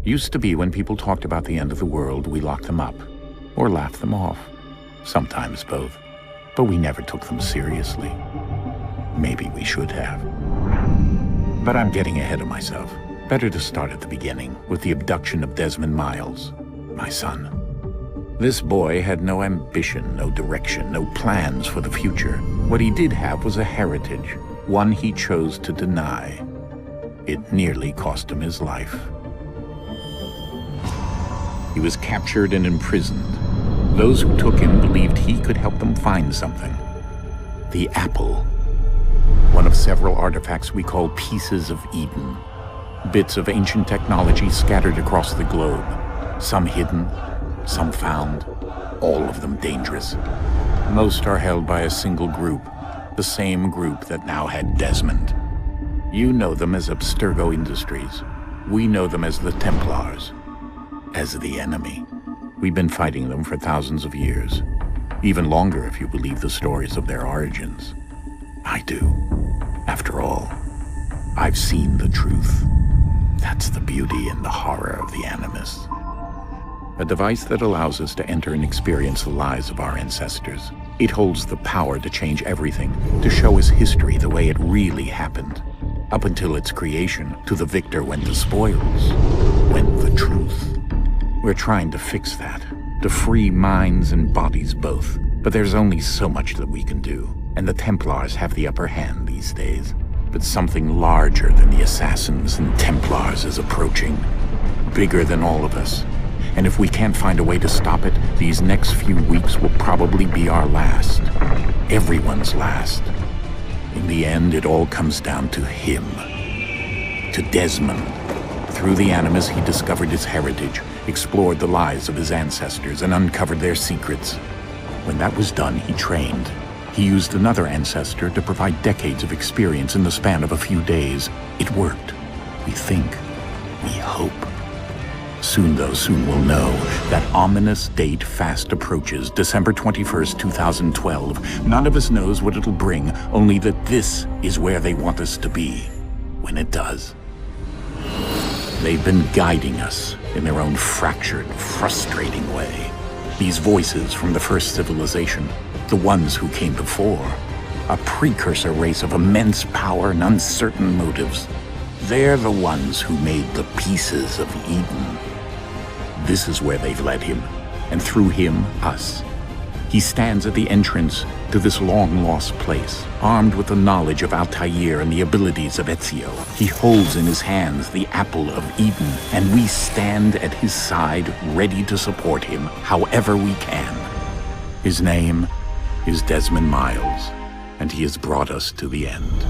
Used to be when people talked about the end of the world, we locked them up, or laughed them off. Sometimes both. But we never took them seriously. Maybe we should have. But I'm getting ahead of myself. Better to start at the beginning, with the abduction of Desmond Miles, my son. This boy had no ambition, no direction, no plans for the future. What he did have was a heritage, one he chose to deny. It nearly cost him his life. He was captured and imprisoned. Those who took him believed he could help them find something. The apple. One of several artifacts we call Pieces of Eden. Bits of ancient technology scattered across the globe. Some hidden, some found, all of them dangerous. Most are held by a single group, the same group that now had Desmond. You know them as Abstergo Industries. We know them as the Templars. As the enemy. We've been fighting them for thousands of years. Even longer if you believe the stories of their origins. I do. After all, I've seen the truth. That's the beauty and the horror of the Animus. A device that allows us to enter and experience the lives of our ancestors. It holds the power to change everything, to show us history the way it really happened. Up until its creation, to the victor went the spoils, went the truth. We're trying to fix that, to free minds and bodies both. But there's only so much that we can do, and the Templars have the upper hand these days. But something larger than the Assassins and Templars is approaching, bigger than all of us. And if we can't find a way to stop it, these next few weeks will probably be our last. Everyone's last. In the end, it all comes down to him. To Desmond. Through the Animus, he discovered his heritage, explored the lives of his ancestors, and uncovered their secrets. When that was done, he trained. He used another ancestor to provide decades of experience in the span of a few days. It worked. We think. We hope. Soon we'll know. That ominous date fast approaches, December 21st, 2012. None of us knows what it'll bring, only that this is where they want us to be. When it does. They've been guiding us in their own fractured, frustrating way. These voices from the first civilization, the ones who came before, a precursor race of immense power and uncertain motives. They're the ones who made the Pieces of Eden. This is where they've led him, and through him, us. He stands at the entrance to this long-lost place, armed with the knowledge of Altair and the abilities of Ezio. He holds in his hands the Apple of Eden, and we stand at his side, ready to support him however we can. His name is Desmond Miles, and he has brought us to the end.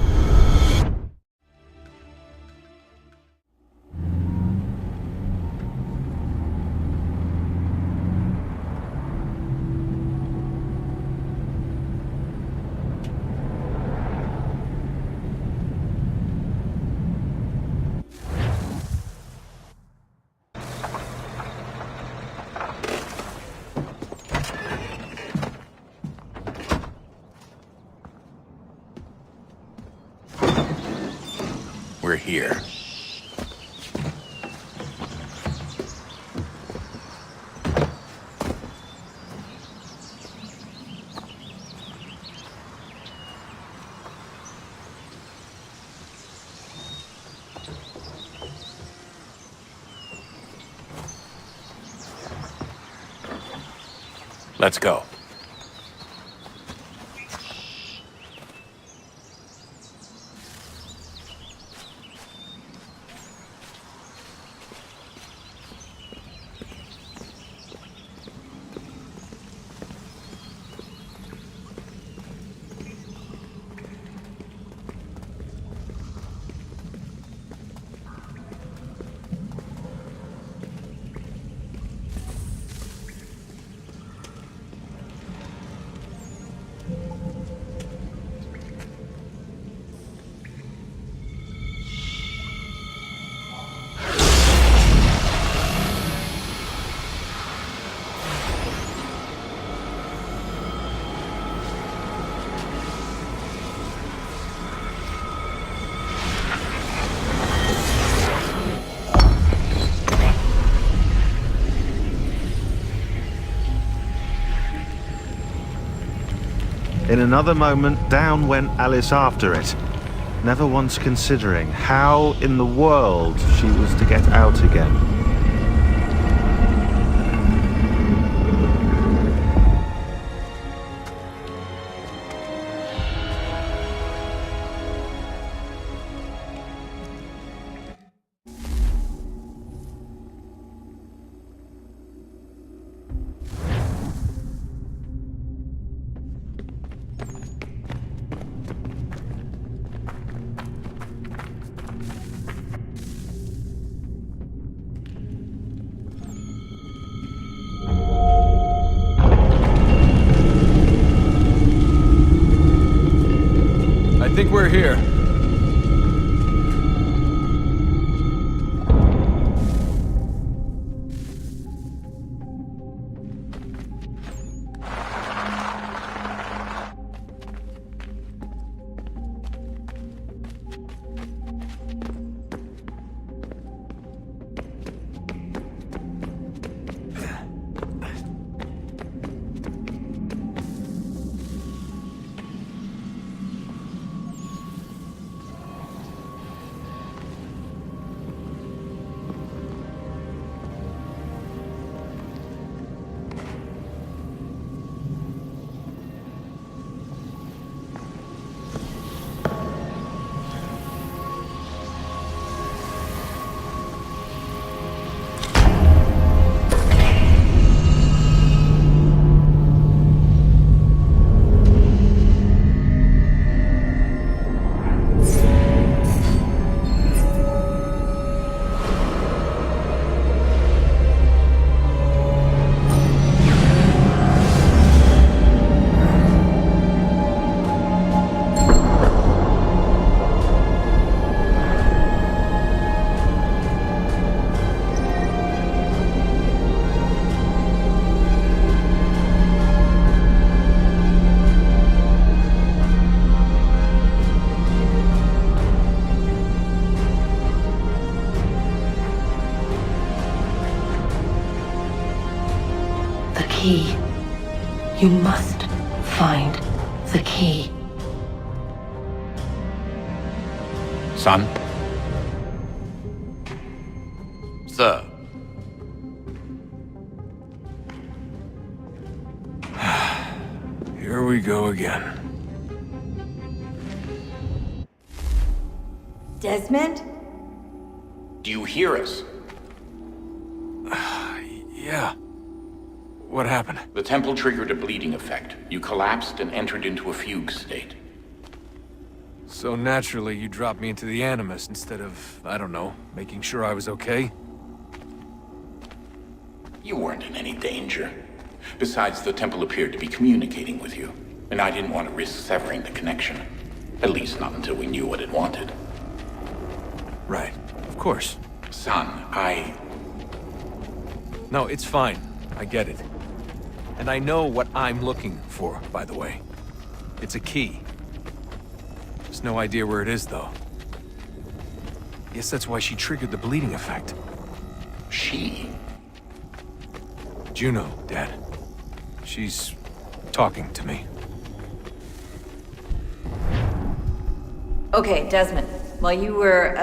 We're here. Let's go. In another moment, down went Alice after it, never once considering how in the world she was to get out again. I think we're here. Key. You must find the key. Son? Sir. Here we go again. Desmond? Do you hear us? Yeah. What happened? The temple triggered a bleeding effect. You collapsed and entered into a fugue state. So naturally, you dropped me into the Animus instead of, I don't know, making sure I was okay? You weren't in any danger. Besides, the temple appeared to be communicating with you, and I didn't want to risk severing the connection. At least not until we knew what it wanted. Right. Of course. Son, No, it's fine. I get it. And I know what I'm looking for, by the way. It's a key. There's no idea where it is, though. Guess that's why she triggered the bleeding effect. She? Juno, Dad. She's talking to me. Okay, Desmond. While you were,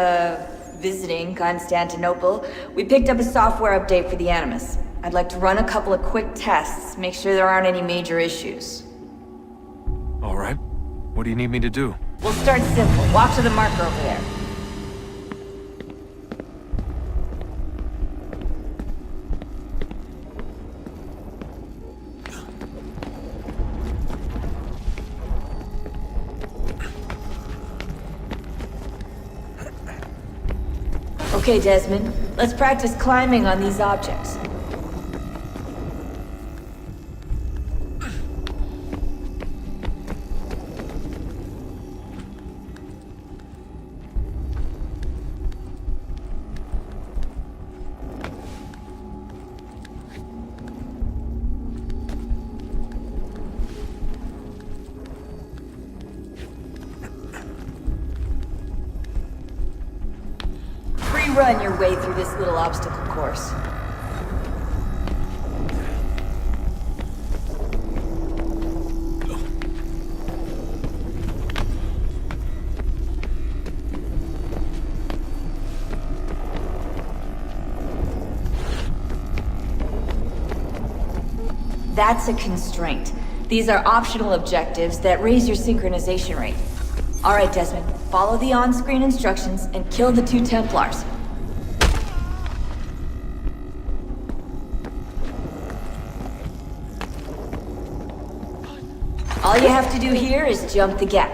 visiting Constantinople, we picked up a software update for the Animus. I'd like to run a couple of quick tests, make sure there aren't any major issues. All right. What do you need me to do? We'll start simple. Walk to the marker over there. Okay, Desmond. Let's practice climbing on these objects. Run your way through this little obstacle course. That's a constraint. These are optional objectives that raise your synchronization rate. Alright, Desmond, follow the on-screen instructions and kill the 2 Templars. All you have to do here is jump the gap.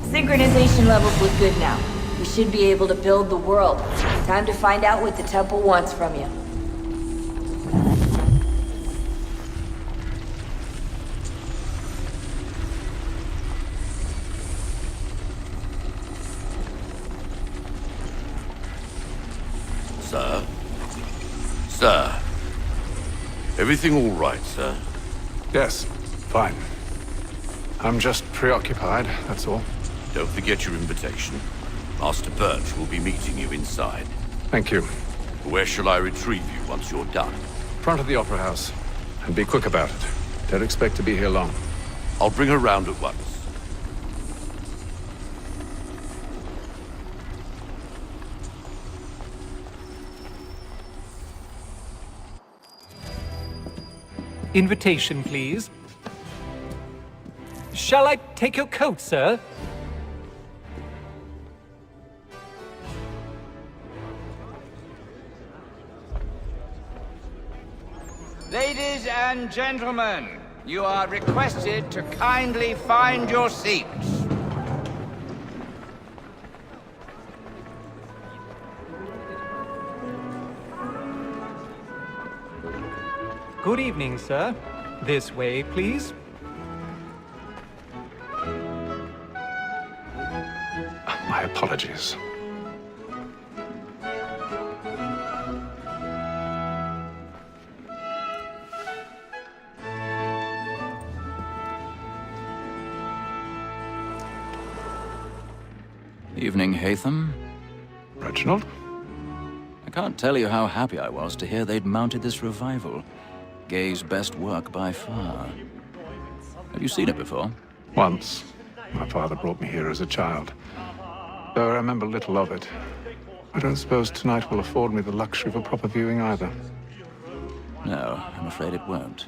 Synchronization levels look good now. We should be able to build the world. Time to find out what the temple wants from you. Sir? Sir? Everything all right, sir? Yes, fine. I'm just preoccupied, that's all. Don't forget your invitation. Master Birch will be meeting you inside. Thank you. Where shall I retrieve you once you're done? Front of the Opera House. And be quick about it. Don't expect to be here long. I'll bring her round at once. Invitation, please. Shall I take your coat, sir? Ladies and gentlemen, you are requested to kindly find your seats. Good evening, sir. This way, please. My apologies. Evening, Haytham. Reginald? I can't tell you how happy I was to hear they'd mounted this revival. Gay's best work by far. Have you seen it before? Once. My father brought me here as a child. Though I remember little of it. I don't suppose tonight will afford me the luxury of a proper viewing either. No, I'm afraid it won't.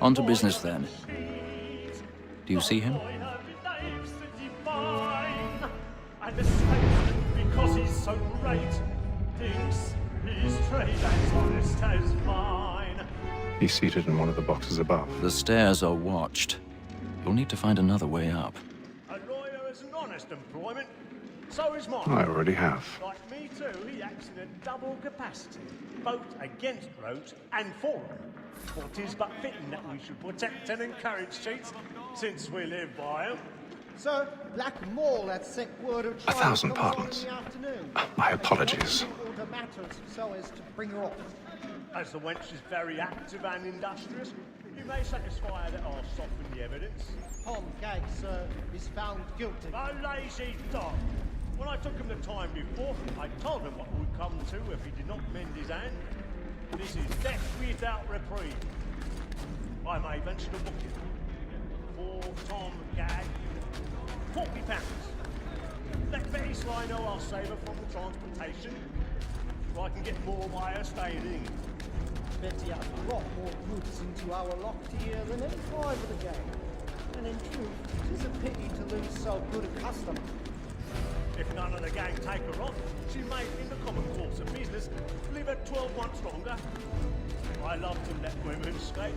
On to business then. Do you see him? Because he's so great, thinks his trade as honest as mine. He's seated in one of the boxes above. The stairs are watched. You'll need to find another way up. A lawyer is an honest employment, so is mine. I already have. Like me too, he acts in a double capacity, both against roads and for them. What is but fitting that we should protect and encourage cheats, since we live by them. Sir, Black Mall had sent word of 1,000 pardons. My apologies. Order matters so as to bring her off. As the wench is very active and industrious, you may satisfy her that I'll soften the evidence. Tom Gag, sir, is found guilty. A lazy dog. When I took him the time before, I told him what would come to if he did not mend his hand. This is death without reprieve. I may venture to book him. For Tom Gag, £40. Let Betty Sly know I'll save her from the transportation, so I can get more by her staying in. Betty has brought more goods into our locked here than any five of the gang. And in truth, it is a pity to lose so good a customer. If none of the gang take her on, she may, in the common course of business, live at 12 months longer. I love to let women skate.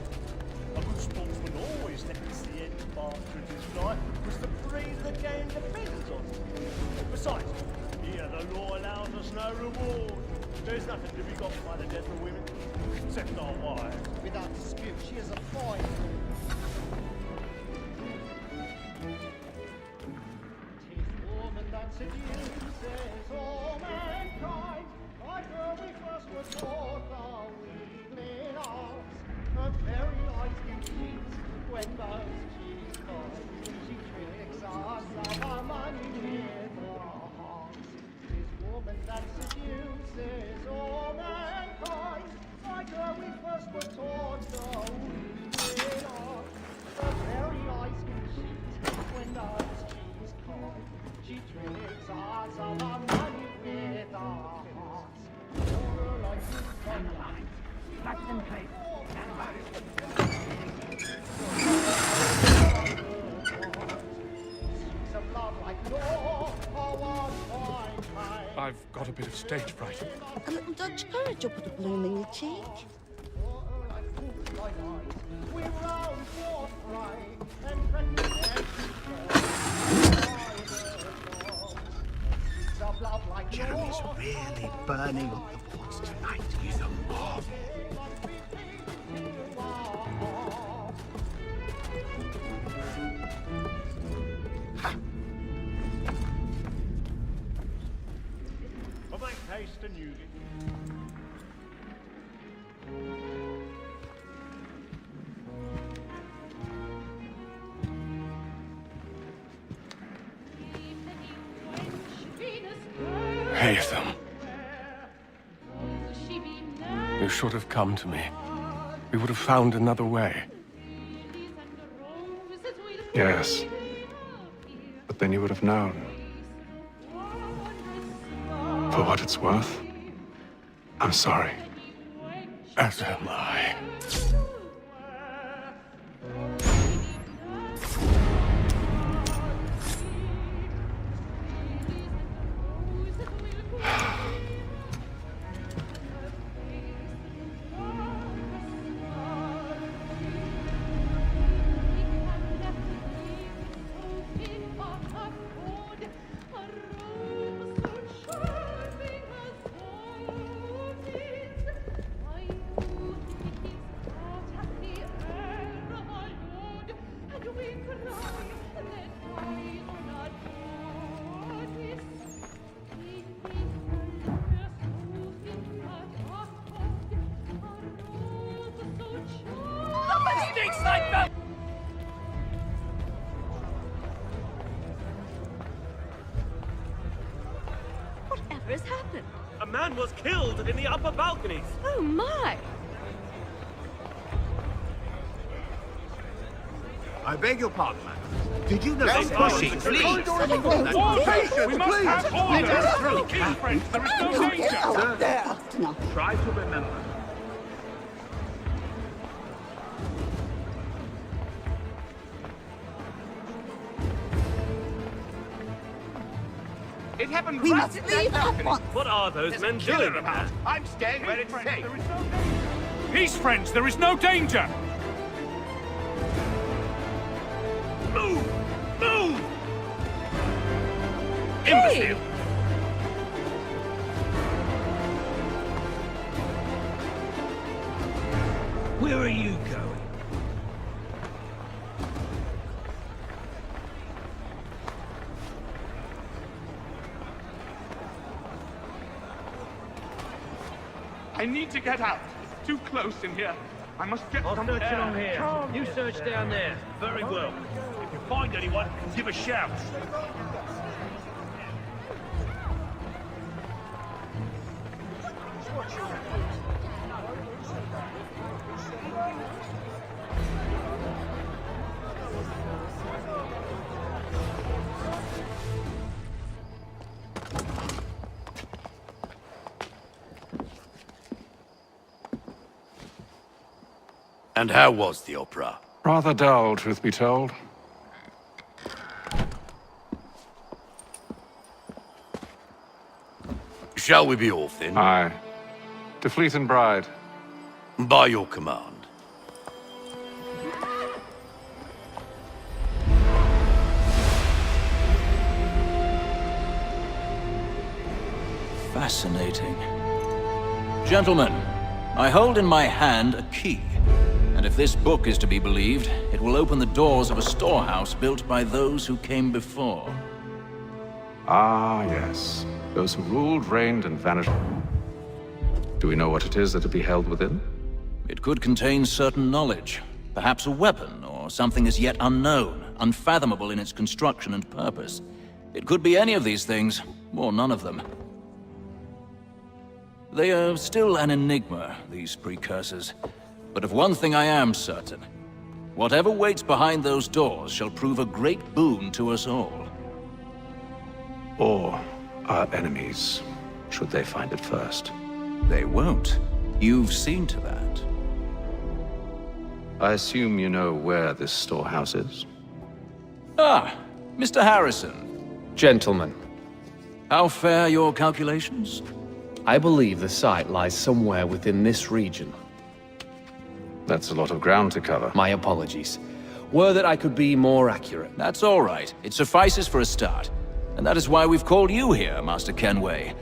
A good sportsman always lets the end partridges fly, because the breed of the game depends on it. Besides, here the law allows us no reward. There's nothing to be got by the death of women, except our wives. Without dispute, she is a fine. Tis woman that seduces all mankind. Like her we first were taught our weakling arts. Her very eyes do cheat when those cheats cause. She tricks us of our money with her hearts. Tis woman that seduces all mankind. Like her we first were taught the weakling arts. Her very eyes do cheat when those cheats cause. She tricks us of our money with her hearts. Her like sunlight, black and plate. I've got a bit of stage fright. A little Dutch courage will put a bloom in your cheek. Jeremy's really burning up the woods tonight. He's a mob. But make haste and use it. Haytham. You should have come to me. We would have found another way. Yes. But then you would have known. For what it's worth, I'm sorry. As am I. Whatever has happened? A man was killed in the upper balconies. Oh my! I beg your pardon, madam. Did you know Don't this push it, person- please. More patience, We must please. have order. Let us through. Keep friends, there is no danger. Sir, try to remember. It happened We right must in leave that at balcony. once. What are those There's men a killer doing? about. I'm staying where it's safe. Peace, friends, there is no danger. Move! Move! Imbecile! Where are you going? I need to get out. It's too close in here. I must get some search air. along here. You search down there. Very well. If you find anyone, give a shout. And how was the opera? Rather dull, truth be told. Shall we be off then? Aye. To Fleet and Bride. By your command. Fascinating. Gentlemen, I hold in my hand a key. And if this book is to be believed, it will open the doors of a storehouse built by those who came before. Ah, yes. Those who ruled, reigned, and vanished. Do we know what it is that will be held within? It could contain certain knowledge. Perhaps a weapon, or something as yet unknown, unfathomable in its construction and purpose. It could be any of these things, or none of them. They are still an enigma, these precursors. But of one thing I am certain. Whatever waits behind those doors shall prove a great boon to us all. Or our enemies, should they find it first. They won't. You've seen to that. I assume you know where this storehouse is? Ah, Mr. Harrison. Gentlemen, How fare your calculations? I believe the site lies somewhere within this region. That's a lot of ground to cover. My apologies. Were that I could be more accurate. That's all right. It suffices for a start. And that is why we've called you here, Master Kenway.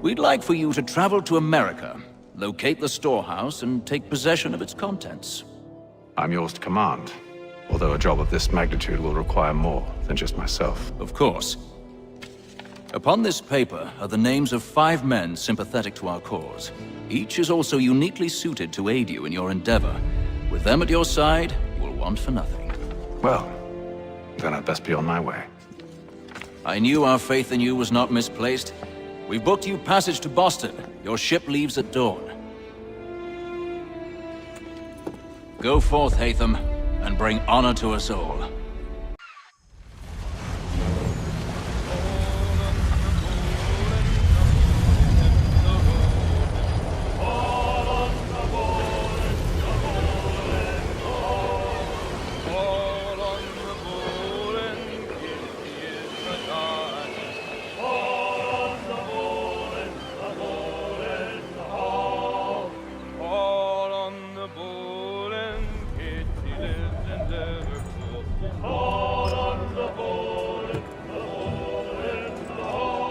We'd like for you to travel to America, locate the storehouse, and take possession of its contents. I'm yours to command, although a job of this magnitude will require more than just myself. Of course. Upon this paper are the names of 5 men sympathetic to our cause. Each is also uniquely suited to aid you in your endeavor. With them at your side, you will want for nothing. Well, then I'd best be on my way. I knew our faith in you was not misplaced. We've booked you passage to Boston. Your ship leaves at dawn. Go forth, Hatham, and bring honor to us all.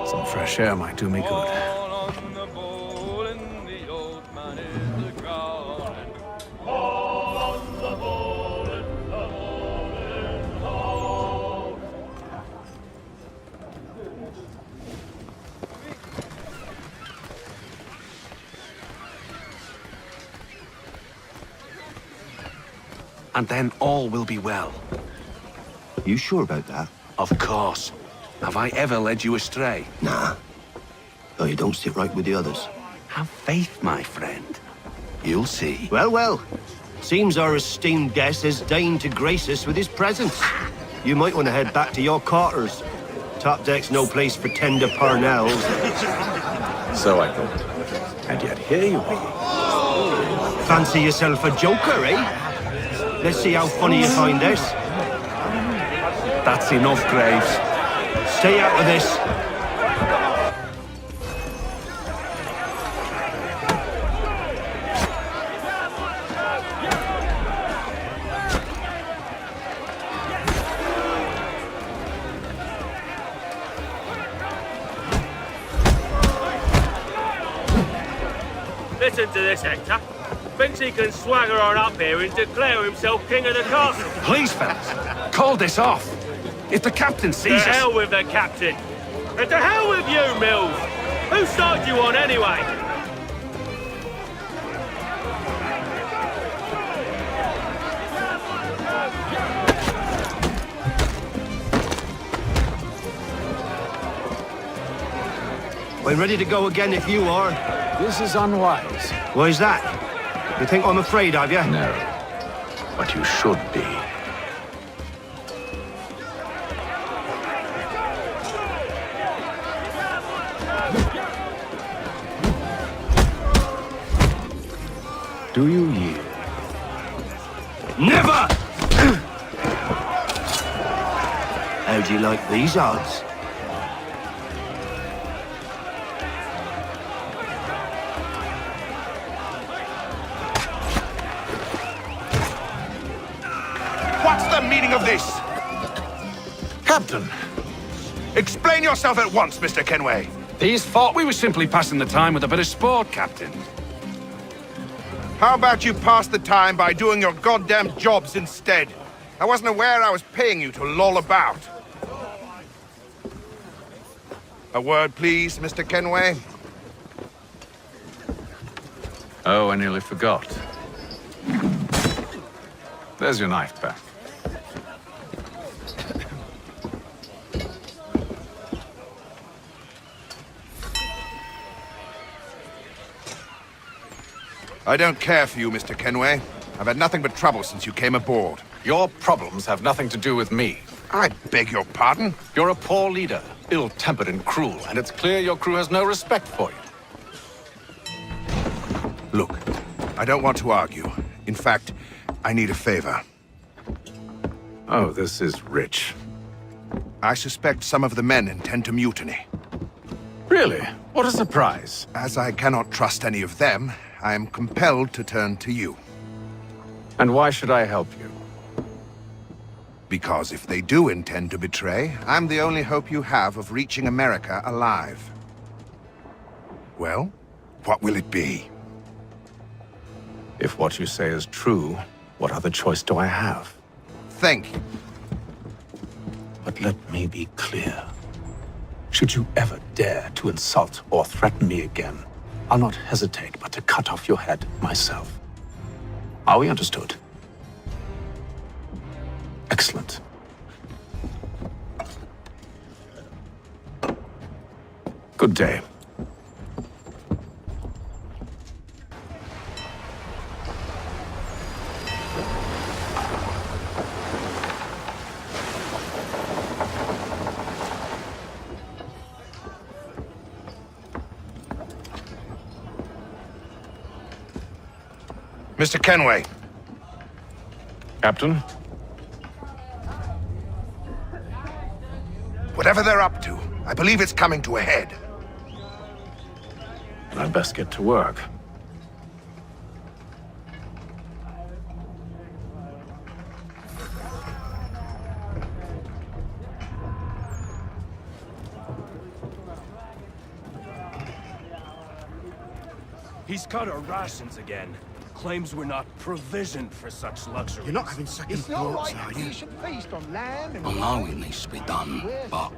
Some fresh air might do me good. And then all will be well. You sure about that? Of course. Have I ever led you astray? Nah. Oh, you don't sit right with the others. Have faith, my friend. You'll see. Well, well. Seems our esteemed guest has deigned to grace us with his presence. You might want to head back to your quarters. Top deck's no place for tender parnells. So I thought. And yet here you are. Fancy yourself a joker, eh? Let's see how funny you find this. That's enough, Graves. Stay out of this. Listen to this, Hector. Thinks he can swagger on up here and declare himself king of the castle. Please, fellas, call this off. If the captain sees us... To hell with the captain. And to hell with you, Mills. Whose side you on, anyway? We're ready to go again if you are. This is unwise. Why is that? You think I'm afraid of you? No. But you should be. Do you yield? Never! How do you like these odds? What's the meaning of this? Captain, Explain yourself at once, Mr. Kenway. these thought we were simply passing the time with a bit of sport, Captain. How about you pass the time by doing your goddamn jobs instead? I wasn't aware I was paying you to loll about. A word, please, Mr. Kenway. Oh, I nearly forgot. There's your knife back. I don't care for you, Mr. Kenway. I've had nothing but trouble since you came aboard. Your problems have nothing to do with me. I beg your pardon? You're a poor leader, ill-tempered and cruel, and it's clear your crew has no respect for you. Look, I don't want to argue. In fact, I need a favor. Oh, this is rich. I suspect some of the men intend to mutiny. Really? What a surprise. As I cannot trust any of them, I am compelled to turn to you. And why should I help you? Because if they do intend to betray, I'm the only hope you have of reaching America alive. Well, what will it be? If what you say is true, what other choice do I have? Thank you. But let me be clear. Should you ever dare to insult or threaten me again, I'll not hesitate but to cut off your head myself. Are we understood? Excellent. Good day. Mr. Kenway. Captain? Whatever they're up to, I believe it's coming to a head. I'd best get to work. He's cut our rations again. Claims we're not provisioned for such luxury. You're not having second It's not thoughts, right. are you? We should feast on lamb and I know it needs to be done, but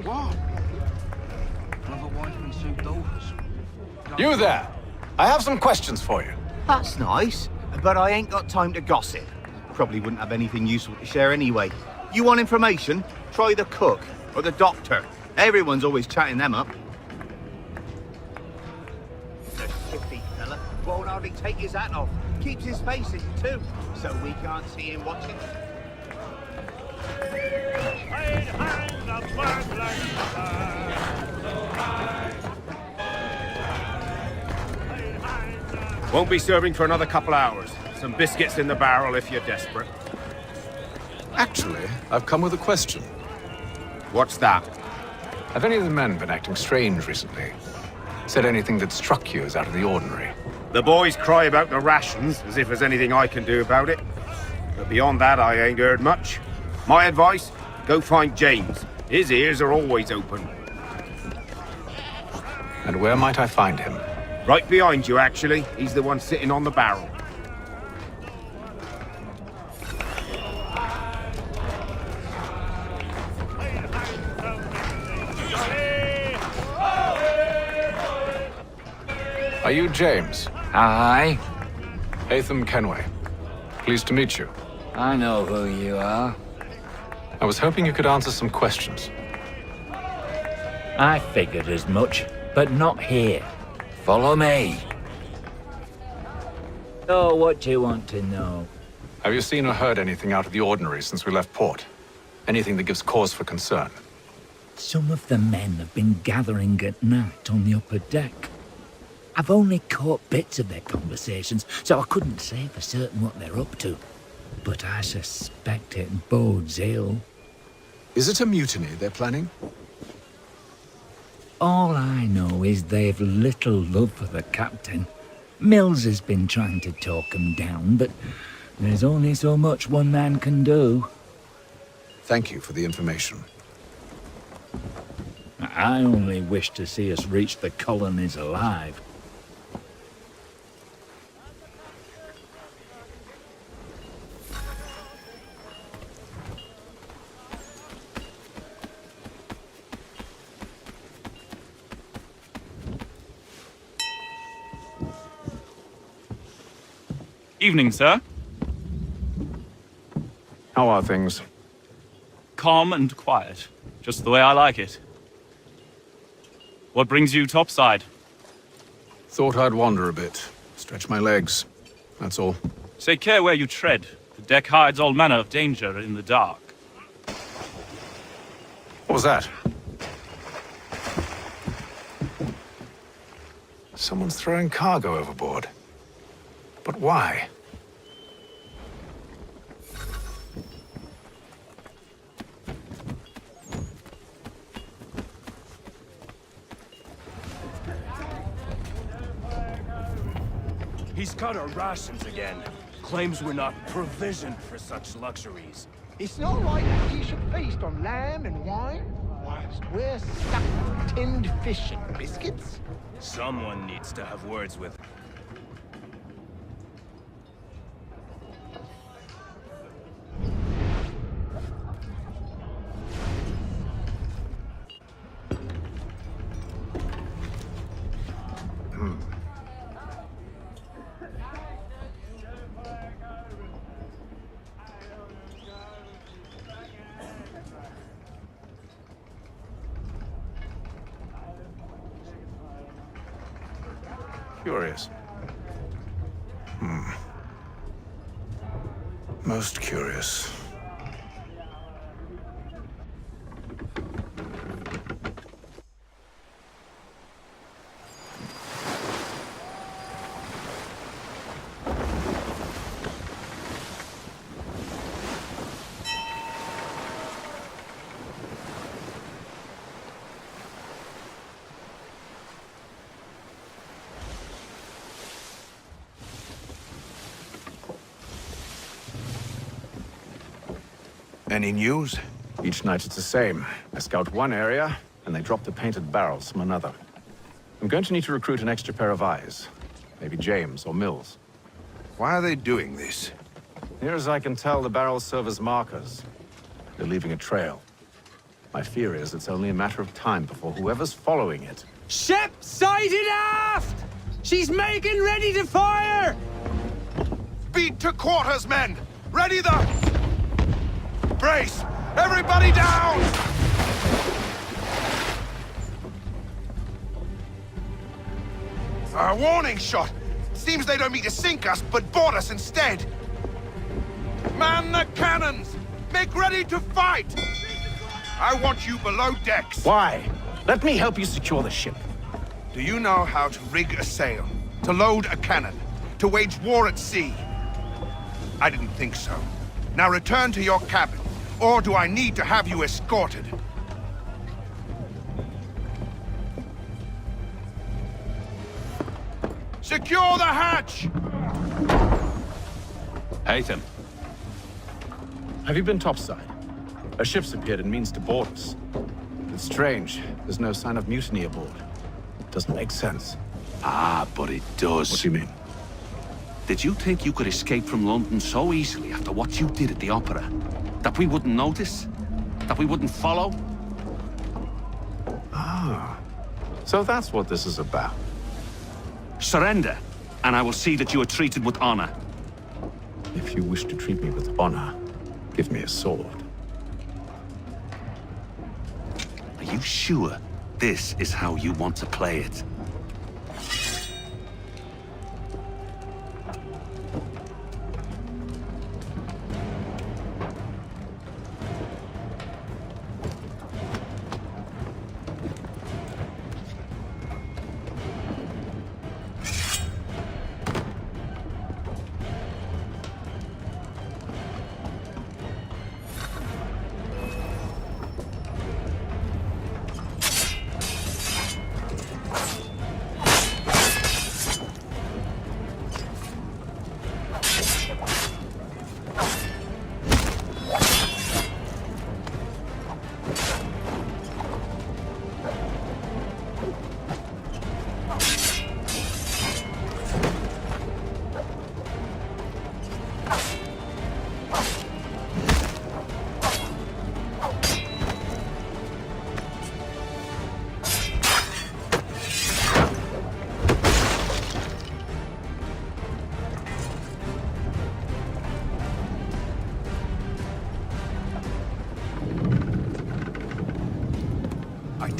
what? another wife and two daughters. You there! I have some questions for you. That's nice, but I ain't got time to gossip. Probably wouldn't have anything useful to share anyway. You want information? Try the cook or the doctor. Everyone's always chatting them up. The shifty fella won't hardly take his hat off. Keeps his face in too, so we can't see him watching. Won't be serving for another couple hours. Some biscuits in the barrel if you're desperate. Actually, I've come with a question. What's that? Have any of the men been acting strange recently? Said anything that struck you as out of the ordinary? The boys cry about the rations, as if there's anything I can do about it. But beyond that, I ain't heard much. My advice, go find James. His ears are always open. And where might I find him? Right behind you, actually. He's the one sitting on the barrel. Are you James? Aye. Atham Kenway. Pleased to meet you. I know who you are. I was hoping you could answer some questions. I figured as much, but not here. Follow me. Oh, what do you want to know? Have you seen or heard anything out of the ordinary since we left port? Anything that gives cause for concern? Some of the men have been gathering at night on the upper deck. I've only caught bits of their conversations, so I couldn't say for certain what they're up to. But I suspect it bodes ill. Is it a mutiny they're planning? All I know is they've little love for the captain. Mills has been trying to talk him down, but There's only so much one man can do. Thank you for the information. I only wish to see us reach the colonies alive. Evening, sir. How are things? Calm and quiet. Just the way I like it. What brings you topside? Thought I'd wander a bit. Stretch my legs. That's all. Take care where you tread. The deck hides all manner of danger in the dark. What was that? Someone's throwing cargo overboard. But why? He's cut our rations again. Claims we're not provisioned for such luxuries. It's not right that he should feast on lamb and wine, whilst we're stuck with tinned fish and biscuits. Someone needs to have words with him. Curious. Most curious. Any news? Each night it's the same. I scout one area, and they drop the painted barrels from another. I'm going to need to recruit an extra pair of eyes. Maybe James or Mills. Why are they doing this? Near as I can tell, the barrels serve as markers. They're leaving a trail. My fear is it's only a matter of time before whoever's following it... Ship sighted aft! She's making ready to fire! Beat to quarters, men! Ready the... Brace! Everybody down! A warning shot! Seems they don't mean to sink us, but board us instead! Man the cannons! Make ready to fight! I want you below decks! Why? Let me help you secure the ship. Do you know how to rig a sail? To load a cannon? To wage war at sea? I didn't think so. Now return to your cabin. Or do I need to have you escorted? Secure the hatch! Haytham. Have you been topside? A ship's appeared and means to board us. It's strange. There's no sign of mutiny aboard. Doesn't make sense. Ah, but it does. What do you mean? Did you think you could escape from London so easily after what you did at the Opera? That we wouldn't notice? That we wouldn't follow? Ah. So that's what this is about. Surrender, and I will see that you are treated with honor. If you wish to treat me with honor, give me a sword. Are you sure this is how you want to play it?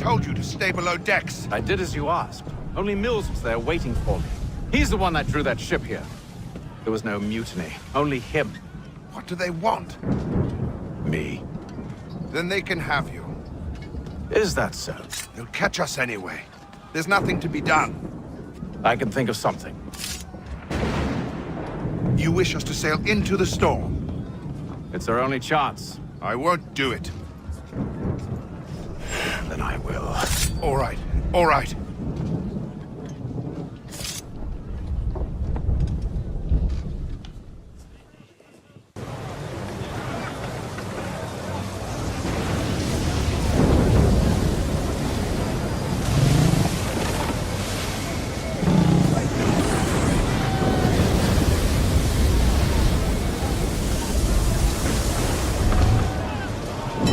told you to stay below decks. I did as you asked. Only Mills was there waiting for me. He's the one that drew that ship here. There was no mutiny, only him. What do they want? Me. Then they can have you. Is that so? They'll catch us anyway. There's nothing to be done. I can think of something. You wish us to sail into the storm? It's our only chance. I won't do it. Then I will. All right, all right.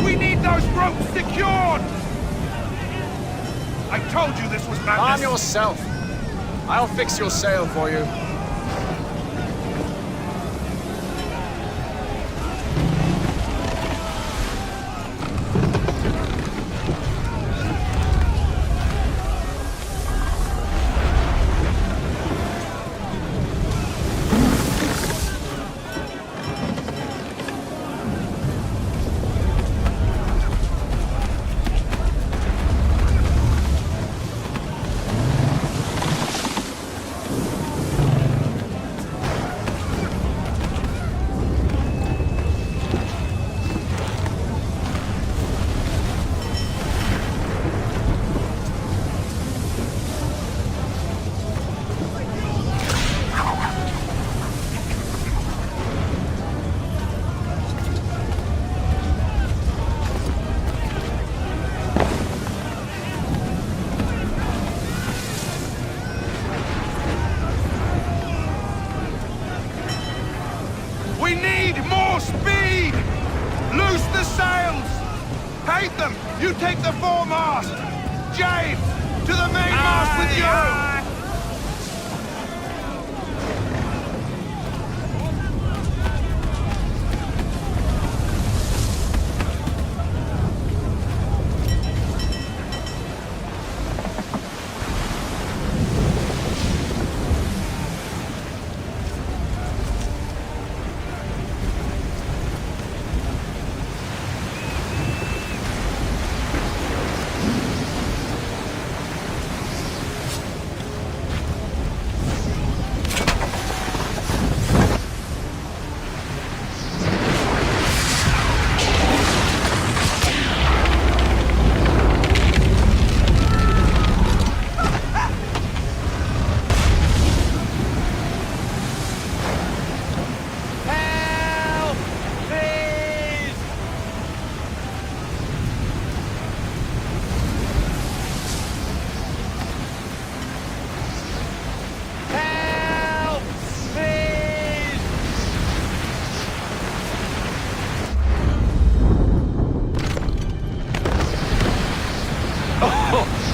We need those ropes secured! I told you this was madness! Arm yourself. I'll fix your sail for you. We need more speed! Loose the sails! Hate them! You take the foremast! James! To the mainmast with you!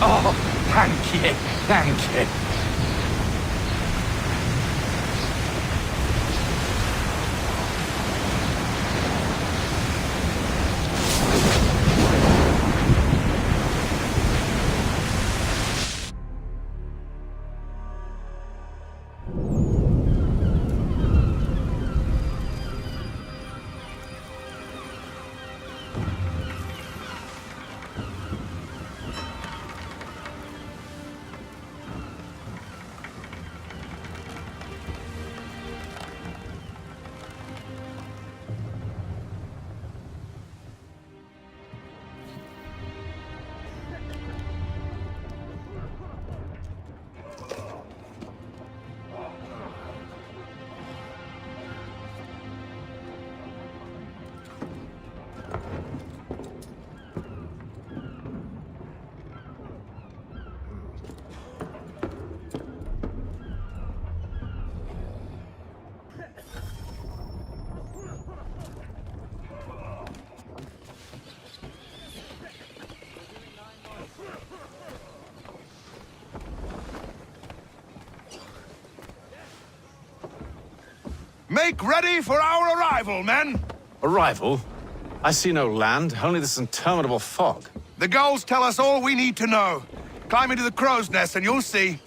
Oh, thank you, thank you. Make ready for our arrival, men! Arrival? I see no land, only this interminable fog. The goals tell us all we need to know. Climb into the crow's nest and you'll see.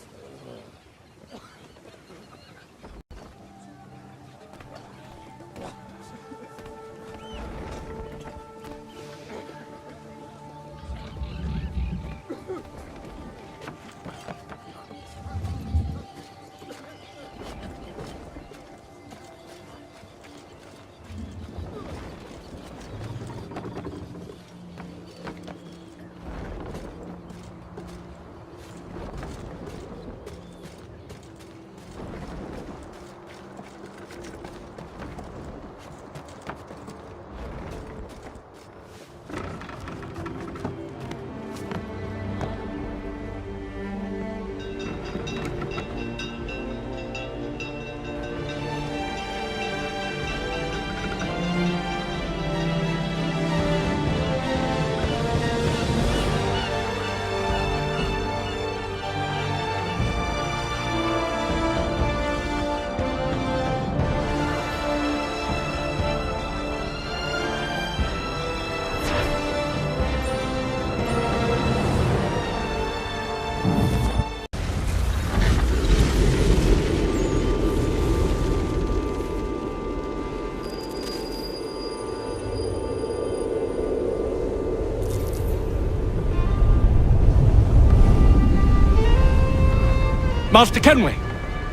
Master Kenway!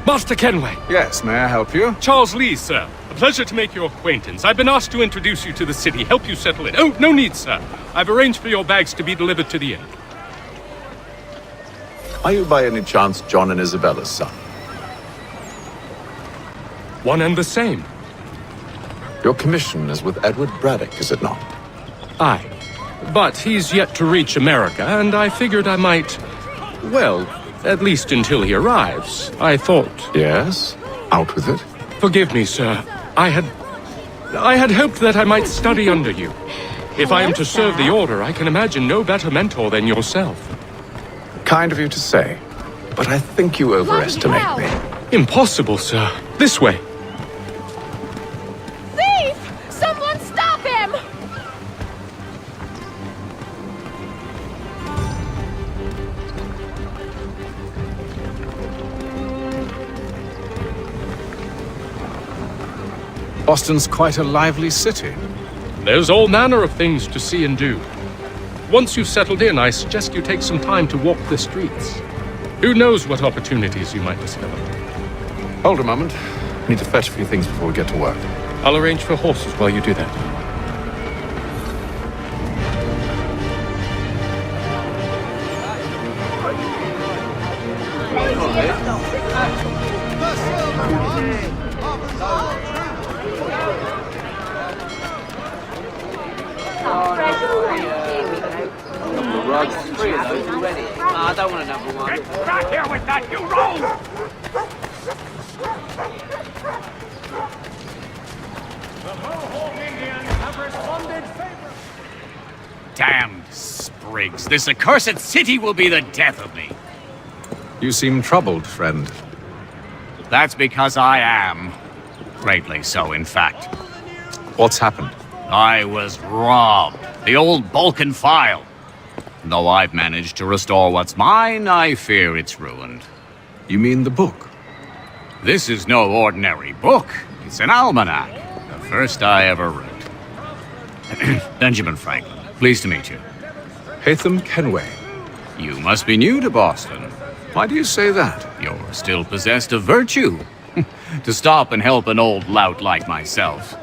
Master Kenway! Yes, may I help you? Charles Lee, sir. A pleasure to make your acquaintance. I've been asked to introduce you to the city, help you settle in. Oh, no need, sir. I've arranged for your bags to be delivered to the inn. Are you by any chance John and Isabella's son? One and the same. Your commission is with Edward Braddock, is it not? Aye. But he's yet to reach America, and I figured I might... well, at least until he arrives. I thought... Yes? Out with it. Forgive me, sir. I had hoped that I might study under you. If I am to serve the Order, I can imagine no better mentor than yourself. Kind of you to say, but I think you overestimate me. Impossible, sir. This way. Thief! Someone stop him! Boston's quite a lively city. There's all manner of things to see and do. Once you've settled in, I suggest you take some time to walk the streets. Who knows what opportunities you might discover. Hold a moment. I need to fetch a few things before we get to work. I'll arrange for horses while you do that. I don't want another one. Get back here with that, you rogue! The Mohawk Indians have responded favorably. Damned sprigs. This accursed city will be the death of me. You seem troubled, friend. That's because I am. Greatly so, in fact. What's happened? I was robbed. The old Balkan file. Though I've managed to restore what's mine, I fear it's ruined. You mean the book? This is no ordinary book. It's an almanac. The first I ever wrote. Benjamin Franklin. Pleased to meet you. Haytham Kenway. You must be new to Boston. Why do you say that? You're still possessed of virtue. To stop and help an old lout like myself.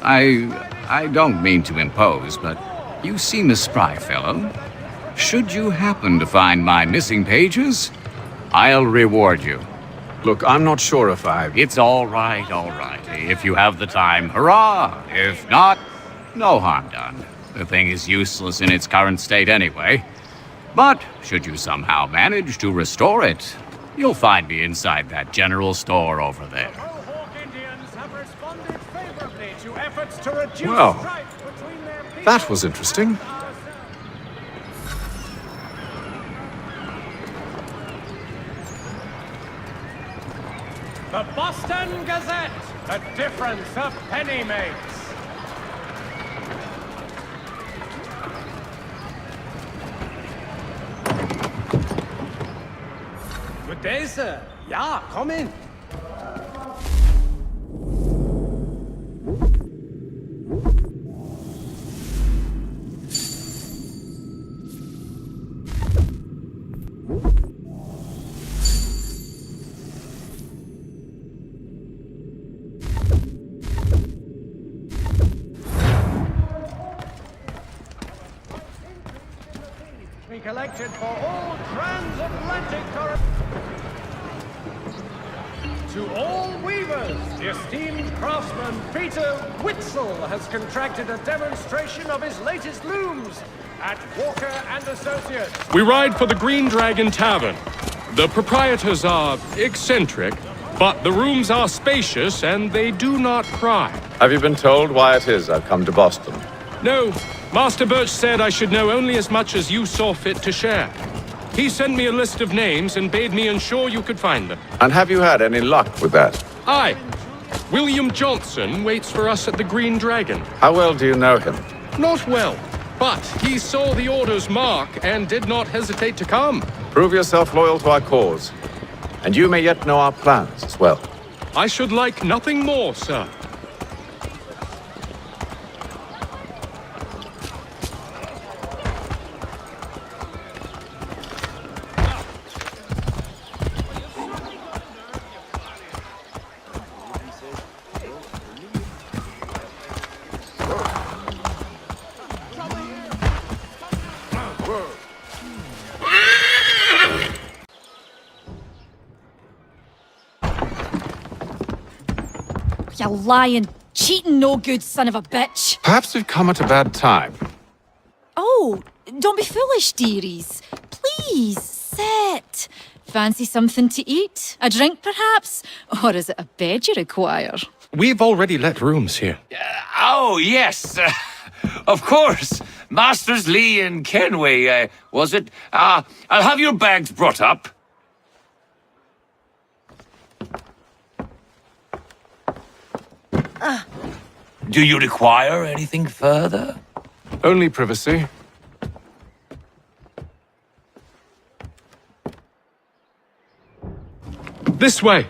I don't mean to impose, but you seem a spry fellow. Should you happen to find my missing pages, I'll reward you. Look, I'm not sure if It's all right, all right. If you have the time, hurrah! If not, no harm done. The thing is useless in its current state anyway. But should you somehow manage to restore it, you'll find me inside that general store over there. Mohawk Indians have responded favorably to efforts to reduce Well, strife between their people. that was interesting. The Boston Gazette, the difference a penny makes. Good day, sir. Yeah, come in. Be collected for all transatlantic To all weavers, the esteemed craftsman Peter Witzel has contracted a demonstration of his latest looms at Walker and Associates. We ride for the Green Dragon Tavern. The proprietors are eccentric, but the rooms are spacious and they do not pry. Have you been told why it is I've come to Boston? No, Master Birch said I should know only as much as you saw fit to share. He sent me a list of names and bade me ensure you could find them. And have you had any luck with that? Aye. William Johnson waits for us at the Green Dragon. How well do you know him? Not well, but he saw the order's mark and did not hesitate to come. Prove yourself loyal to our cause. And you may yet know our plans as well. I should like nothing more, sir. You lying, cheating, no good son of a bitch. Perhaps we've come at a bad time. Oh, don't be foolish, dearies. Please, sit. Fancy something to eat? A drink, perhaps? Or is it a bed you require? We've already let rooms here. Oh, yes. Of course. Masters Lee and Kenway, was it? I'll have your bags brought up. Do you require anything further? Only privacy. This way.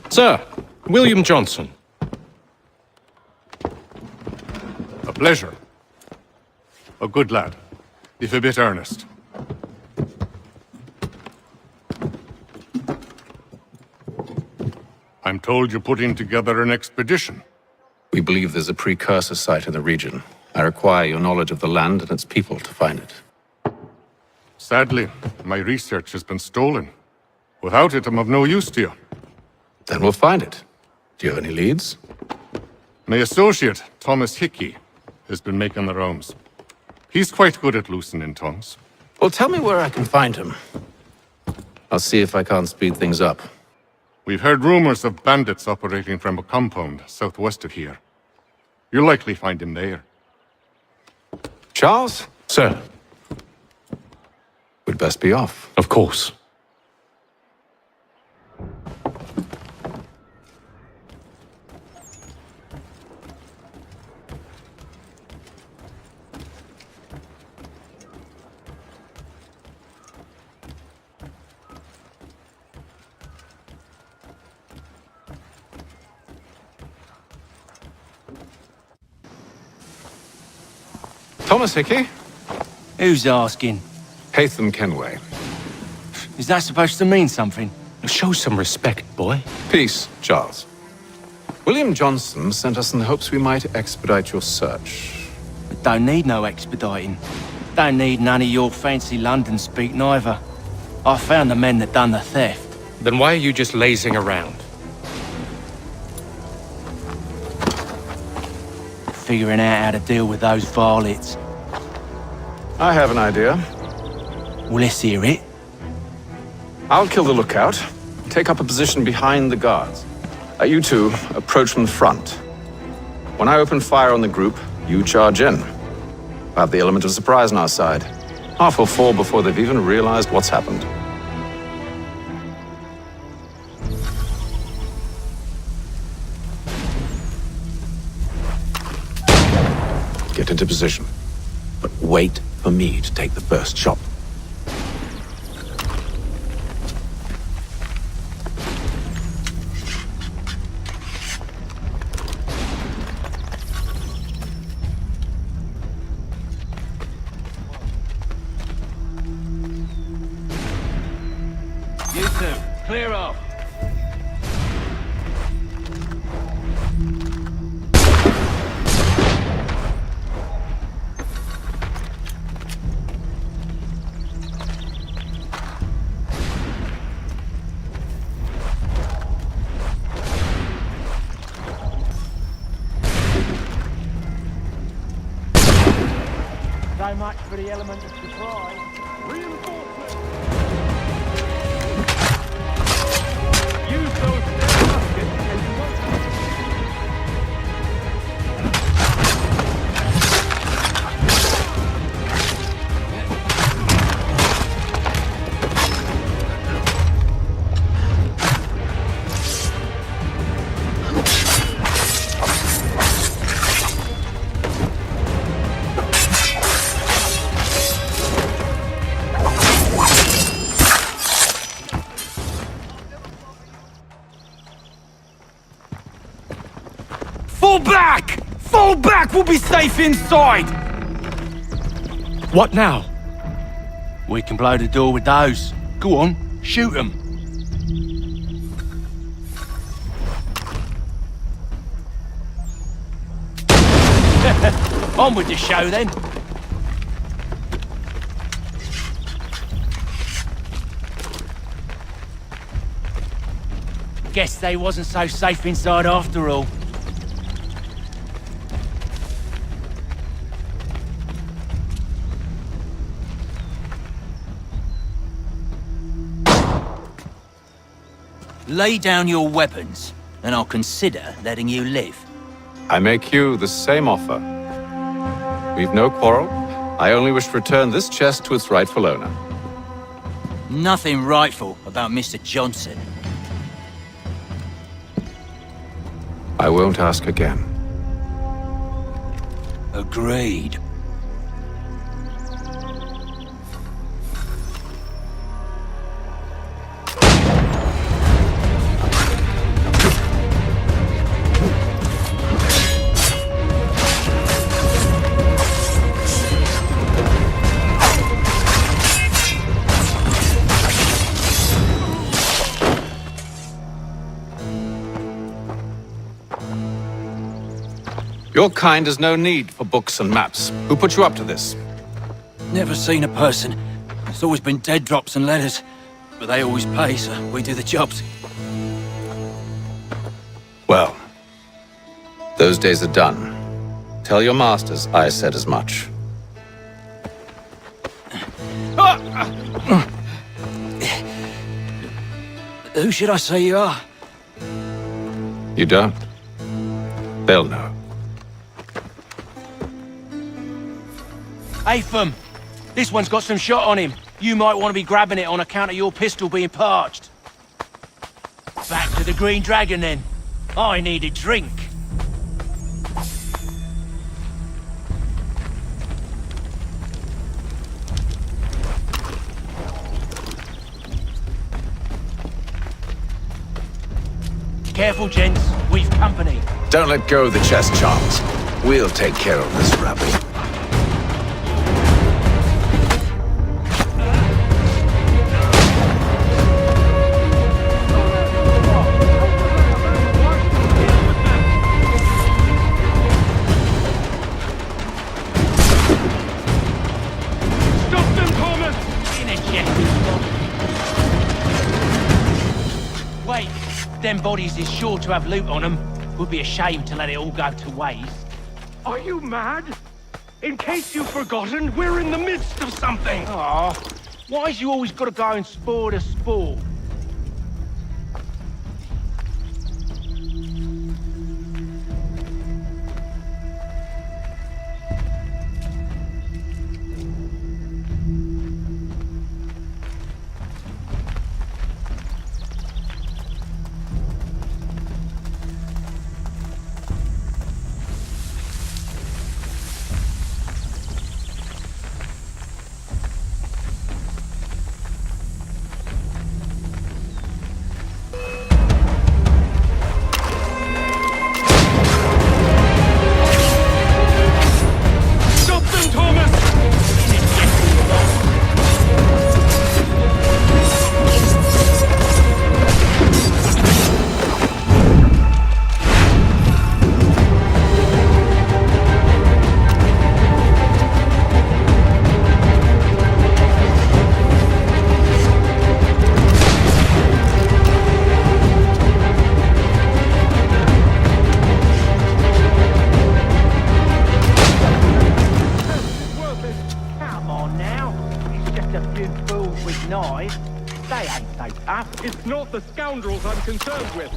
Sir, William Johnson. A pleasure. A good lad, if a bit earnest. I'm told you're putting together an expedition. We believe there's a precursor site in the region. I require your knowledge of the land and its people to find it. Sadly, my research has been stolen. Without it, I'm of no use to you. Then we'll find it. Do you have any leads? My associate, Thomas Hickey, has been making the rounds. He's quite good at loosening tongues. Well, tell me where I can find him. I'll see if I can't speed things up. We've heard rumors of bandits operating from a compound southwest of here. You'll likely find him there. Charles? Sir. We'd best be off. Of course. Thomas Hickey? Who's asking? Haytham Kenway. Is that supposed to mean something? Show some respect, boy. Peace, Charles. William Johnson sent us in the hopes we might expedite your search. We don't need no expediting. Don't need none of your fancy London speak neither. I found the men that done the theft. Then why are you just lazing around? Figuring out how to deal with those varlets. I have an idea. Well, let's hear it. I'll kill the lookout. Take up a position behind the guards. You two approach from the front. When I open fire on the group, You charge in. Have the element of surprise on our side. Half will fall before they've even realized what's happened. Get into position. But wait for me to take the first shot. You two, clear off. So much for the element of surprise. Reinforcements! Use those spare muskets and you won't Fall back! Fall back! We'll be safe inside! What now? We can blow the door with those. Go on, shoot them. On with the show then. Guess they wasn't so safe inside after all. Lay down your weapons, and I'll consider letting you live. I make you the same offer. We've no quarrel. I only wish to return this chest to its rightful owner. Nothing rightful about Mr. Johnson. I won't ask again. Agreed. Your kind has no need for books and maps. Who put you up to this? Never seen a person. It's always been dead drops and letters. But they always pay, so we do the jobs. Well, those days are done. Tell your masters I said as much. Who should I say you are? You don't? They'll know. Atham, this one's got some shot on him. You might want to be grabbing it on account of your pistol being parched. Back to the Green Dragon then. I need a drink. Careful, gents. We've company. Don't let go of the chest, Charles. We'll take care of this rabble. Stop them, Thomas! Wait, them bodies is sure to have loot on them. Would be a shame to let it all go to waste. Are you mad? In case you've forgotten, we're in the midst of something! Aw, why's you always gotta go and spoil the sport? It's not the scoundrels I'm concerned with.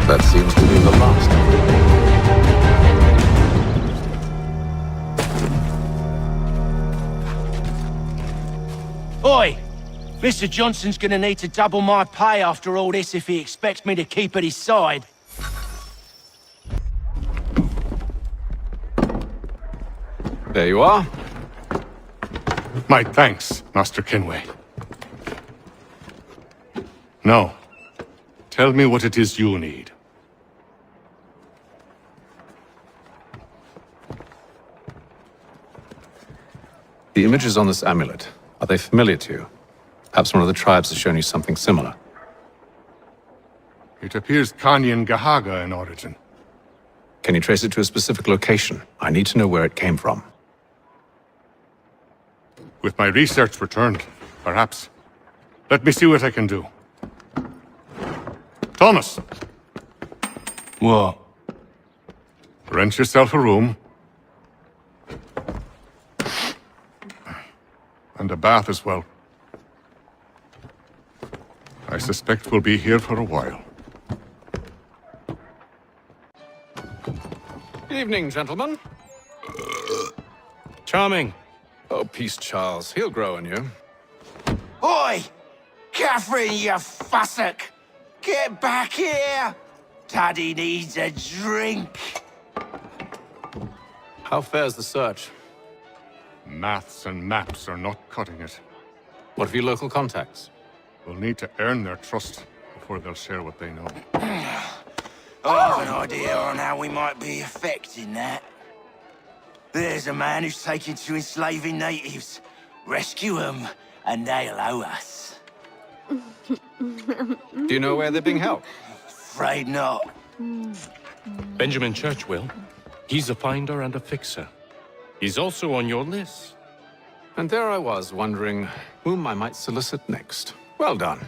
That seems to be the last. Oi! Mr. Johnson's gonna need to double my pay after all this if he expects me to keep at his side. There you are. My thanks, Master Kenway. Now, tell me what it is you need. The images on this amulet, are they familiar to you? Perhaps one of the tribes has shown you something similar. It appears Kanyan Gahaga in origin. Can you trace it to a specific location? I need to know where it came from. With my research returned, perhaps. Let me see what I can do. Thomas! What? Rent yourself a room. And a bath as well. I suspect we'll be here for a while. Evening, gentlemen. Charming. Oh, peace, Charles. He'll grow on you. Oi! Catherine, you fussock! Get back here! Daddy needs a drink. How fares the search? Maths and maps are not cutting it. What of your local contacts? We'll need to earn their trust before they'll share what they know. I have an idea on how we might be affecting that. There's a man who's taken to enslaving natives. Rescue them, and they'll owe us. Do you know where they're being held? Afraid not. Benjamin Church will. He's a finder and a fixer. He's also on your list. And there I was, wondering whom I might solicit next. Well done.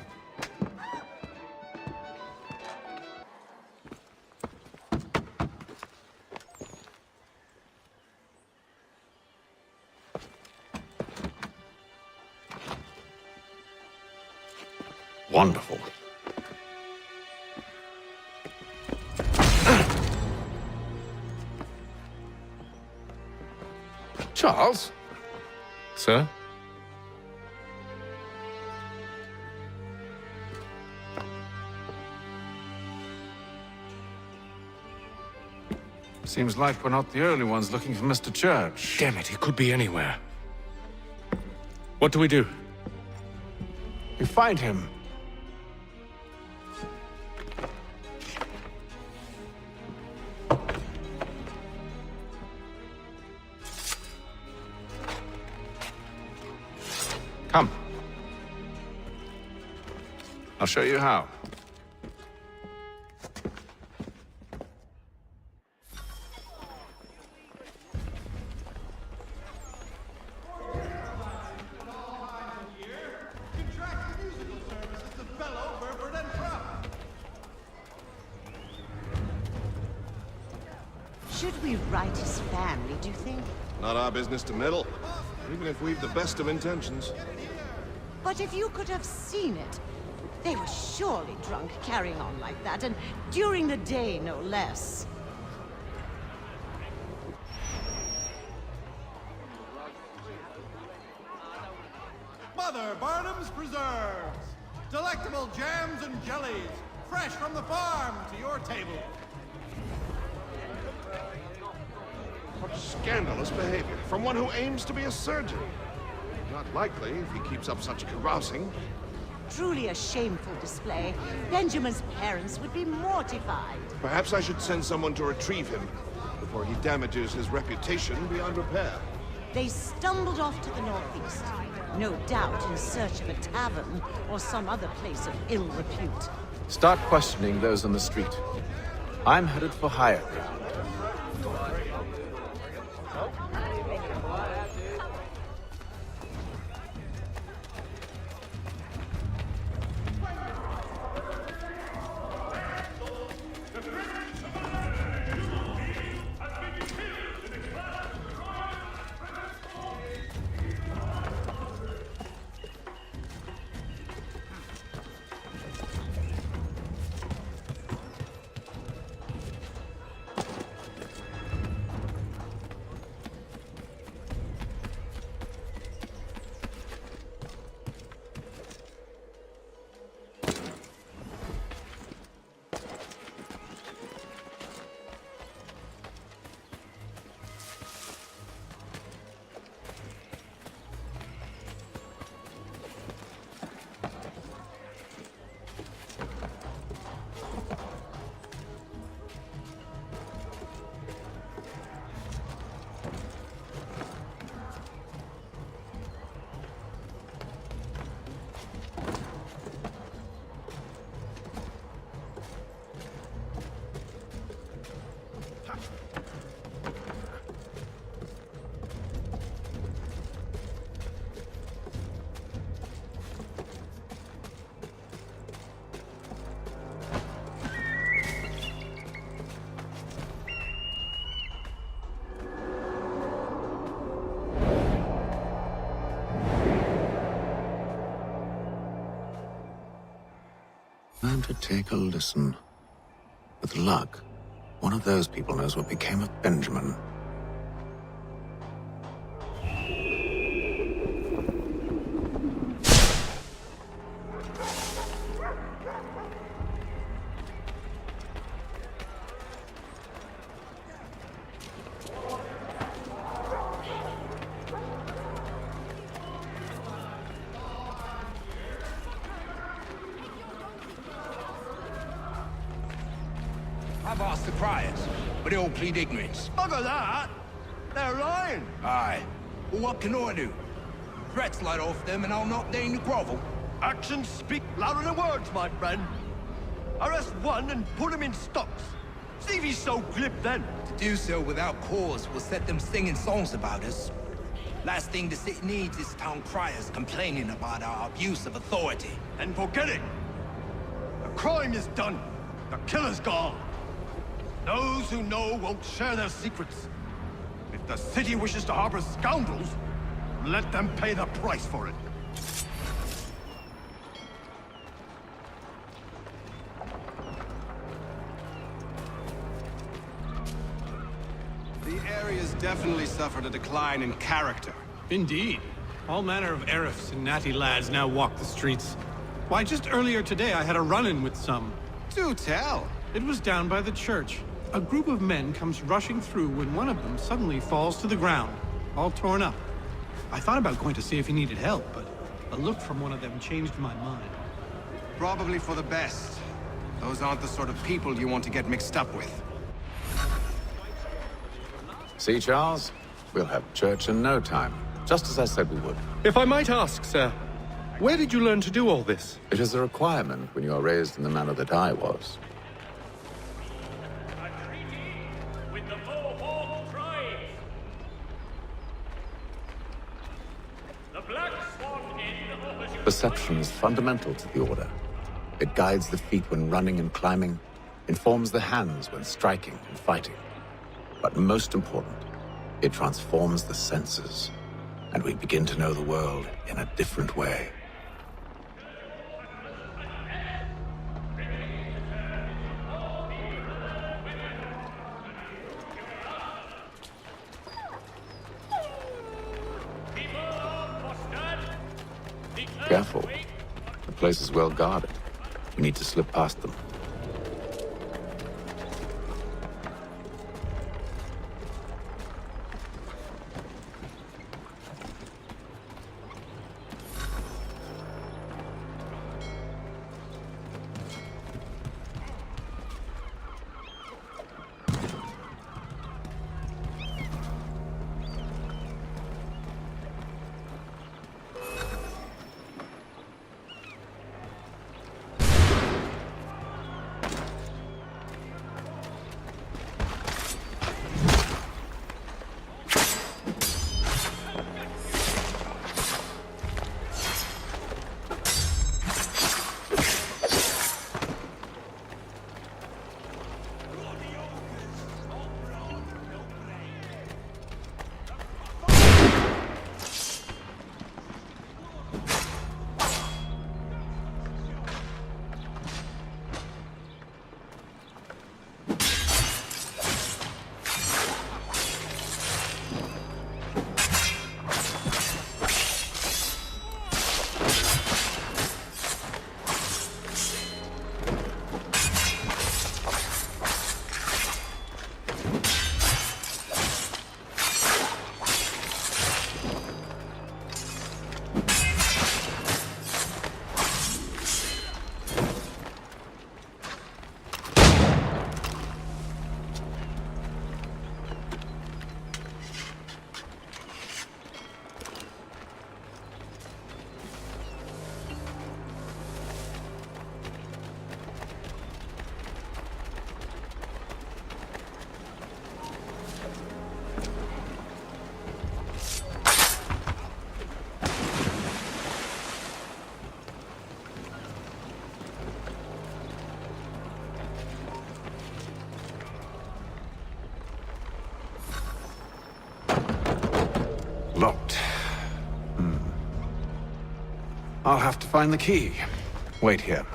Wonderful. Charles? Sir? Seems like we're not the only ones looking for Mr. Church. Damn it, he could be anywhere. What do we do? You find him. Come. I'll show you how. we right his family, do you think? Not our business to meddle, even if we've the best of intentions. But if you could have seen it, they were surely drunk carrying on like that, and during the day, no less. Mother Barnum's Preserves! Delectable jams and jellies, fresh from the farm to your table. What scandalous behavior from one who aims to be a surgeon. Not likely if he keeps up such carousing. Truly a shameful display. Benjamin's parents would be mortified. Perhaps I should send someone to retrieve him before he damages his reputation beyond repair. They stumbled off to the northeast, no doubt in search of a tavern or some other place of ill repute. Start questioning those on the street. I'm headed for higher ground. Time to take a listen. With luck, one of those people knows what became of Benjamin. I've asked the criers, but they all plead ignorance. Bugger that! They're lying! Aye. Well, what can I do? Threats light off them and I'll not deign to grovel. Actions speak louder than words, my friend. Arrest one and put him in stocks. See if he's so glib then. To do so without cause will set them singing songs about us. Last thing the city needs is town criers complaining about our abuse of authority. And forget it! The crime is done. The killer's gone. Those who know won't share their secrets. If the city wishes to harbor scoundrels, let them pay the price for it. The area's definitely suffered a decline in character. Indeed. All manner of Arifs and natty lads now walk the streets. Why, just earlier today I had a run-in with some. Do tell. It was down by the church. A group of men comes rushing through when one of them suddenly falls to the ground, all torn up. I thought about going to see if he needed help, but a look from one of them changed my mind. Probably for the best. Those aren't the sort of people you want to get mixed up with. See, Charles? We'll have church in no time, just as I said we would. If I might ask, sir, where did you learn to do all this? It is a requirement when you are raised in the manner that I was. Perception is fundamental to the Order. It guides the feet when running and climbing, informs the hands when striking and fighting. But most important, it transforms the senses, and we begin to know the world in a different way. Careful. The place is well guarded. We need to slip past them. Locked. I'll have to find the key. Wait here.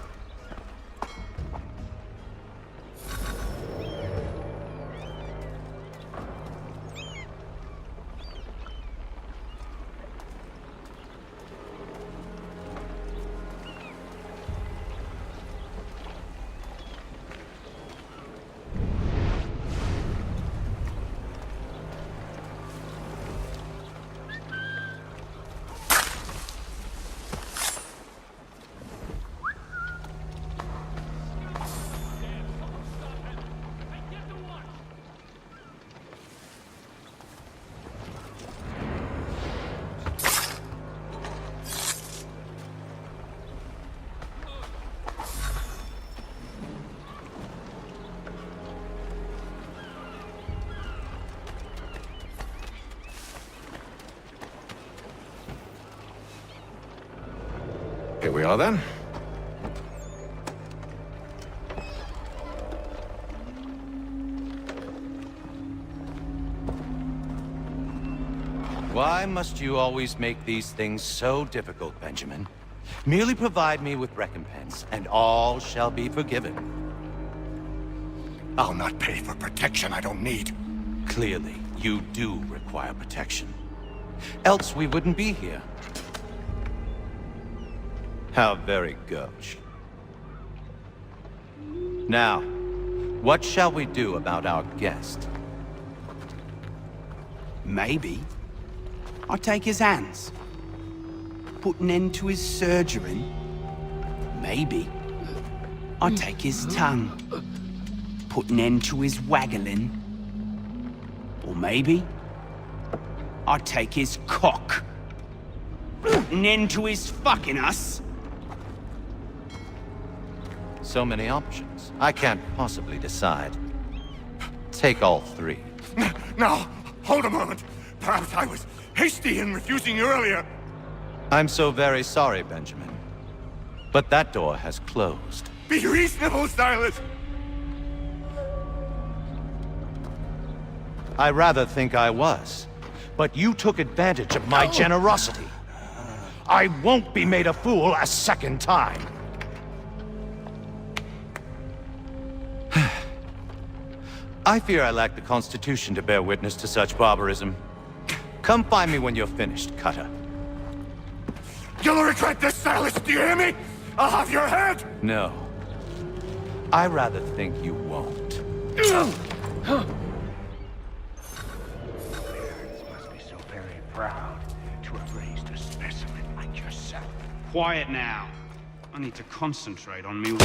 Here we are then. Why must you always make these things so difficult, Benjamin? Merely provide me with recompense, and all shall be forgiven. I'll not pay for protection I don't need. Clearly, you do require protection. Else we wouldn't be here. How very gauche. Now, what shall we do about our guest? Maybe I'll take his hands. Put an end to his surgery. Maybe I'll take his tongue. Put an end to his waggling. Or maybe I'll take his cock. Put an end to his fucking us. So many options. I can't possibly decide. Take all three. Now, hold a moment. Perhaps I was hasty in refusing you earlier. I'm so very sorry, Benjamin. But that door has closed. Be reasonable, Silas. I rather think I was. But you took advantage of my generosity. I won't be made a fool a second time. I fear I lack the constitution to bear witness to such barbarism. Come find me when you're finished, Cutter. You'll regret this, Silas, do you hear me? I'll have your head! No. I rather think you won't. Must be so very proud to have raised a specimen like yourself. Quiet now. I need to concentrate on me work.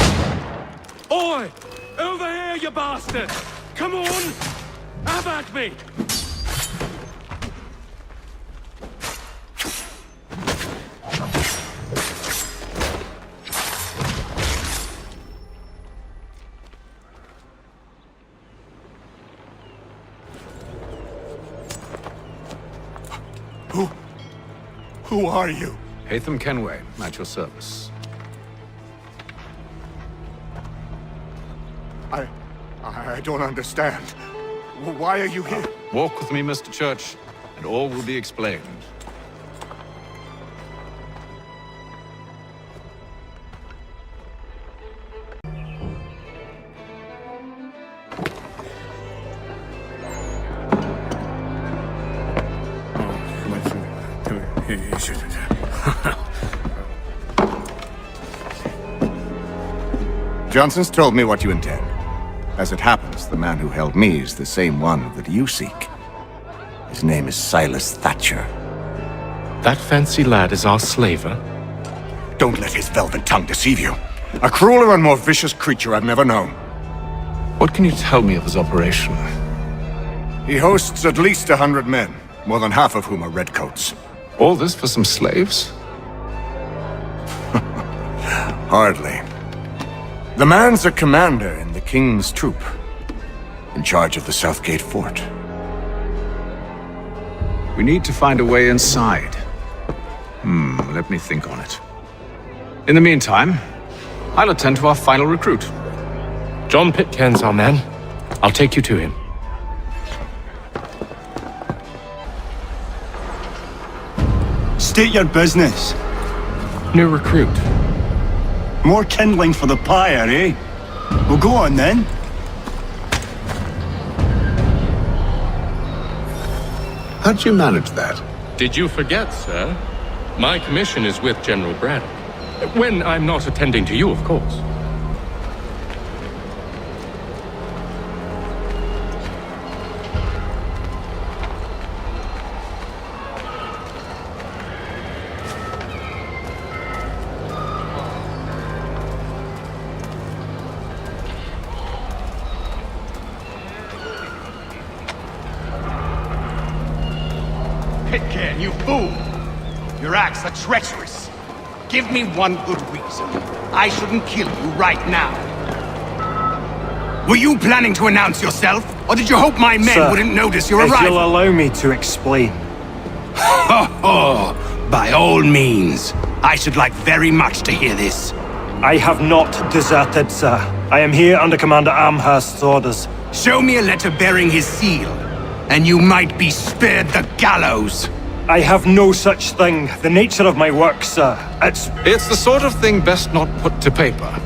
Oi! Over here, you bastard! Come on! Have at me! Who are you? Haytham Kenway, at your service. I don't understand. Why are you here? Walk with me, Mr. Church, and all will be explained. Johnson's told me what you intend. As it happens, the man who held me is the same one that you seek. His name is Silas Thatcher. That fancy lad is our slaver? Don't let his velvet tongue deceive you. A crueler and more vicious creature I've never known. What can you tell me of his operation? He hosts at least 100 men, more than half of whom are redcoats. All this for some slaves? Hardly. The man's a commander in the King's troop, in charge of the Southgate Fort. We need to find a way inside. Let me think on it. In the meantime, I'll attend to our final recruit. John Pitcairn's our man. I'll take you to him. State your business. New recruit. More kindling for the pyre, eh? Well, go on then. How'd you manage that? Did you forget, sir? My commission is with General Braddock. When I'm not attending to you, of course. Pitcairn, you fool! Your acts are treacherous. Give me one good reason. I shouldn't kill you right now. Were you planning to announce yourself? Or did you hope my men wouldn't notice your arrival? If you'll allow me to explain. By all means. I should like very much to hear this. I have not deserted, sir. I am here under Commander Amherst's orders. Show me a letter bearing his seal, and you might be spared the gallows. I have no such thing. The nature of my work, sir, It's the sort of thing best not put to paper.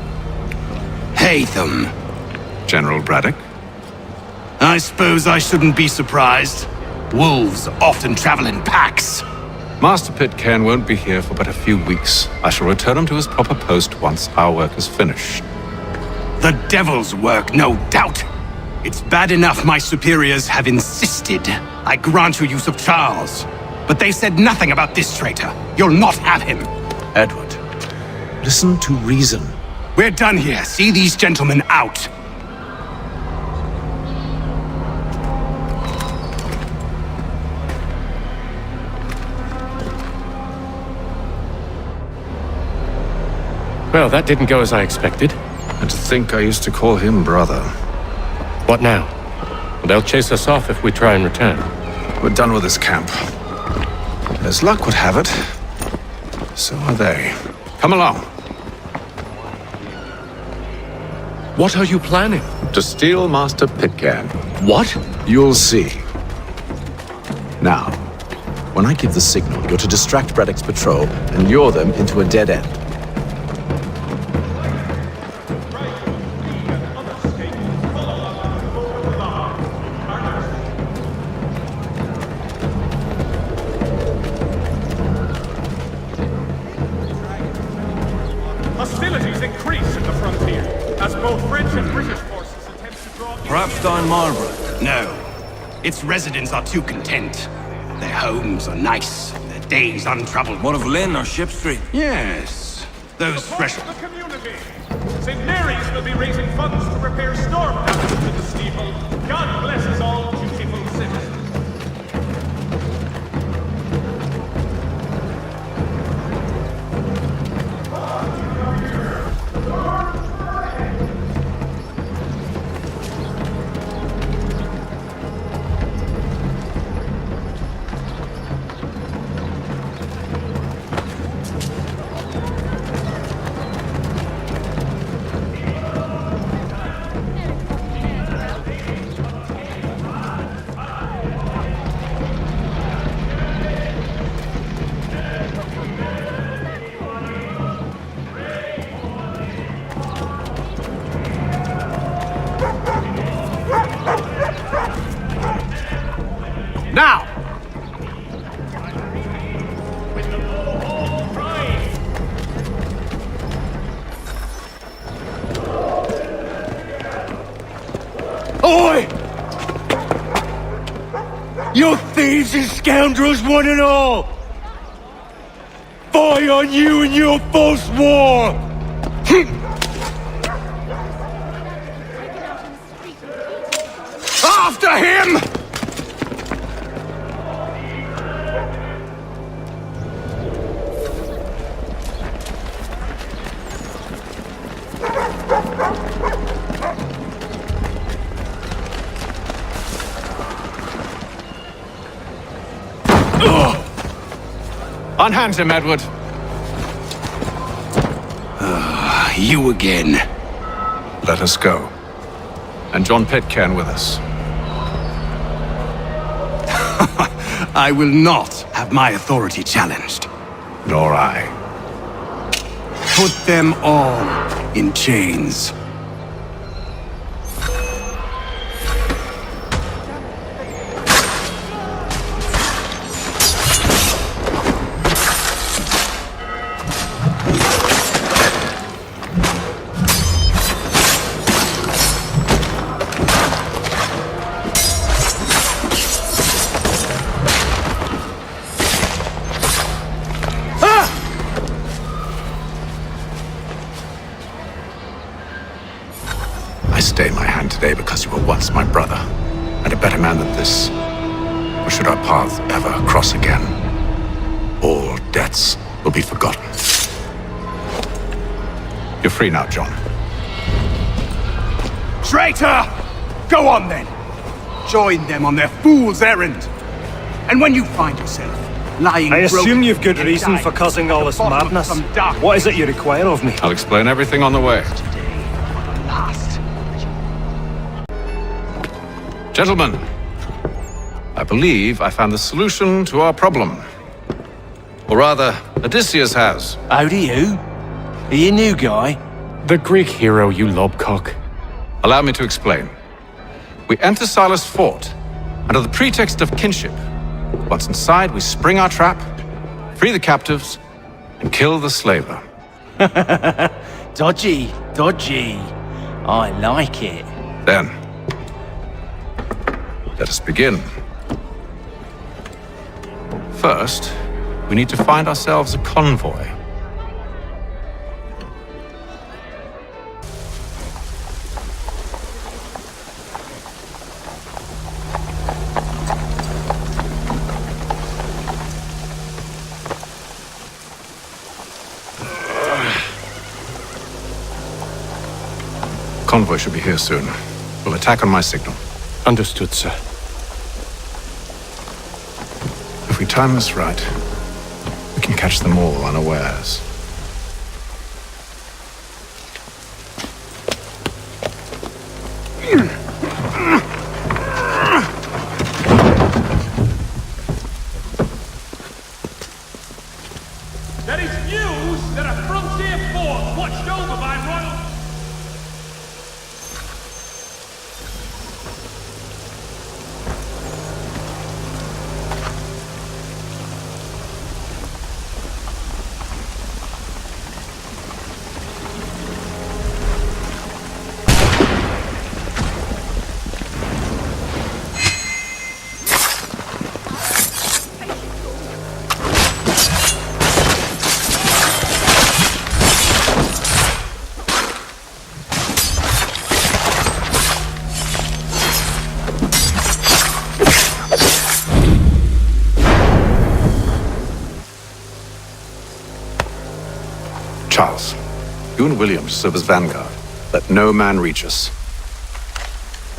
Haytham. General Braddock? I suppose I shouldn't be surprised. Wolves often travel in packs. Master Pitcairn won't be here for but a few weeks. I shall return him to his proper post once our work is finished. The devil's work, no doubt. It's bad enough my superiors have insisted I grant you use of Charles. But they said nothing about this traitor. You'll not have him. Edward, listen to reason. We're done here. See these gentlemen out. Well, that didn't go as I expected. And to think I used to call him brother. What now? Well, they'll chase us off if we try and return. We're done with this camp. As luck would have it, so are they. Come along. What are you planning? To steal Master Pitcairn. What? You'll see. Now, when I give the signal, you're to distract Braddock's patrol and lure them into a dead end. Hostilities increase at the frontier, as both French and British forces attempt to draw... Perhaps down Marlborough? No. Its residents are too content. Their homes are nice, their days untroubled. What of Lynn or Ship Street? Yes. Those fresh... The community! St. Mary's will be raising funds to repair storm damage to the steeple. God blesses all dutiful citizens. Now! Oi! You thieves and scoundrels, one and all! Fire on you and your false war! After him! Unhand him, Edward. You again. Let us go. And John Pitcairn with us. I will not have my authority challenged. Nor I. Put them all in chains. I stay my hand today because you were once my brother, and a better man than this. Or should our paths ever cross again, all debts will be forgotten. You're free now, John. Traitor! Go on then! Join them on their fool's errand! And when you find yourself lying I assume broken you've good and reason dying for causing all at the this bottom of madness. some dark What is it you require of me? I'll explain everything on the way. last. Gentlemen, I believe I found the solution to our problem. Or rather, Odysseus has. How do you? Are you a new guy? The Greek hero, you lobcock. Allow me to explain. We enter Silas' fort, under the pretext of kinship. Once inside, we spring our trap, free the captives, and kill the slaver. Dodgy, dodgy. I like it. Then, let us begin. First, we need to find ourselves a convoy. Convoy should be here soon. We'll attack on my signal. Understood, sir. If we time this right, we can catch them all unawares. There is news that a frontier fort watched over by royal... Charles, you and William serve as vanguard. Let no man reach us.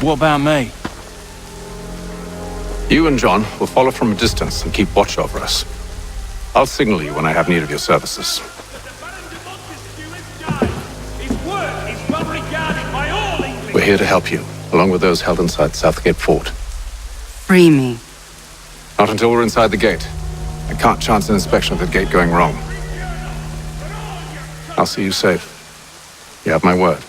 What about me? You and John will follow from a distance and keep watch over us. I'll signal you when I have need of your services. His work is well regarded by all English... We're here to help you, along with those held inside Southgate Fort. Free me. Not until we're inside the gate. I can't chance an inspection of the gate going wrong. I'll see you safe. You have my word.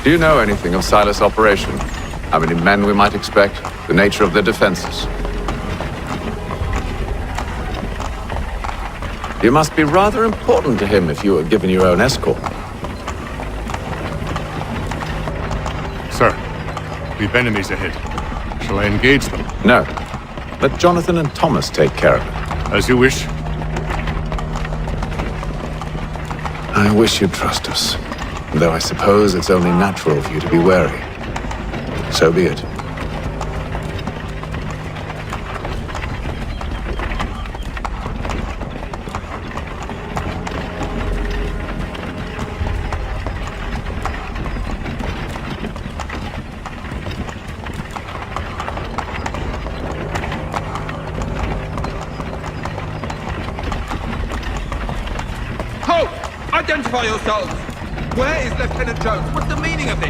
Do you know anything of Silas' operation? How many men we might expect? The nature of their defenses? You must be rather important to him if you were given your own escort. Sir, we've enemies ahead. Shall I engage them? No. Let Jonathan and Thomas take care of it. As you wish. I wish you'd trust us. Though I suppose it's only natural for you to be wary. So be it. Halt! Identify yourselves! Where is Lieutenant Jones? What's the meaning of this?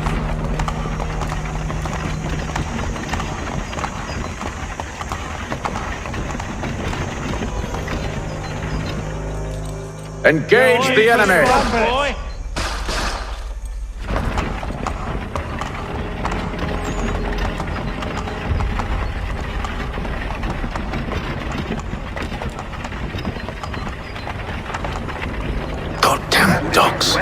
Engage the enemy! Goddamn dogs.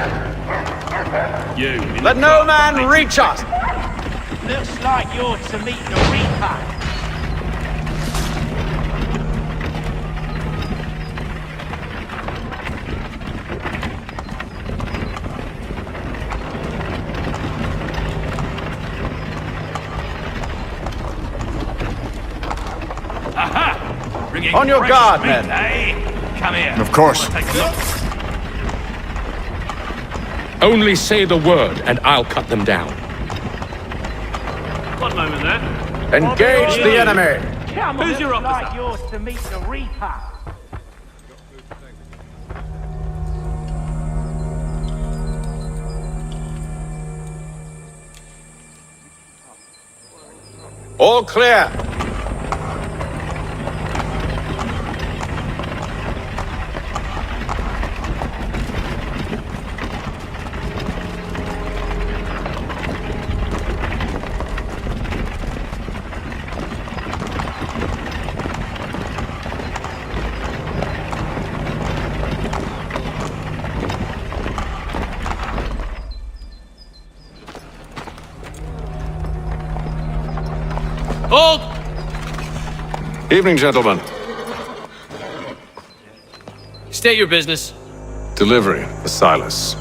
Let no man reach us! Looks like you're to meet the Reaper. Aha! Bringing On your fresh guard, meat, men. Eh? Come here. Of course. Take a look. Only say the word, and I'll cut them down. One moment there. Engage the enemy! Come Who's your looks officer? like yours to meet the Reaper. All clear! Hold! Evening, gentlemen. State your business. Delivery for Silas.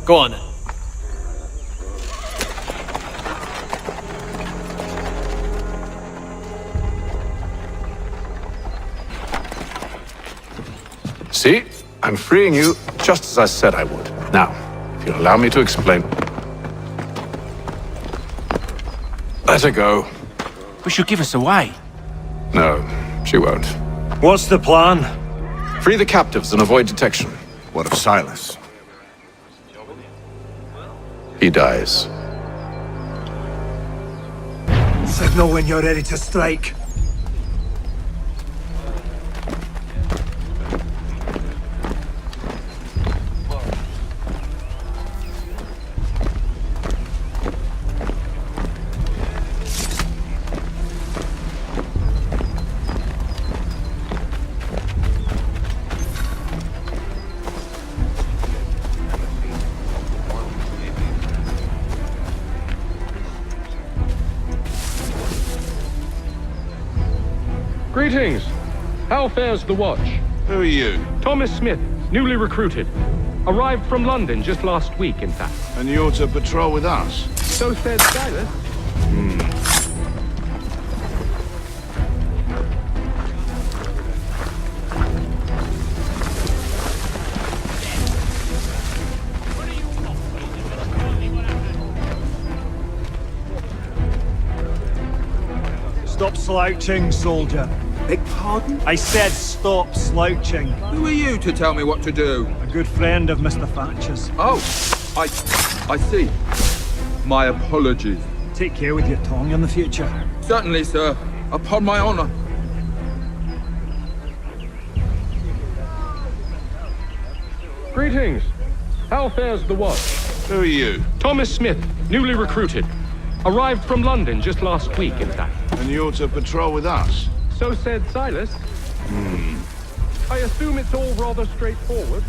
Go on then. See? I'm freeing you just as I said I would. Now, if you'll allow me to explain. Let her go. But she'll give us away. No, she won't. What's the plan? Free the captives and avoid detection. What of Silas? He dies. Signal when you're ready to strike. Greetings. How fares the watch? Who are you? Thomas Smith, newly recruited. Arrived from London just last week, in fact. And you're to patrol with us? So said Silas. Stop slouching, soldier. Beg pardon? I said stop slouching. Who are you to tell me what to do? A good friend of Mr. Thatcher's. Oh, I see. My apologies. Take care with your tongue in the future. Certainly, sir. Upon my honor. Greetings. How fares the watch? Who are you? Thomas Smith, newly recruited. Arrived from London just last week, in fact. And you're to patrol with us? So said Silas. I assume it's all rather straightforward.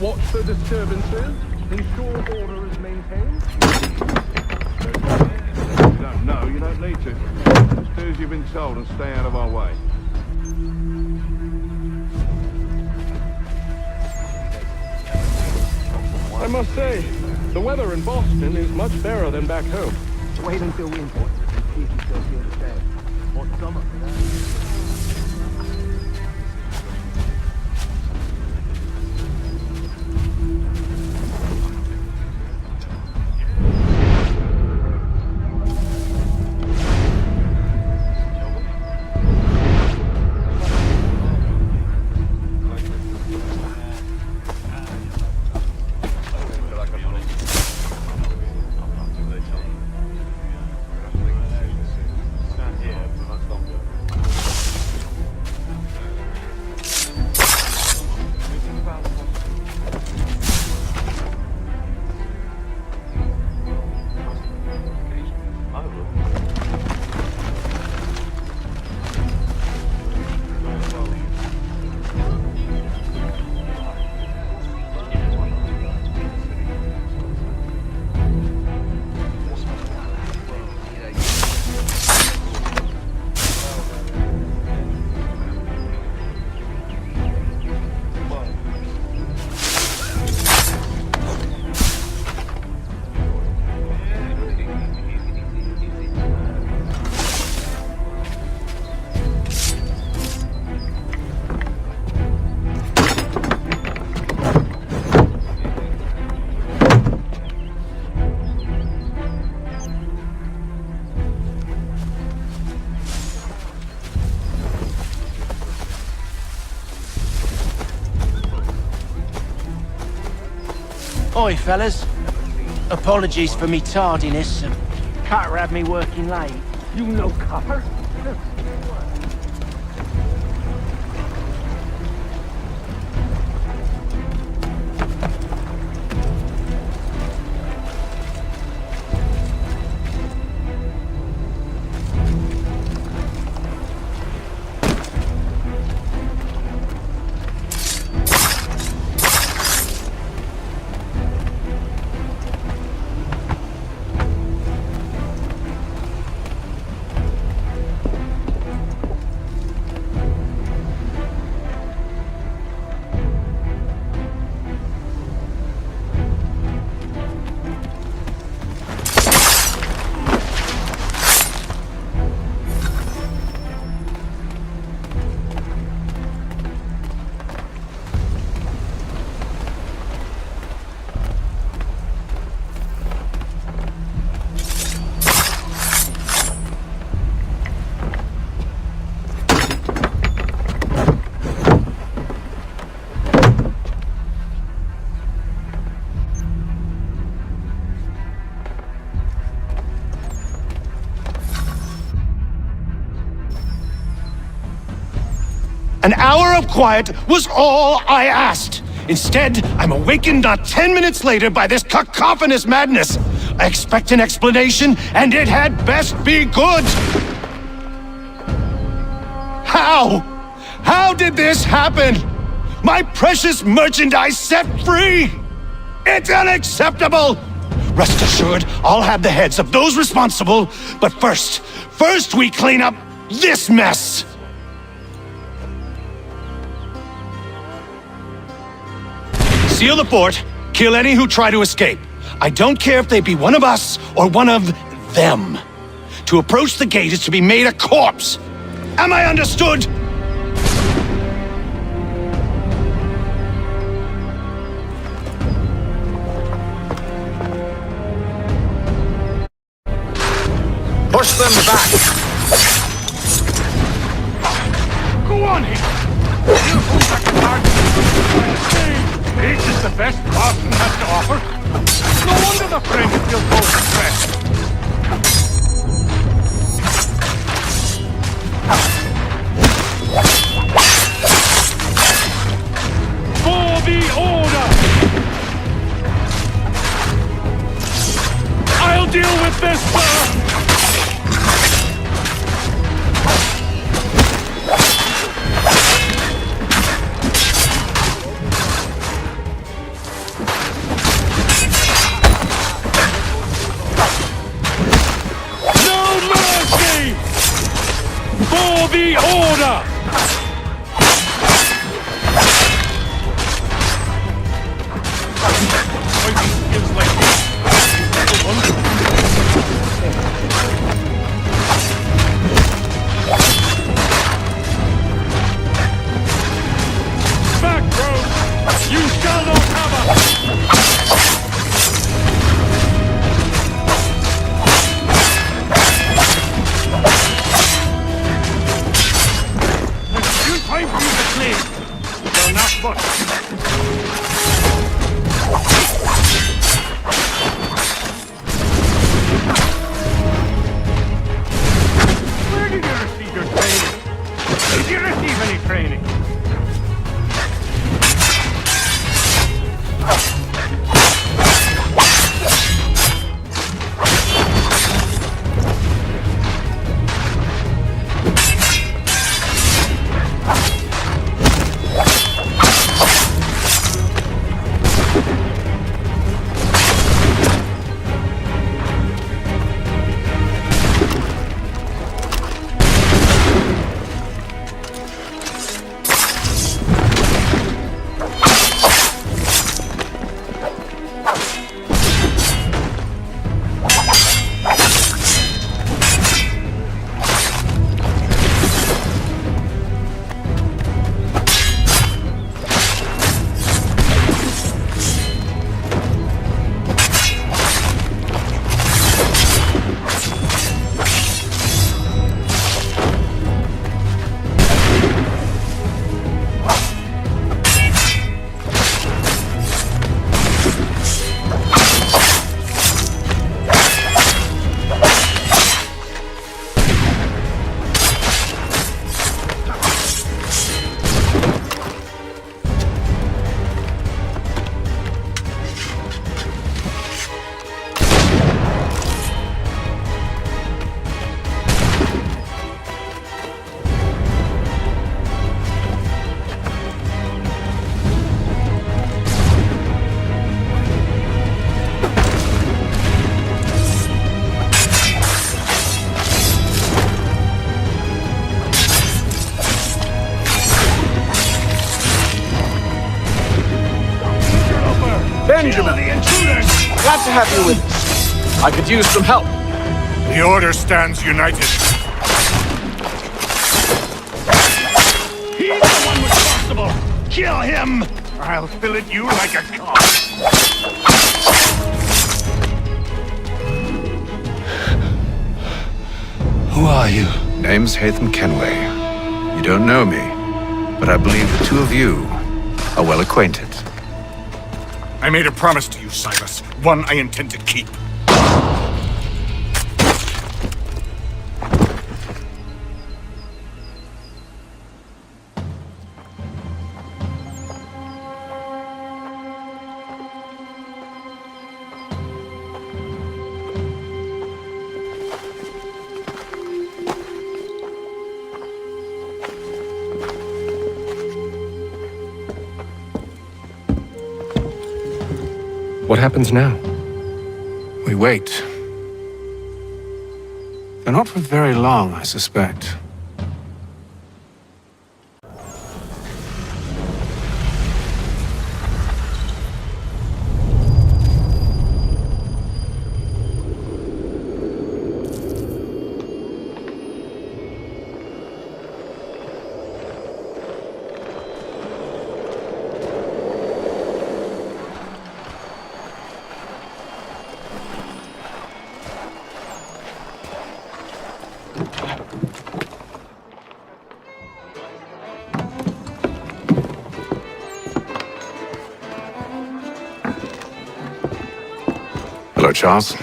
Watch for disturbances, ensure order is maintained. You don't know, you don't need to. Just do as you've been told and stay out of our way. I must say, the weather in Boston is much fairer than back home. Wait until winter and see if you still feel the same. Or summer, for that. Oi, fellas. Apologies for me tardiness. Carter had me working late. You know Copper? An hour of quiet was all I asked. Instead, I'm awakened not 10 minutes later by this cacophonous madness. I expect an explanation, and it had best be good. How? How did this happen? My precious merchandise set free! It's unacceptable! Rest assured, I'll have the heads of those responsible, but first we clean up this mess! Seal the fort, kill any who try to escape. I don't care if they be one of us or one of them. To approach the gate is to be made a corpse. Am I understood? Push them back! Go on here! You fools are hard. This is the best Boston has to offer. No wonder the French feel so stressed. For the order! I'll deal with this, sir! For the order! Back, bro! You shall not have us! Time for you to play. You're not much. Where did you receive your training? Did you receive any training? Benjamin! Glad to have you with us. I could use some help. The Order stands united. He's the one responsible! Kill him! I'll fillet you like a cock. Who are you? Name's Haytham Kenway. You don't know me, but I believe the two of you are well acquainted. I made a promise to you, Silas. One I intend to keep. What happens now? We wait. But not for very long, I suspect. Hello, Charles.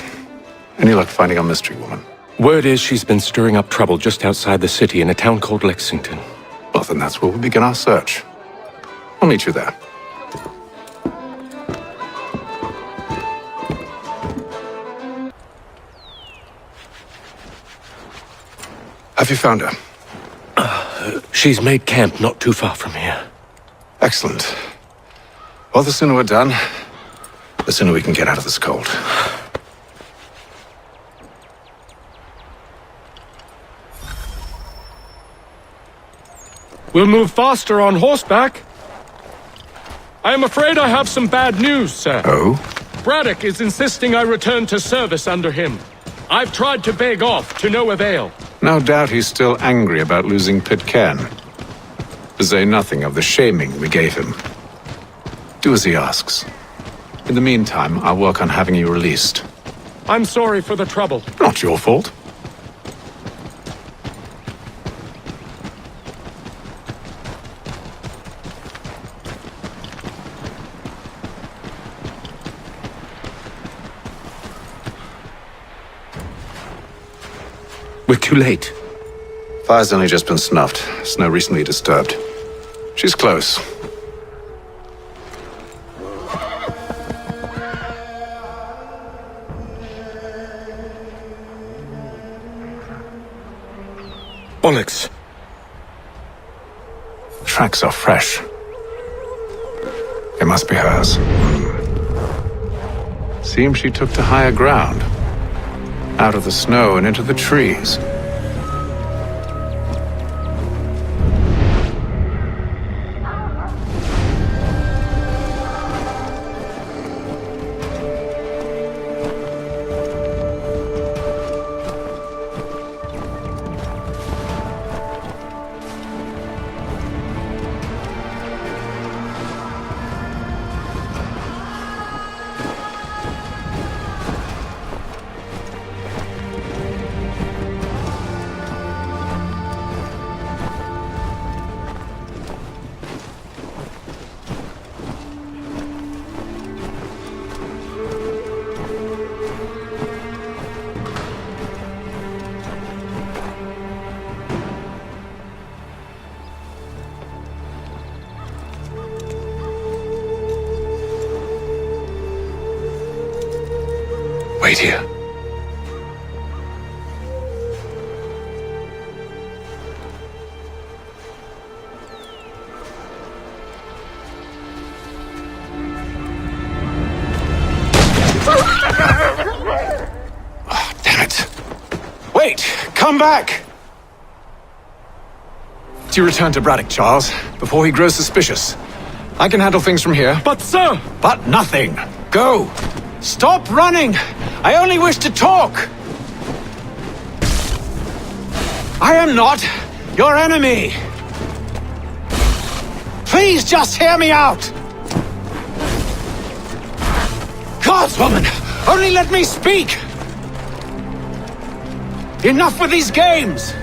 Any luck finding our mystery woman? Word is she's been stirring up trouble just outside the city in a town called Lexington. Well, then that's where we'll begin our search. I'll meet you there. Have you found her? She's made camp not too far from here. Excellent. Well, the sooner we're done, the sooner we can get out of this cold. We'll move faster on horseback. I am afraid I have some bad news, sir. Oh? Braddock is insisting I return to service under him. I've tried to beg off, to no avail. No doubt he's still angry about losing Pitcairn. To say nothing of the shaming we gave him. Do as he asks. In the meantime, I'll work on having you released. I'm sorry for the trouble. Not your fault. We're too late. Fire's only just been snuffed. Snow recently disturbed. She's close. Bollocks. Tracks are fresh. They must be hers. Seems she took to higher ground. Out of the snow and into the trees. Wait here. Oh, damn it. Wait! Come back! Do you return to Braddock, Charles, before he grows suspicious. I can handle things from here. But, sir! But nothing. Go! Stop running! I only wish to talk! I am not your enemy! Please just hear me out! Gods, woman! Only let me speak! Enough with these games!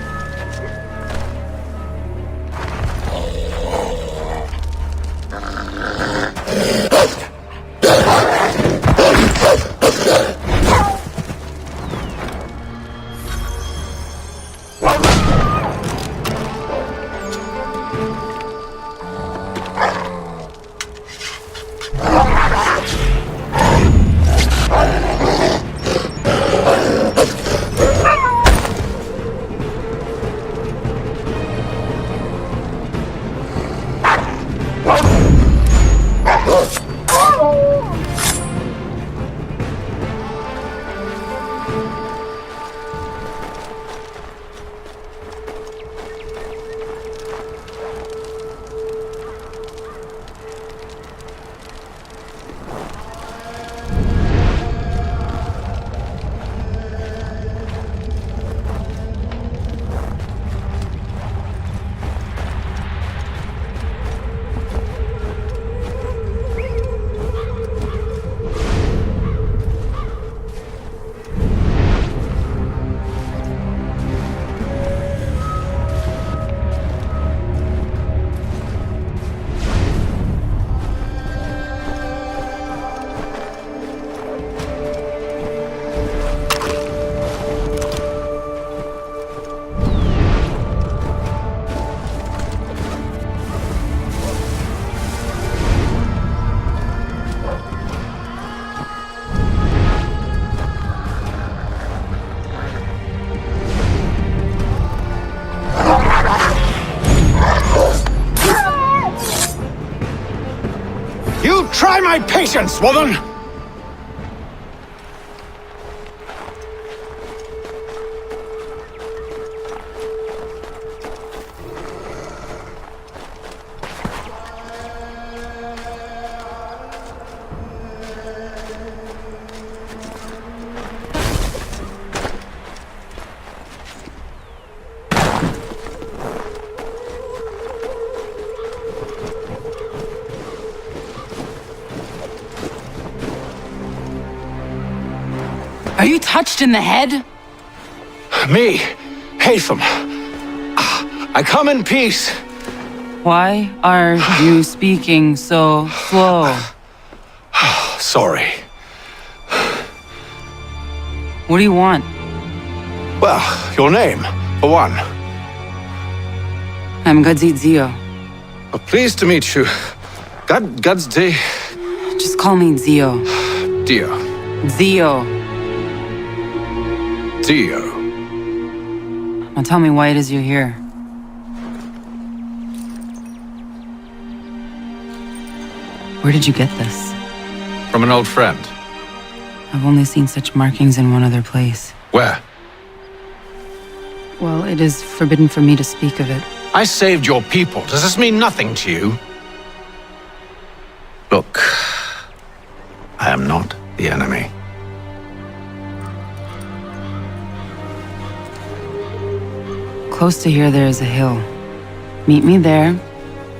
Try my patience, woman! Are you touched in the head? Me, Hatham. I come in peace. Why are you speaking so slow? Sorry. What do you want? Well, your name, for one. I'm Gadzit Zio. Oh, pleased to meet you. Gadsdi. Just call me Zio. Dio. Zio. Dio. Now tell me why it is you're here. Where did you get this? From an old friend. I've only seen such markings in one other place. Where? Well, it is forbidden for me to speak of it. I saved your people. Does this mean nothing to you? Look, I am not the enemy. Close to here, there is a hill. Meet me there,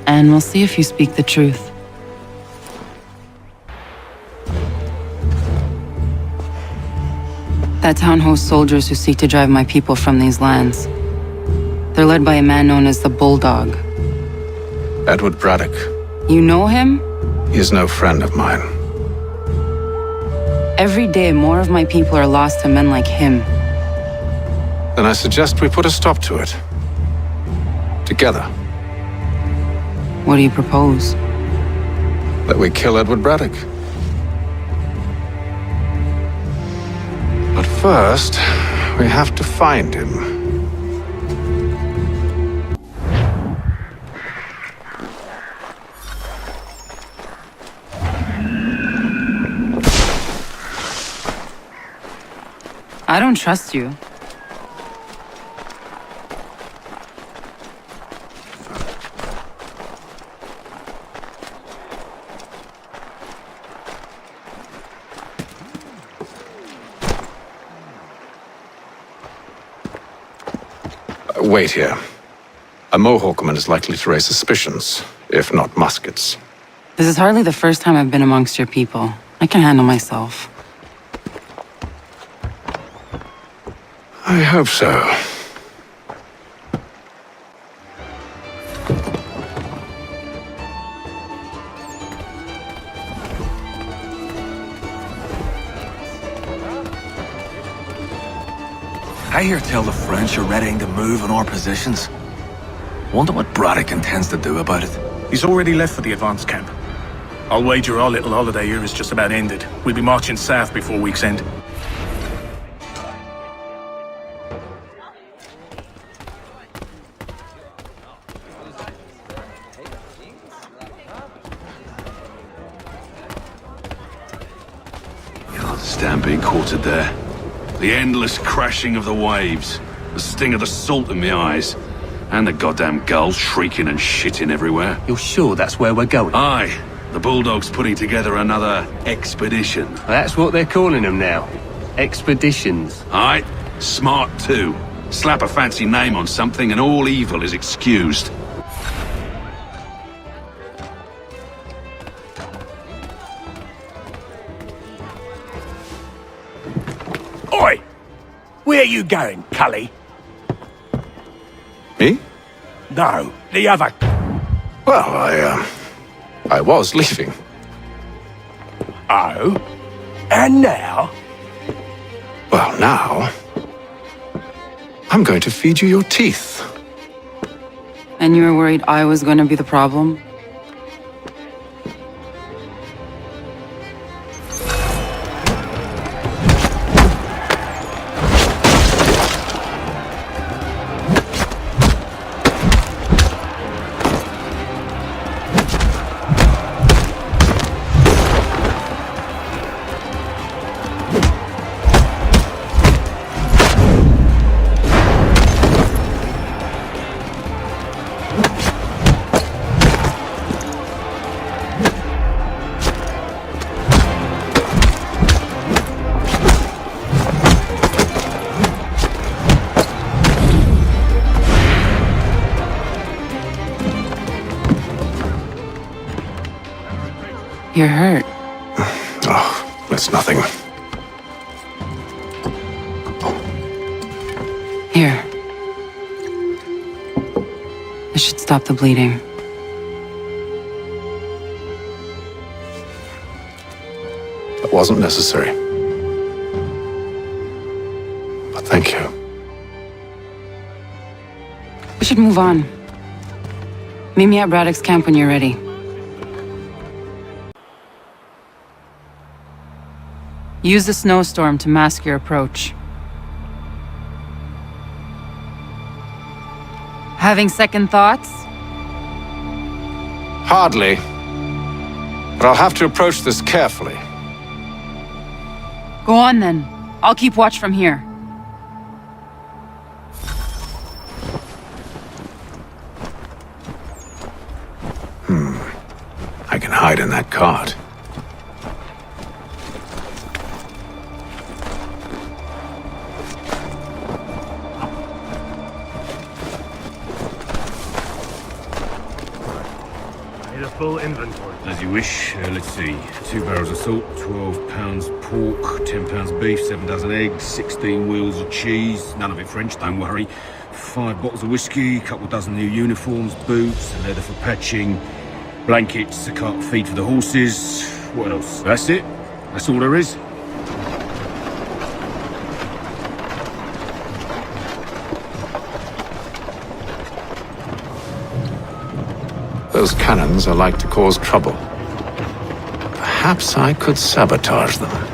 and we'll see if you speak the truth. That town hosts soldiers who seek to drive my people from these lands. They're led by a man known as the Bulldog. Edward Braddock. You know him? He is no friend of mine. Every day, more of my people are lost to men like him. Then I suggest we put a stop to it. Together. What do you propose? That we kill Edward Braddock. But first, we have to find him. I don't trust you. Wait here. A Mohawkman is likely to raise suspicions, if not muskets. This is hardly the first time I've been amongst your people. I can handle myself. I hope so. I hear tell the French are readying to move on our positions. Wonder what Braddock intends to do about it. He's already left for the advance camp. I'll wager our little holiday here is just about ended. We'll be marching south before week's end. Stand being quartered there. The endless crashing of the waves. The sting of the salt in my eyes. And the goddamn gulls shrieking and shitting everywhere. You're sure that's where we're going? Aye. The Bulldog's putting together another expedition. That's what they're calling them now. Expeditions. Aye. Smart too. Slap a fancy name on something and all evil is excused. Oi! Where you going, Cully? Me? No, the other. Well, I was leaving. Oh? And now? Well, now... I'm going to feed you your teeth. And you were worried I was going to be the problem? You're hurt. Oh, it's nothing. Here. This should stop the bleeding. That wasn't necessary. But thank you. We should move on. Meet me at Braddock's camp when you're ready. Use the snowstorm to mask your approach. Having second thoughts? Hardly. But I'll have to approach this carefully. Go on then. I'll keep watch from here. I can hide in that cart. Need a full inventory. As you wish. Let's see. 2 barrels of salt, 12 pounds pork, 10 pounds beef, 7 dozen eggs, 16 wheels of cheese. None of it French, don't worry. 5 bottles of whiskey, a couple dozen new uniforms, boots, leather for patching, blankets, a cart feed for the horses. What else? That's it. That's all there is. Those cannons are like to cause trouble. Perhaps I could sabotage them.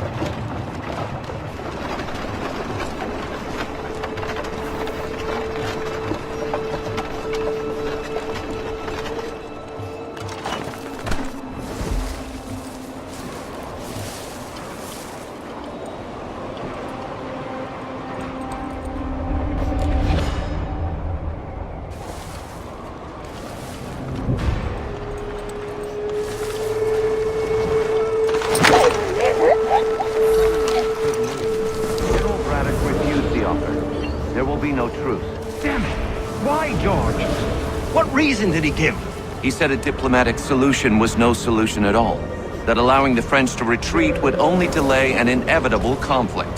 He said a diplomatic solution was no solution at all. That allowing the French to retreat would only delay an inevitable conflict,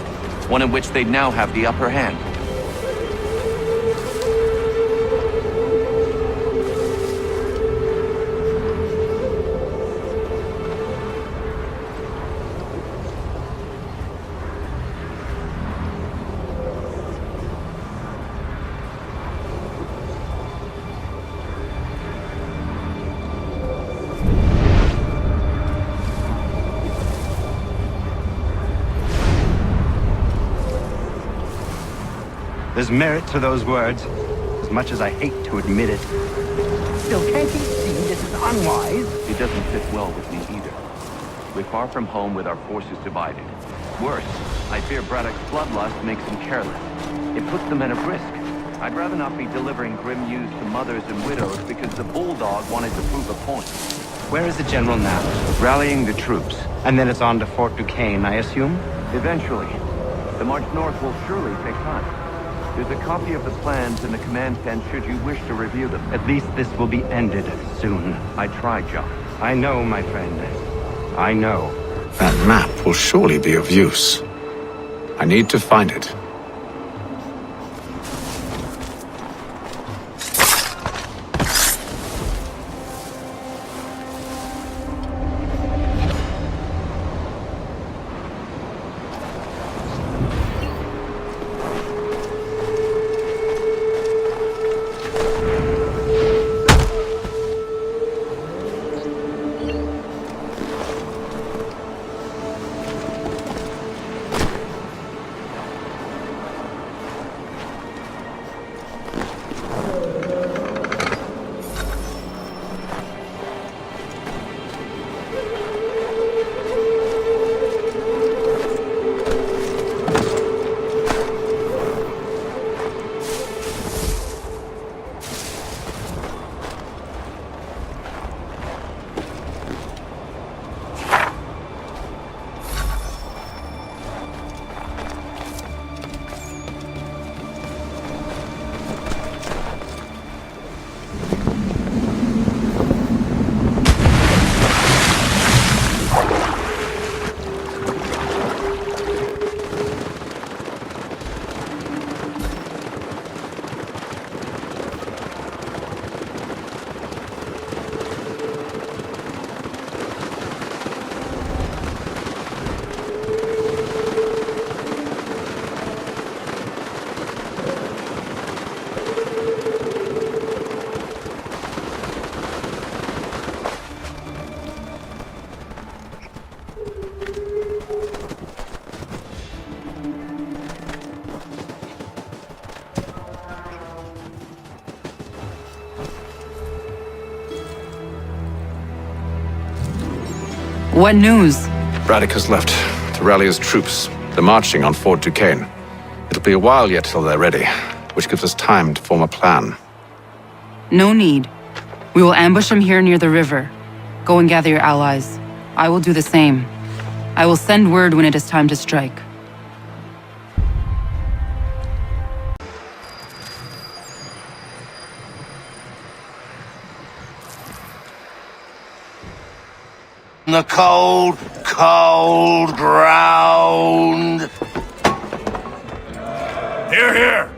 one in which they'd now have the upper hand. There's merit to those words, as much as I hate to admit it. Still, can't he see this is unwise? It doesn't fit well with me either. We're far from home with our forces divided. Worse, I fear Braddock's bloodlust makes him careless. It puts the men at risk. I'd rather not be delivering grim news to mothers and widows because the Bulldog wanted to prove a point. Where is the general now? Rallying the troops. And then it's on to Fort Duquesne, I assume? Eventually. The march north will surely take time. There's a copy of the plans in the command tent should you wish to review them. At least this will be ended soon. I tried, John. I know, my friend. I know. That map will surely be of use. I need to find it. What news? Braddock has left to rally his troops. They're marching on Fort Duquesne. It'll be a while yet till they're ready, which gives us time to form a plan. No need. We will ambush him here near the river. Go and gather your allies. I will do the same. I will send word when it is time to strike. The cold, cold ground. Here, here!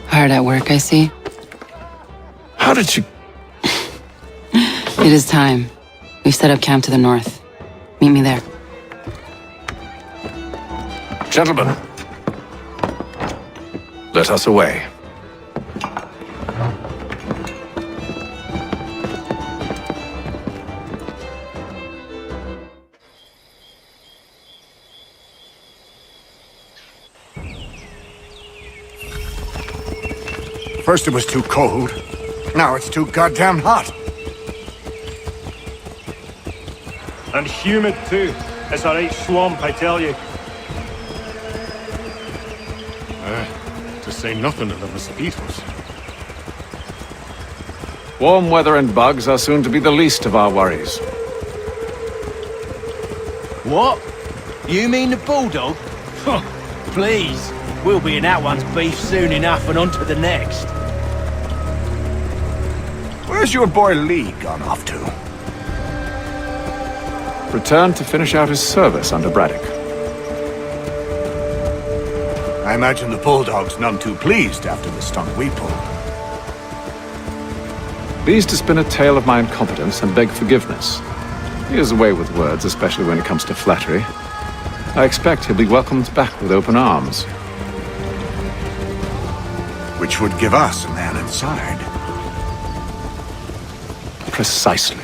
Hard at work, I see. How did you... It is time. We've set up camp to the north. Meet me there. Gentlemen, let us away. First it was too cold. Now it's too goddamn hot. And humid too. It's a right swamp, I tell you. To say nothing of the mosquitoes. Warm weather and bugs are soon to be the least of our worries. What? You mean the bulldog? Please. We'll be in that one's beef soon enough and on to the next. Where's your boy Lee gone off to? Returned to finish out his service under Braddock. I imagine the bulldog's none too pleased after the stunt we pulled. Pleased to spin a tale of my incompetence and beg forgiveness. He has a way with words, especially when it comes to flattery. I expect he'll be welcomed back with open arms. Which would give us a man inside. Precisely.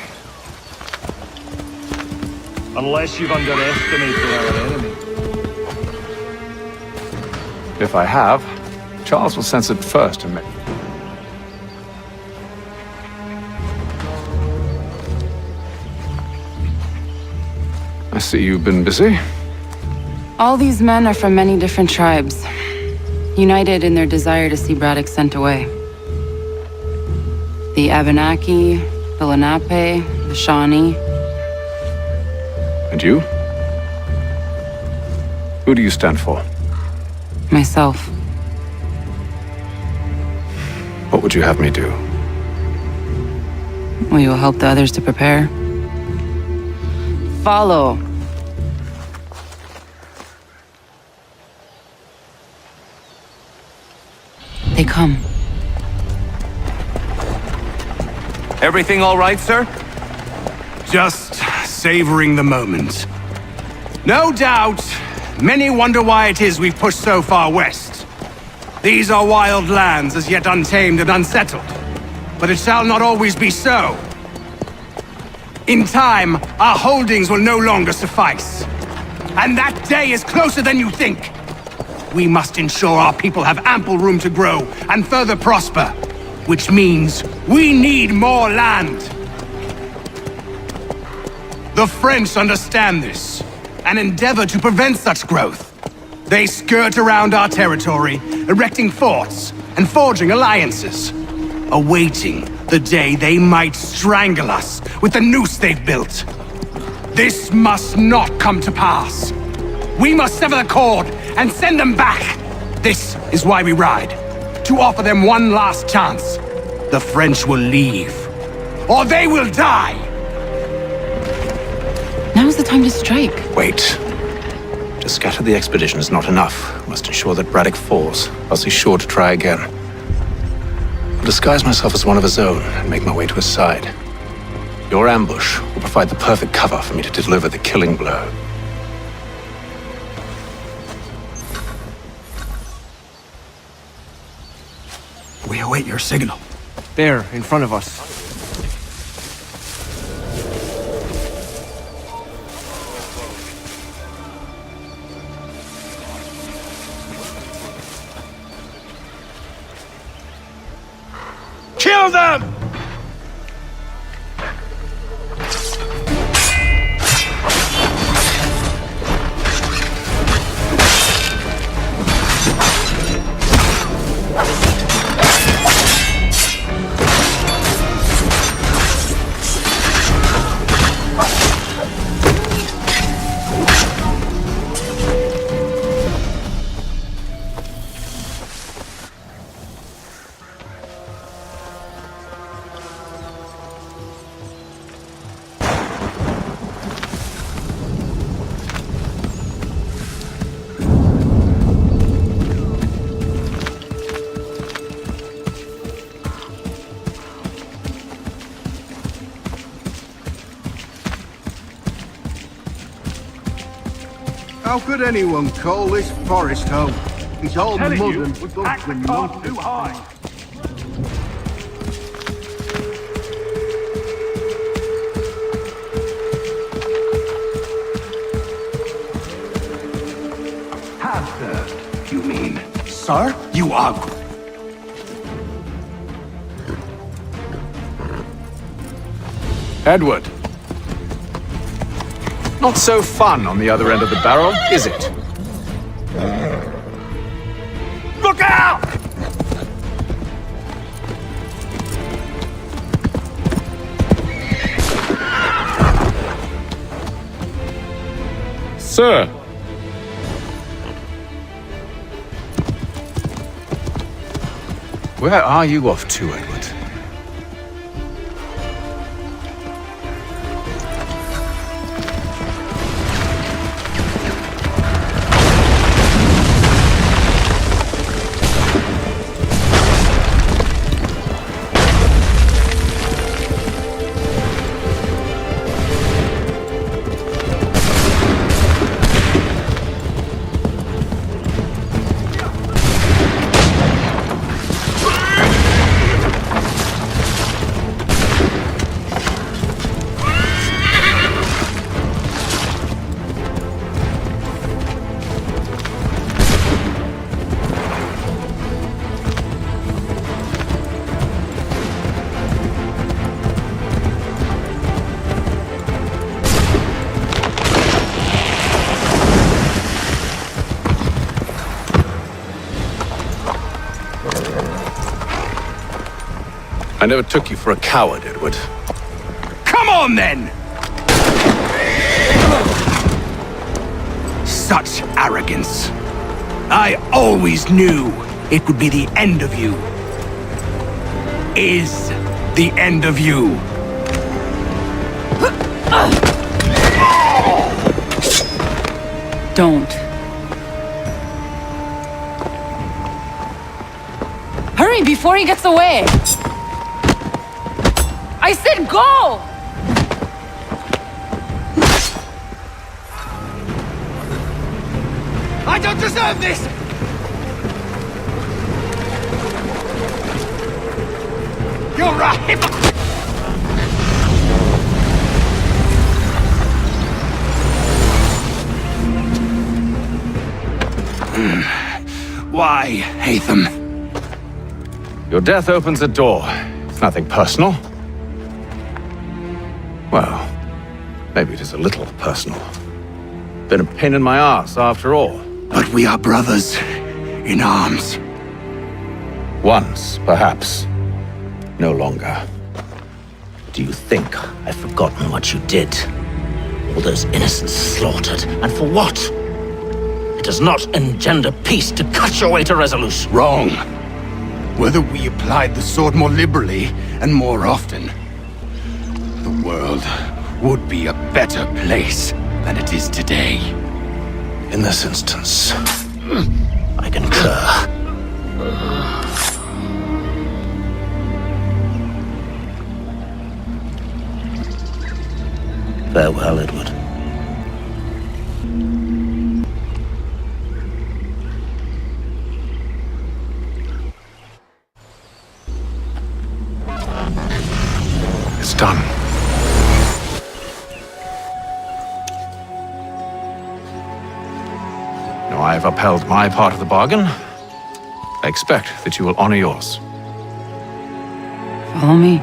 Unless you've underestimated our enemy. If I have, Charles will sense it first and make... I see you've been busy. All these men are from many different tribes, united in their desire to see Braddock sent away. The Abenaki, the Lenape, the Shawnee. And you? Who do you stand for? Myself. What would you have me do? Will you help the others to prepare? Follow. They come. Everything all right, sir? Just savoring the moment. No doubt, many wonder why it is we've pushed so far west. These are wild lands as yet untamed and unsettled. But it shall not always be so. In time, our holdings will no longer suffice. And that day is closer than you think. We must ensure our people have ample room to grow and further prosper, which means we need more land. The French understand this and endeavor to prevent such growth. They skirt around our territory, erecting forts and forging alliances, awaiting the day they might strangle us with the noose they've built. This must not come to pass. We must sever the cord and send them back. This is why we ride, to offer them one last chance. The French will leave, or they will die. Now's the time to strike. Wait. To scatter the expedition is not enough. We must ensure that Braddock falls, else he's sure to try again. I'll disguise myself as one of his own and make my way to his side. Your ambush will provide the perfect cover for me to deliver the killing blow. We await your signal. There, in front of us. Kill Kill them! How could anyone call this forest home? It's all mud Telling you, and we stuff packed the and car monsters. too high. Have served, you mean? Sir, you are... Edward. Not so fun on the other end of the barrel, is it? Look out! Sir! Where are you off to, Edward? I never took you for a coward, Edward. Come on, then! Such arrogance. I always knew it would be the end of you. Is the end of you. Don't. Hurry before he gets away! I said go! I don't deserve this! You're a hypocrite! Why, Hatham? Your death opens a door. It's nothing personal. Well, maybe it is a little personal. Been a pain in my ass, after all. But we are brothers in arms. Once, perhaps. No longer. Do you think I've forgotten what you did? All those innocents slaughtered, and for what? It does not engender peace to cut your way to resolution. Wrong. Whether we applied the sword more liberally and more often, the world would be a better place than it is today. In this instance, I concur. Farewell, Edward. It's done. Now I have upheld my part of the bargain. I expect that you will honor yours. Follow me.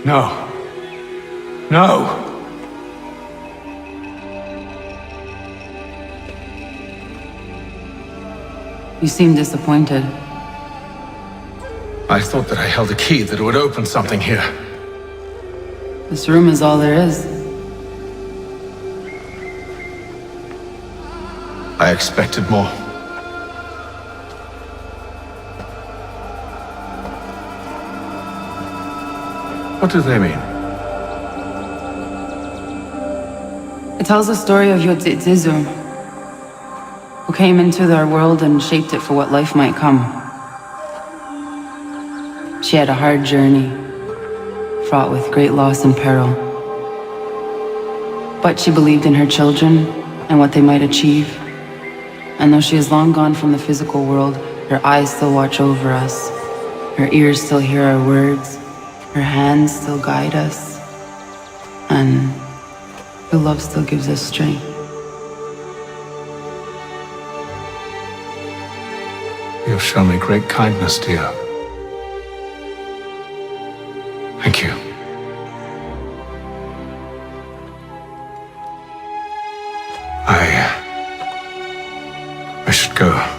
No. No! You seem disappointed. I thought that I held a key that would open something here. This room is all there is. I expected more. What do they mean? It tells the story of Yotzitzizu, who came into their world and shaped it for what life might come. She had a hard journey, fraught with great loss and peril. But she believed in her children and what they might achieve. And though she is long gone from the physical world, her eyes still watch over us. Her ears still hear our words. Her hands still guide us. And her love still gives us strength. You have shown me great kindness, dear. Thank you. I should go.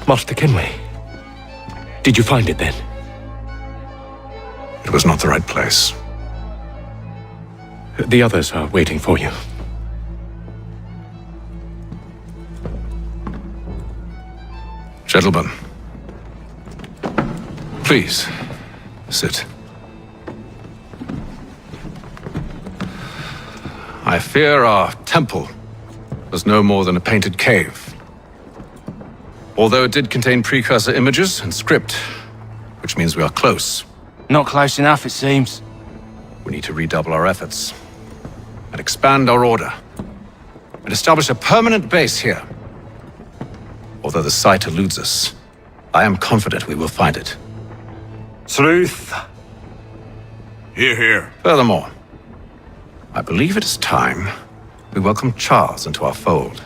Master Kenway. Did you find it then? It was not the right place. The others are waiting for you. Gentlemen, please, sit. I fear our temple was no more than a painted cave. Although it did contain precursor images and script, which means we are close. Not close enough, it seems. We need to redouble our efforts and expand our order and establish a permanent base here. Although the site eludes us, I am confident we will find it. Truth. Hear, hear. Furthermore, I believe it is time we welcome Charles into our fold.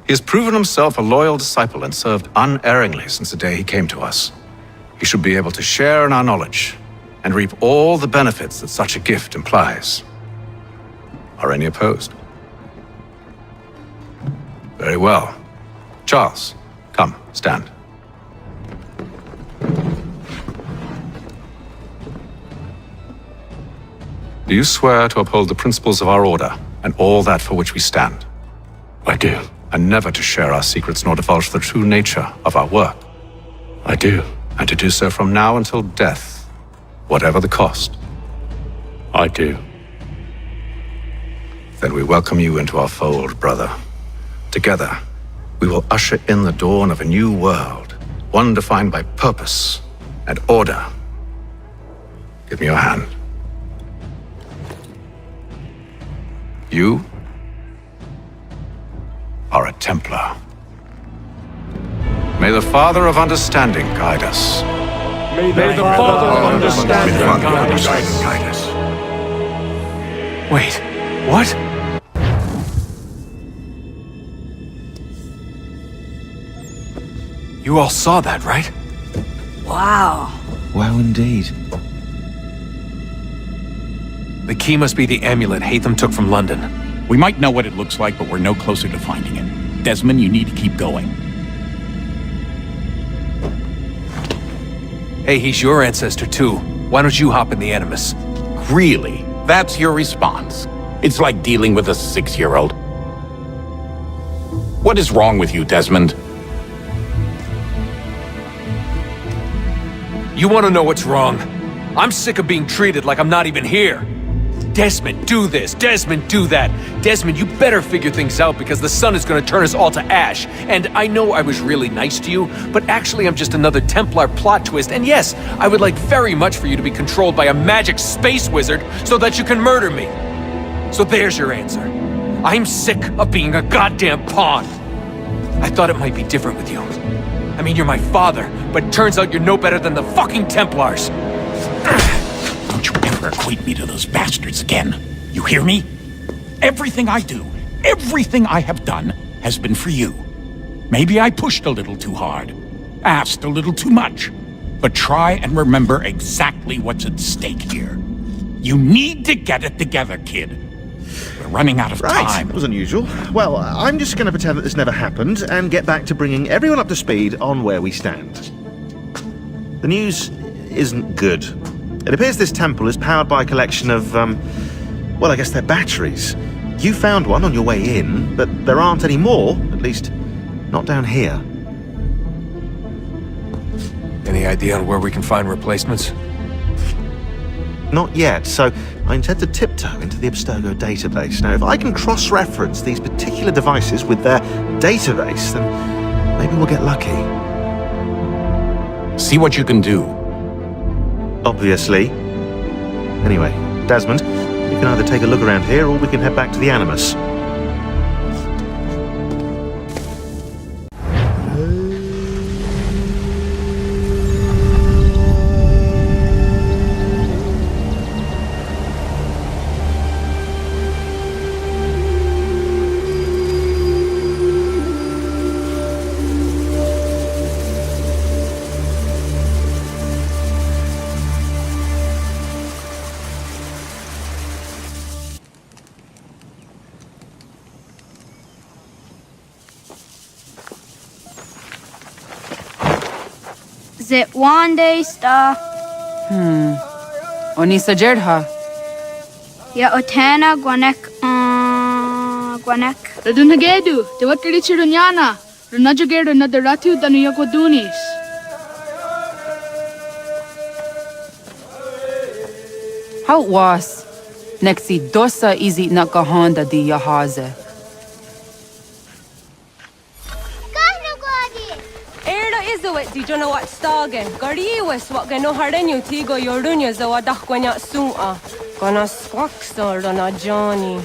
He has proven himself a loyal disciple and served unerringly since the day he came to us. He should be able to share in our knowledge and reap all the benefits that such a gift implies. Are any opposed? Very well. Charles, come, stand. Do you swear to uphold the principles of our order and all that for which we stand? I do. And never to share our secrets nor divulge the true nature of our work? I do. And to do so from now until death, whatever the cost? I do. Then we welcome you into our fold, brother. Together, we will usher in the dawn of a new world, one defined by purpose and order. Give me your hand. You are a Templar. May the Father of Understanding guide us. May the Father of Understanding guide us. Wait, what? You all saw that, right? Wow. Wow, indeed. The key must be the amulet Hatham took from London. We might know what it looks like, but we're no closer to finding it. Desmond, you need to keep going. Hey, he's your ancestor too. Why don't you hop in the Animus? Really? That's your response? It's like dealing with a 6-year-old. What is wrong with you, Desmond? You want to know what's wrong? I'm sick of being treated like I'm not even here. Desmond, do this. Desmond, do that. Desmond, you better figure things out because the sun is going to turn us all to ash. And I know I was really nice to you, but actually I'm just another Templar plot twist. And yes, I would like very much for you to be controlled by a magic space wizard so that you can murder me. So there's your answer. I'm sick of being a goddamn pawn. I thought it might be different with you. I mean, you're my father, but it turns out you're no better than the fucking Templars. Don't you ever equate me to those bastards again. You hear me? Everything I do, everything I have done, has been for you. Maybe I pushed a little too hard, asked a little too much, but try and remember exactly what's at stake here. You need to get it together, kid. We're running out of time. That was unusual. Well, I'm just going to pretend that this never happened and get back to bringing everyone up to speed on where we stand. The news isn't good. It appears this temple is powered by a collection of, well, I guess they're batteries. You found one on your way in, but there aren't any more, at least not down here. Any idea on where we can find replacements? Not yet, so I intend to tiptoe into the Abstergo database. Now, if I can cross-reference these particular devices with their database, then maybe we'll get lucky. See what you can do. Obviously. Anyway, Desmond, you can either take a look around here or we can head back to the Animus. Zit one day sta. Onisa Jerdha. Ya otena gwanek gwanek. Radunagedu, de wat kirichirunyana. Runajugedu na deratu danu yagodunis. How was? Nexi dosa izi nakahonda di yahaze. Di Jonah wat stagen. Gari was what gano hardenyu tigo yorunya za wadak gwanya sua. Gana swaksor na Johnny.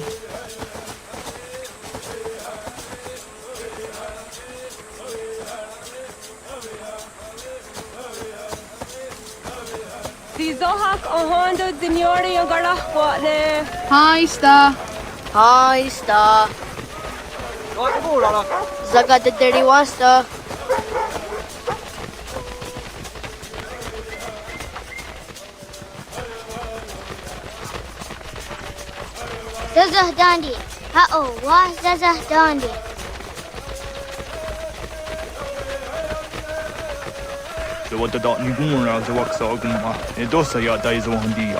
Di zohak ahondo dinyori ang garah kwatne. Hi, Sta. Hi, Sta. Zaga de deri wasta. Zazah Dandi. Ha-oh, wah Zazah Dandi. Det var det där nivåerna som var saken va. Då sa jag dig så hon dig.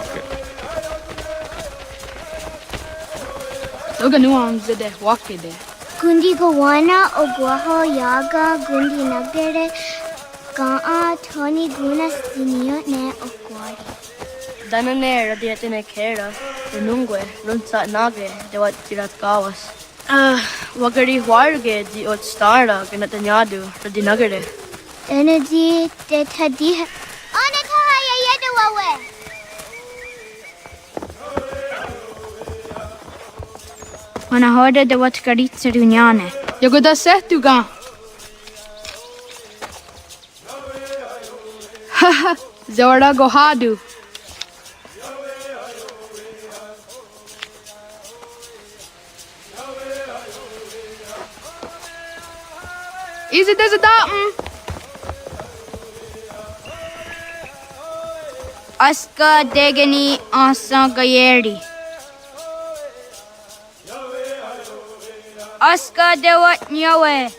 Loga nuam zede wakide. Gundi Gawana Ogwaho Yaga Gundi Nagere Gaa Tony Gunas Dinio Ne Okwari. Danane radiatine kera. Runungwe, runsa nage, de wat tirat gawas. Wagari huarge di ot stara ganatanyadu, radi nagare. Energy de tadiha. Ona tahaya yedawawe. Wana hoda de wat karitsa runyane. Yagoda setuga. Haha, Zawada gohadu. Is it as a datum? Aska degani asa gayeri. Aska dewat nyawe.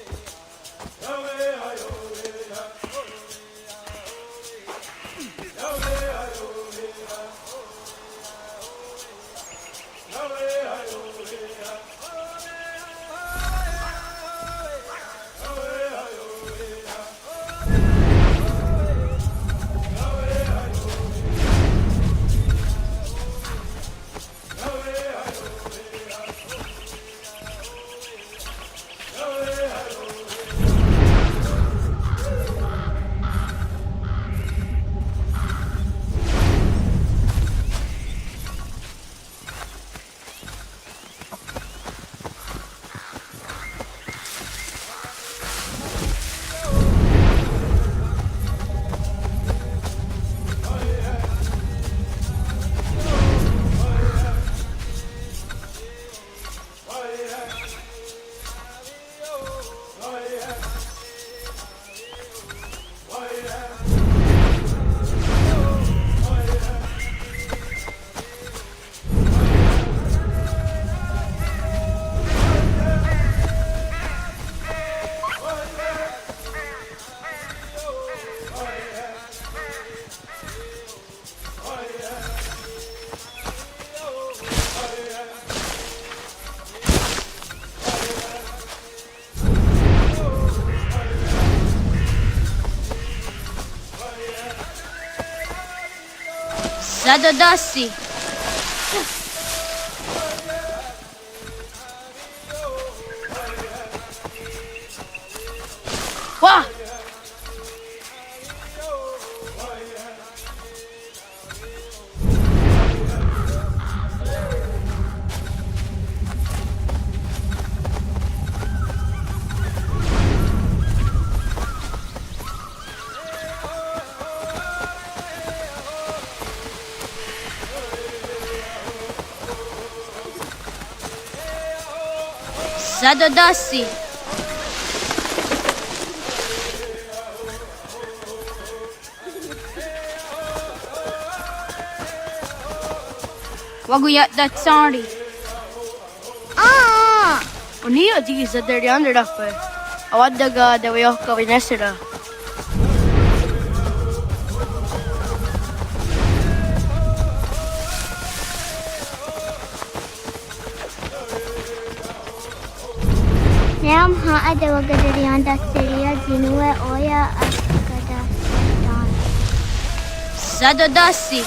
Sadodasi. Wah! Sadodasi. Waguyat that sorry. Ah! Unia di sa deriander dapat. Awad daga dawayo ka vinesera. Nam ha adawa gadarianda seria jinue oya askada dan. Sadodasi.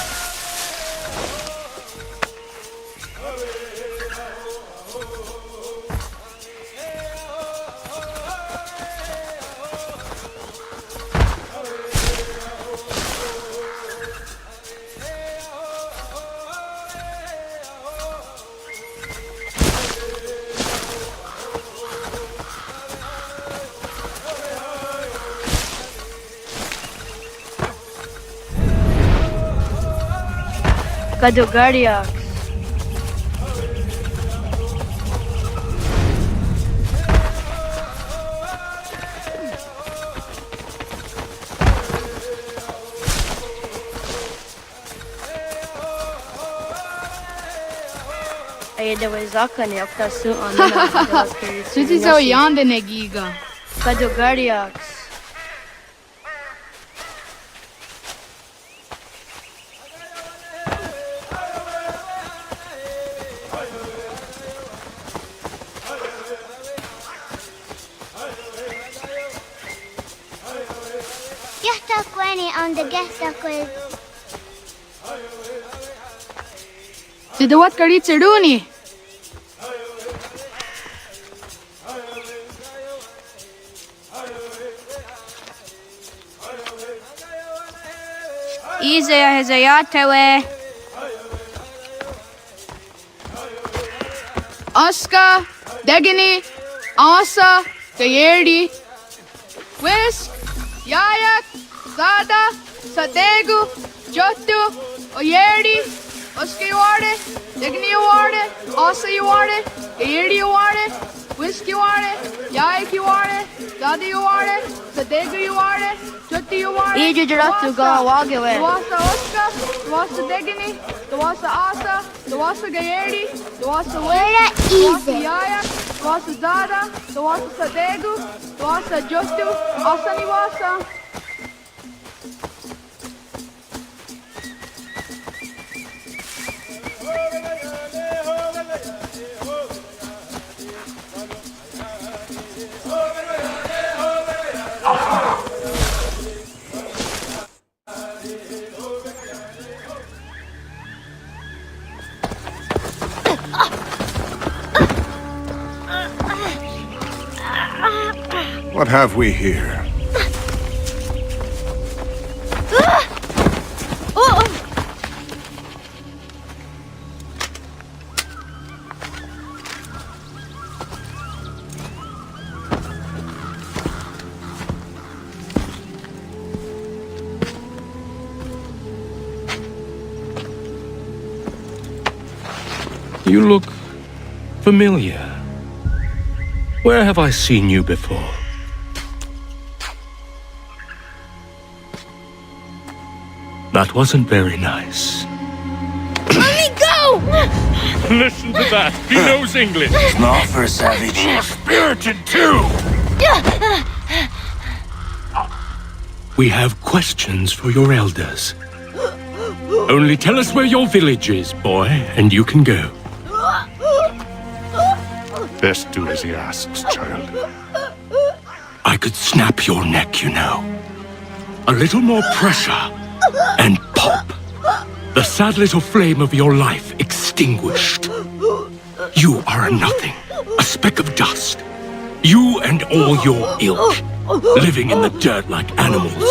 Kadogaria. Ay dawa zaka ni akta su anna. Suti sa yande negiga. Kadogaria. On the guest quiz. Sidawat kari cheduni. Izaya hezayatawe. Aska, Degini, Asa, Gayerdi, Whisk, Yayak, Zada, Sadegu, Jotu, Oyerdi, Oska you are it, Degini you are it, Asa you are it, Gayerdi you are it, Whisk you are it, Yayak you are it, Zada you are it, Sadegu you are it, Jotu you are it, Dwasa Oska, Dwasa Degini, Dwasa Asa, Dwasa Gayerdi, Dwasa Whisk, Dwasa Yayak, Dwasa Zada, Dwasa Sadegu, Dwasa Jotu, Asa Niwasa. What have we here? You look familiar. Where have I seen you before? That wasn't very nice. Let me go! Listen to that. He knows English. Smart for a savage. Spirited too. We have questions for your elders. Only tell us where your village is, boy, and you can go. Best do as he asks, child. I could snap your neck, you know. A little more pressure, and pop. The sad little flame of your life extinguished. You are a nothing, a speck of dust. You and all your ilk, living in the dirt like animals,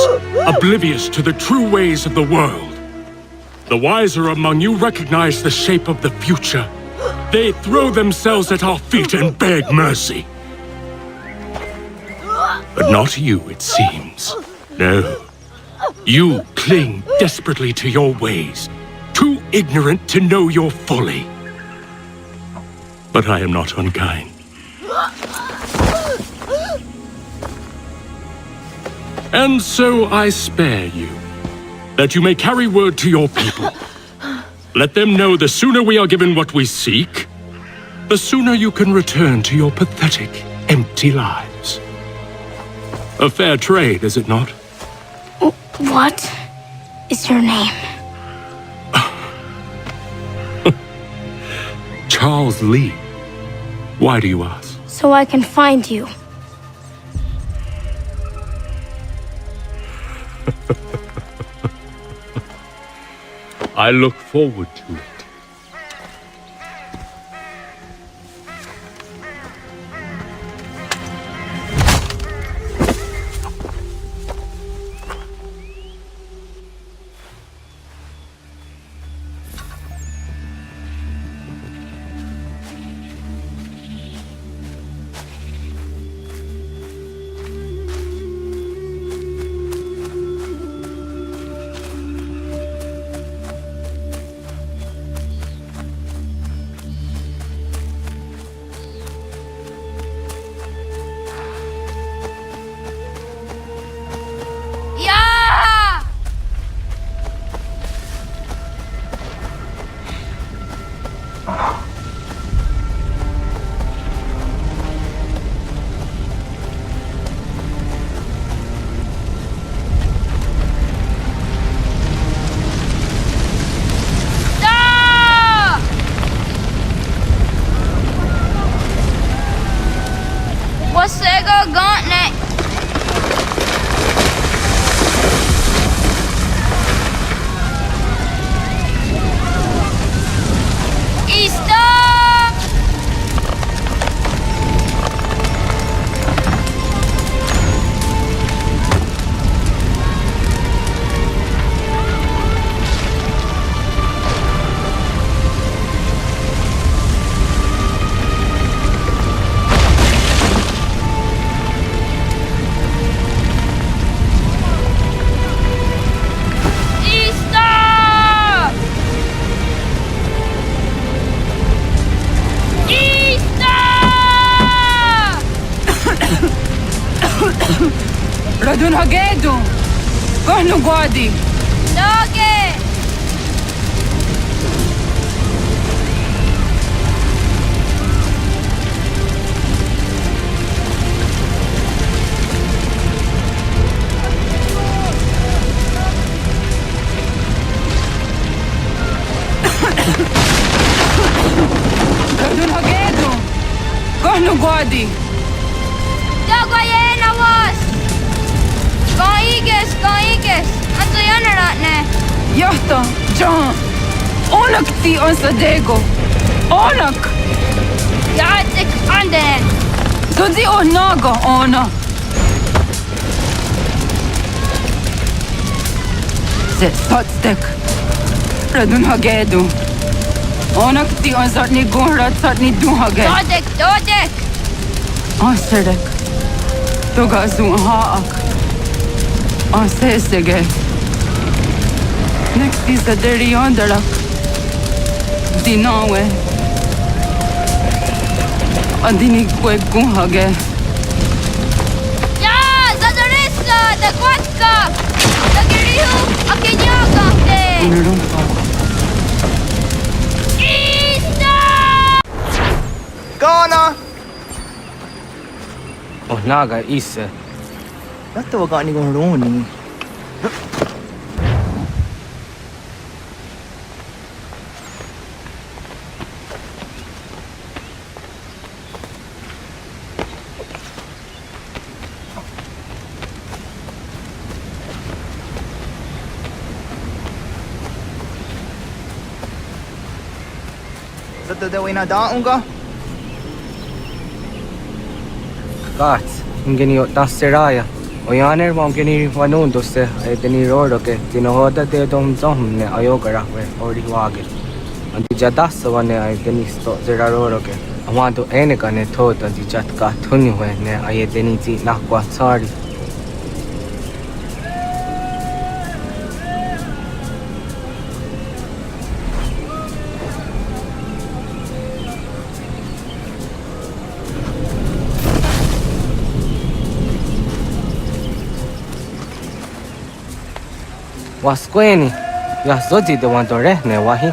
oblivious to the true ways of the world. The wiser among you recognize the shape of the future. They throw themselves at our feet and beg mercy. But not you, it seems. No. You cling desperately to your ways, too ignorant to know your folly. But I am not unkind. And so I spare you, that you may carry word to your people. Let them know the sooner we are given what we seek, the sooner you can return to your pathetic, empty lives. A fair trade, is it not? What is your name? Charles Lee. Why do you ask? So I can find you. I look forward to it. Wasego Gauntlet. Easter! Radun Hagedu! Kohnu Gwadi! Doge! Radun Hagedu! Kohnu Gwadi! Dogoyena was! Kaiges! Anto yanaratne! Yahta! John! Onak ti on Sadego! Onak! Yatik anden! Zodi o naga ona! Zet satstek! Radun Hagedu! Onak ti on zatni gunrat zatni duhage! Dodek! Aserek! Togazu haak! Asesege! Next is the dirty onderlak! Dinawe! Andini kwe gunhage! Ya! Zadorista! The Kwatka! The Girihu! Akinyaga! Gana! Oh, naga isa. Nato ka ni kong roni. da daw inadaan ka? Gats, ingeni tas seraya. O yaner mo ingeni wanundo se ay deni roro ke tinohoda de dom zom ne ayogara we ori wagel. Andi jadas wane ay deni sto zera roro ke. Amado ene ka ne thota di jatka thuni we ne ay deni ti nakwa tsari. Wasqueni, ya zodi de wandore ne wahi.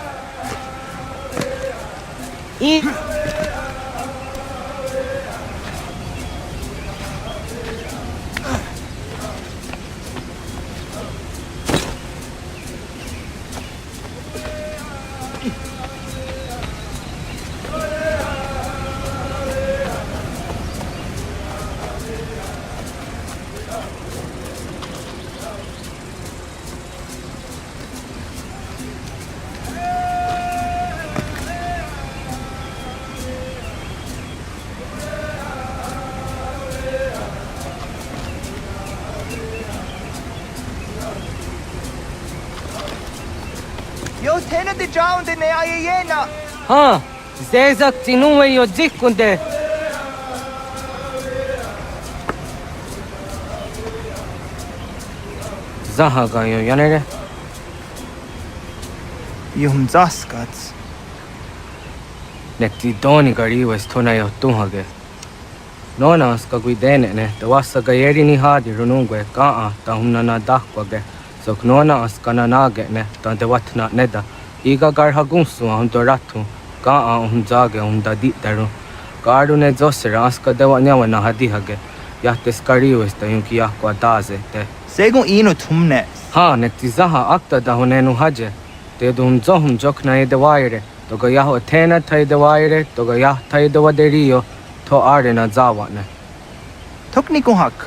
Yo tena de jaun de ne ayena. Ha, zezak tinuwe yo zikunde. Zahaga yo yanere. Yum zaskats. Nekti doni gari wes tona yo tuhage. Nona ska guidene ne, te wasa gayeri ni hadi runungwe kaa ta humna na dakwage. Sok nona askana nage ne, ta de watna neda. Iga garha gunsu hum to ratu, kaa hum jage hum da ditaru. Garu ne zosera aska dewa nyawa na hadi hage. Yahte skari wes ta yunki yahkwa daze te. Segun ino tumne. Ha, nekti zaha akta da hunenu haje. Te dum zohum jokna e de waire. Toga yaho tena tai de waire, toga yah tai de waderio. To are na zawane. Tokni ko hak.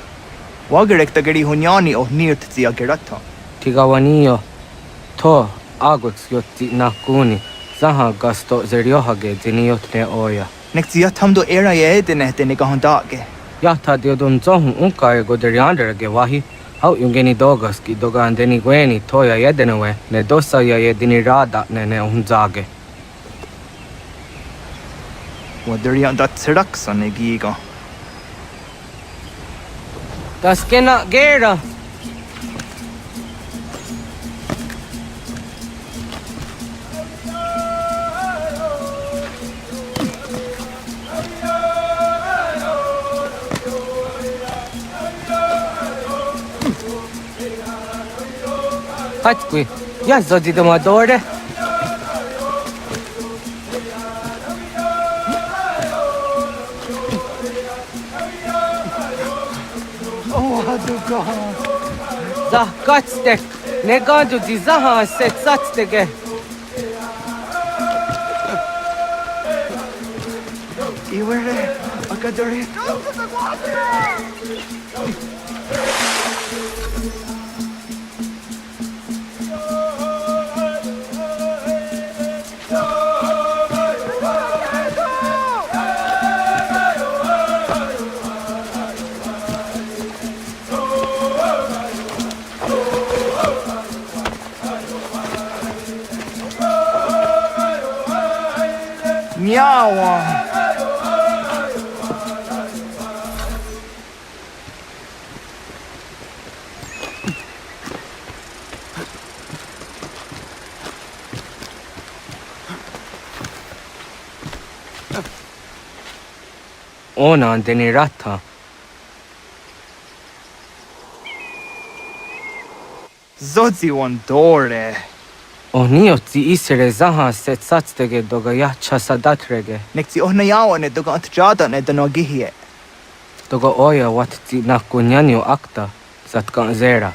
Wagerek ta gari hunyani o nirt zia gerato. Tigawanio. To agux yotti nakuni. Zaha gasto zeriohage diniotne oya. Nek zia tamdo era ye dene dene ka hondage. Yahta diodun zohum unkae goderianderage wahi. Hau yungeni dogas ki dogan deni gweni toya yedenewe. Ne dosa ya yedini rada ne unzage. Waderian dat seraksan e giga. Das kena gera. Hadi qui, ja zodi de madore. Zah kaçtek, ne gandu di zaha set satstege. Iwere, akadori. Miała. Ona deni rata. Zodzi on dore. Oniotzi isere zaha set satstege doga yacha sadatrege. Nekti ohna yawane doga antjada ne dano gihie. Doga oya watzi nakunyanyo akta satkan zera.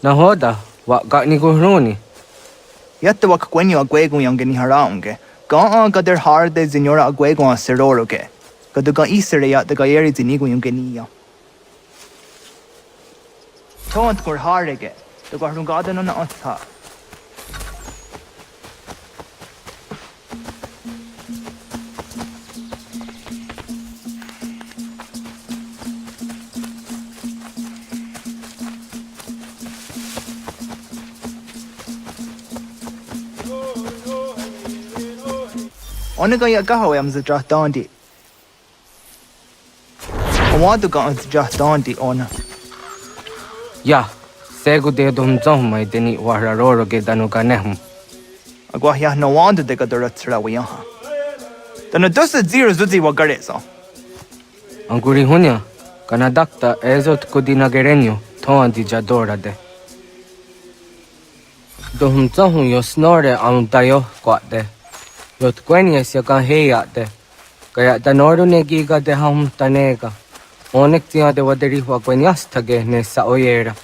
Nahoda, wa ga ni guruni. Yatta wak gwenyo a gwego yang geni haraunge. Ga gader harde zinora a gwego a seroroge. Gaduga isere ya the gaeri zinigo yung genia. Tont gur harege. The garungada no na otha. Onaga ya gaho am za dondi. Awadu ga za dondi ona. Ya, segu de dum zong mai deni wararoro ge danu ganehum. Agwa ya no wanda de gadara tsra wiya. Dana dosa zero zuzi wa gareso. Anguri hunya, kana dakta ezot kudina gerenyo, toan di jadora de. Dohum zong yo snore ang tayo kwa de. Yot kwenya siya kan heya de. Kaya danoru ne giga de ham tanega. Onek tiya de waderi hua kwenyas tage ne sa oyera.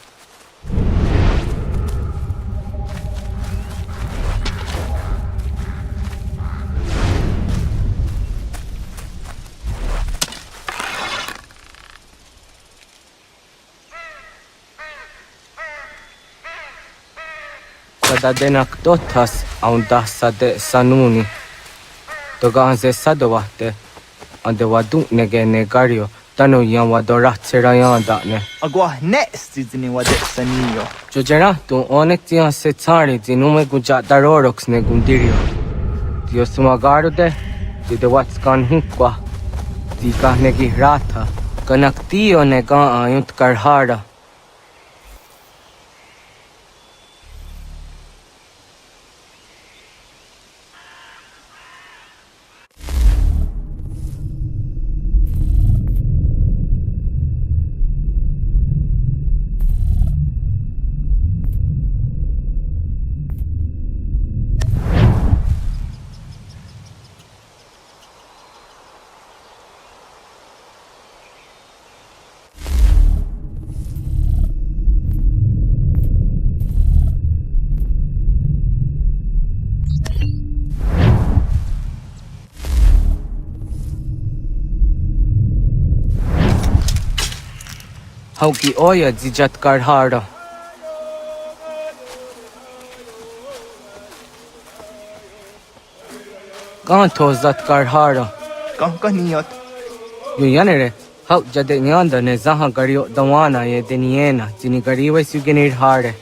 Sada denak dotas aun dasa de sanuni. Toga anze sadowate. Ande wadu nege negario. Tano yang wadorat serayan da ne. Agwa next zini wade saniyo. Jojera tu onek tiya se tsari zinume guja darorox ne gundirio. Dio sumagaru de. Di wats kan hukwa. Di negi rata. Kanak tiyo ne ga ayunt karhara. Hauki oya zijat karhara. Gan tozat karhara. Gan niyot. Yuyanere, hau jade nyanda ne zaha gario dawana ye deniena, jini gariwe sugenir hare.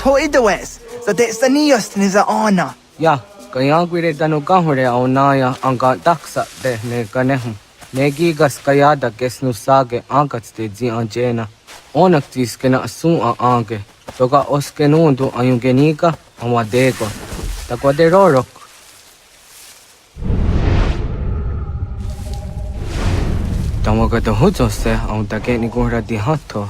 To idawes, so de saniyos ni za ona. Ya, kaya gwire danu gahure au naya anga daksa de ne ganehum. Negi gas kaya da gesnu sage angats de zi anjena. Onak tis kena asun a ange. Toga oskenundu ayungeniga awadego. Takwa de rorok. Tamaga da hujose au dage ni gura di hato.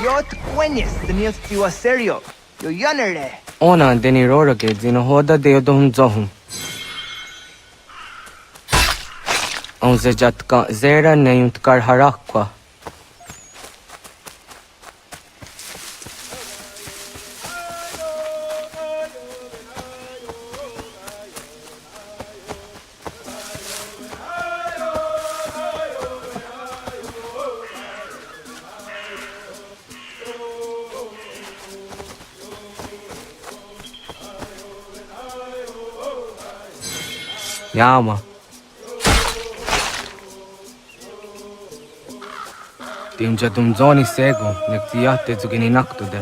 Yo te cueñes, tenías tu serio. Yo yanere. Ona deni rora ke zino hoda de dom zohum. On zejat ka zera neyunt kar harakwa. Yama. Tim jadum zoni sego, nekti yatte zugini naktude.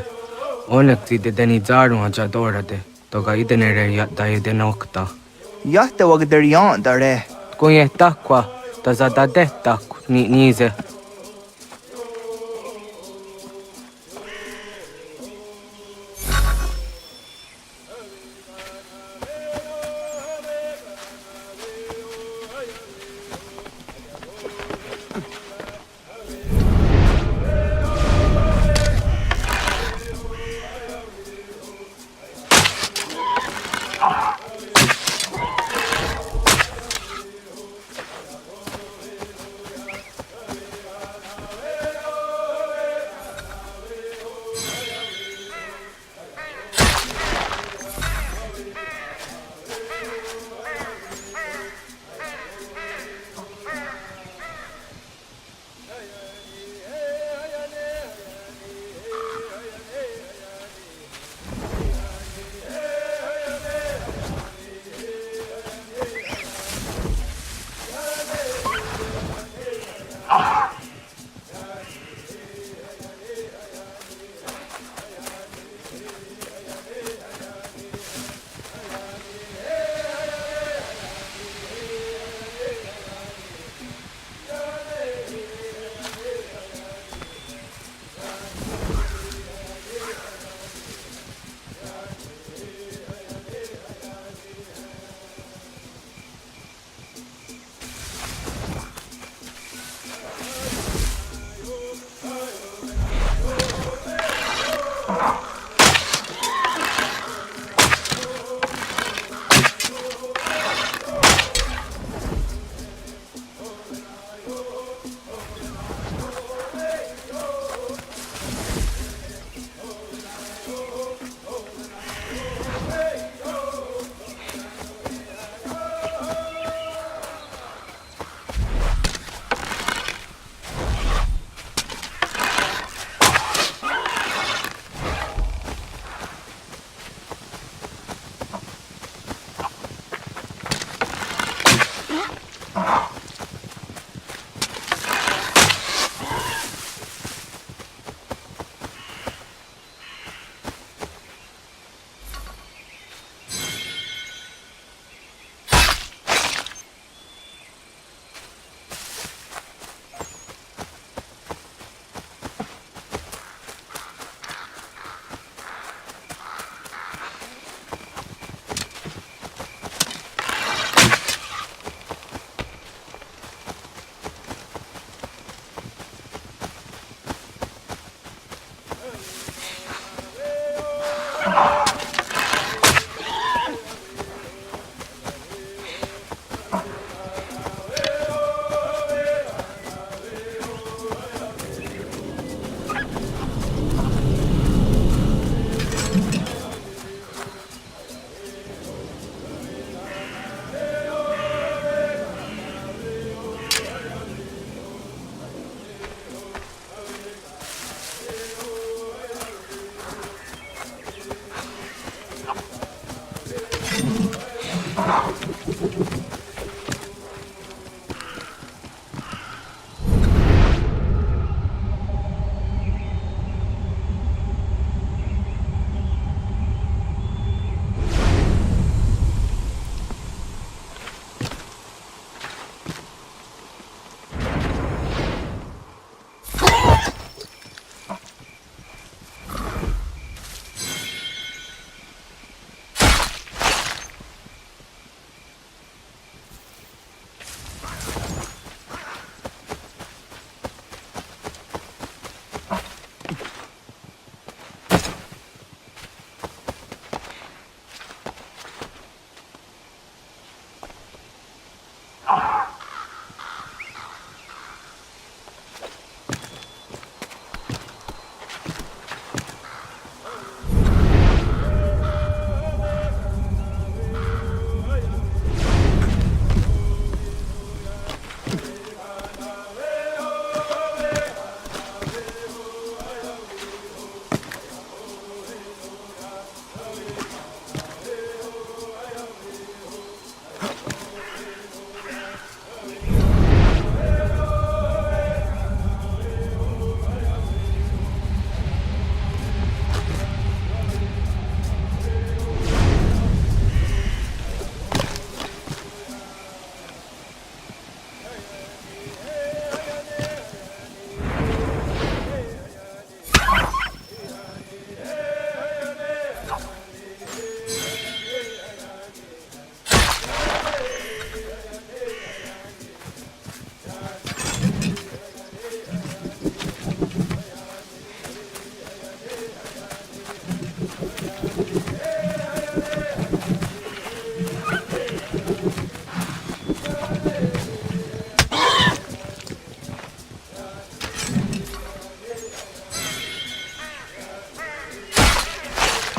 Onekti de deni zaru ajadora de. Toga idenere yat da idenokta. Yatte wagder yan dare. Kunye takwa, tazada de tak ni nize.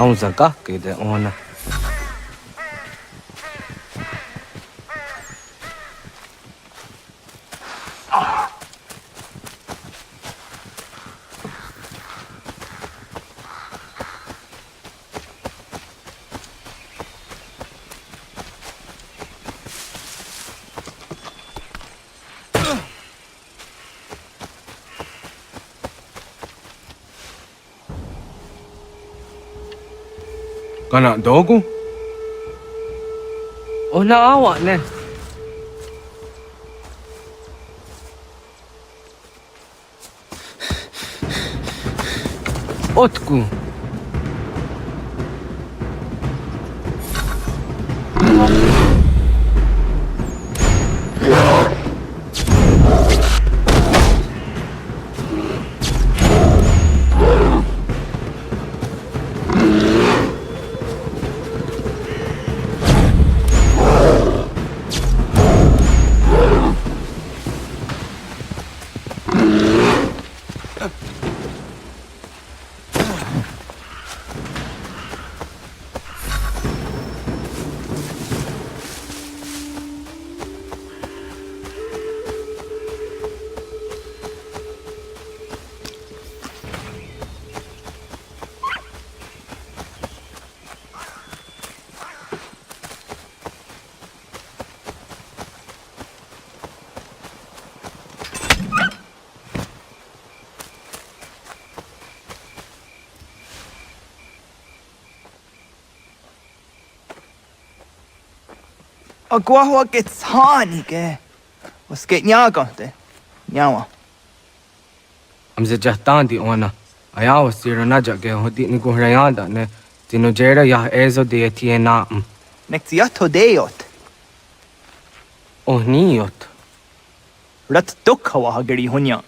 aung zaka ke de ona kana dogu ona awa ne otku Agua que tsani ke. Was get nyaga de. Nyawa. amze jahtan di ona aya wasira na jage hodi ni ko hrayanda ne tino jera ya ezo de tiena Nektiato deot. ohniot Rat dukha wa hagari hunya.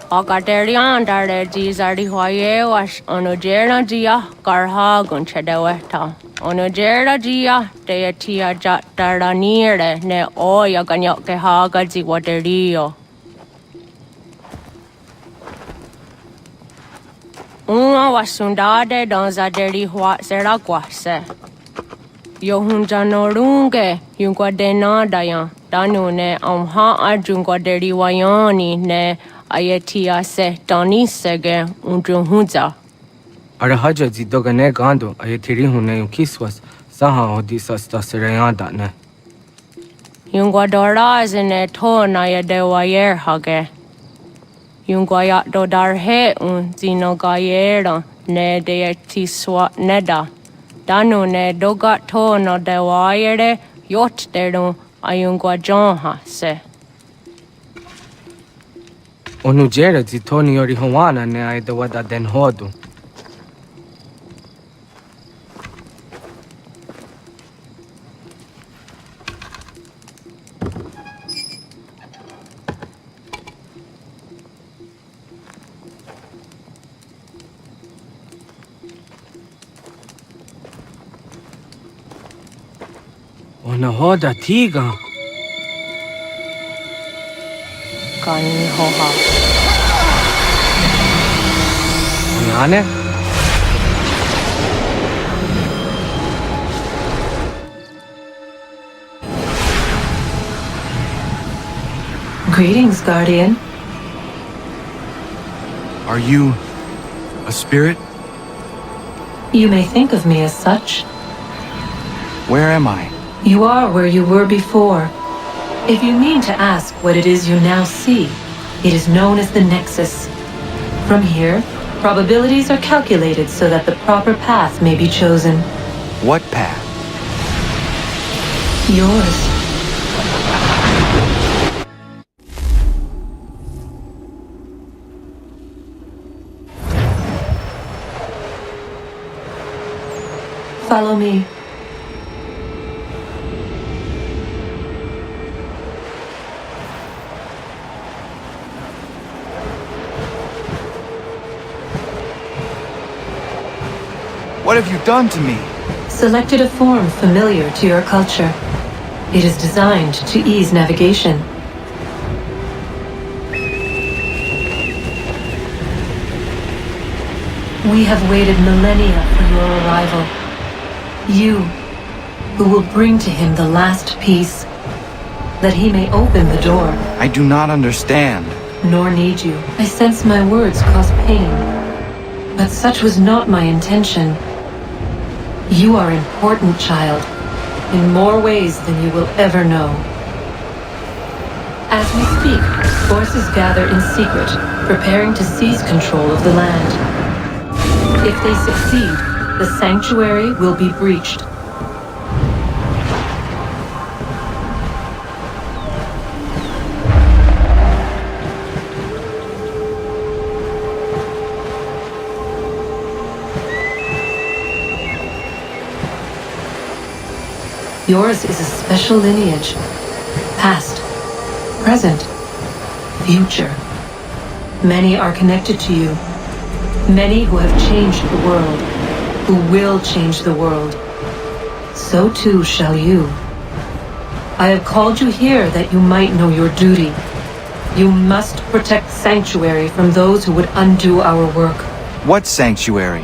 Ogaderian dare jizardi hoye was onojera jia garha gunchedeweta. Onojera jia de tia jataranire ne oya ganyoke haga ziwaderio. Uma wasundade donzaderi hua seraguase. Yohunjanorunge yungwadenadayan danune amha ajungwaderi wayani ne Ayatia se Doni Sege Undruhunza. arahaja zidoga ne gando ayetiri hune yukiswas saha odisa sta serayanda ne Yungwadora zine to na yadewayer hage. Yungwaya dodar he un zino gayera ne de tiswa neda. Danu ne doga to no dewayere yot deru ayungwa jonha se. onu jera zitoni yori hawana ne aida wada den hodu ona hoda tiga Kani hoha. Ane? Greetings, Guardian. Are you a spirit? You may think of me as such. Where am I? You are where you were before. If you mean to ask what it is you now see, it is known as the Nexus. From here, probabilities are calculated so that the proper path may be chosen. What path? Yours. Follow me. What have you done to me? Selected a form familiar to your culture. It is designed to ease navigation. We have waited millennia for your arrival. You, who will bring to him the last piece, that he may open the door. I do not understand. Nor need you. I sense my words cause pain. But such was not my intention. You are important, child, in more ways than you will ever know. As we speak, forces gather in secret, preparing to seize control of the land. If they succeed, the sanctuary will be breached. Yours is a special lineage. Past, present, future. Many are connected to you. Many who have changed the world, who will change the world. So too shall you. I have called you here that you might know your duty. You must protect Sanctuary from those who would undo our work. What sanctuary?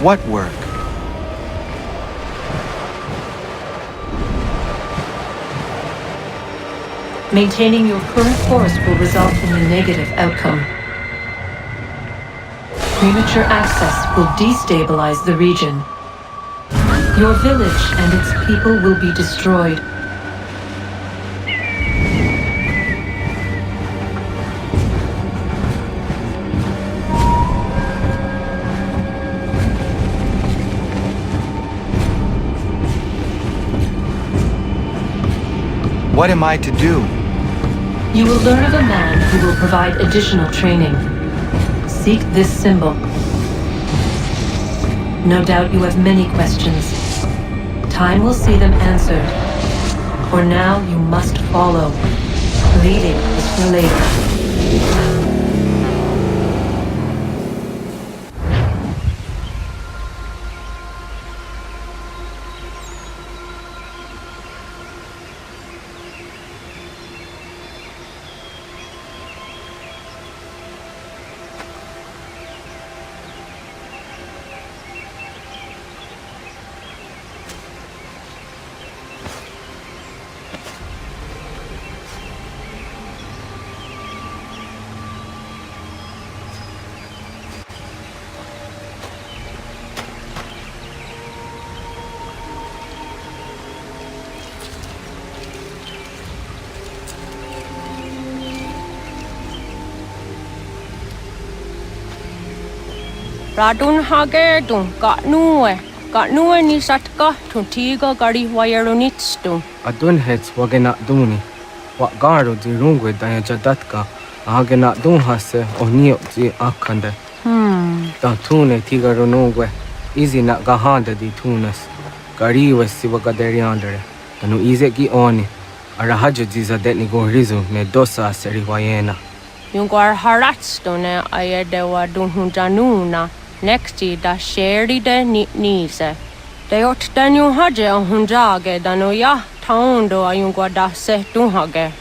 What work? Maintaining your current course will result in a negative outcome. Premature access will destabilize the region. Your village and its people will be destroyed. What am I to do? You will learn of a man who will provide additional training. Seek this symbol. No doubt you have many questions. Time will see them answered. For now, you must follow. Leading is for later. Radun hagerdun got nue ni satka tuntiga gari wayarunitstu. Adun hets wagena duni. Wa garo di rungwe daya jadatka. Ahagena dun hase onio di akande. Ta tune tiga runungwe. Izi na gahanda di tunas. Gari wesi wagaderiandere. Tanu ize ki oni. Arahajo diza detni gorizu ne dosa seri wayena. Yungwar haratstu ne ayedewa dun hunjanuna. Nexti da sheri de nise. De ot danyu haje a hunjage dano ya taundo ayungwa da se dunhage.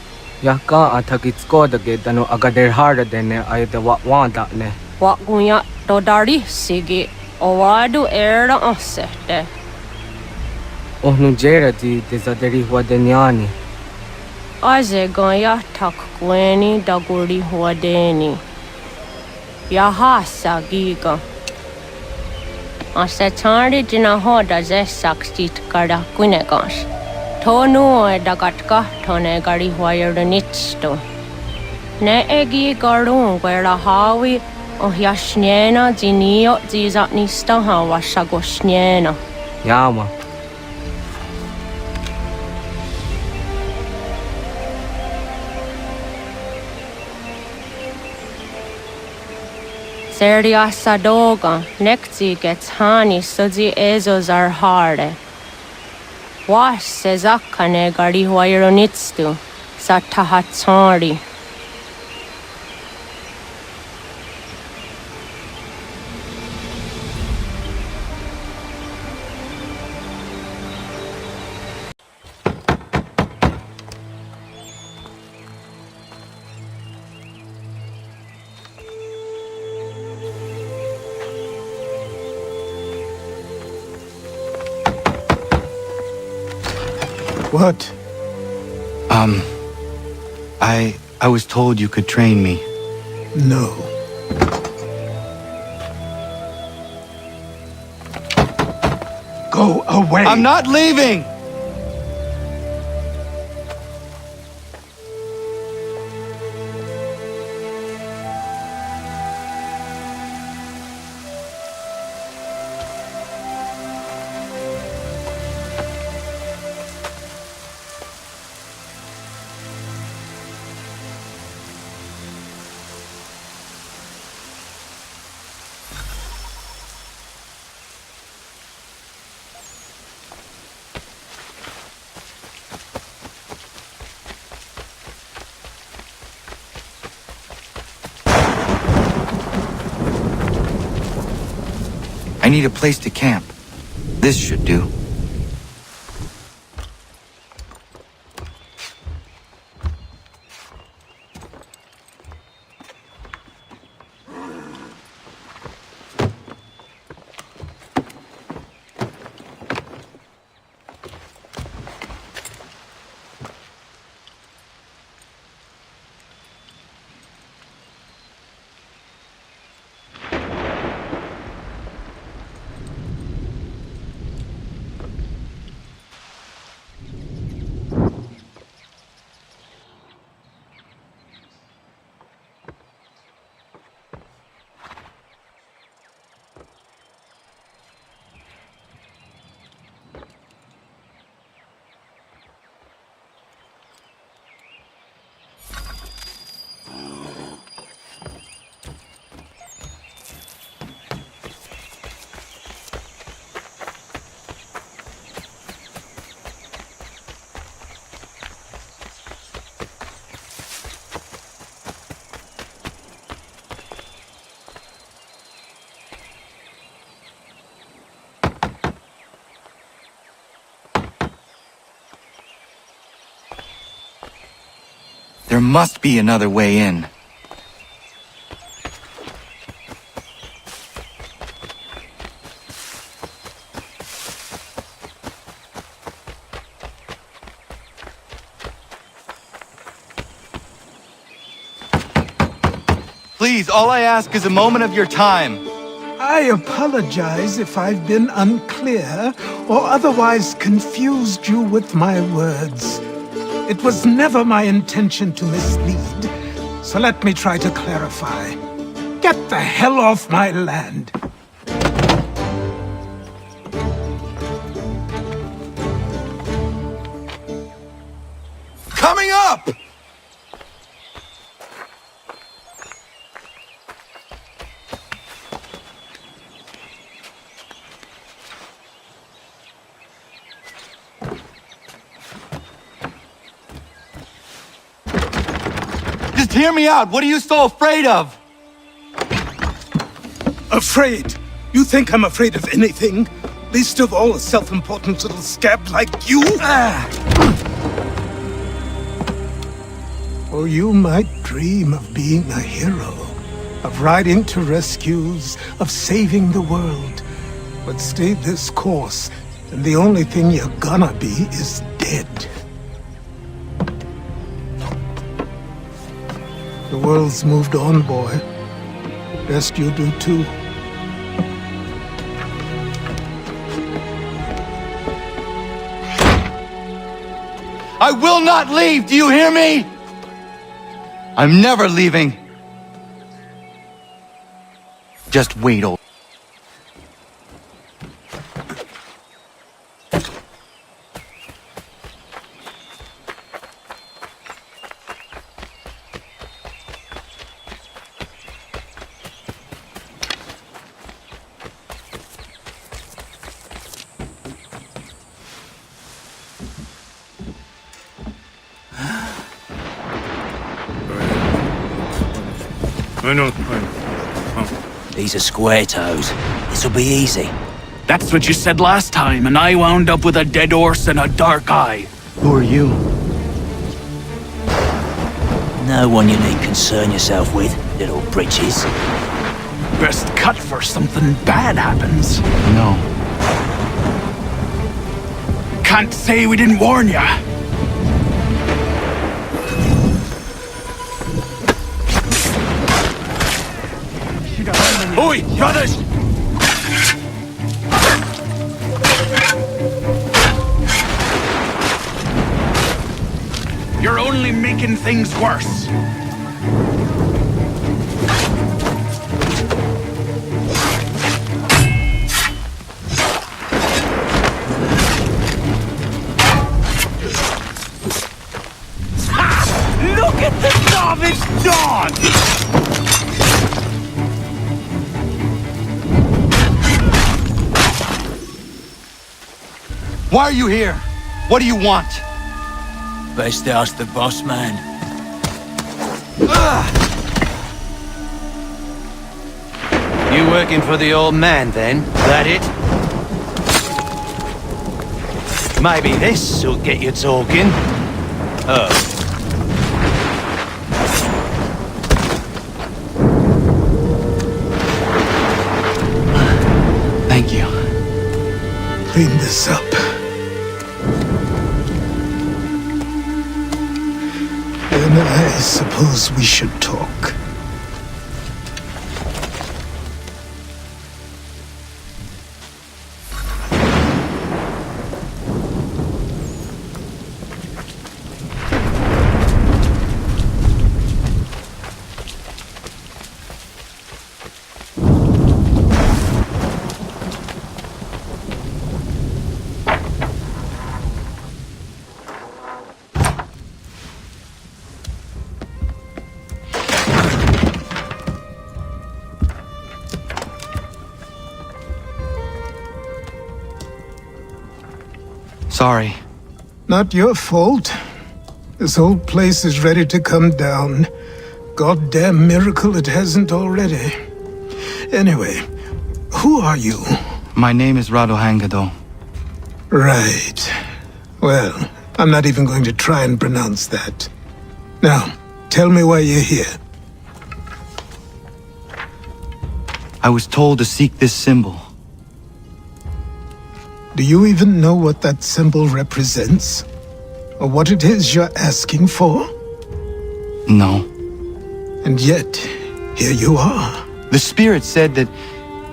Ya ka atakitskoda dano agader harda dene ayde wanda ne. Wagunya do dari sigi owadu era osete. Ohnu jera di desaderi huadenyani. Aze gaya tak gweni daguri huadeni. Yahasa giga. Ase tari jina hoda ze sakstit kada kunegas. Tonu e dagatka tone gari huayernitsto. Ne egi garun gwera hawi o yashnena zinio zizatnista hawa shagoshnena. Yama. Seriasa doga, nekti getani sudzi ezos ar harde. Was se zakkane gari huaironitstu, satahatsari. What? I was told you could train me. No. Go away! I'm not leaving! I need a place to camp. This should do. There must be another way in. Please, all I ask is a moment of your time. I apologize if I've been unclear or otherwise confused you with my words. It was never my intention to mislead, so let me try to clarify. Get the hell off my land! Coming up! Just hear me out. What are you so afraid of? Afraid? You think I'm afraid of anything? Least of all a self-important little scab like you? Or you might dream of being a hero, of riding to rescues, of saving the world. But stay this course, and the only thing you're gonna be is dead. The world's moved on, boy. Best you do too. I will not leave, do you hear me? I'm never leaving. Just wait, old. These are square toes. This'll be easy. That's what you said last time, and I wound up with a dead horse and a dark eye. Who are you? No one you need concern yourself with, little britches. Best cut for something bad happens. No. Can't say we didn't warn ya. Oi, brothers! You're only making things worse. Ha! Look at the job it's done! Why are you here? What do you want? Best ask the boss man. You working for the old man, then? That it? Maybe this'll get you talking. Oh. Thank you. Clean this up. Then I suppose we should talk. Sorry. Not your fault. This whole place is ready to come down. Goddamn miracle it hasn't already. Anyway, who are you? My name is Rado Hangado. Right. Well, I'm not even going to try and pronounce that. Now, tell me why you're here. I was told to seek this symbol. Do you even know what that symbol represents? Or what it is you're asking for? No. And yet, here you are. The spirit said that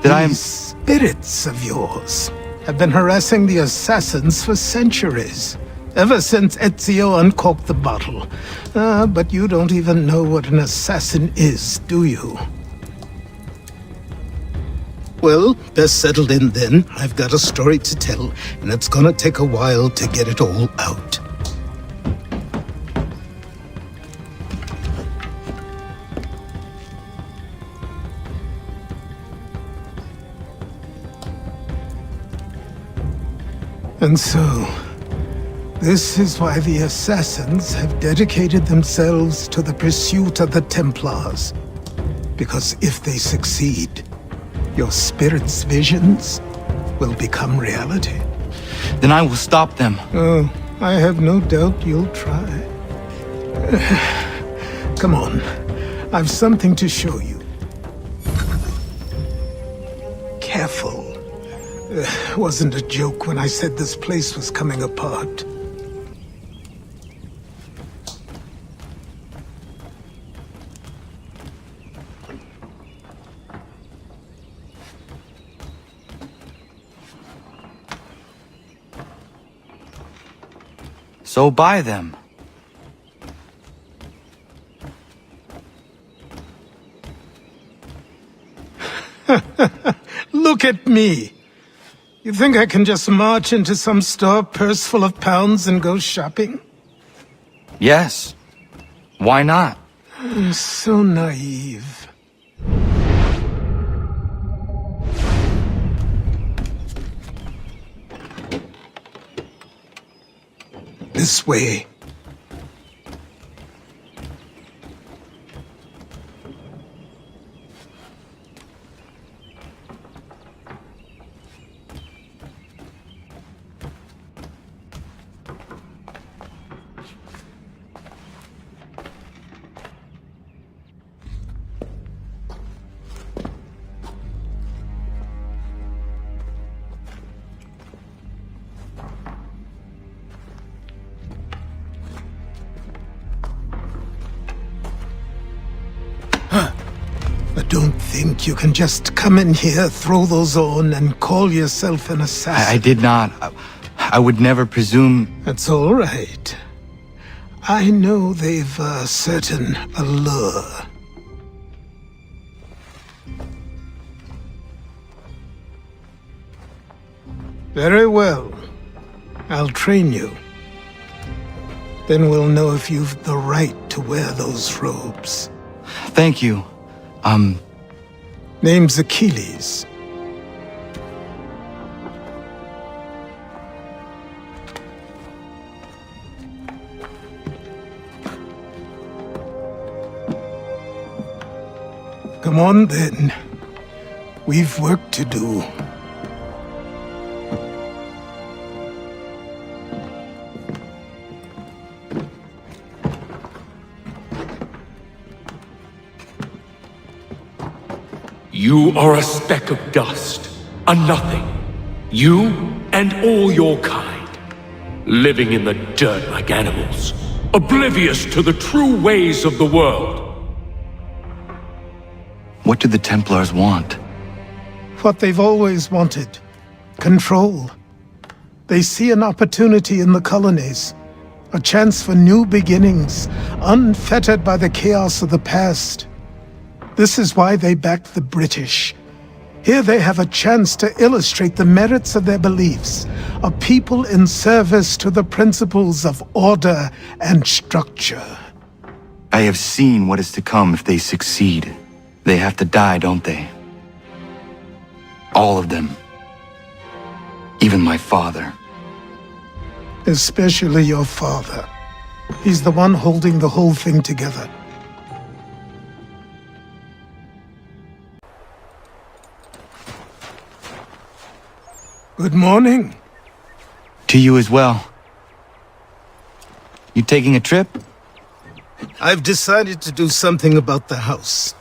I am... These spirits of yours have been harassing the assassins for centuries. Ever since Ezio uncorked the bottle. But you don't even know what an assassin is, do you? Well, best settled in then. I've got a story to tell, and it's gonna take a while to get it all out. And so, this is why the Assassins have dedicated themselves to the pursuit of the Templars. Because if they succeed, your spirit's visions will become reality. Then I will stop them. Oh, I have no doubt you'll try. Come on, I've something to show you. Careful. Wasn't a joke when I said this place was coming apart. So buy them. Look at me. You think I can just march into some store purse full of pounds and go shopping? Yes. Why not? So naive. This way. don't think you can just come in here, throw those on, and call yourself an assassin. I did not. I would never presume... That's all right. I know they've a certain allure. Very well. I'll train you. Then we'll know if you've the right to wear those robes. Thank you. Name's Achilles. Come on, then. We've work to do. You are a speck of dust, a nothing. You and all your kind, living in the dirt like animals, oblivious to the true ways of the world. What do the Templars want? What they've always wanted. Control. They see an opportunity in the colonies. A chance for new beginnings, unfettered by the chaos of the past. This is why they backed the British. Here they have a chance to illustrate the merits of their beliefs, a people in service to the principles of order and structure. I have seen what is to come if they succeed. They have to die, don't they? All of them. Even my father. Especially your father. He's the one holding the whole thing together. Good morning. To you as well. You taking a trip? I've decided to do something about the house,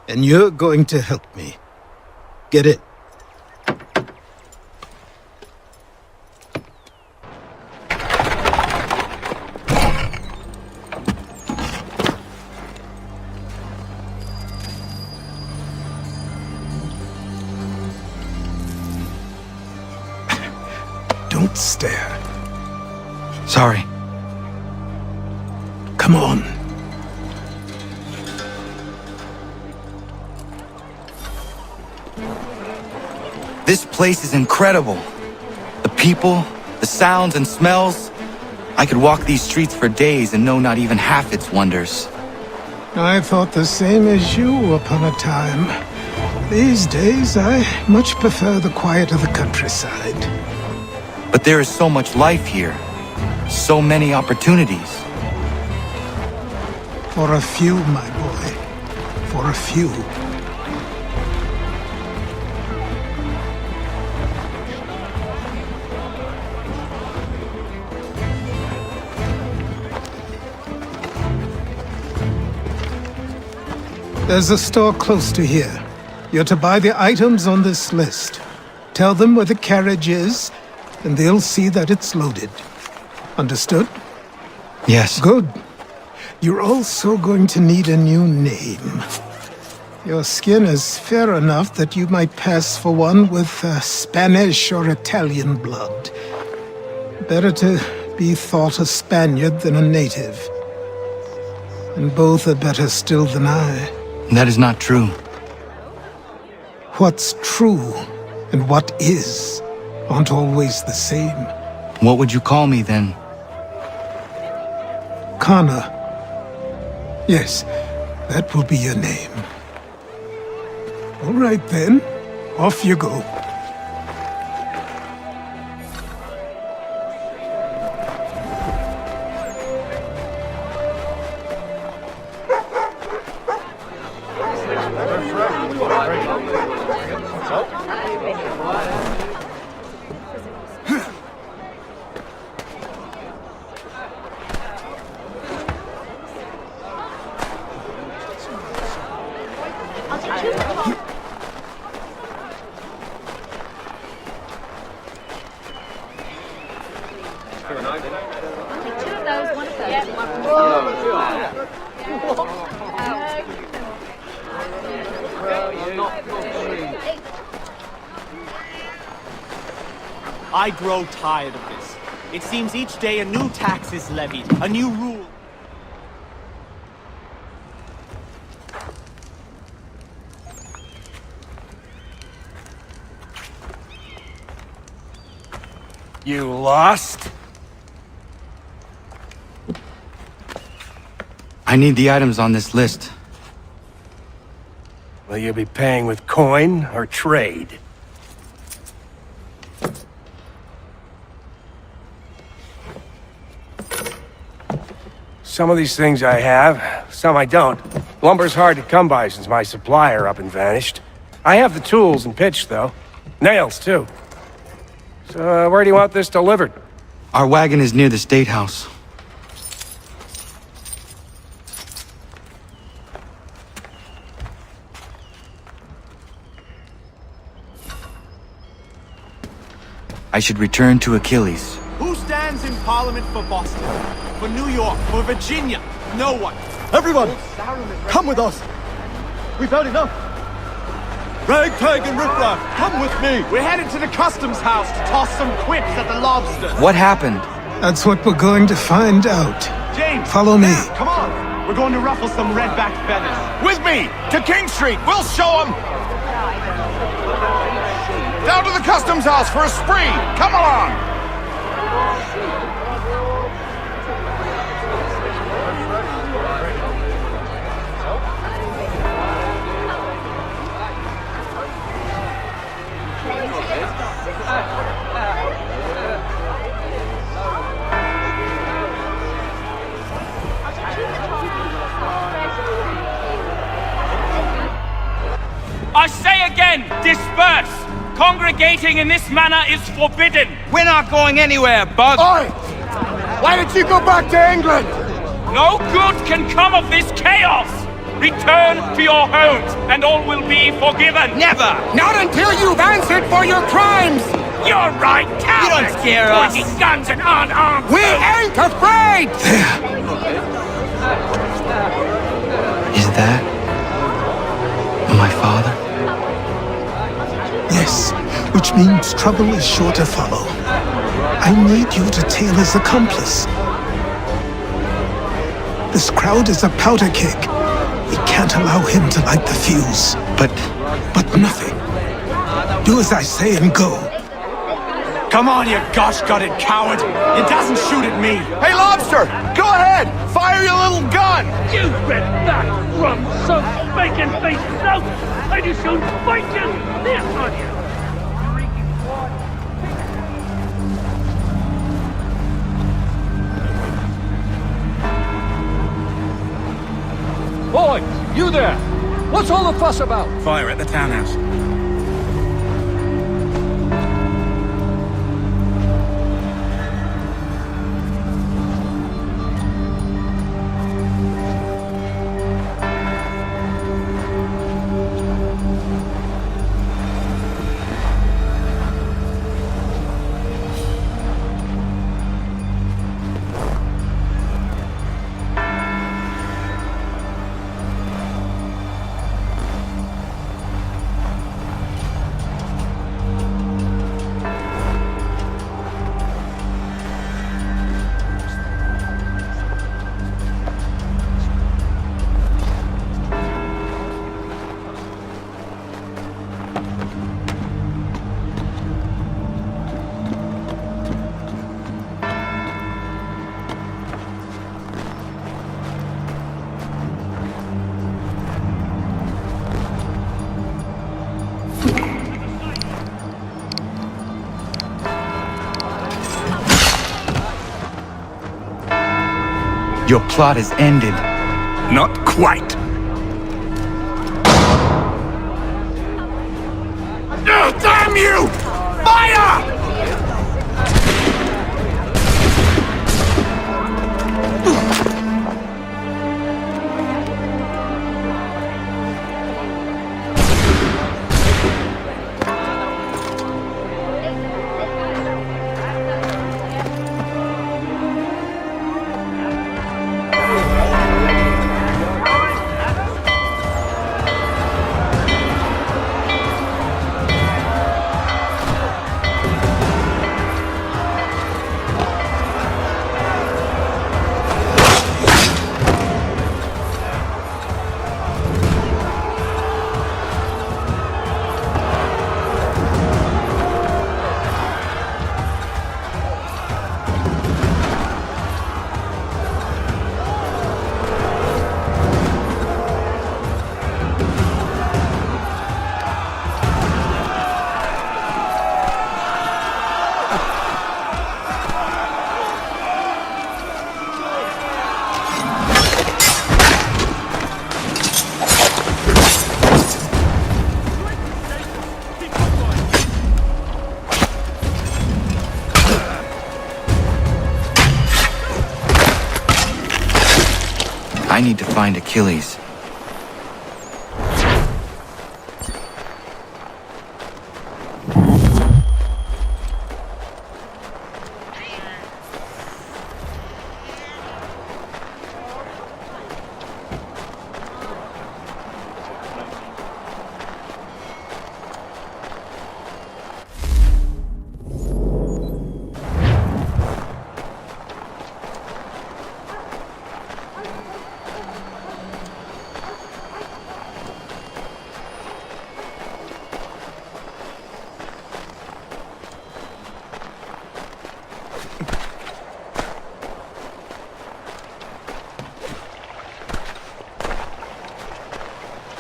and you're going to help me. Get it? Don't stare. Sorry. Come on. This place is incredible. The people, the sounds and smells. I could walk these streets for days and know not even half its wonders. I thought the same as you upon a time. These days, I much prefer the quiet of the countryside. But there is so much life here. So many opportunities. For a few, my boy. For a few. There's a store close to here. You're to buy the items on this list. Tell them where the carriage is, and they'll see that it's loaded. Understood? Yes. Good. You're also going to need a new name. Your skin is fair enough that you might pass for one with Spanish or Italian blood. Better to be thought a Spaniard than a native. And both are better still than I. That is not true. What's true and what is aren't always the same. What would you call me then? Kana. Yes, that will be your name. All right then, off you go. I grow tired of this. It seems each day a new tax is levied, a new rule. You lost? I need the items on this list. Will you be paying with coin or trade? Some of these things I have, some I don't. Lumber's hard to come by since my supplier up and vanished. I have the tools and pitch, though. Nails, too. So, where do you want this delivered? Our wagon is near the State House. I should return to Achilles. Who stands in Parliament for Boston? For New York? For Virginia? No one. Everyone, come with us. We've had enough. Ragtag and riffraff, come with me. We're headed to the customs house to toss some quips at the lobsters. What happened? That's what we're going to find out. James! Follow me. Come on! We're going to ruffle some red-backed feathers. With me! To King Street! We'll show them! Down to the customs house for a spree! Come along! I say again, disperse! Congregating in this manner is forbidden! We're not going anywhere, Bug! Oi! Why did you go back to England? No good can come of this chaos! Return to your homes, and all will be forgiven! Never! Not until you've answered for your crimes! You're right, cowards! You don't scare us! Pointing guns and unarmed! We ain't afraid! Is that my father? Yes, which means trouble is sure to follow. I need you to tail his accomplice. This crowd is a powder keg. We can't allow him to light the fuse. But nothing. Do as I say and go. Come on, you gosh-gutted coward! It doesn't shoot at me! Hey, Lobster! Go ahead! Fire your little gun! You red back rum so bacon faced out! I just soon fight you! This on you! Boy, you there! What's all the fuss about? Fire at the townhouse. Your plot is ended. Not quite. Oh, damn you! Fire! I need to find Achilles.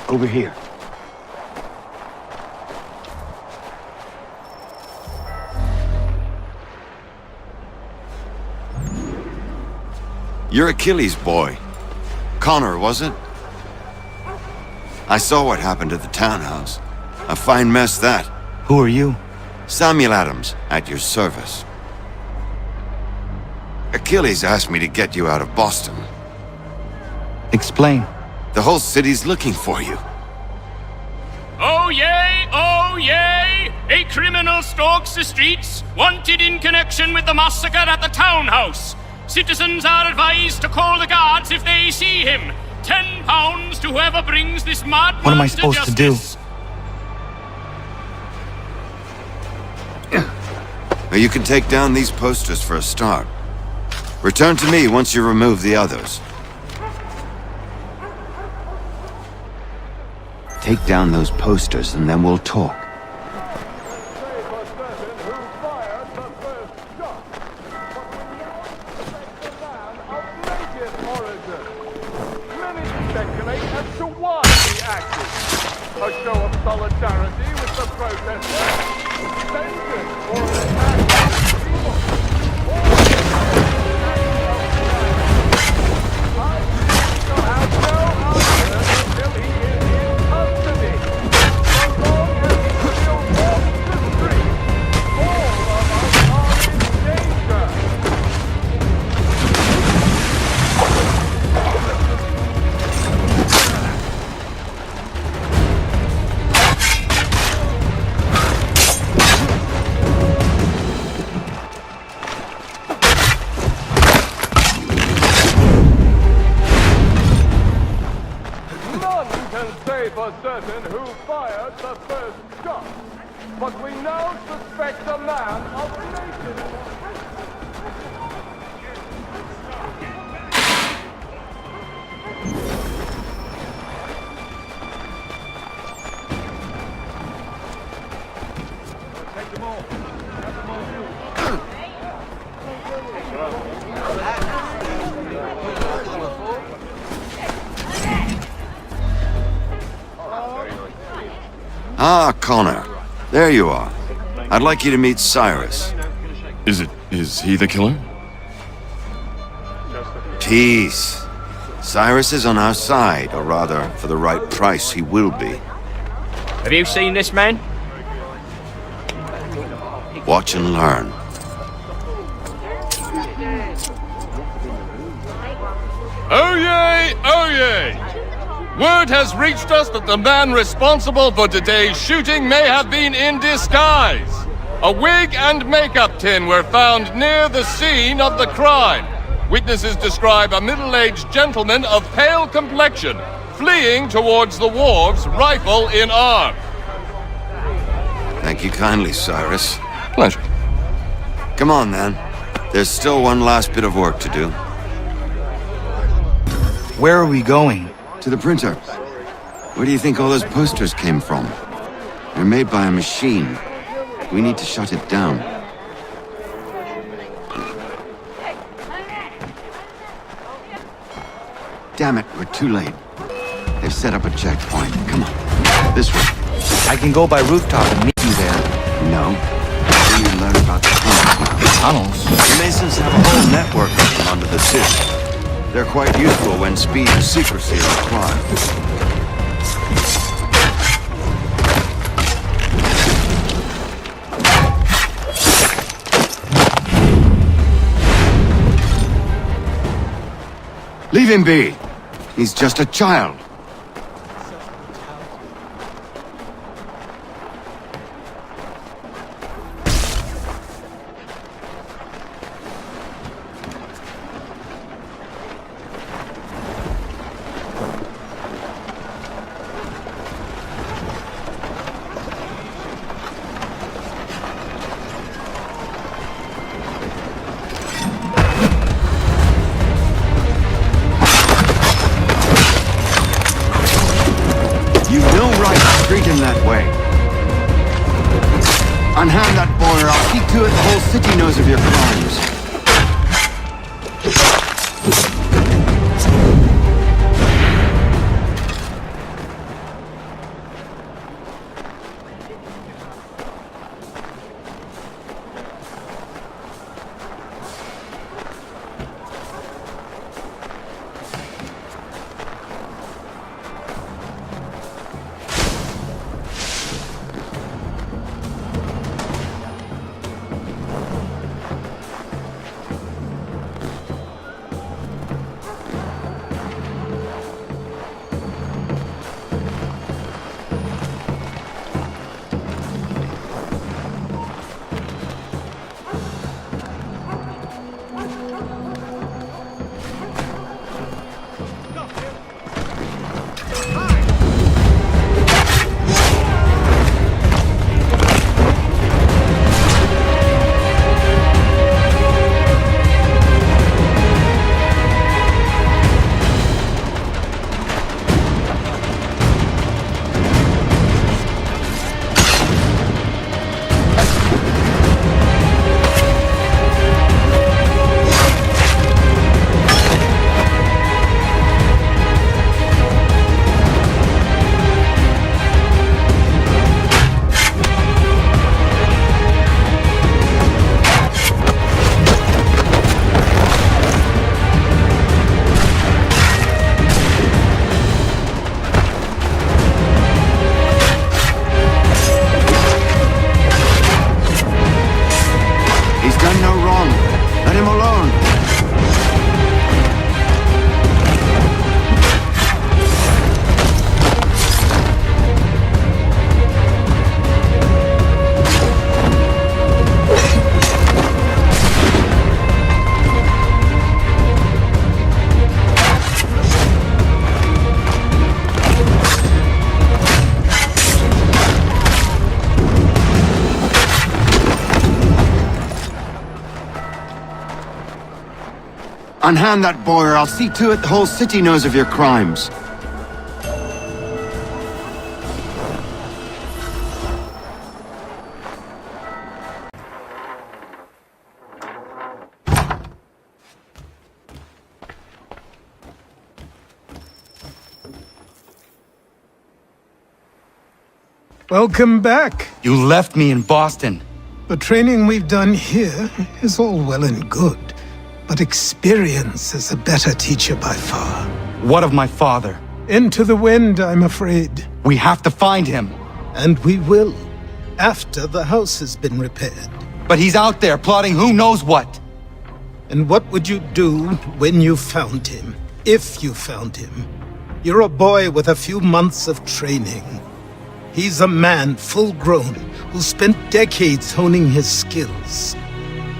Over here. You're Achilles' boy. Connor, was it? I saw what happened at the townhouse. A fine mess, that. Who are you? Samuel Adams, at your service. Achilles asked me to get you out of Boston. Explain. The whole city's looking for you. Oh yay, oh yay! A criminal stalks the streets, wanted in connection with the massacre at the townhouse. Citizens are advised to call the guards if they see him. £10 to whoever brings this madman. What am I supposed to do? Well, you can take down these posters for a start. Return to me once you remove the others. Take down those posters and then we'll talk. Many speculate as to why he acted. A show of solidarity with the protesters. Vengeance for an attack on people. For certain who fired the first shot, but we now suspect a man of relation. Take them all. Have them all killed. Ah, Connor. There you are. I'd like you to meet Cyrus. Is he the killer? Peace. Cyrus is on our side, or rather, for the right price, he will be. Have you seen this man? Watch and learn. Oh yay! Oh yay! Word has reached us that the man responsible for today's shooting may have been in disguise. A wig and makeup tin were found near the scene of the crime. Witnesses describe a middle-aged gentleman of pale complexion fleeing towards the wharves, rifle in arm. Thank you kindly, Cyrus. Pleasure. Come on, then. There's still one last bit of work to do. Where are we going? To the printer. Where do you think all those posters came from? They're made by a machine. We need to shut it down. Damn it, we're too late. They've set up a checkpoint. Come on, this way. I can go by rooftop and meet you there. No. You need to learn about the tunnels now. The tunnels? The Masons have a whole network of them under the city. They're quite useful when speed and secrecy are required. Leave him be. He's just a child. Treat him that way. Unhand that boy, or I'll see to it the whole city knows of your crimes. Unhand that boy, or I'll see to it the whole city knows of your crimes. Welcome back. You left me in Boston. The training we've done here is all well and good, but experience is a better teacher by far. What of my father? Into the wind, I'm afraid. We have to find him. And we will, after the house has been repaired. But he's out there plotting who knows what. And what would you do when you found him? If you found him? You're a boy with a few months of training. He's a man, full-grown, who spent decades honing his skills.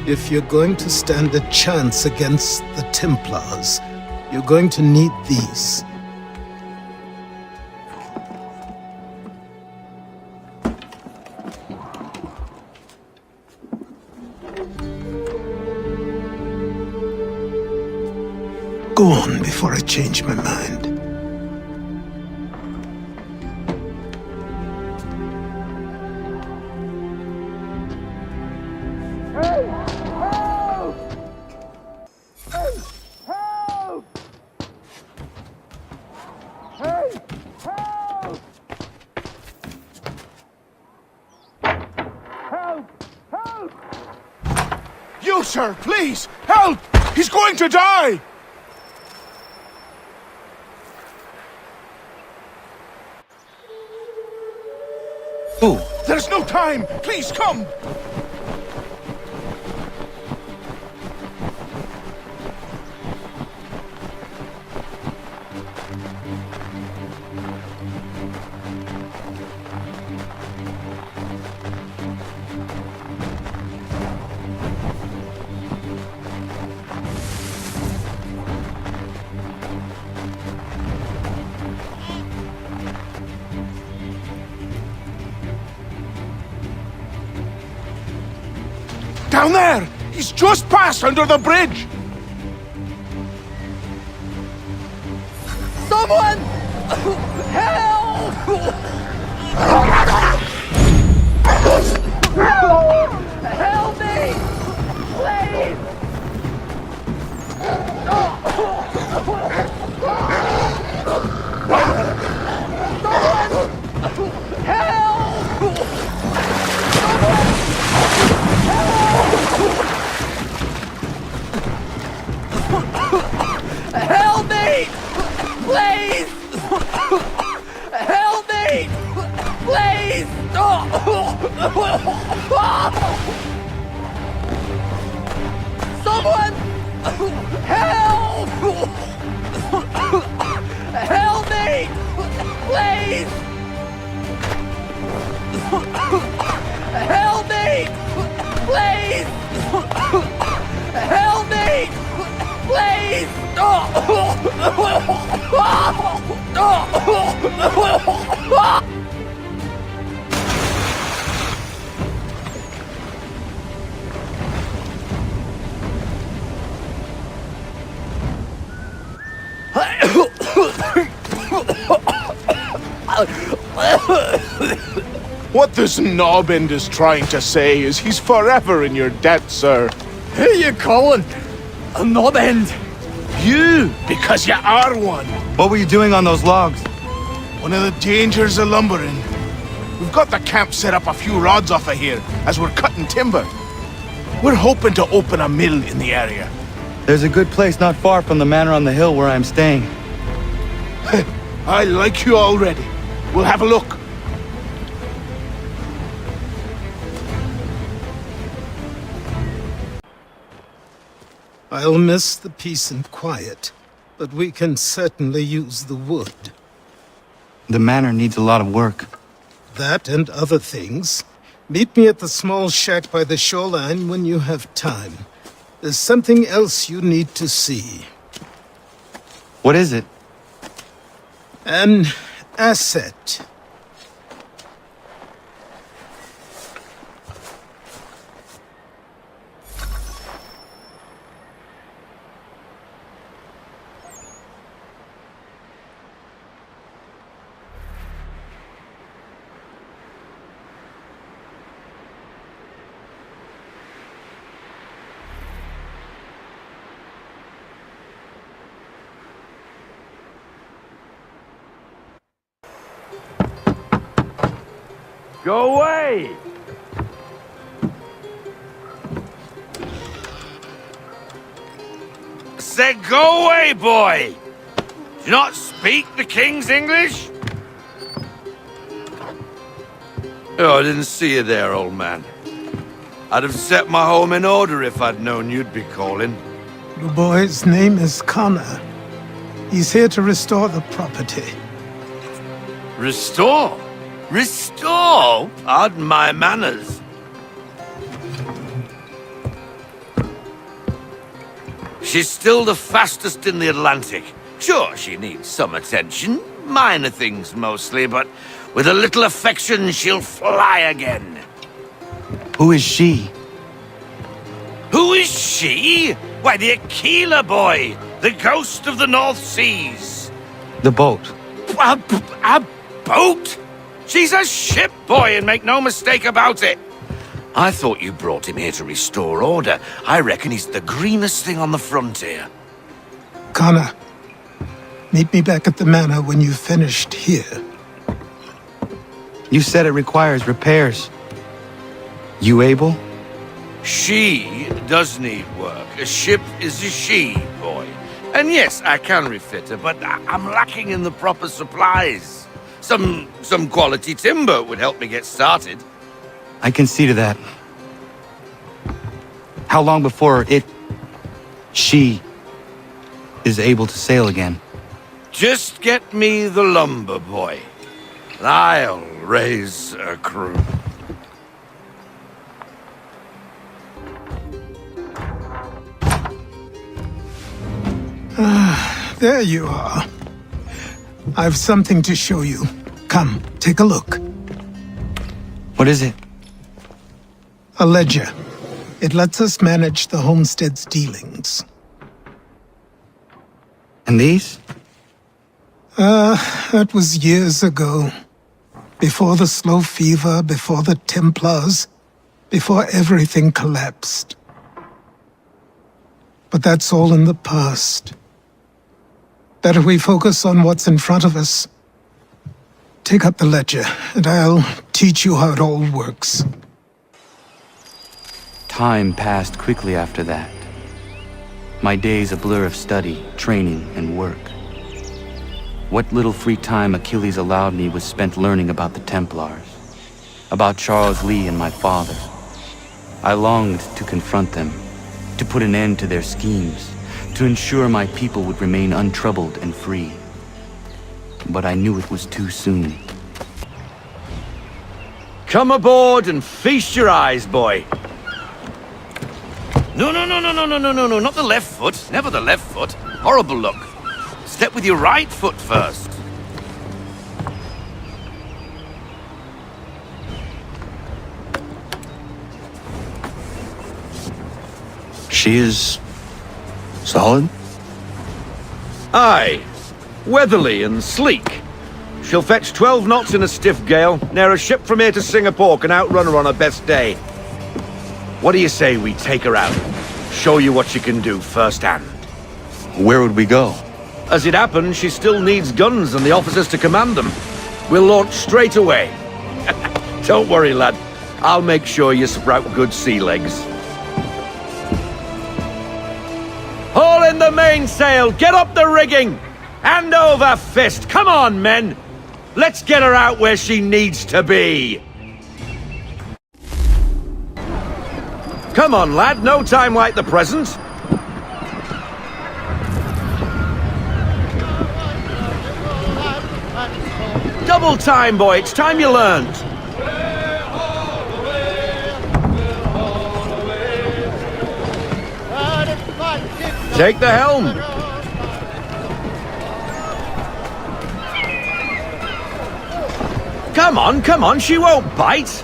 If you're going to stand a chance against the Templars, you're going to need these. Go on before I change my mind. You, sir, please, help! He's going to die! Who? There's no time! Please, come! Down there! He's just passed under the bridge! Someone! Help! Help me! Please! Help me! Please! Help me! Please! Someone! Help! Help me! Please! Help me! Please! Help me! Please! What this knobend is trying to say is he's forever in your debt, sir. Who you calling? A knobend? You, because you are one. What were you doing on those logs? One of the dangers of lumbering. We've got the camp set up a few rods off of here as we're cutting timber. We're hoping to open a mill in the area. There's a good place not far from the manor on the hill where I'm staying. I like you already. We'll have a look. I'll miss the peace and quiet, but we can certainly use the wood. The manor needs a lot of work. That and other things. Meet me at the small shack by the shoreline when you have time. There's something else you need to see. What is it? An asset. Go away! I said go away, boy! Do you not speak the King's English? Oh, I didn't see you there, old man. I'd have set my home in order if I'd known you'd be calling. The boy's name is Connor. He's here to restore the property. Restore? Restore? Pardon my manners. She's still the fastest in the Atlantic. Sure, she needs some attention. Minor things mostly, but with a little affection, she'll fly again. Who is she? Who is she? Why, the Aquila boy, the ghost of the North Seas. The boat. A boat? She's a ship boy, and make no mistake about it. I thought you brought him here to restore order. I reckon he's the greenest thing on the frontier. Connor, meet me back at the manor when you've finished here. You said it requires repairs. You able? She does need work. A ship is a she, boy. And yes, I can refit her, but I'm lacking in the proper supplies. Some quality timber would help me get started. I can see to that. How long before she is able to sail again? Just get me the lumber, boy. And I'll raise a crew. There you are. I've something to show you. Come, take a look. What is it? A ledger. It lets us manage the homestead's dealings. And these? That was years ago. Before the Slow Fever, before the Templars, before everything collapsed. But that's all in the past. Better we focus on what's in front of us. Take up the ledger, and I'll teach you how it all works. Time passed quickly after that. My days a blur of study, training, and work. What little free time Achilles allowed me was spent learning about the Templars, about Charles Lee and my father. I longed to confront them, to put an end to their schemes, to ensure my people would remain untroubled and free. But I knew it was too soon. Come aboard and feast your eyes, boy. No, not the left foot. Never the left foot. Horrible look. Step with your right foot first. She is... solid? Aye. Weatherly and sleek. She'll fetch 12 knots in a stiff gale. Ne'er a ship from here to Singapore can outrun her on her best day. What do you say we take her out? Show you what she can do firsthand. Where would we go? As it happens, she still needs guns and the officers to command them. We'll launch straight away. Don't worry, lad. I'll make sure you sprout good sea legs. Haul in the mainsail! Get up the rigging! Hand over fist! Come on, men! Let's get her out where she needs to be! Come on, lad. No time like the present. Double time, boy. It's time you learned. Take the helm. Come on, she won't bite.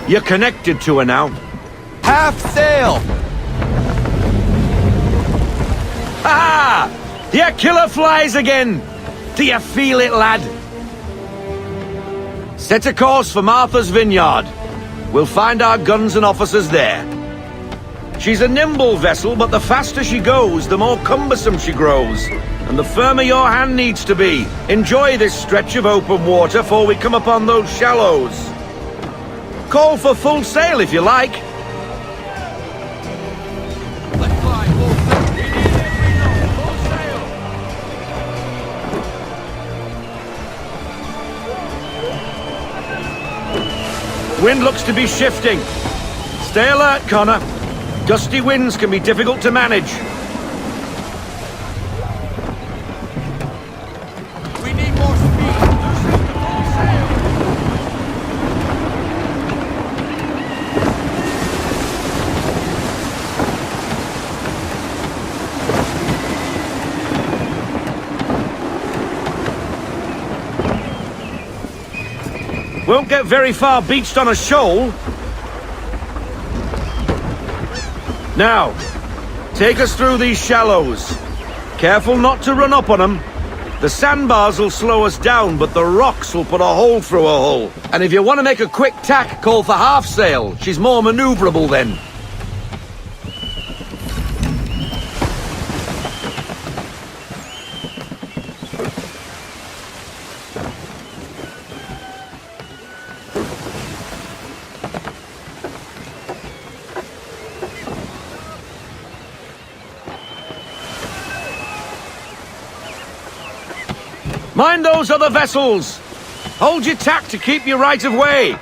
You're connected to her now. Half sail! Ha! Your killer flies again! Do you feel it, lad? Set a course for Martha's Vineyard. We'll find our guns and officers there. She's a nimble vessel, but the faster she goes, the more cumbersome she grows. And the firmer your hand needs to be. Enjoy this stretch of open water before we come upon those shallows. Call for full sail if you like. Wind looks to be shifting. Stay alert, Connor. Gusty winds can be difficult to manage. We need more speed. Loosen the full sail. Won't get very far beached on a shoal. Now, take us through these shallows. Careful not to run up on them. The sandbars will slow us down, but the rocks will put a hole through a hull. And if you want to make a quick tack, call for half sail. She's more maneuverable then. Mind those other vessels! Hold your tack to keep your right of way!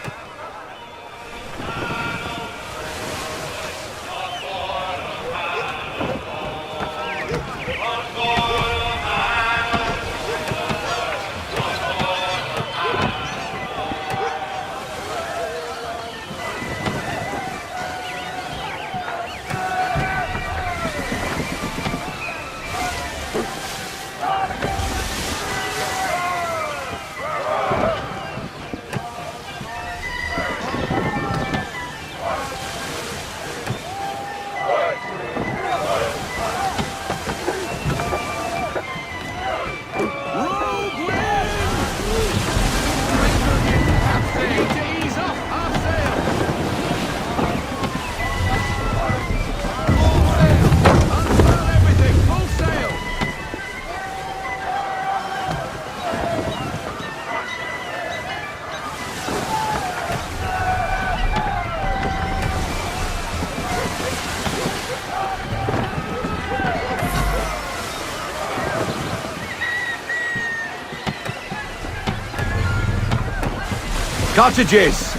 Cottages!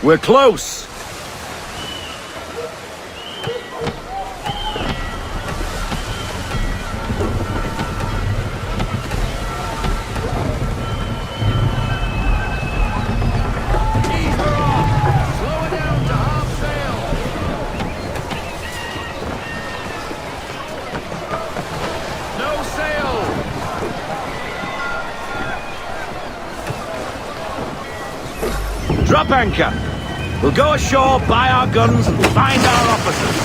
We're close! Drop anchor. We'll go ashore, buy our guns, and find our officers.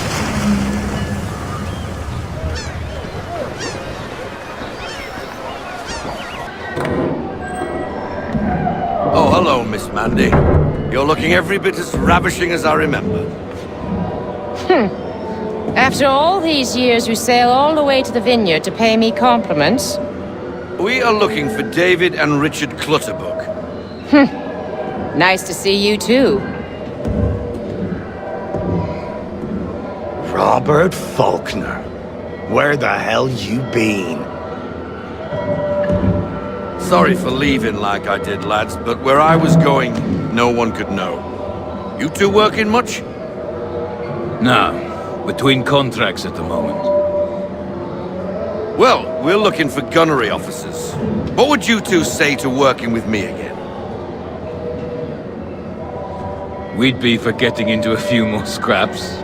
Oh, hello, Miss Mandy. You're looking every bit as ravishing as I remember. After all these years, you sail all the way to the vineyard to pay me compliments? We are looking for David and Richard Clutterbuck. Nice to see you too. Robert Faulkner. Where the hell you been? Sorry for leaving like I did, lads, but where I was going, no one could know. You two working much? No, between contracts at the moment. Well, we're looking for gunnery officers. What would you two say to working with me again? We'd be for getting into a few more scraps.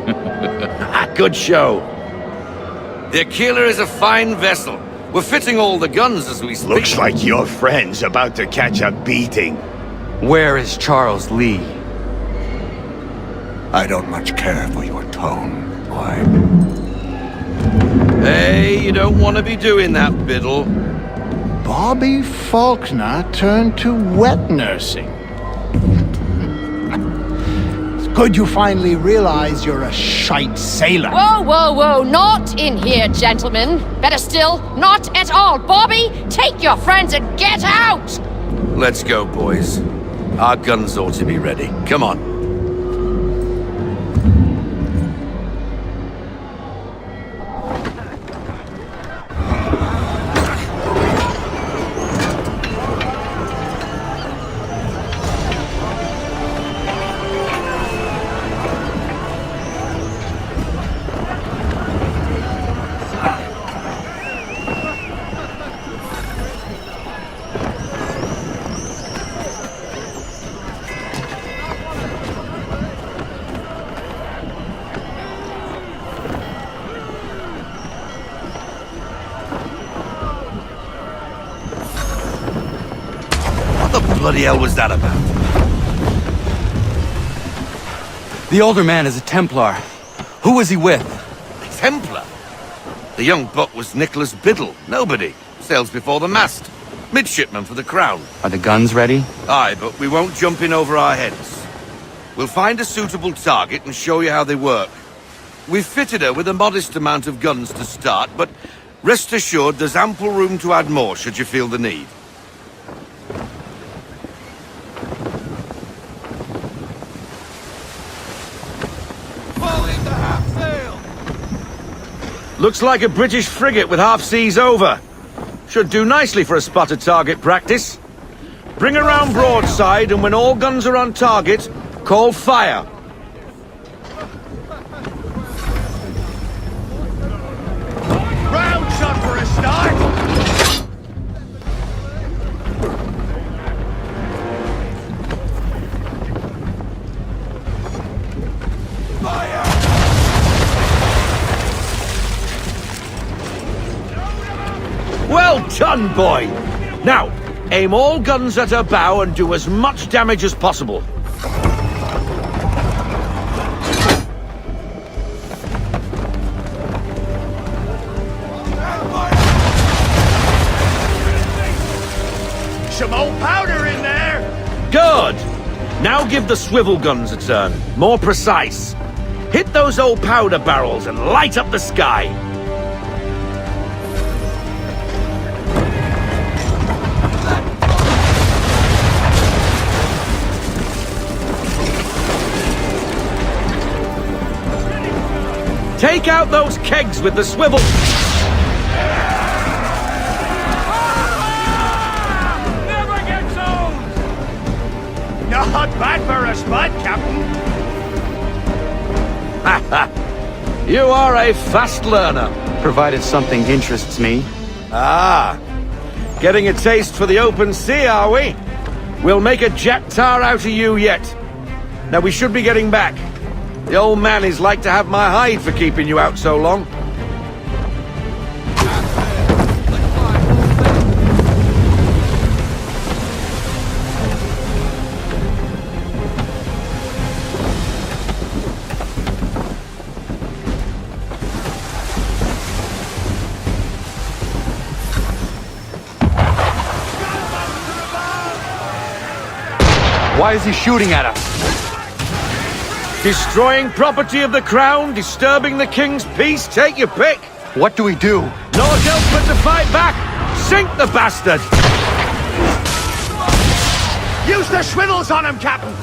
Good show. The Aquila is a fine vessel. We're fitting all the guns as we speak. Looks like your friend's about to catch a beating. Where is Charles Lee? I don't much care for your tone, boy. Hey, you don't want to be doing that, Biddle. Bobby Faulkner turned to wet nursing. Good you finally realize you're a shite sailor. Whoa, whoa, whoa, not in here, gentlemen. Better still, not at all. Bobby, take your friends and get out! Let's go, boys. Our guns ought to be ready. Come on. Bloody hell was that about? The older man is a Templar. Who was he with? A Templar? The young buck was Nicholas Biddle. Nobody. Sails before the mast. Midshipman for the Crown. Are the guns ready? Aye, but we won't jump in over our heads. We'll find a suitable target and show you how they work. We've fitted her with a modest amount of guns to start, but rest assured there's ample room to add more should you feel the need. Looks like a British frigate with half seas over. Should do nicely for a spotted target practice. Bring her round broadside, and when all guns are on target, call fire. Round shot for a start! Well done, boy! Now, aim all guns at her bow and do as much damage as possible. Some old powder in there! Good! Now give the swivel guns a turn. More precise. Hit those old powder barrels and light up the sky. Take out those kegs with the swivel. No! bad for a spud, Captain. Ha ha! You are a fast learner. Provided something interests me. Ah, getting a taste for the open sea, are we? We'll make a jack tar out of you yet. Now we should be getting back. The old man is like to have my hide for keeping you out so long. Why is he shooting at us? Destroying property of the crown, disturbing the king's peace, take your pick. What do we do? Naught else but to fight back. Sink the bastard. Use the swivels on him, Captain!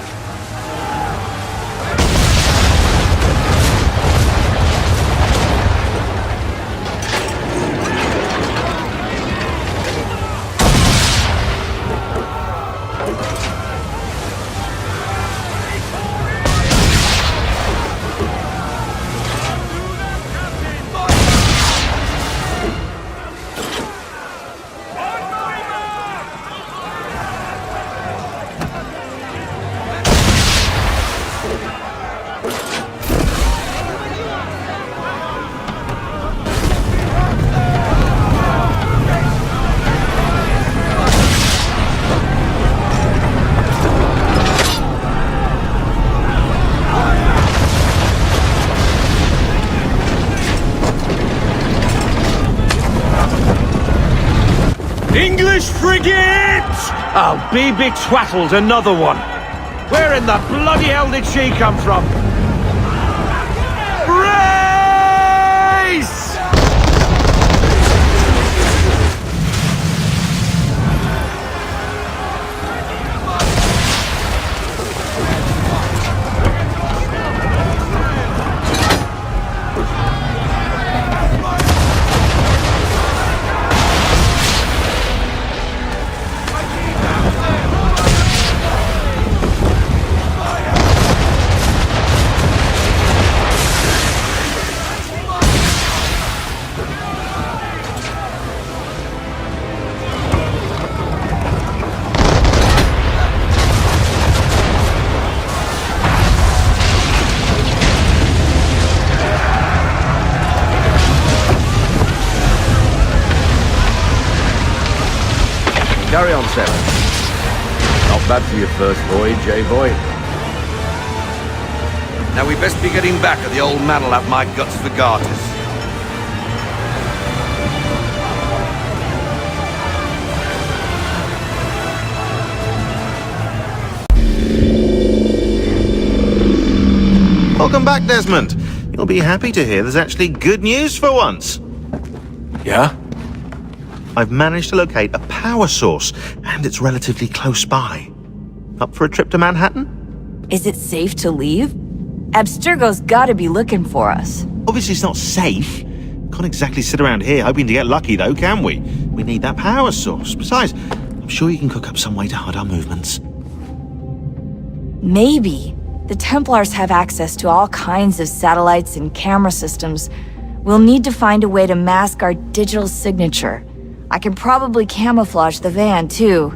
English frigate! I'll be betwattled, another one. Where in the bloody hell did she come from? Brace! Carry on, Sarah. Not bad for your first voyage, eh, boy? Now we best be getting back, or the old man'll have my guts for garters. Welcome back, Desmond. You'll be happy to hear there's actually good news for once. Yeah? I've managed to locate a power source, and it's relatively close by. Up for a trip to Manhattan? Is it safe to leave? Abstergo's gotta be looking for us. Obviously it's not safe. Can't exactly sit around here hoping to get lucky, though, can we? We need that power source. Besides, I'm sure you can cook up some way to hide our movements. Maybe. The Templars have access to all kinds of satellites and camera systems. We'll need to find a way to mask our digital signature. I can probably camouflage the van, too.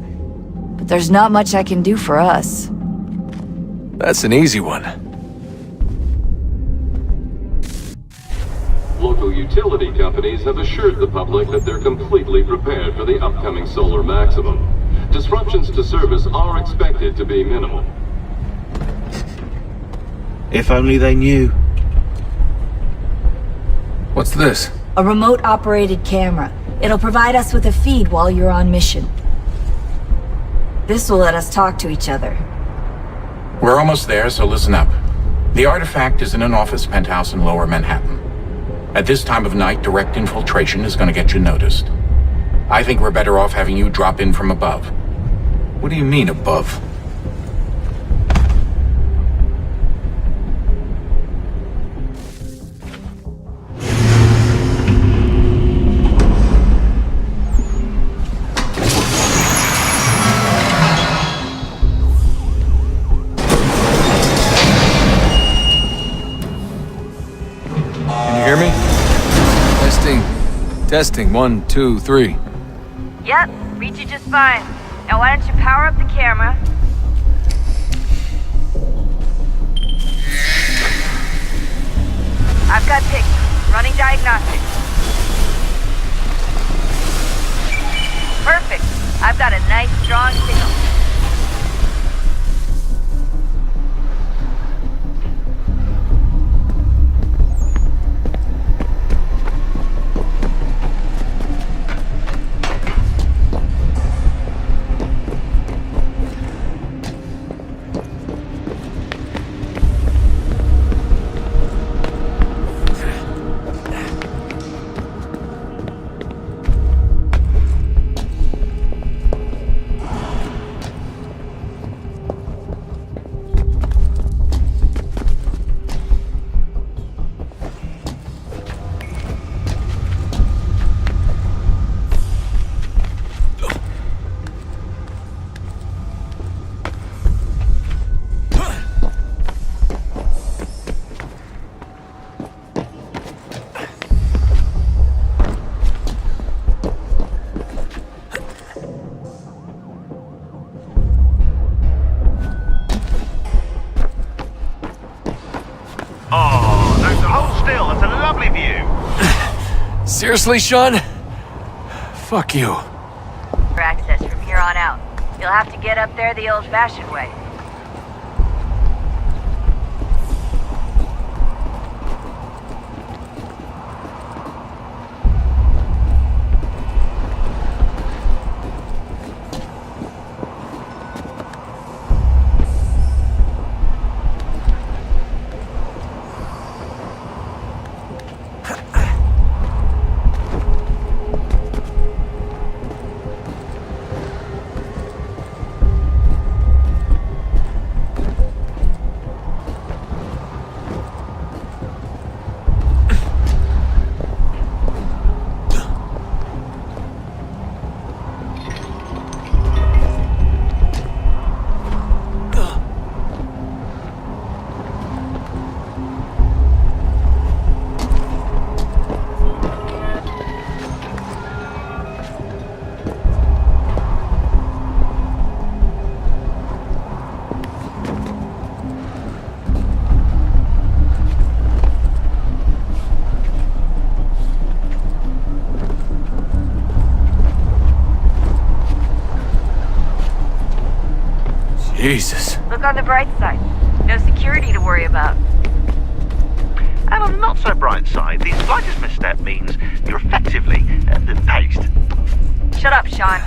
But there's not much I can do for us. That's an easy one. Local utility companies have assured the public that they're completely prepared for the upcoming solar maximum. Disruptions to service are expected to be minimal. If only they knew. What's this? A remote-operated camera. It'll provide us with a feed while you're on mission. This will let us talk to each other. We're almost there, so listen up. The artifact is in an office penthouse in Lower Manhattan. At this time of night, direct infiltration is going to get you noticed. I think we're better off having you drop in from above. What do you mean, above? hear me? Testing. Testing. 1, 2, 3. Yep, read you just fine. Now why don't you power up the camera? I've got pictures. Running diagnostics. Perfect. I've got a nice, strong signal. Seriously, Sean? Fuck you. For access from here on out. You'll have to get up there the old-fashioned way. Jesus. Look on the bright side. No security to worry about. And on the not so bright side, the slightest misstep means you're effectively paced. Shut up, Sean.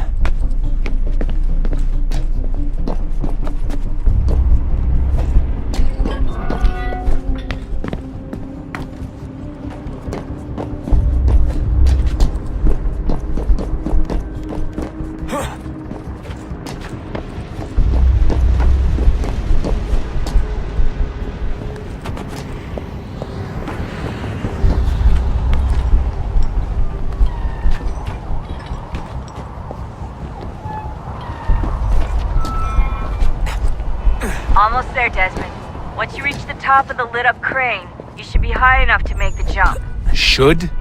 Almost there, Desmond. Once you reach the top of the lit-up crane, you should be high enough to make the jump. Should?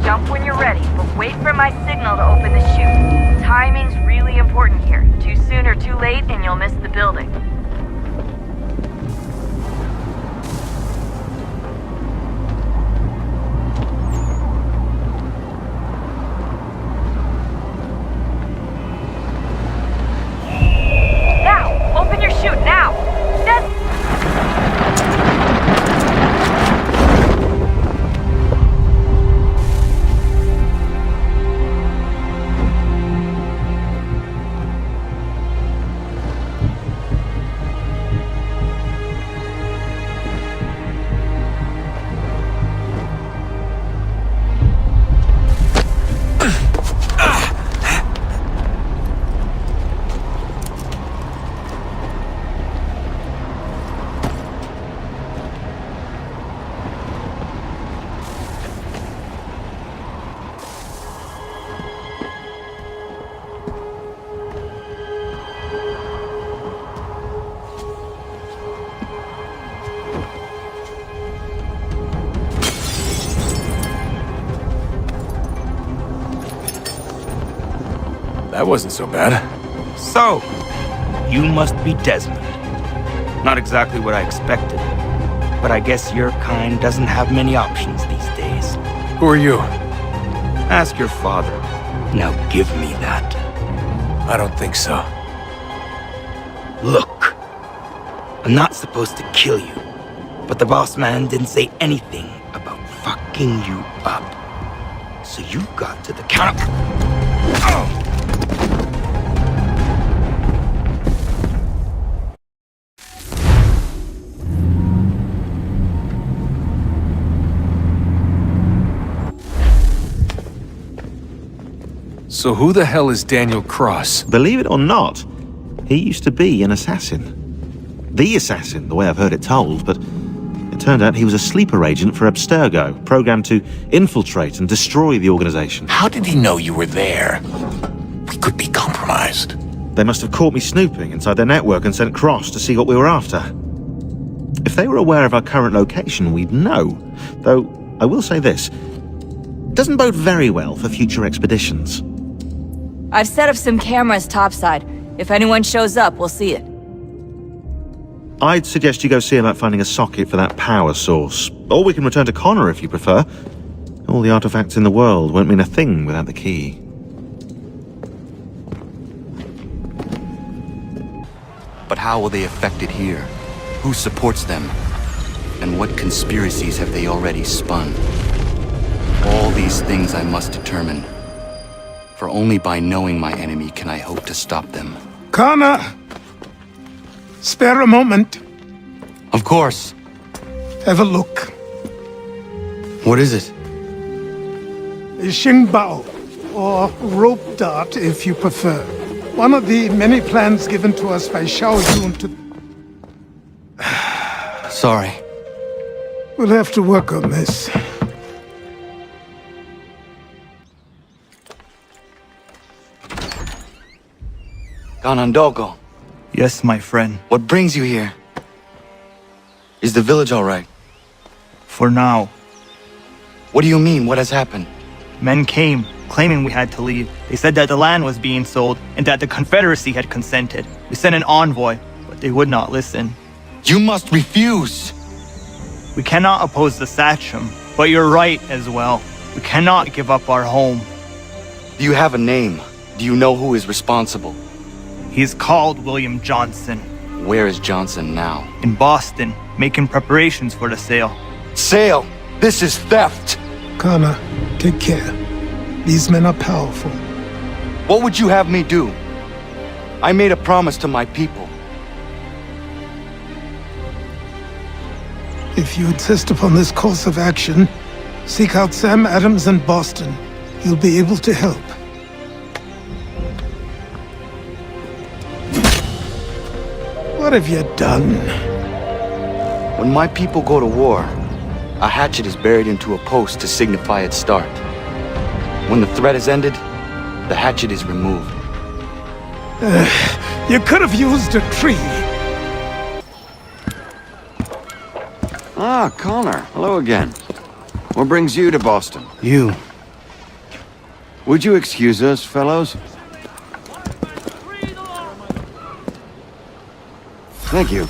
Jump when you're ready, but wait for my signal to open the chute. Timing's really important here. Too soon or too late, and you'll miss the building. Now! Open your chute, now! That wasn't so bad. So, you must be Desmond. Not exactly what I expected, but I guess your kind doesn't have many options these days. Who are you? Ask your father. Now give me that. I don't think so. Look, I'm not supposed to kill you, but the boss man didn't say anything about fucking you up. So you got to the counter. So who the hell is Daniel Cross? Believe it or not, he used to be an assassin. The assassin, the way I've heard it told, but it turned out he was a sleeper agent for Abstergo, programmed to infiltrate and destroy the organization. How did he know you were there? We could be compromised. They must have caught me snooping inside their network and sent Cross to see what we were after. If they were aware of our current location, we'd know. Though, I will say this, it doesn't bode very well for future expeditions. I've set up some cameras topside. If anyone shows up, we'll see it. I'd suggest you go see about finding a socket for that power source. Or we can return to Connor if you prefer. All the artifacts in the world won't mean a thing without the key. But how will they affect it here? Who supports them? And what conspiracies have they already spun? All these things I must determine. For only by knowing my enemy can I hope to stop them. Connor! Spare a moment. Of course. Have a look. What is it? A Xingbao, or rope dart if you prefer. One of the many plans given to us by Xiao Yun to... Sorry. We'll have to work on this. Ganondogo. Yes, my friend. What brings you here? Is the village all right? For now. What do you mean? What has happened? Men came, claiming we had to leave. They said that the land was being sold, and that the Confederacy had consented. We sent an envoy, but they would not listen. You must refuse! We cannot oppose the Sachem, but you're right as well. We cannot give up our home. Do you have a name? Do you know who is responsible? He's called William Johnson. Where is Johnson now? In Boston, making preparations for the sale. Sale? This is theft! Connor, take care. These men are powerful. What would you have me do? I made a promise to my people. If you insist upon this course of action, seek out Sam Adams in Boston. He'll be able to help. What have you done? When my people go to war, a hatchet is buried into a post to signify its start. When the threat is ended, the hatchet is removed. You could have used a tree. Ah, Connor. Hello again. What brings you to Boston? You. Would you excuse us, fellows? Thank you.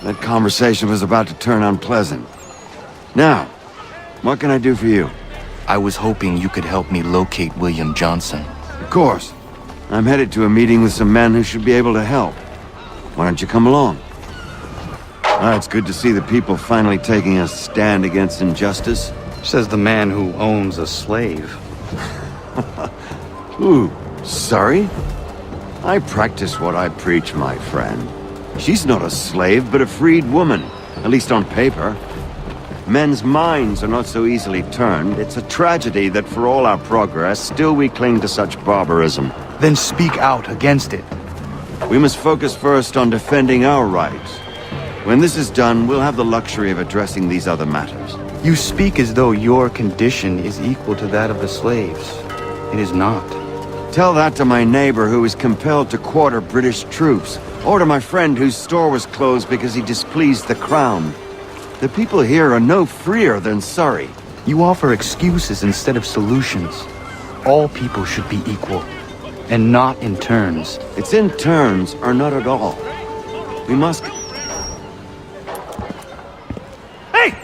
That conversation was about to turn unpleasant. Now, what can I do for you? I was hoping you could help me locate William Johnson. Of course. I'm headed to a meeting with some men who should be able to help. Why don't you come along? It's good to see the people finally taking a stand against injustice. Says the man who owns a slave. Ooh, sorry? I practice what I preach, my friend. She's not a slave, but a freed woman, at least on paper. Men's minds are not so easily turned. It's a tragedy that for all our progress, still we cling to such barbarism. Then speak out against it. We must focus first on defending our rights. When this is done, we'll have the luxury of addressing these other matters. You speak as though your condition is equal to that of the slaves. It is not. Tell that to my neighbor who is compelled to quarter British troops, or to my friend whose store was closed because he displeased the crown. The people here are no freer than Surrey. You offer excuses instead of solutions. All people should be equal. And not in turns. It's in turns, or not at all. We must... Hey!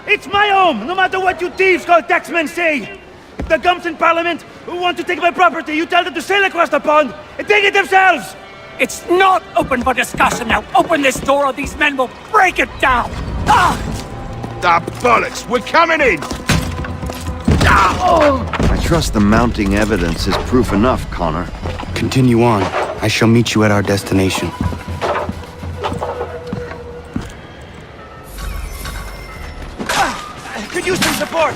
It's my home, no matter what you thieves called taxmen say! If the gums in Parliament who want to take my property, you tell them to sail across the pond and take it themselves! It's not open for discussion now! Open this door or these men will break it down! Ah! Ah, bollocks! We're coming in! I trust the mounting evidence is proof enough, Connor. Continue on. I shall meet you at our destination. Could use some support!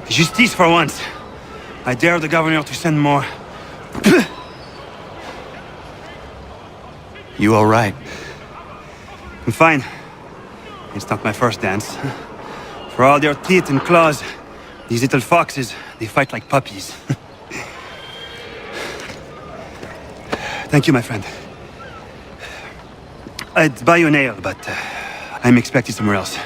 Justice for once. I dare the governor to send more. You all right? I'm fine. It's not my first dance. For all their teeth and claws, these little foxes, they fight like puppies. Thank you, my friend. I'd buy you an ale, but I'm expected somewhere else.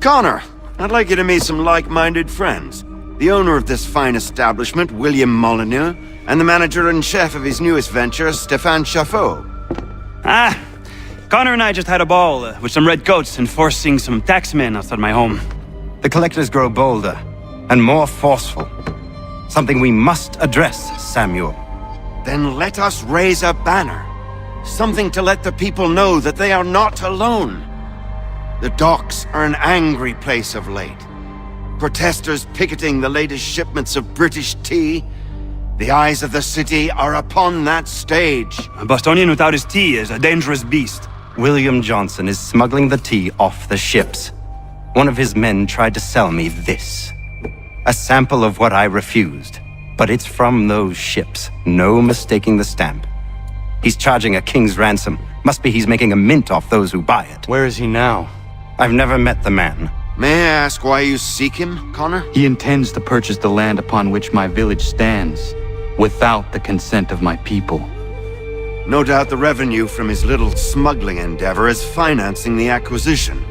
Connor, I'd like you to meet some like-minded friends. The owner of this fine establishment, William Molyneux, and the manager and chef of his newest venture, Stéphane Chaffeau. Ah, Connor and I just had a ball with some red coats enforcing some taxmen outside my home. The collectors grow bolder and more forceful. Something we must address, Samuel. Then let us raise a banner. Something to let the people know that they are not alone. The docks are an angry place of late. Protesters picketing the latest shipments of British tea. The eyes of the city are upon that stage. A Bostonian without his tea is a dangerous beast. William Johnson is smuggling the tea off the ships. One of his men tried to sell me this. A sample of what I refused. But it's from those ships. No mistaking the stamp. He's charging a king's ransom. Must be he's making a mint off those who buy it. Where is he now? I've never met the man. May I ask why you seek him, Connor? He intends to purchase the land upon which my village stands, without the consent of my people. No doubt the revenue from his little smuggling endeavor is financing the acquisition.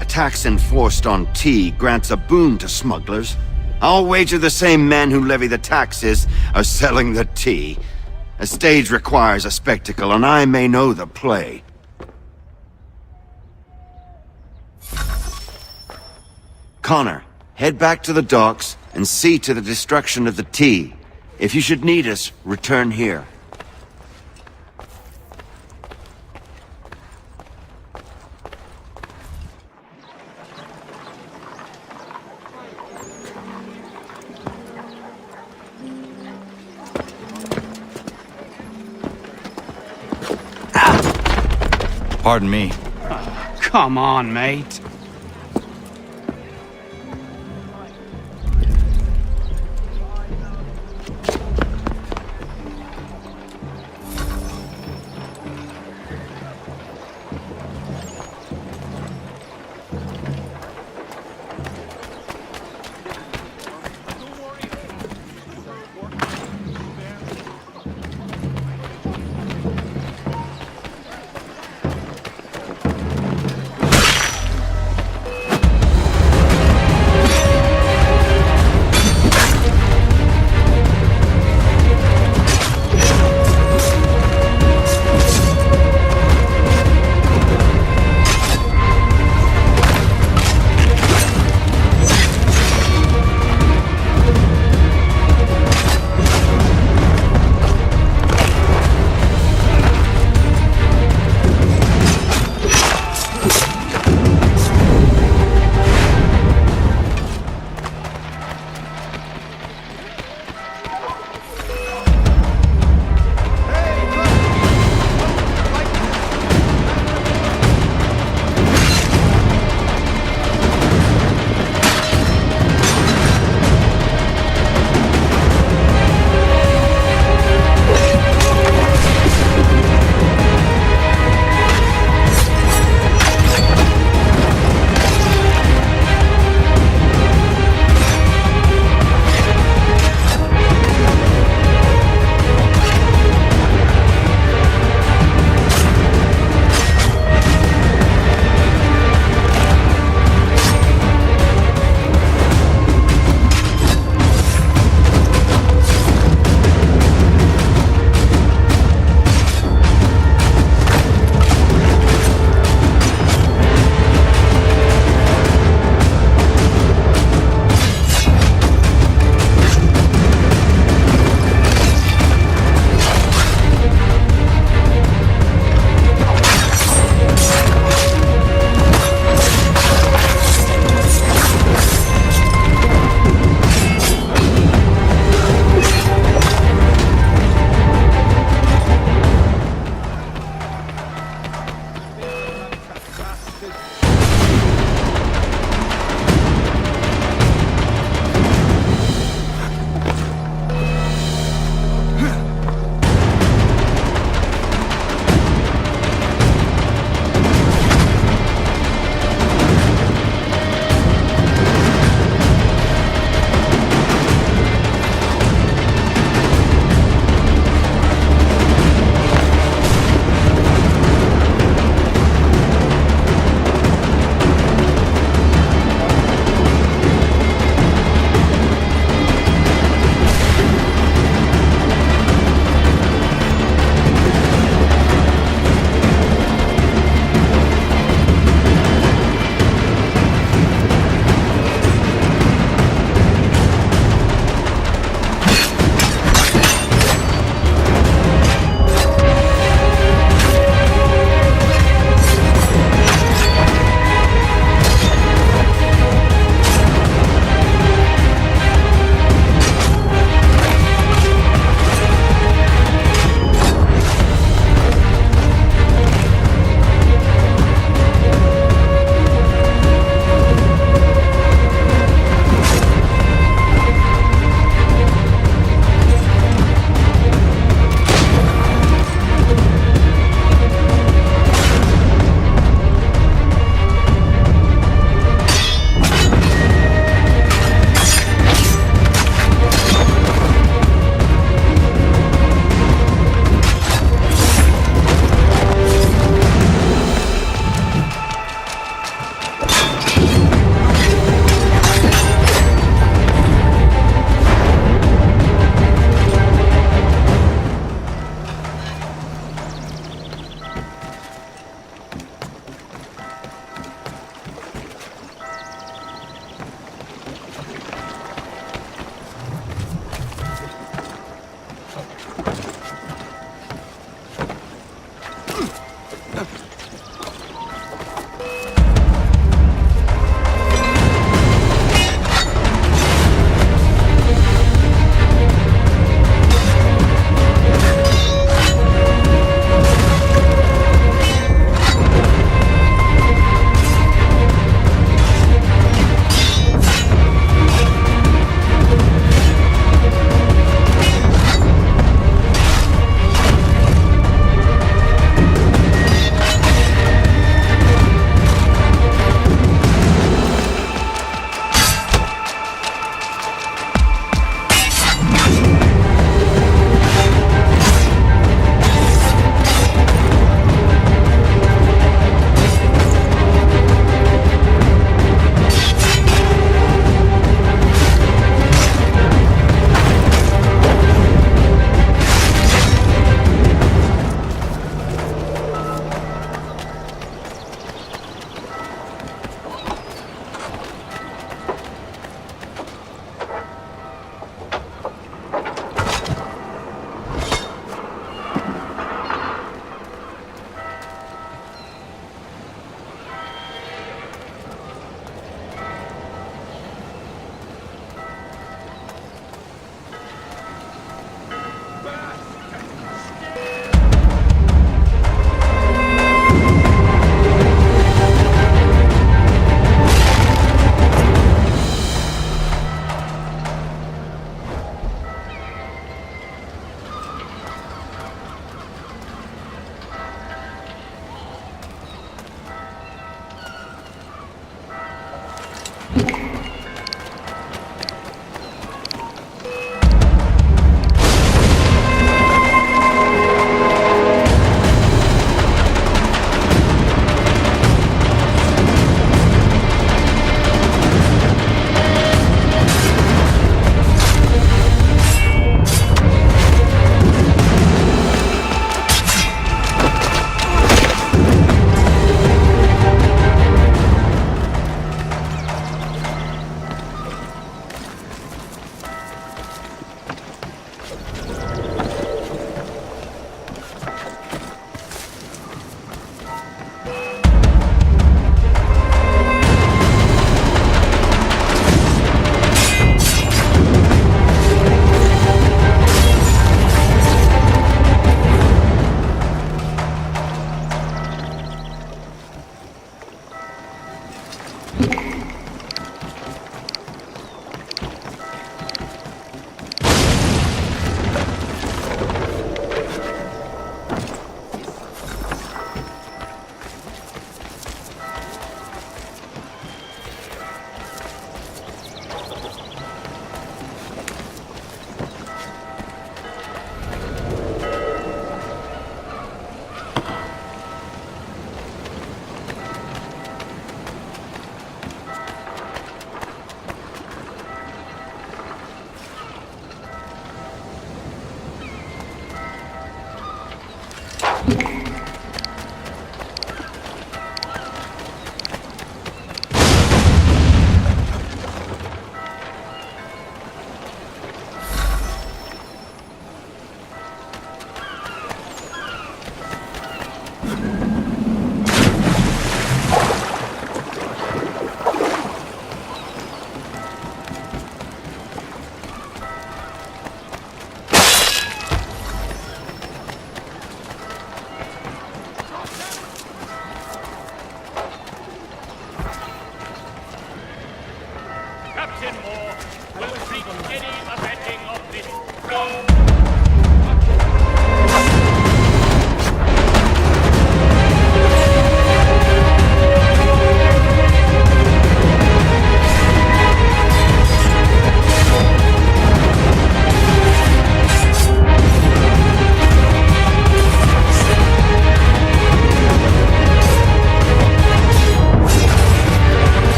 A tax enforced on tea grants a boon to smugglers. I'll wager the same men who levy the taxes are selling the tea. A stage requires a spectacle, and I may know the play. Connor, head back to the docks and see to the destruction of the T. If you should need us, return here. Pardon me. Come on, mate.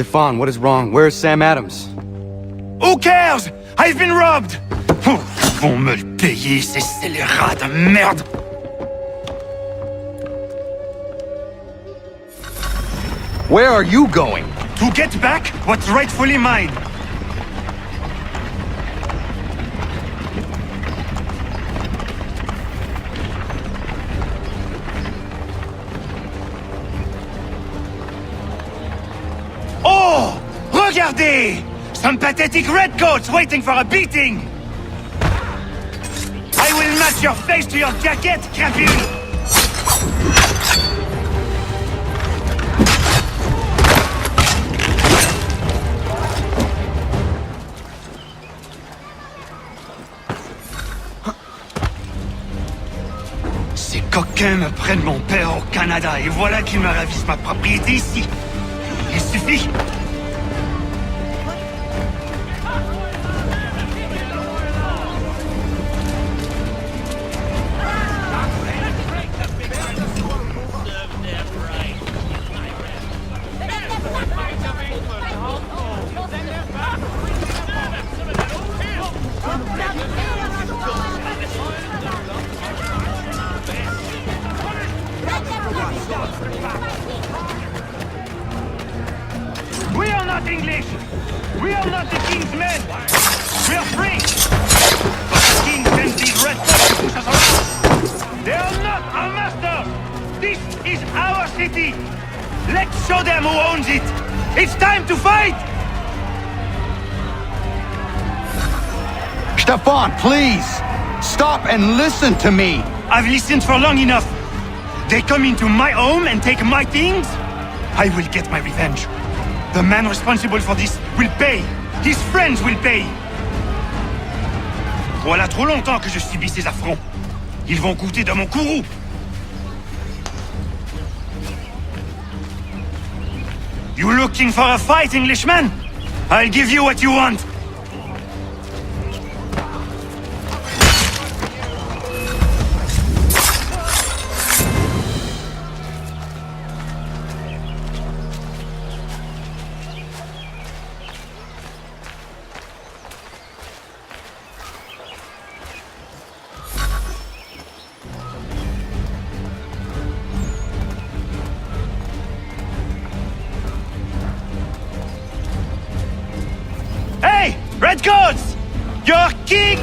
Stefan, what is wrong? Where's Sam Adams? Who cares? I've been robbed! Ils vont me le payer, ces scélérats de merde! Where are you going? To get back what's rightfully mine. Oh! Regardez! Some pathetic redcoats waiting for a beating! I will match your face to your jacket, crapule! Ces coquins me prennent mon père au Canada et voilà qu'ils me ravissent ma propriété ici. Il suffit. We are not English! We are not the king's men! We are free! But the king sends these red coats to push us around! They are not our masters! This is our city! Let's show them who owns it! It's time to fight! Stefan, please! Stop and listen to me! I've listened for long enough! They come into my home and take my things? I will get my revenge. The man responsible for this will pay. His friends will pay. Voilà trop longtemps que je subis ces affronts. Ils vont goûter de mon courroux. You looking for a fight, Englishman? I'll give you what you want. Hey! Redcoats! You're king!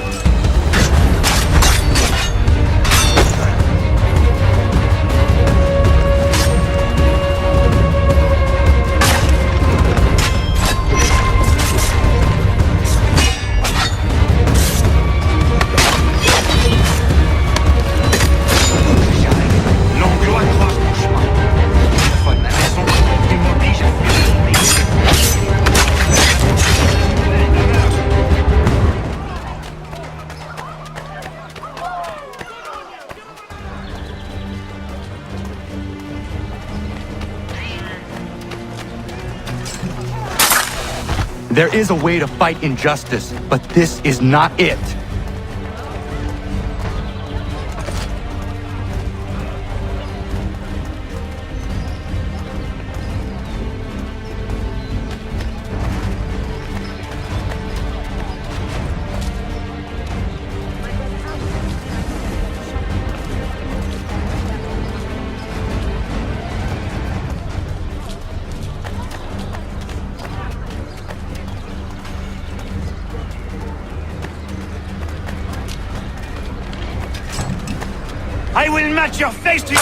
There is a way to fight injustice, but this is not it. I will match your face to...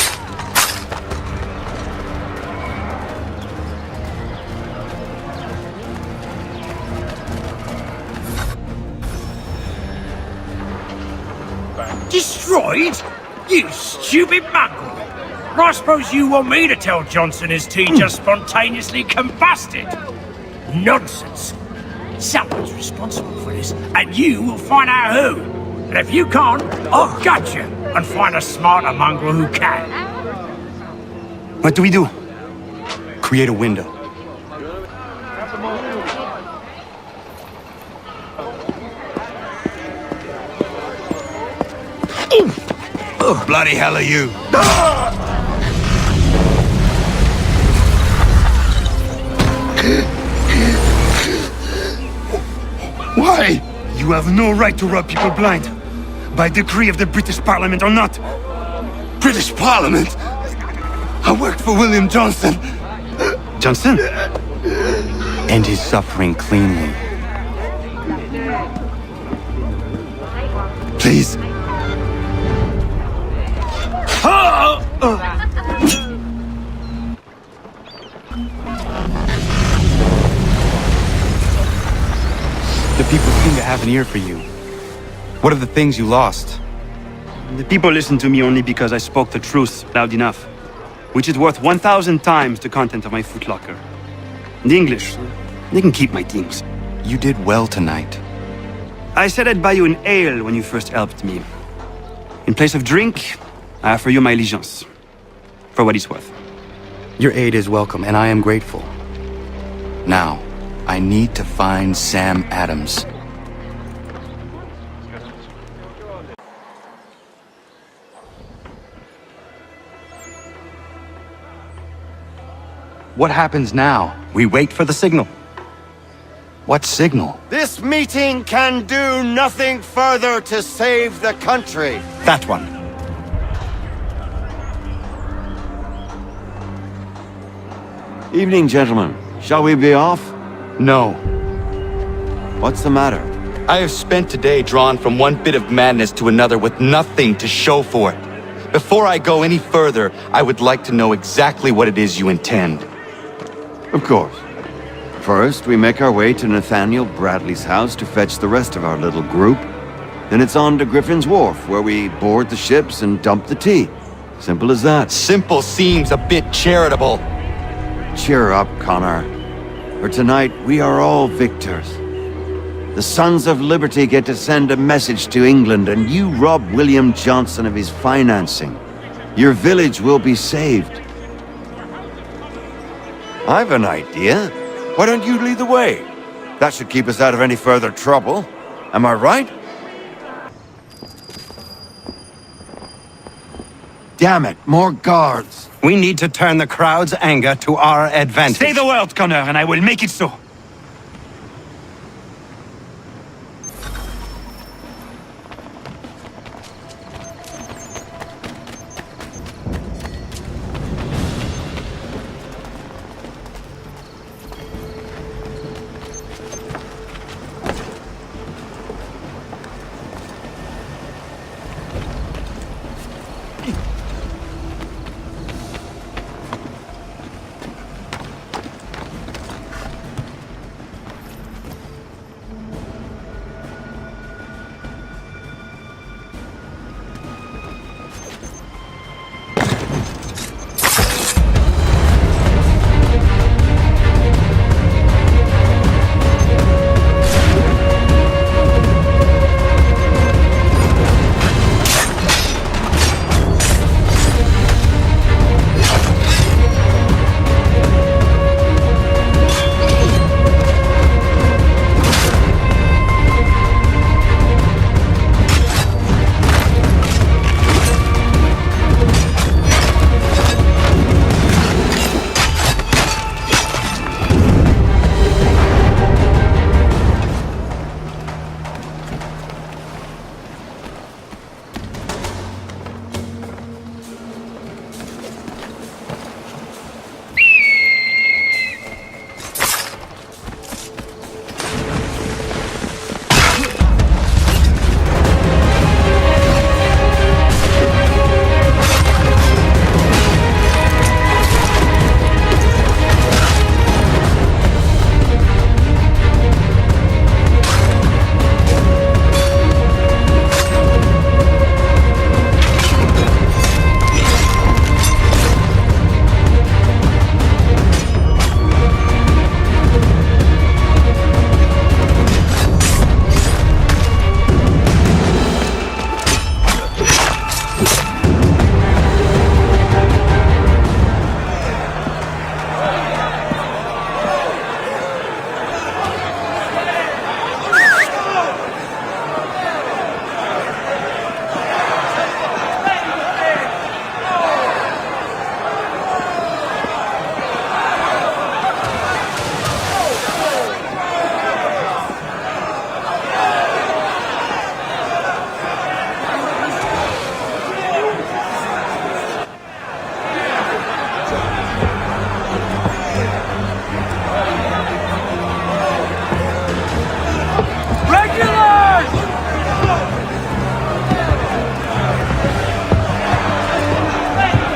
Destroyed? You stupid mongrel! I suppose you want me to tell Johnson his tea just spontaneously combusted? Nonsense! Someone's responsible for this, and you will find out who. And if you can't, I'll gut you and find a smarter mongrel who can. What do we do? Create a window. Bloody hell are you? Why? You have no right to rob people blind. By decree of the British Parliament or not. British Parliament? I worked for William Johnson. Johnson? End his suffering cleanly. Please. The people seem to have an ear for you. What are the things you lost? The people listen to me only because I spoke the truth loud enough, which is worth 1,000 times the content of my footlocker. The English, they can keep my things. You did well tonight. I said I'd buy you an ale when you first helped me. In place of drink, I offer you my allegiance. For what it's worth. Your aid is welcome, and I am grateful. Now, I need to find Sam Adams. What happens now? We wait for the signal. What signal? This meeting can do nothing further to save the country. That one. Evening, gentlemen. Shall we be off? No. What's the matter? I have spent today drawn from one bit of madness to another with nothing to show for it. Before I go any further, I would like to know exactly what it is you intend. Of course. First, we make our way to Nathaniel Bradley's house to fetch the rest of our little group. Then it's on to Griffin's Wharf, where we board the ships and dump the tea. Simple as that. Simple seems a bit charitable. Cheer up, Connor. For tonight, we are all victors. The Sons of Liberty get to send a message to England, and you rob William Johnson of his financing. Your village will be saved. I've an idea. Why don't you lead the way? That should keep us out of any further trouble. Am I right? Damn it, more guards. We need to turn the crowd's anger to our advantage. Say the word, Connor, and I will make it so.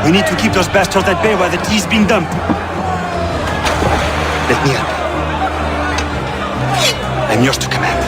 We need to keep those bastards at bay while the tea's being dumped. Let me up. I'm yours to command.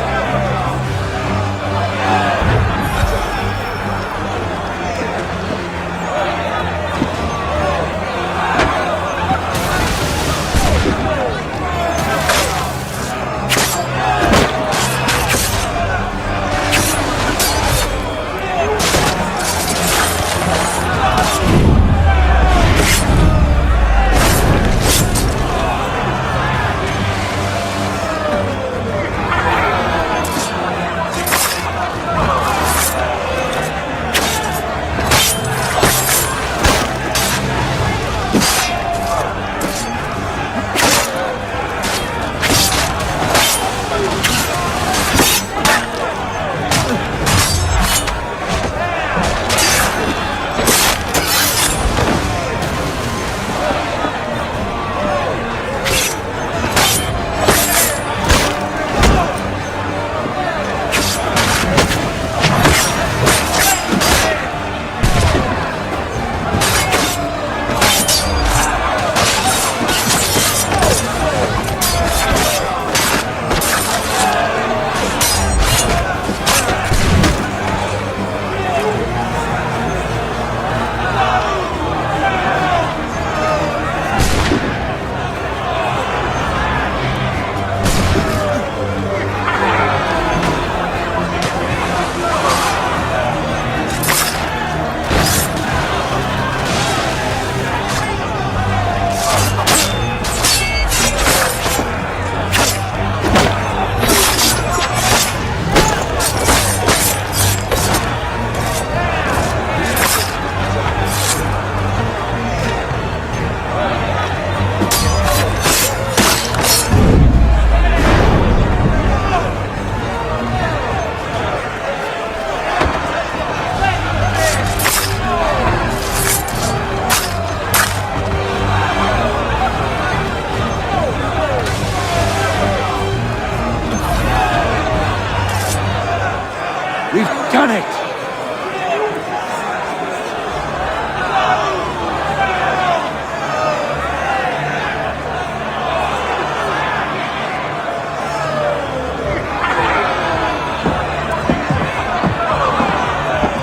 it!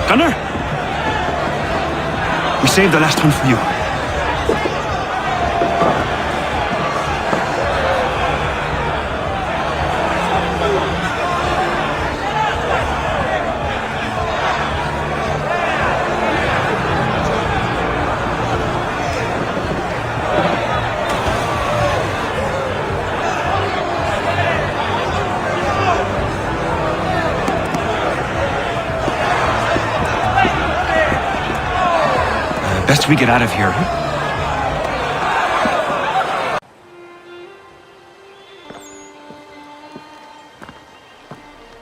Gunner? We saved the last one for you. Best we get out of here.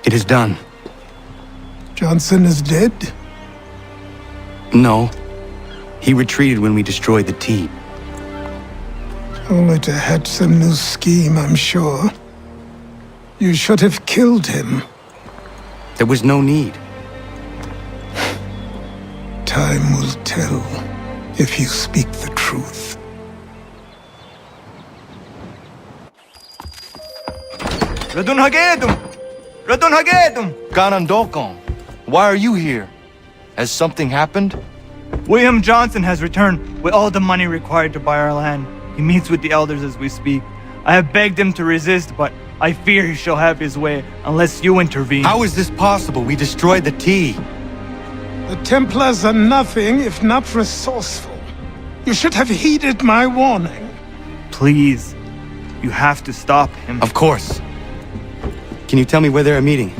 It is done. Johnson is dead? No. He retreated when we destroyed the T. Only to hatch some new scheme, I'm sure. You should have killed him. There was no need. Time will tell if you speak the truth. Radun Hagedum! Radun Hagedum! Ganondokon, why are you here? Has something happened? William Johnson has returned with all the money required to buy our land. He meets with the elders as we speak. I have begged him to resist, but I fear he shall have his way unless you intervene. How is this possible? We destroyed the T. The Templars are nothing if not resourceful. You should have heeded my warning. Please, you have to stop him. Of course. Can you tell me where they're meeting?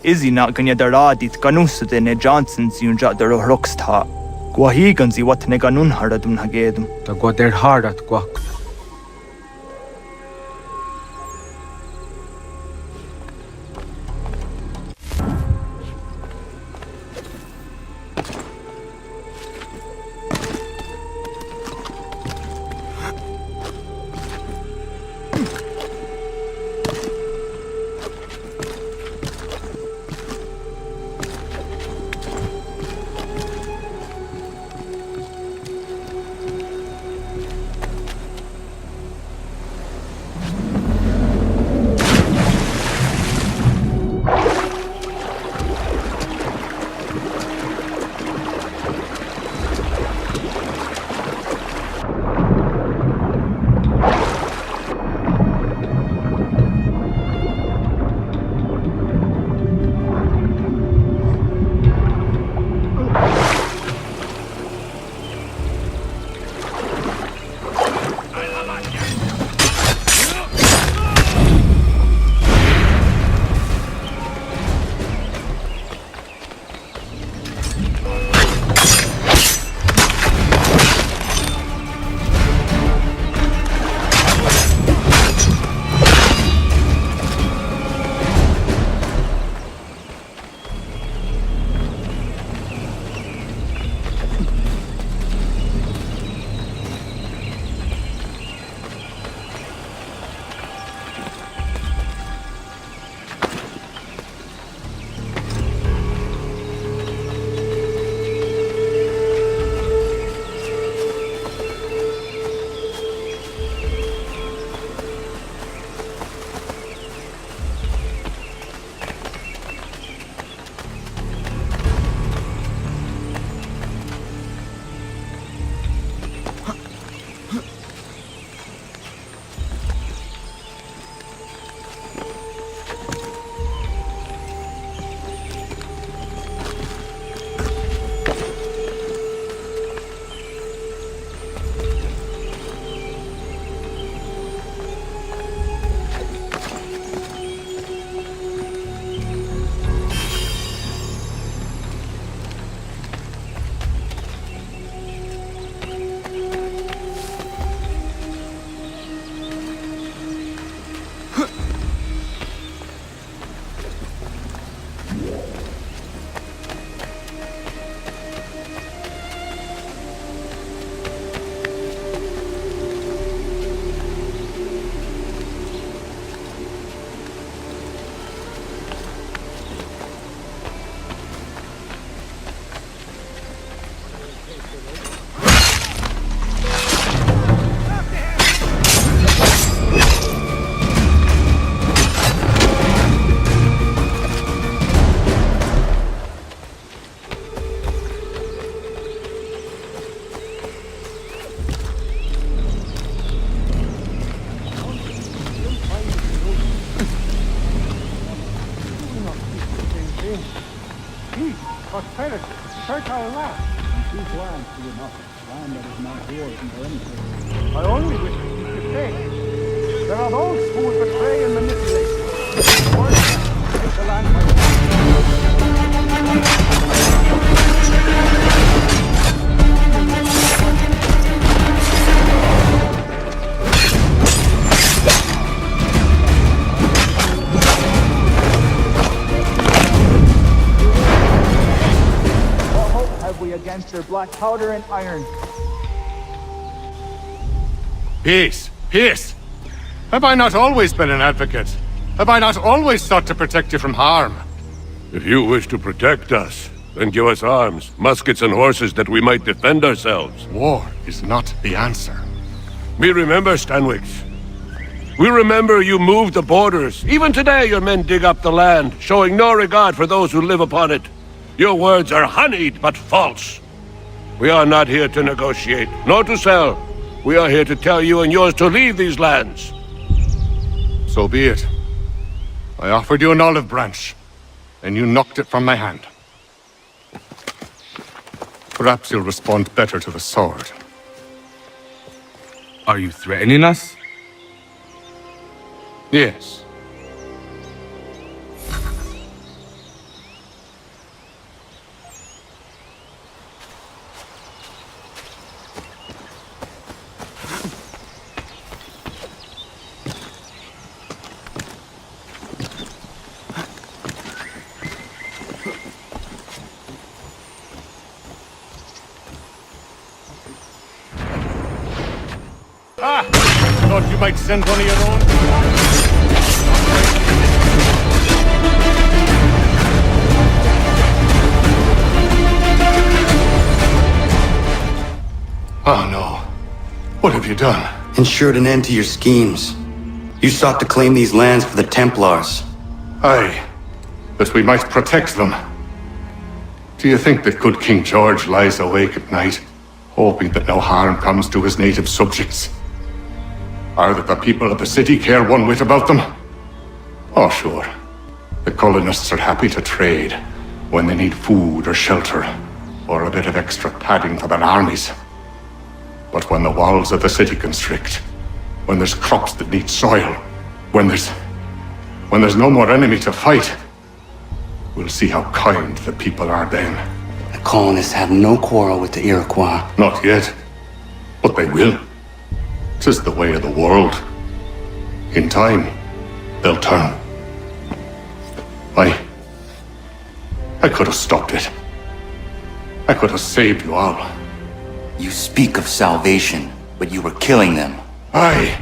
Izzy not ganya daradit ganusade ne Johnson's yunja daro rocksta. Guahiganzi what ne ganun haradun hagedum. The got their hard at guak. I only wish to keep the faith. There are those who would betray and manipulate. Or take the land by What hope have we against their black powder and iron? Peace! Peace! Have I not always been an advocate? Have I not always sought to protect you from harm? If you wish to protect us, then give us arms, muskets and horses that we might defend ourselves. War is not the answer. We remember, Stanwix. We remember you moved the borders. Even today your men dig up the land, showing no regard for those who live upon it. Your words are honeyed but false. We are not here to negotiate, nor to sell. We are here to tell you and yours to leave these lands. So be it. I offered you an olive branch, and you knocked it from my hand. Perhaps you'll respond better to the sword. Are you threatening us? Yes. Thought you might send one of your own? Oh no. What have you done? Ensured an end to your schemes. You sought to claim these lands for the Templars. Aye, that we might protect them. Do you think that good King George lies awake at night, hoping that no harm comes to his native subjects? Or that the people of the city care one whit about them? Oh, sure. The colonists are happy to trade when they need food or shelter, or a bit of extra padding for their armies. But when the walls of the city constrict, when there's crops that need soil, when there's no more enemy to fight, we'll see how kind the people are then. The colonists have no quarrel with the Iroquois. Not yet, but they will. 'Tis the way of the world. In time, they'll turn. I could have stopped it. I could have saved you all. You speak of salvation, but you were killing them. Aye,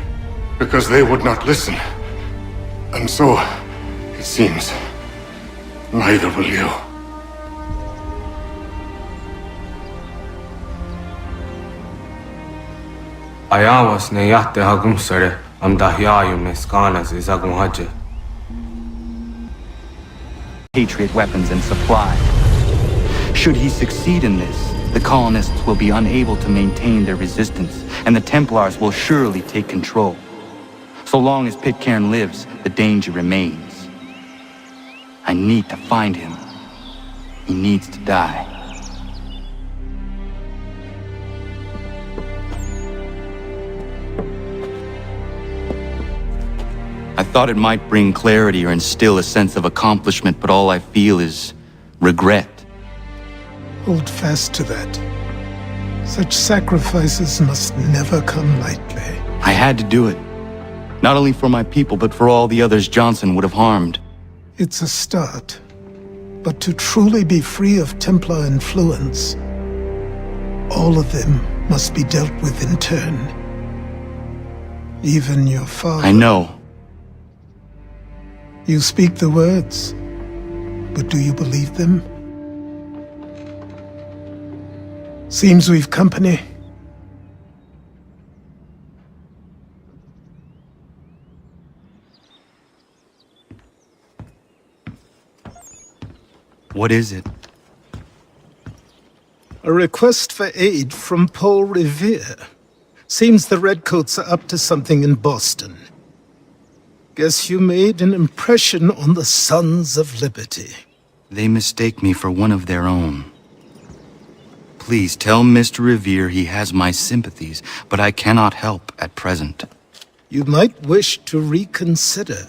because they would not listen. And so, it seems, neither will you. Ayawas ne yatte hagum sare am dahyayu meskanas izagum haje. Patriot weapons and supply. Should he succeed in this, the colonists will be unable to maintain their resistance, and the Templars will surely take control. So long as Pitcairn lives, the danger remains. I need to find him. He needs to die. I thought it might bring clarity or instill a sense of accomplishment, but all I feel is regret. Hold fast to that. Such sacrifices must never come lightly. I had to do it. Not only for my people, but for all the others Johnson would have harmed. It's a start. But to truly be free of Templar influence, all of them must be dealt with in turn. Even your father. I know. You speak the words, but do you believe them? Seems we've company. What is it? A request for aid from Paul Revere. Seems the Redcoats are up to something in Boston. Guess you made an impression on the Sons of Liberty. They mistake me for one of their own. Please tell Mr. Revere he has my sympathies, but I cannot help at present. You might wish to reconsider.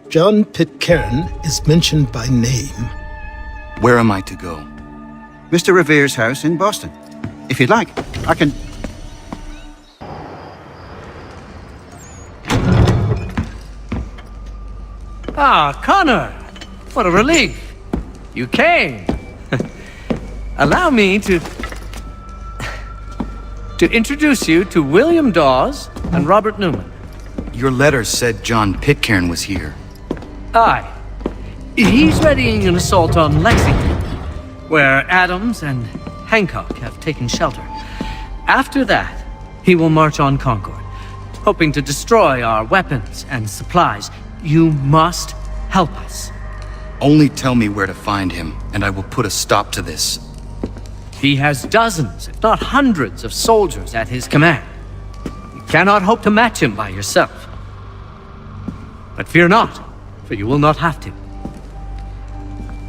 John Pitcairn is mentioned by name. Where am I to go? Mr. Revere's house in Boston. If you'd like, I can... Ah, Connor! What a relief! You came! Allow me to introduce you to William Dawes and Robert Newman. Your letter said John Pitcairn was here. Aye. He's readying an assault on Lexington, where Adams and Hancock have taken shelter. After that, he will march on Concord, hoping to destroy our weapons and supplies. You must help us. Only tell me where to find him, and I will put a stop to this. He has dozens, if not hundreds, of soldiers at his command. You cannot hope to match him by yourself. But fear not, for you will not have to.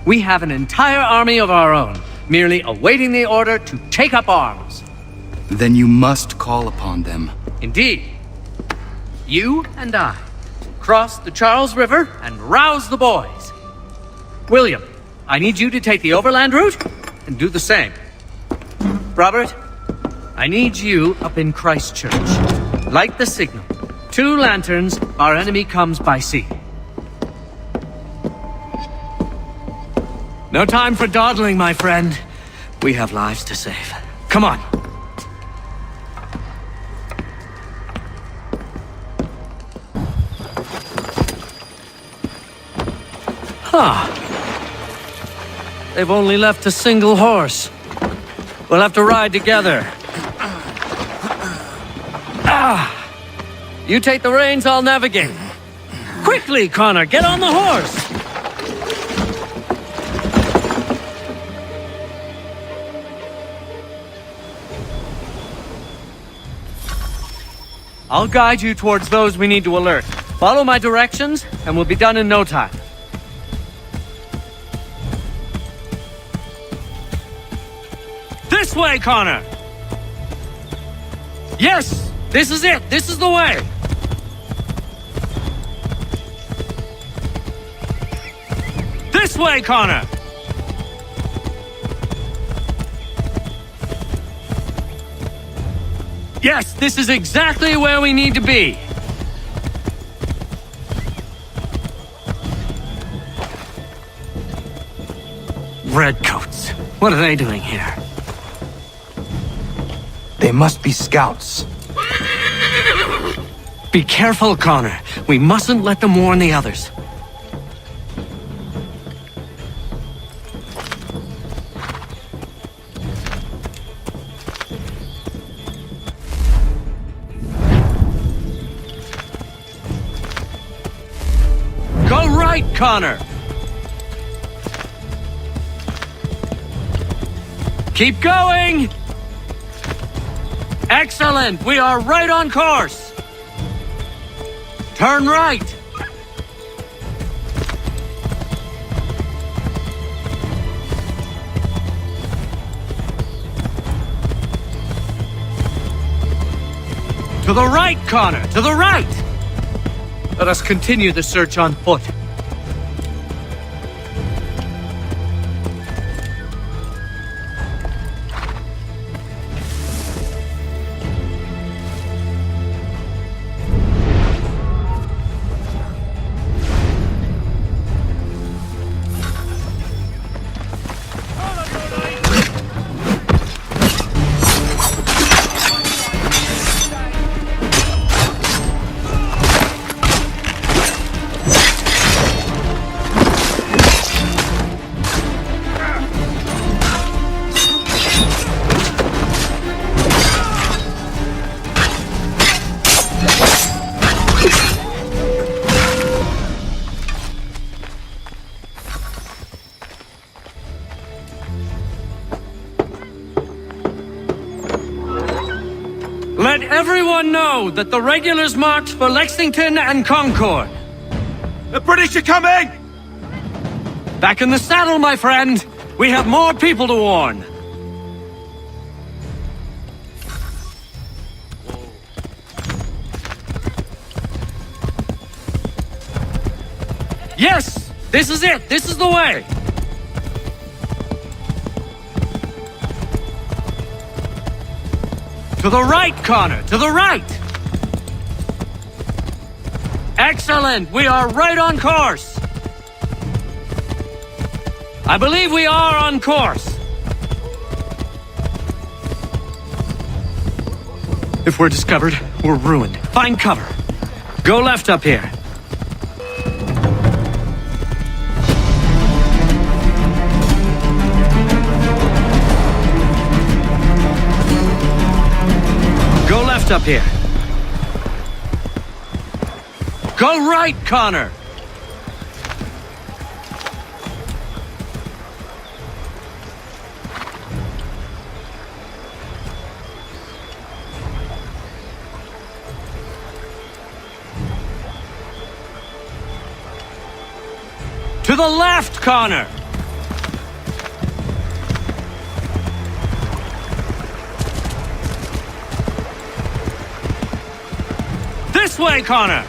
We have an entire army of our own, merely awaiting the order to take up arms. Then you must call upon them. Indeed. You and I cross the Charles River and rouse the boys. William, I need you to take the overland route and do the same. Robert, I need you up in Christchurch. Light the signal. 2 lanterns, our enemy comes by sea. No time for dawdling, my friend. We have lives to save. Come on. Huh. They've only left a single horse. We'll have to ride together. You take the reins, I'll navigate. Quickly, Connor, get on the horse! I'll guide you towards those we need to alert. Follow my directions, and we'll be done in no time. This way, Connor! Yes! This is it! This is the way! This way, Connor! Yes, this is exactly where we need to be! Redcoats. What are they doing here? They must be scouts. Be careful, Connor. We mustn't let them warn the others. Go right, Connor! Keep going! Excellent! We are right on course! Turn right! To the right, Connor! To the right! Let us continue the search on foot. Let everyone know that the regulars marched for Lexington and Concord. The British are coming! Back in the saddle, my friend! We have more people to warn. Yes! This is it! This is the way! To the right, Connor! To the right! Excellent! We are right on course! I believe we are on course. If we're discovered, we're ruined. Find cover. Go left up here. Go left up here. Go right, Connor! To the left, Connor! This way, Connor!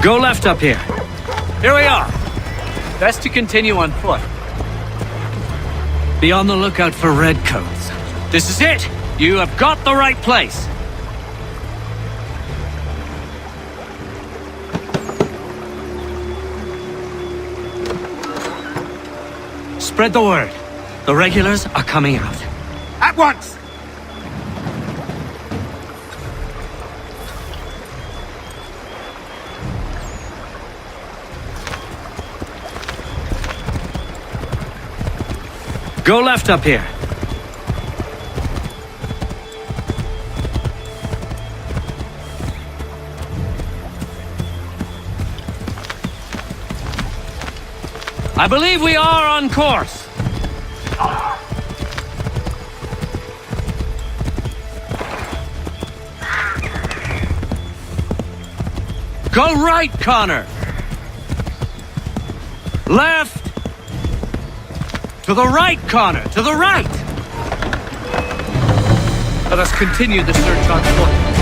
Go left up here. Here we are. Best to continue on foot. Be on the lookout for redcoats. This is it! You have got the right place. Spread the word. The regulars are coming out. At once! Go left up here. I believe we are on course. Go right, Connor. Left. To the right, Connor! To the right! Let us continue the search on foot.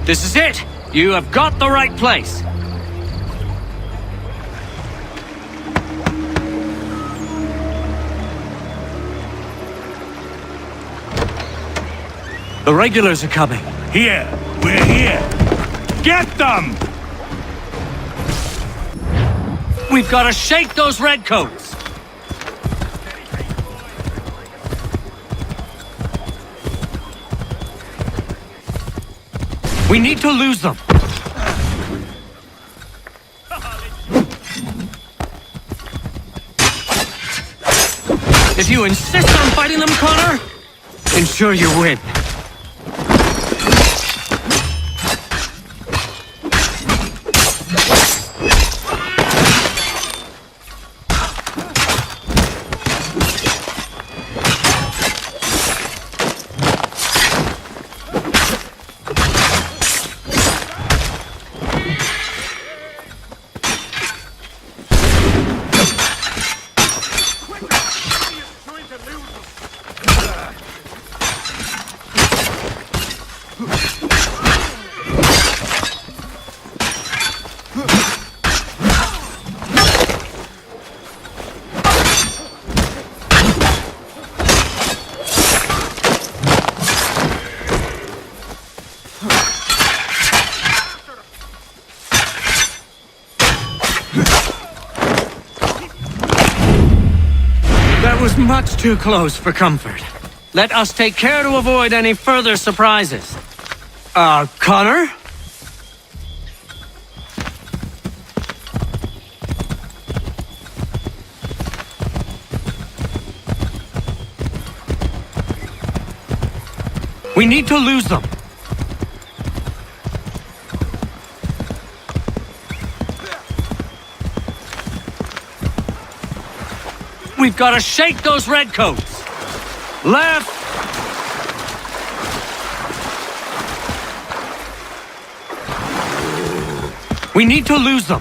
This is it! You have got the right place! The regulars are coming. Here! We're here! Get them! We've got to shake those redcoats! We need to lose them! If you insist on fighting them, Connor, ensure you win. was much too close for comfort. Let us take care to avoid any further surprises. Connor? We need to lose them. We've got to shake those redcoats. Left. We need to lose them.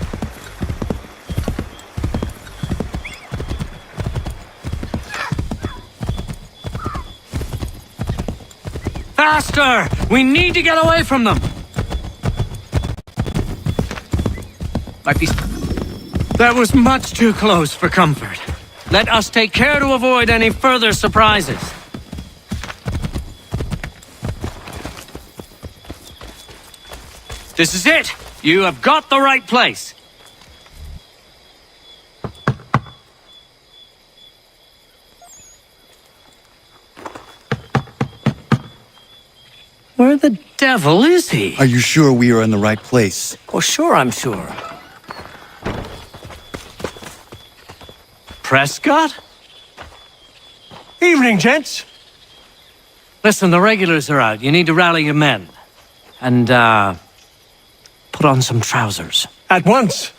Faster! We need to get away from them! Might be... That was much too close for comfort. Let us take care to avoid any further surprises. This is it! You have got the right place! Where the devil is he? Are you sure we are in the right place? Oh, sure, I'm sure. Prescott? Evening, gents. Listen, the regulars are out. You need to rally your men. And, put on some trousers. At once.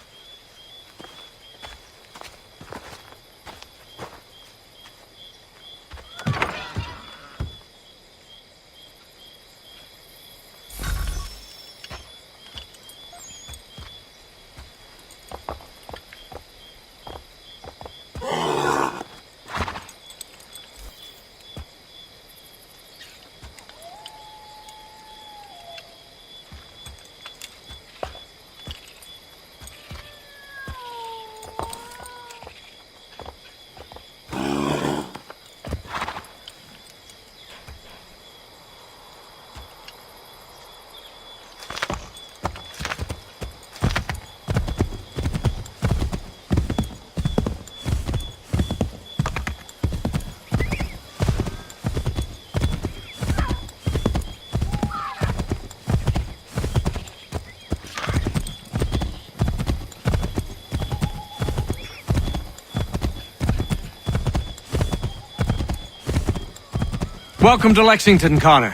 Welcome to Lexington, Connor.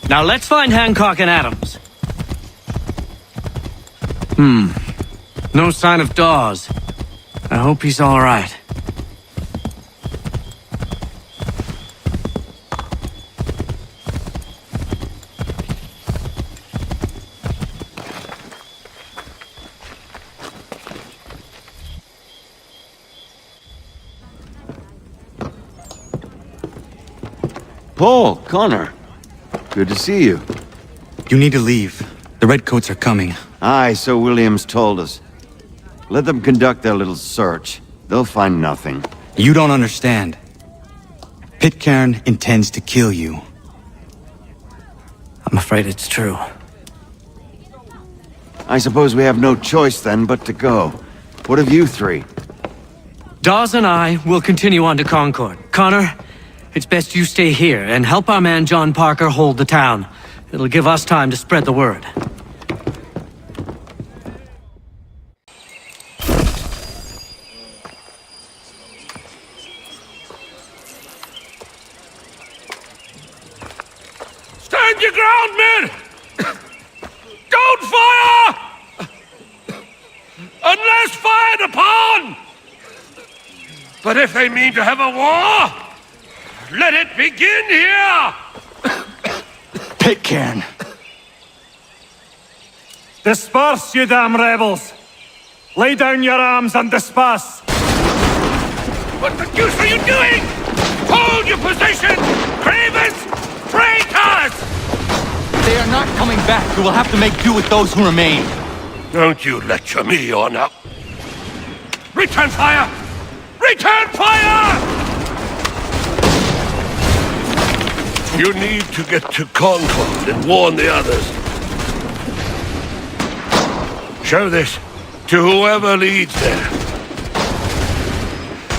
Now let's find Hancock and Adams. No sign of Dawes. I hope he's all right. Paul, Connor. Good to see you. You need to leave. The redcoats are coming. Aye, so Williams told us. Let them conduct their little search. They'll find nothing. You don't understand. Pitcairn intends to kill you. I'm afraid it's true. I suppose we have no choice then but to go. What of you three? Dawes and I will continue on to Concord. Connor, it's best you stay here and help our man John Parker hold the town. It'll give us time to spread the word. Stand your ground, men! Don't fire! Unless fired upon! But if they mean to have a war, let it begin here! Pitcairn! Disperse, you damn rebels! Lay down your arms and disperse! What the deuce are you doing? Hold your position! Cravens! Traitors! They are not coming back. We will have to make do with those who remain. Don't you lecture me on up. Return fire! Return fire! You need to get to Concord and warn the others. Show this to whoever leads there.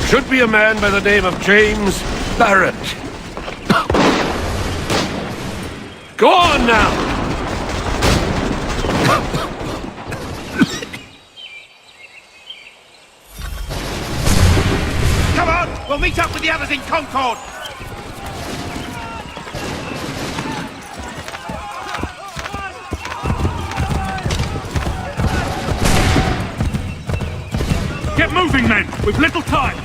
Should be a man by the name of James Barrett. Go on now! Come on! We'll meet up with the others in Concord! Get moving, men! We've little time!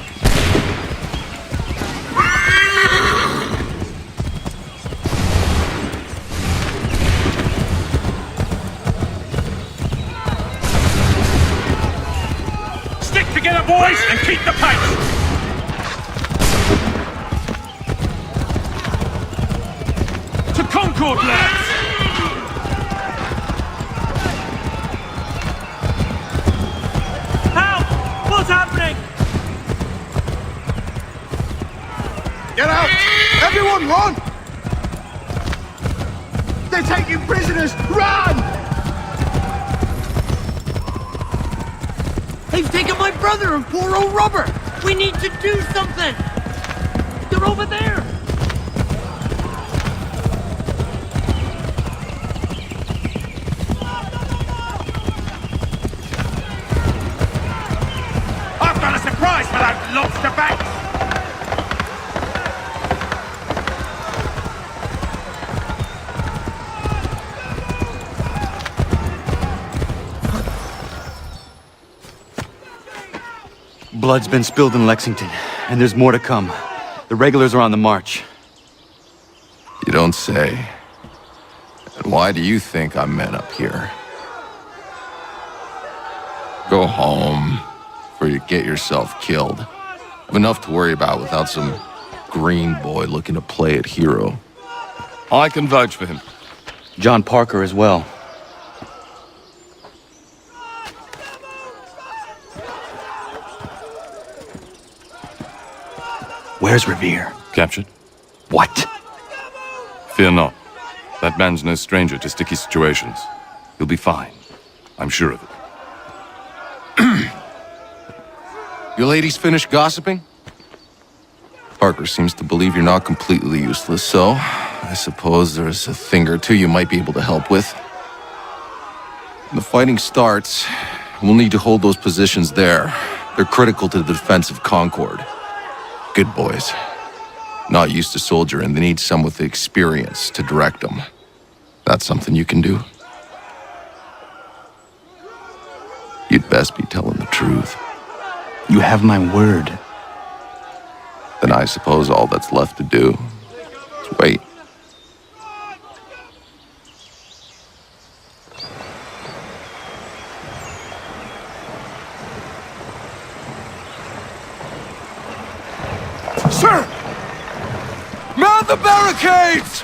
Stick together, boys, and keep the pace! To Concord, lads! What's happening? Get out! Everyone run! They're taking prisoners! Run! They've taken my brother and poor old Robert! We need to do something! They're over there! I've got a surprise for those lobster backs! Blood's been spilled in Lexington, and there's more to come. The regulars are on the march. You don't say. And why do you think I'm men up here? Go home, before you get yourself killed. I've enough to worry about without some green boy looking to play at hero. I can vouch for him. John Parker as well. Where's Revere? Captured? What? Fear not. That man's no stranger to sticky situations. He'll be fine. I'm sure of it. You ladies finished gossiping? Parker seems to believe you're not completely useless, so I suppose there's a thing or two you might be able to help with. When the fighting starts, we'll need to hold those positions there. They're critical to the defense of Concord. Good boys. Not used to soldiering, they need some with the experience to direct them. That's something you can do? You'd best be telling the truth. You have my word. Then I suppose all that's left to do is wait. Sir! Mount the barricades!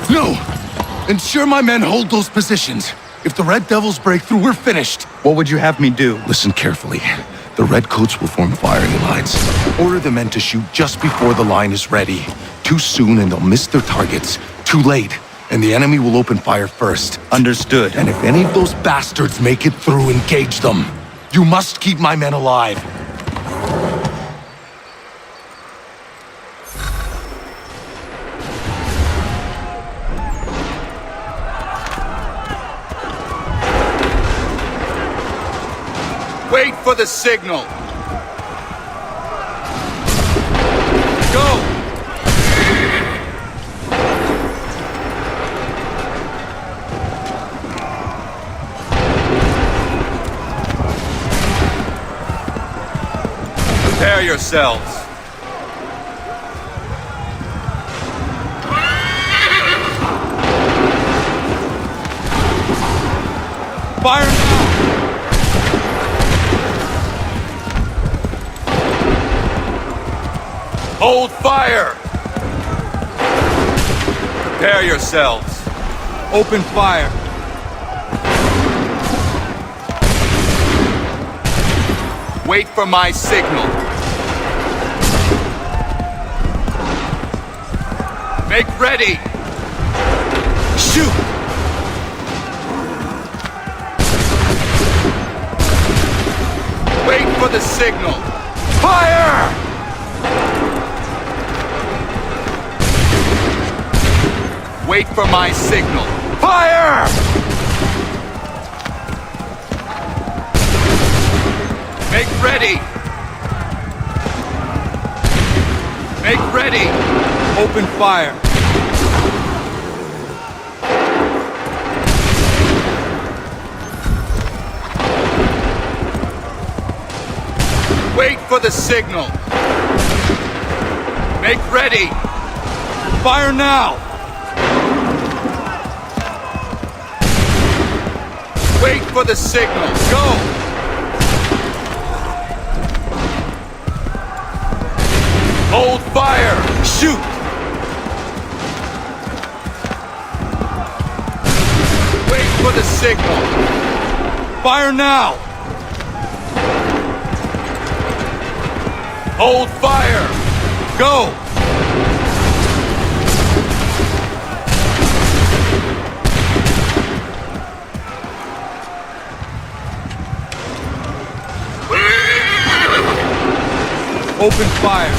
No! Ensure my men hold those positions. If the Red Devils break through, we're finished. What would you have me do? Listen carefully. The Redcoats will form firing lines. Order the men to shoot just before the line is ready. Too soon and they'll miss their targets. Too late, and the enemy will open fire first. Understood. And if any of those bastards make it through, engage them. You must keep my men alive. Wait for the signal. Go! Prepare yourselves. Fire now! Hold fire! Prepare yourselves. Open fire. Wait for my signal. Make ready. Shoot! Wait for the signal. Fire! Wait for my signal. Fire! Make ready! Make ready! Open fire! Wait for the signal! Make ready! Fire now! Wait for the signal! Go! Hold fire! Shoot! Wait for the signal! Fire now! Hold fire! Go! Open fire!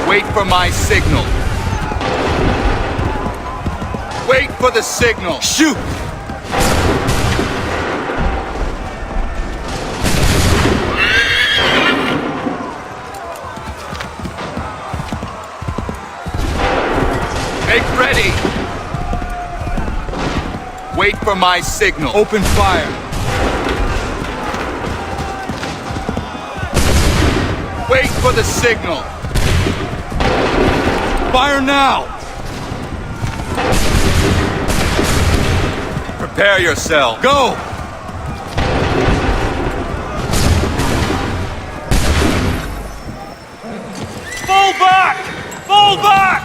Wait for my signal! Wait for the signal! Shoot! Make ready! Wait for my signal. Open fire. Wait for the signal. Fire now! Prepare yourself. Go! Fall back! Fall back!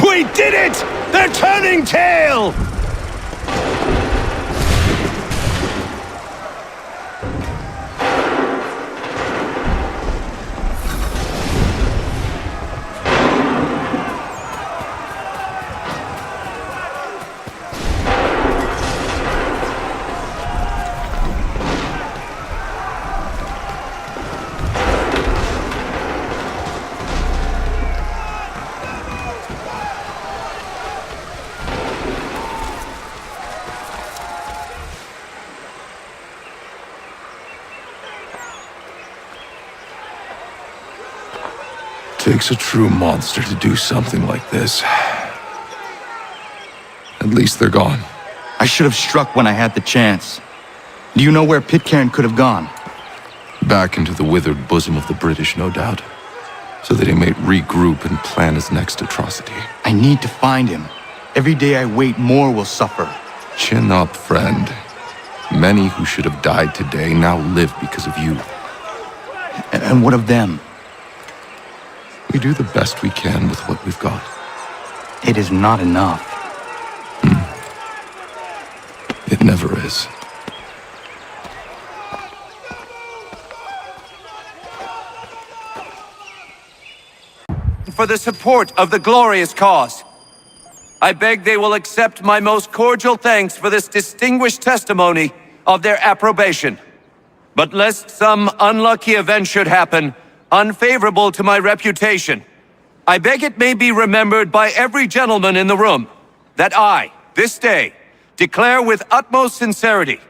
We did it! They're turning tail! Takes a true monster to do something like this. At least they're gone. I should have struck when I had the chance. Do you know where Pitcairn could have gone? Back into the withered bosom of the British, no doubt. So that he may regroup and plan his next atrocity. I need to find him. Every day I wait, more will suffer. Chin up, friend. Many who should have died today now live because of you. And what of them? We do the best we can with what we've got. It is not enough. It never is. For the support of the glorious cause. I beg they will accept my most cordial thanks for this distinguished testimony of their approbation. But lest some unlucky event should happen, unfavorable to my reputation, I beg it may be remembered by every gentleman in the room that I, this day, declare with utmost sincerity,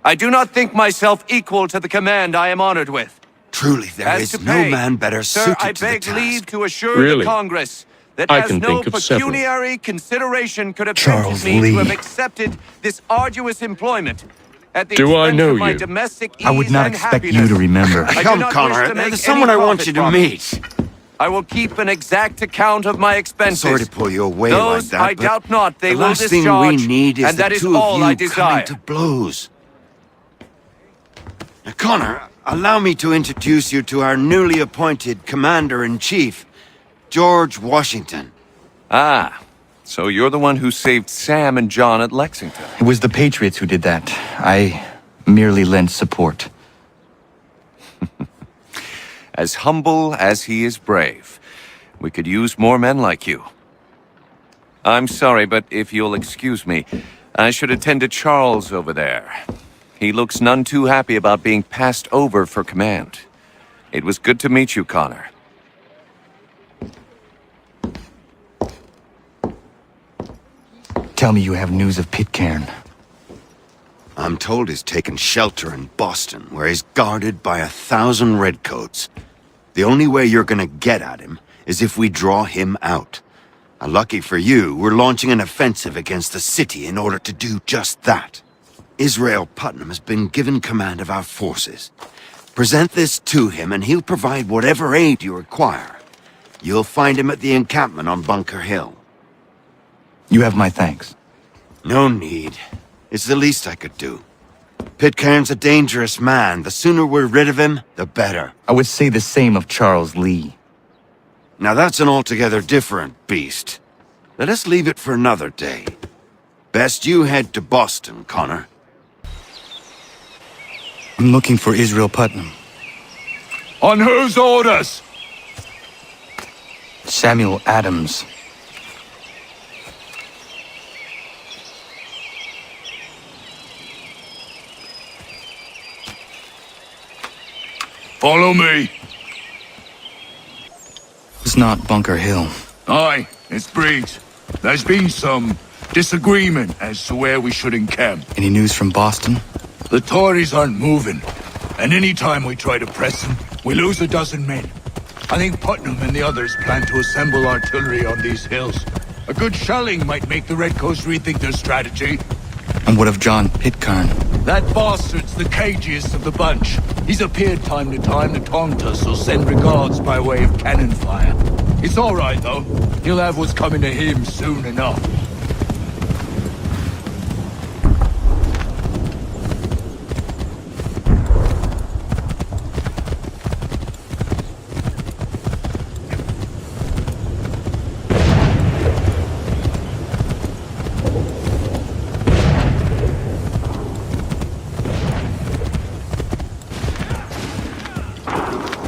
I do not think myself equal to the command I am honored with. Truly, there is no man better Sir, suited I to the beg task. leave to assure Really? the Congress that I as can no think of several. pecuniary consideration could have Charles tempted me Lee. to have accepted this arduous employment at the Do I expense know of my you? domestic ease I would not and expect you happiness. to remember. I do Come, not Connor, wish to make there's someone any I want you to profit meet. from it. I will keep an exact account of my expenses. Sorry to pull you away Those like that, I but doubt not they the will last discharge, thing we need is and the that is two of all you I desire. coming to blows. Now, Connor, allow me to introduce you to our newly appointed Commander-in-Chief, George Washington. Ah, so you're the one who saved Sam and John at Lexington. It was the Patriots who did that. I merely lent support. As humble as he is brave. We could use more men like you. I'm sorry, but if you'll excuse me, I should attend to Charles over there. He looks none too happy about being passed over for command. It was good to meet you, Connor. Tell me you have news of Pitcairn. I'm told he's taken shelter in Boston, where he's guarded by 1,000 redcoats. The only way you're gonna get at him is if we draw him out. Lucky for you, we're launching an offensive against the city in order to do just that. Israel Putnam has been given command of our forces. Present this to him and he'll provide whatever aid you require. You'll find him at the encampment on Bunker Hill. You have my thanks. No need. It's the least I could do. Pitcairn's a dangerous man. The sooner we're rid of him, the better. I would say the same of Charles Lee. Now that's an altogether different beast. Let us leave it for another day. Best you head to Boston, Connor. I'm looking for Israel Putnam. On whose orders? Samuel Adams. Follow me. It's not Bunker Hill. Aye, it's Briggs. There's been some disagreement as to where we should encamp. Any news from Boston? The Tories aren't moving, and any time we try to press them, we lose a dozen men. I think Putnam and the others plan to assemble artillery on these hills. A good shelling might make the Redcoats rethink their strategy. And what of John Pitcairn? That bastard's the cagiest of the bunch. He's appeared time to time to taunt us or send regards by way of cannon fire. It's all right, though. He'll have what's coming to him soon enough.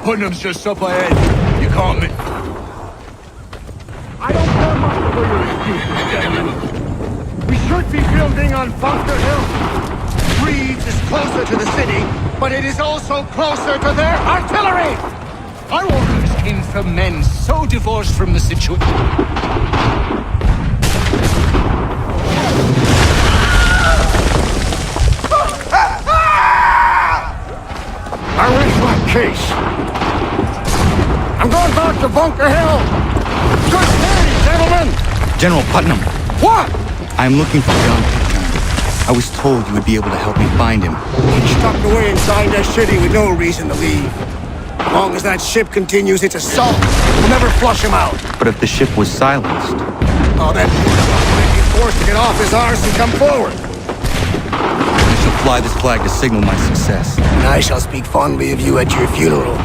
Putnam's just up ahead. You can't miss. I don't care much for your excuses, gentlemen. We should be building on Bunker Hill. Reeds is closer to the city, but it is also closer to their artillery! Our orders came from men so divorced from the situation. I rest my case. I'm going back to Bunker Hill! Good day, gentlemen! General Putnam! What? I'm looking for John Pitcairn. I was told you would be able to help me find him. He's tucked away inside that city with no reason to leave. As long as that ship continues its assault, we'll never flush him out. But if the ship was silenced... Oh, that might be forced to get off his arse and come forward. I shall fly this flag to signal my success. And I shall speak fondly of you at your funeral.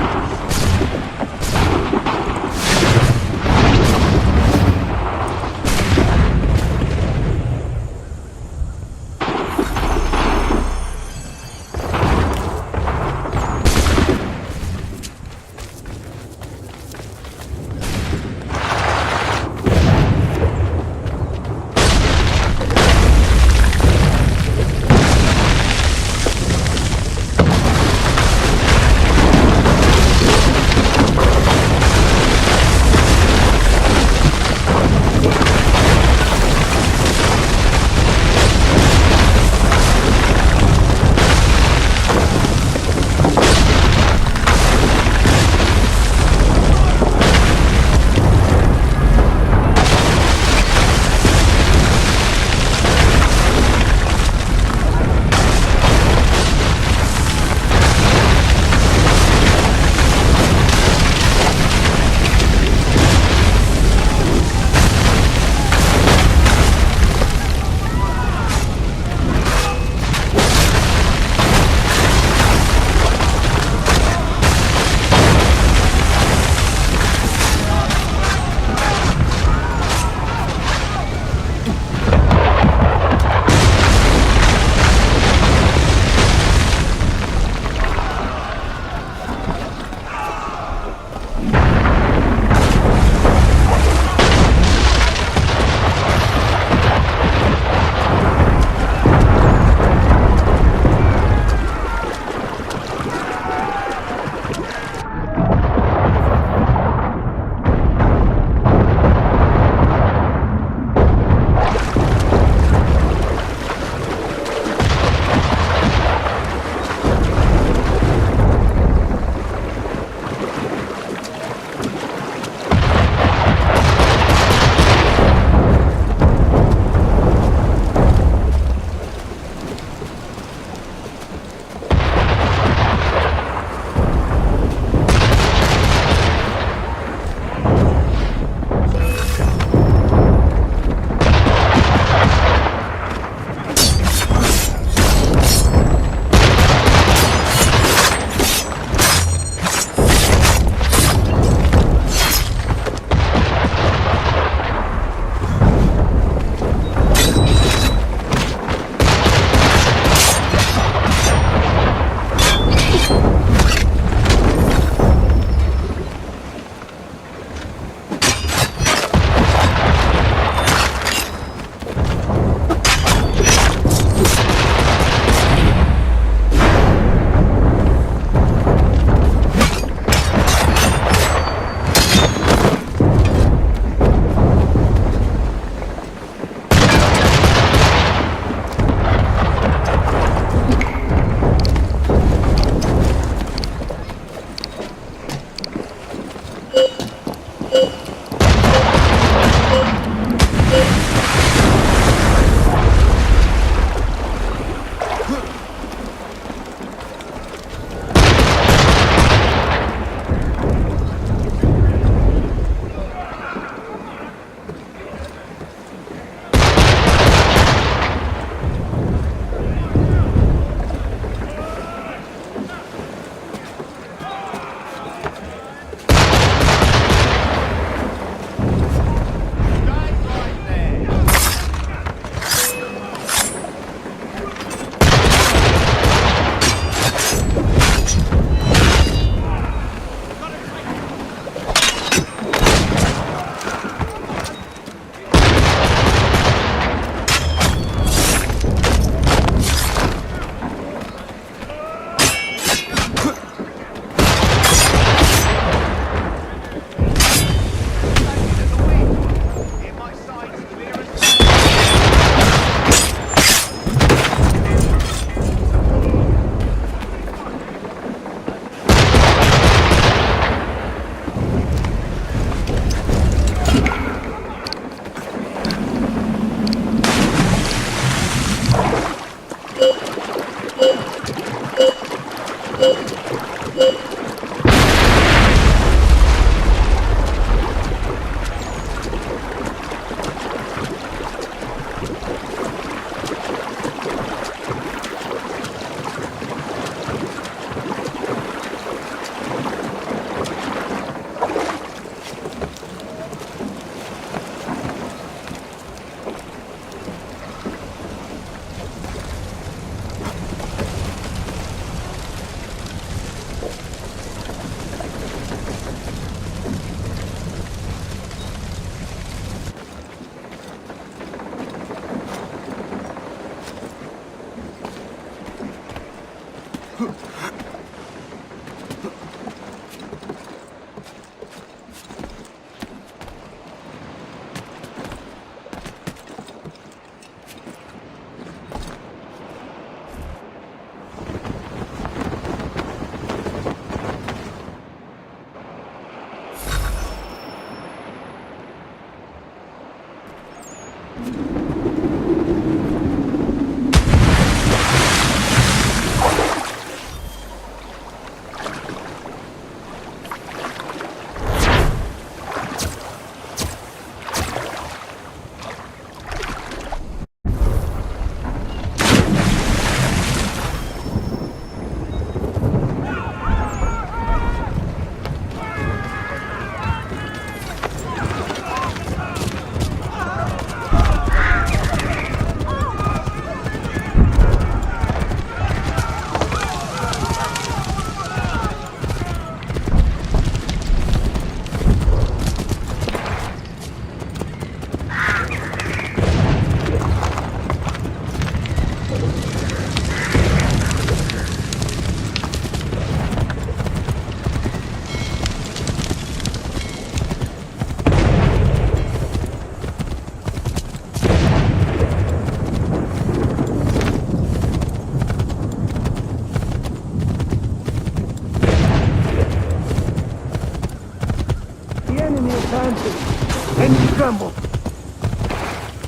And you tremble.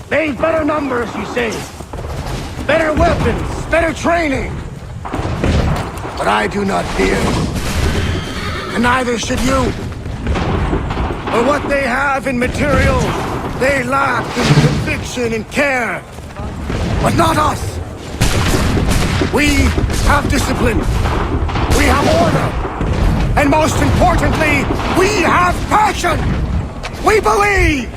They've better numbers, you say. Better weapons, better training. But I do not fear. And neither should you. For what they have in material, they lack in conviction and care. But not us. We have discipline. We have order. And most importantly, we have passion. We believe!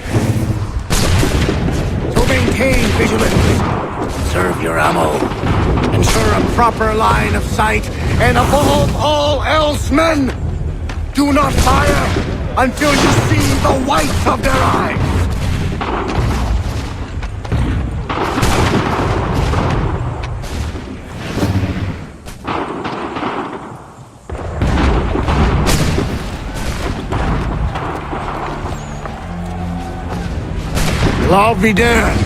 So maintain vigilance. Serve your ammo. Ensure a proper line of sight. And above all else, men, do not fire until you see the whites of their eyes. I'll be damned.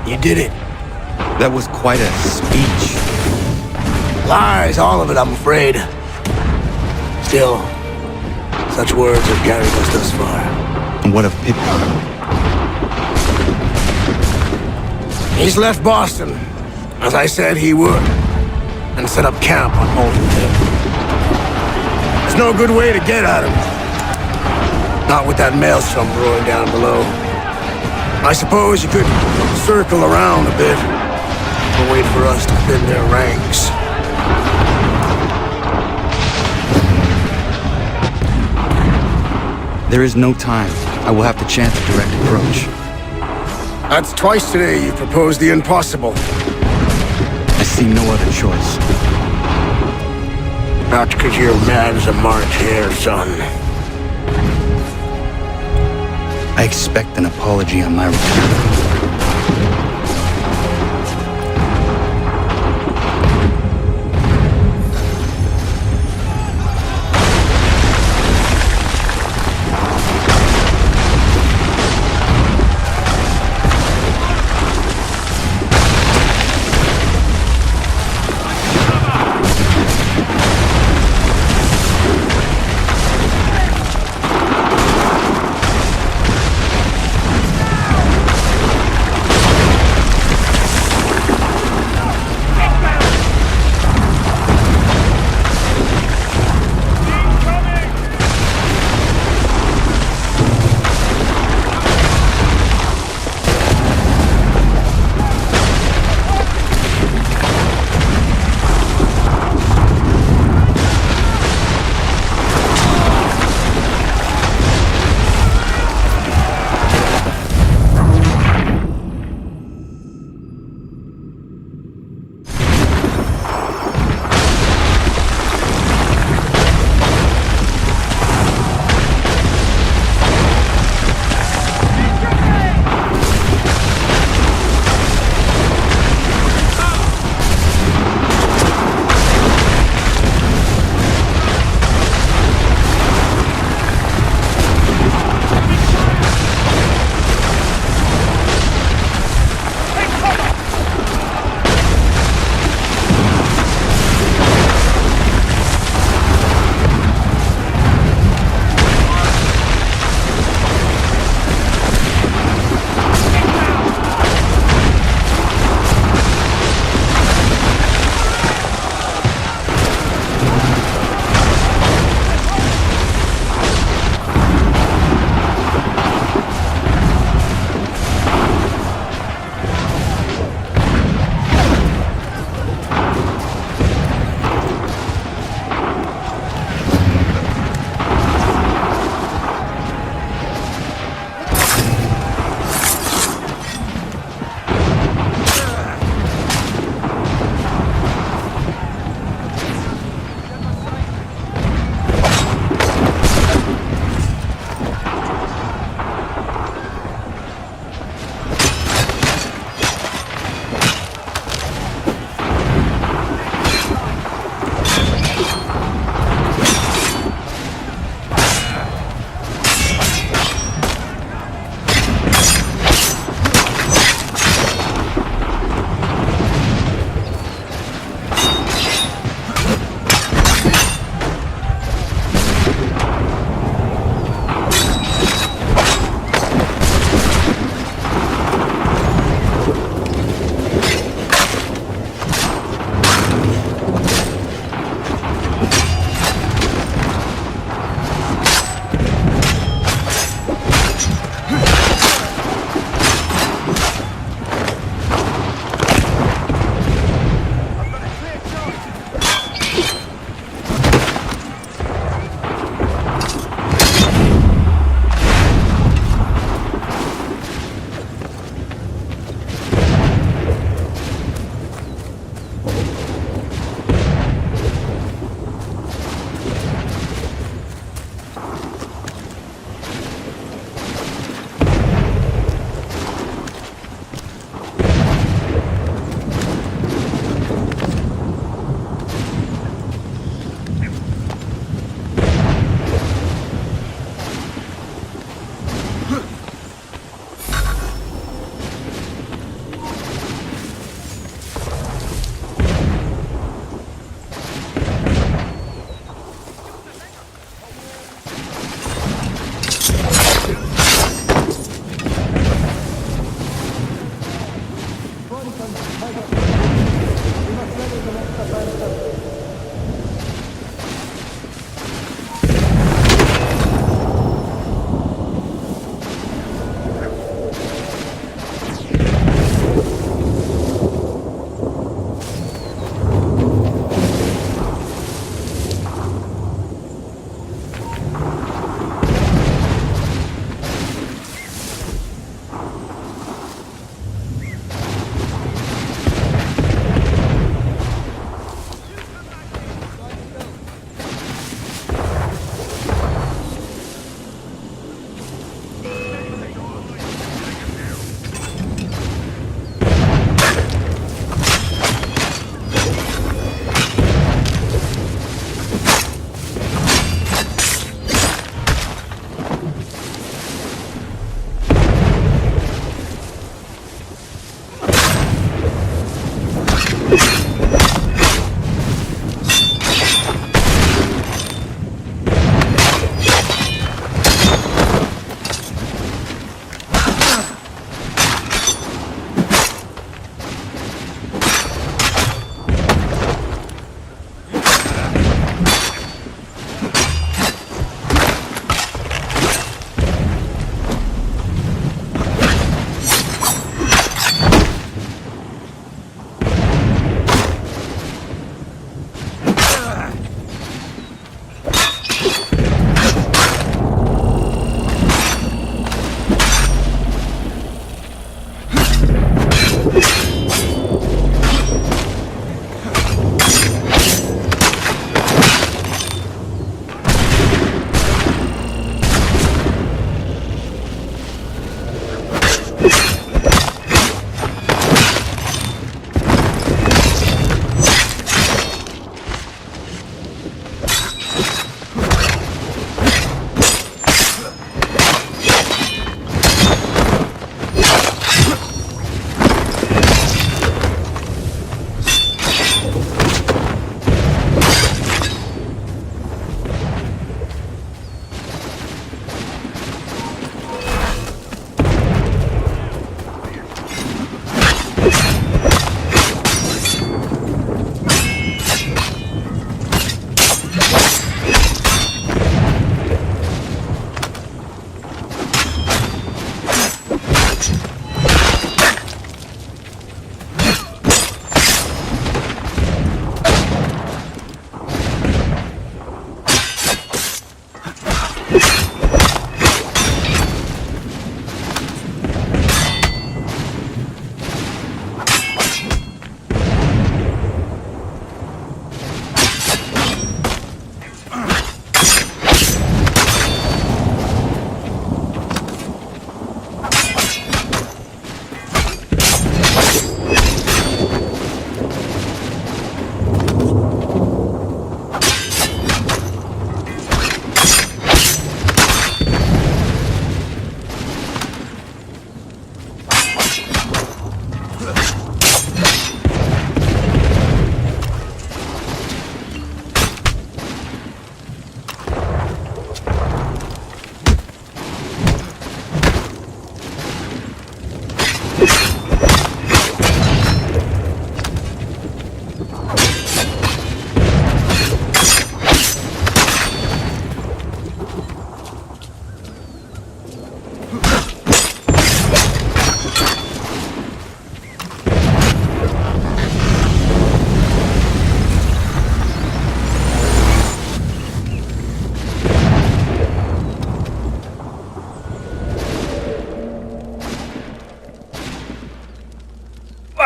You did it. That was quite a speech. Lies, all of it, I'm afraid. Still, such words have carried us thus far. And what of Pippa? He's left Boston, as I said he would, and set up camp on Molten Hill. There's no good way to get at him. Not with that maelstrom brewing down below. I suppose you could circle around a bit, and wait for us to thin their ranks. There is no time. I will have to chance a direct approach. That's twice today you've proposed the impossible. I see no other choice. Not because you're mad as a March hare, son. I expect an apology on my return.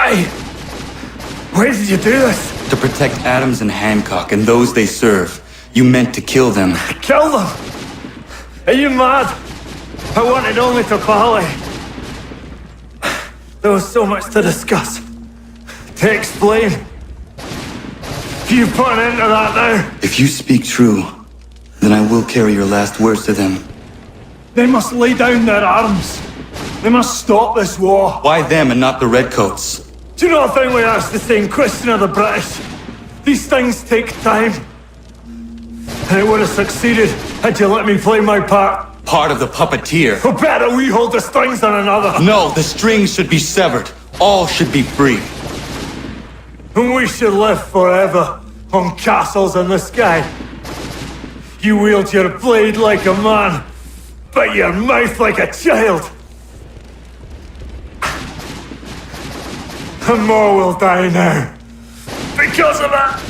Why? Why did you do this? To protect Adams and Hancock and those they serve, you meant to kill them. Kill them? Are you mad? I wanted only to parley. There was so much to discuss, to explain. You put an end to that now. If you speak true, then I will carry your last words to them. They must lay down their arms. They must stop this war. Why them and not the Redcoats? Do you not think we asked the same question of the British? These things take time. And it would have succeeded had you let me play my part. Part of the puppeteer. Or better, we hold the strings on another. No, the strings should be severed. All should be free. And we should live forever on castles in the sky. You wield your blade like a man, but your mouth like a child. And more will die now. Because of that.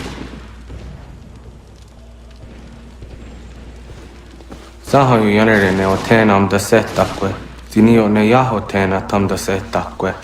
Sahoju jänerene o teenam da setakwe. Sinio ne jaho teena tam da setakwe.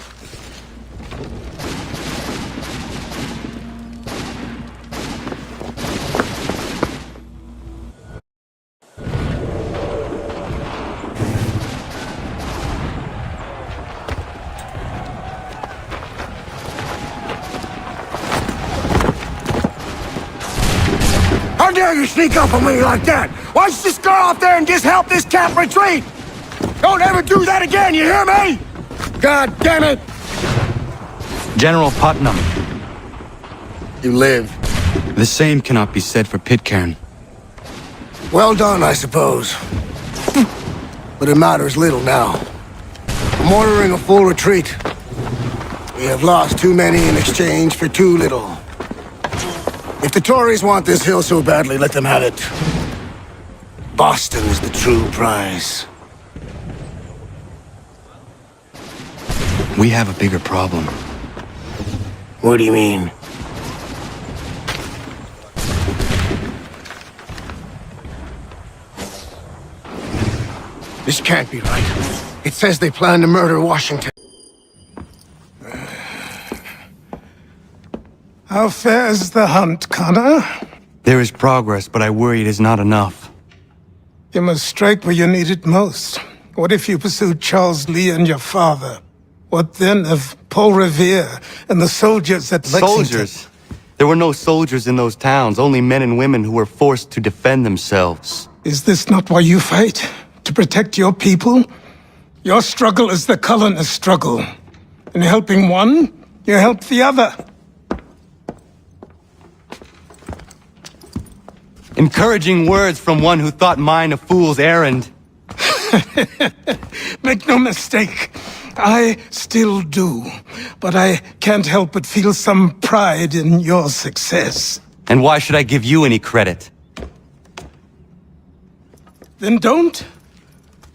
How dare you sneak up on me like that? Why don't you just go out there and just help this camp retreat? Don't ever do that again, you hear me? God damn it! General Putnam. You live. The same cannot be said for Pitcairn. Well done, I suppose. But it matters little now. I'm ordering a full retreat. We have lost too many in exchange for too little. If the Tories want this hill so badly, let them have it. Boston is the true prize. We have a bigger problem. What do you mean? This can't be right. It says they plan to murder Washington. How fares the hunt, Connor? There is progress, but I worry it is not enough. You must strike where you need it most. What if you pursued Charles Lee and your father? What then of Paul Revere and the soldiers at Lexington? Soldiers? There were no soldiers in those towns, only men and women who were forced to defend themselves. Is this not why you fight? To protect your people? Your struggle is the colonist struggle. In helping one, you help the other. Encouraging words from one who thought mine a fool's errand. Make no mistake, I still do. But I can't help but feel some pride in your success. And why should I give you any credit? Then don't.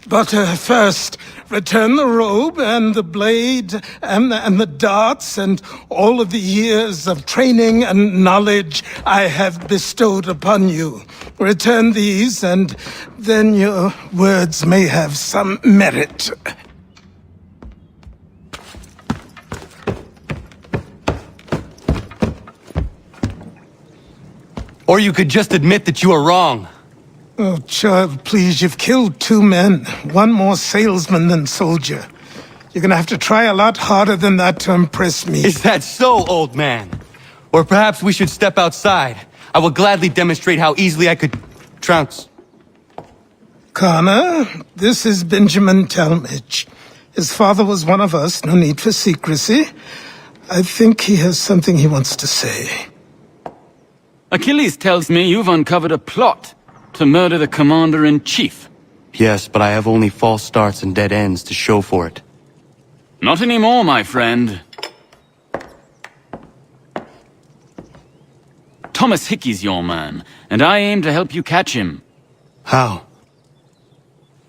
But first, return the robe and the blade and the darts and all of the years of training and knowledge I have bestowed upon you. Return these, and then your words may have some merit. Or you could just admit that you are wrong. Oh, child, please, you've killed 2 men. One more salesman than soldier. You're gonna have to try a lot harder than that to impress me. Is that so, old man? Or perhaps we should step outside. I will gladly demonstrate how easily I could trounce. Connor, this is Benjamin Talmadge. His father was one of us, no need for secrecy. I think he has something he wants to say. Achilles tells me you've uncovered a plot to murder the Commander-in-Chief. Yes, but I have only false starts and dead ends to show for it. Not anymore, my friend. Thomas Hickey's your man, and I aim to help you catch him. How?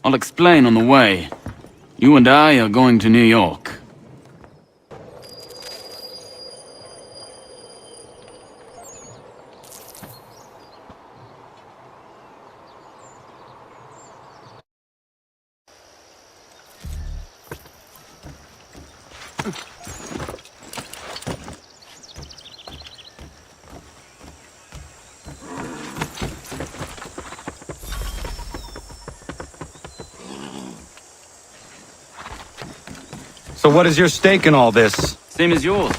I'll explain on the way. You and I are going to New York. So what is your stake in all this? Same as yours.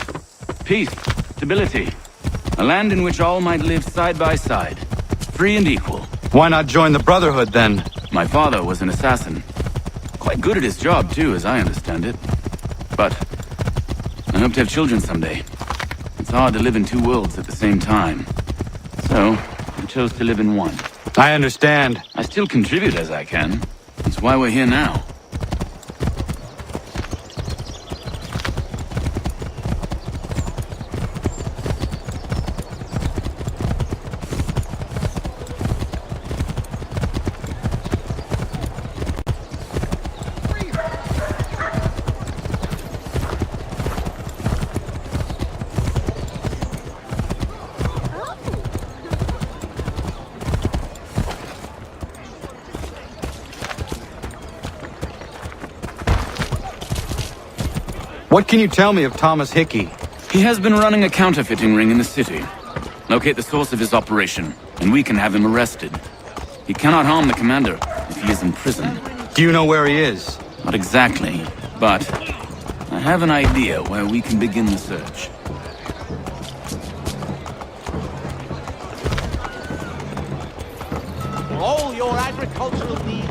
Peace, stability. A land in which all might live side by side. Free and equal. Why not join the Brotherhood, then? My father was an assassin. Quite good at his job, too, as I understand it. But I hope to have children someday. It's hard to live in two worlds at the same time. So, I chose to live in one. I understand. I still contribute as I can. That's why we're here now. What can you tell me of Thomas Hickey? He has been running a counterfeiting ring in the city. Locate the source of his operation, and we can have him arrested. He cannot harm the commander if he is in prison. Do you know where he is? Not exactly, but I have an idea where we can begin the search. All your agricultural needs.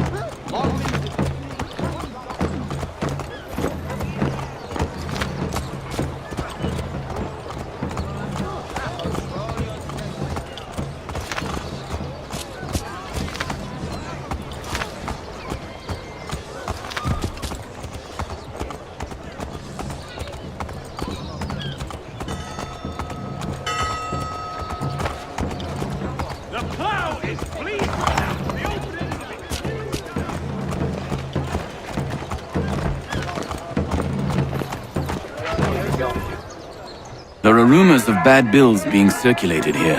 There are rumors of bad bills being circulated here.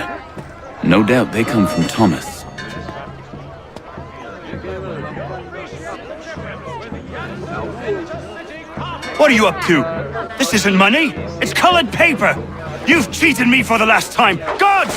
No doubt they come from Thomas. What are you up to? This isn't money. It's colored paper. You've cheated me for the last time. God!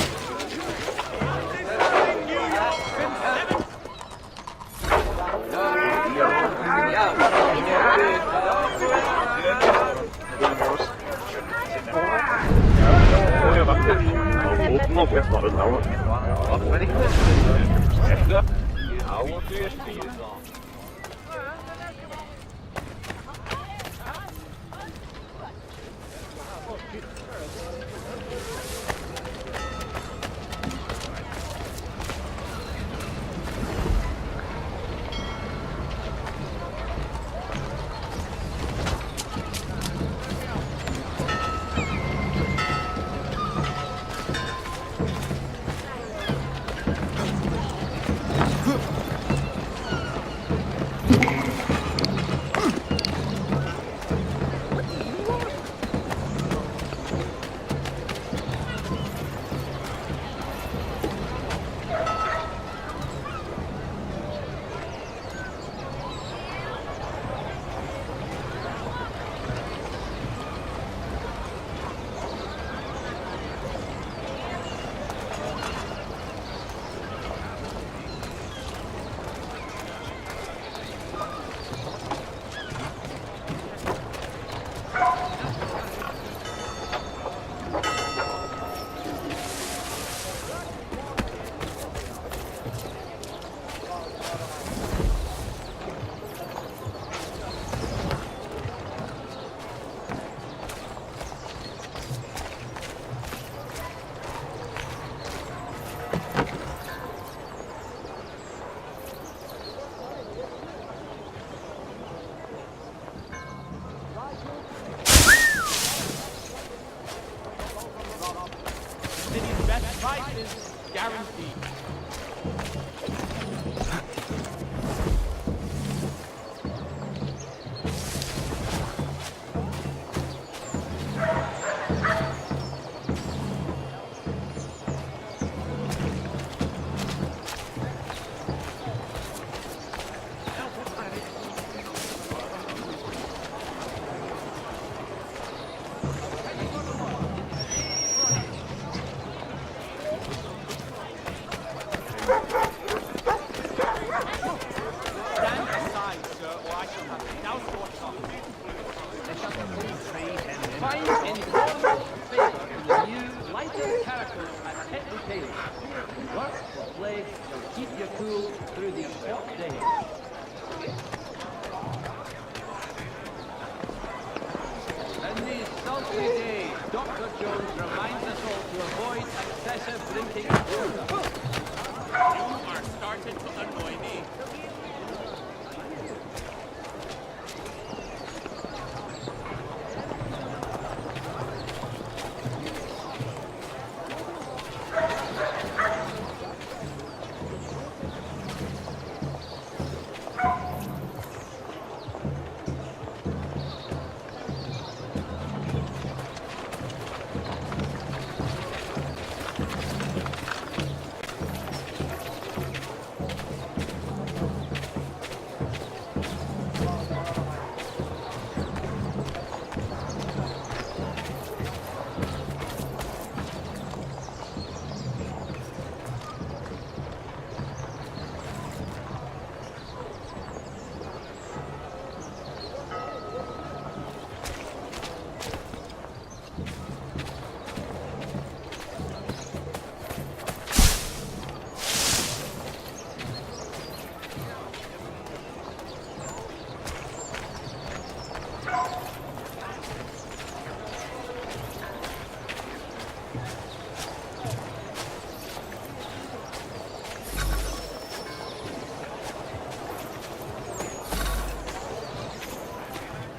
find enormous favor in the new, lighter characters at Petri Taylor. Work or play will keep you cool through these hot days. In these sultry days, Dr. Jones reminds us all to avoid excessive drinking of water. You are starting to annoy me.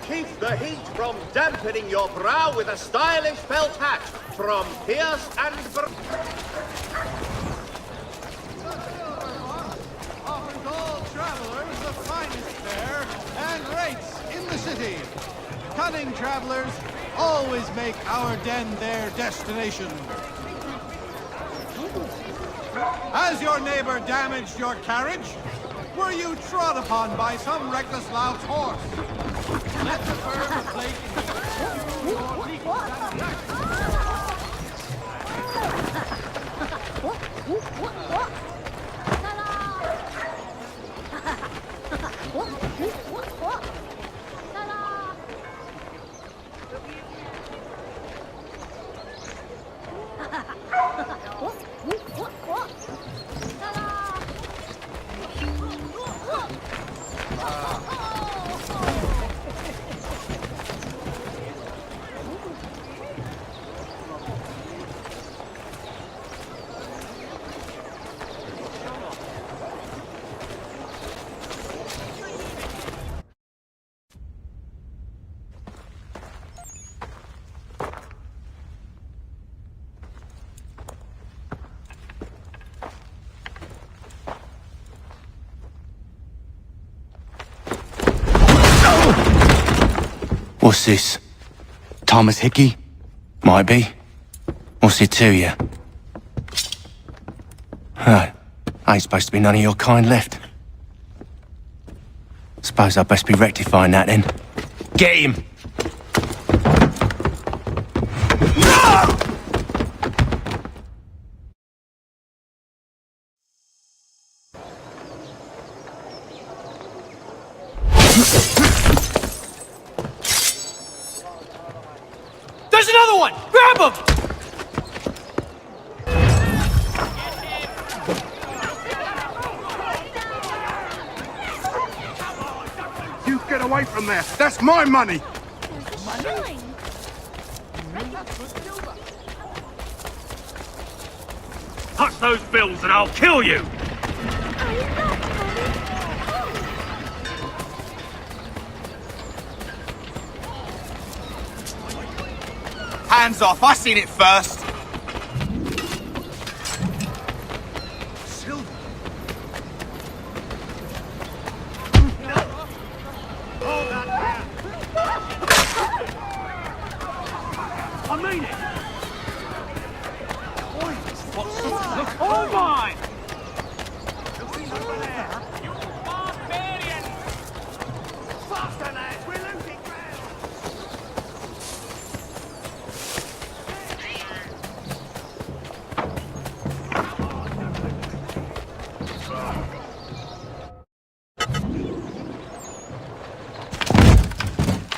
Keep the heat from dampening your brow with a stylish felt hat from Pierce and Offers all travelers the finest fare and rates in the city. Cunning travelers always make our den their destination. Has your neighbor damaged your carriage? Were you trod upon by some reckless lout's horse? Let the bird plate in your legal What's this? Thomas Hickey? Might be. What's it to you? Huh. Ain't supposed to be none of your kind left. Suppose I best be rectifying that then. Get him! There's another one! Grab him! You get away from there! That's my money! Touch those bills and I'll kill you! Hands off, I seen it first. I mean it! Look, all mine! You barbarians! Faster, lads! We're losing ground!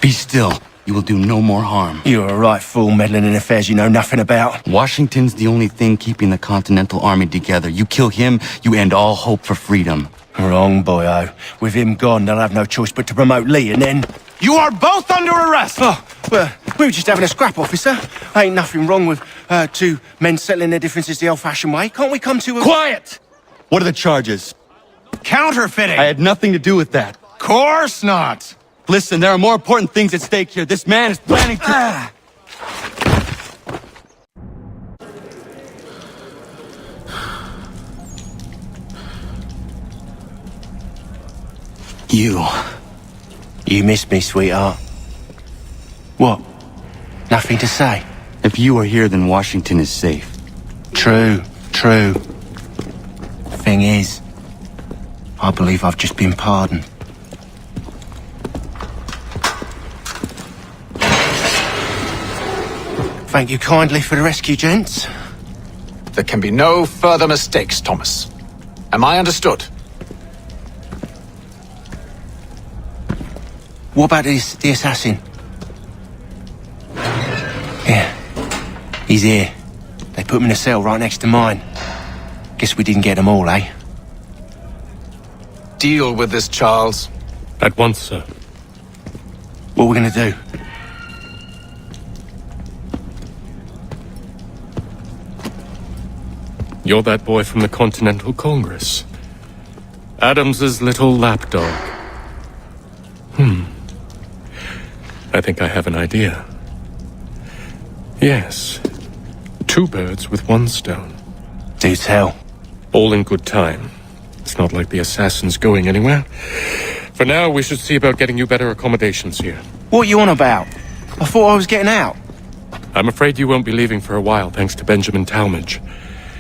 Be still. you will do no more harm. You're a right fool meddling in affairs you know nothing about. Washington's the only thing keeping the Continental Army together. You kill him, you end all hope for freedom. Wrong, boyo. With him gone, they'll have no choice but to promote Lee, and then... You are both under arrest! Oh, well, we were just having a scrap, officer. Ain't nothing wrong with two men settling their differences the old-fashioned way. Can't we come to a... Quiet! What are the charges? Counterfeiting! I had nothing to do with that. Course not! Listen, there are more important things at stake here. This man is planning to... You missed me, sweetheart. What? Nothing to say? If you are here, then Washington is safe. True. Thing is, I believe I've just been pardoned. Thank you kindly for the rescue, gents. There can be no further mistakes, Thomas. Am I understood? What about the assassin? Yeah, he's here. They put him in a cell right next to mine. Guess we didn't get them all, eh? Deal with this, Charles. At once, sir. What are we gonna do? You're that boy from the Continental Congress. Adams's little lapdog. I think I have an idea. Yes. 2 birds with 1 stone. Do tell. All in good time. It's not like the assassin's going anywhere. For now, we should see about getting you better accommodations here. What are you on about? I thought I was getting out. I'm afraid you won't be leaving for a while, thanks to Benjamin Talmadge.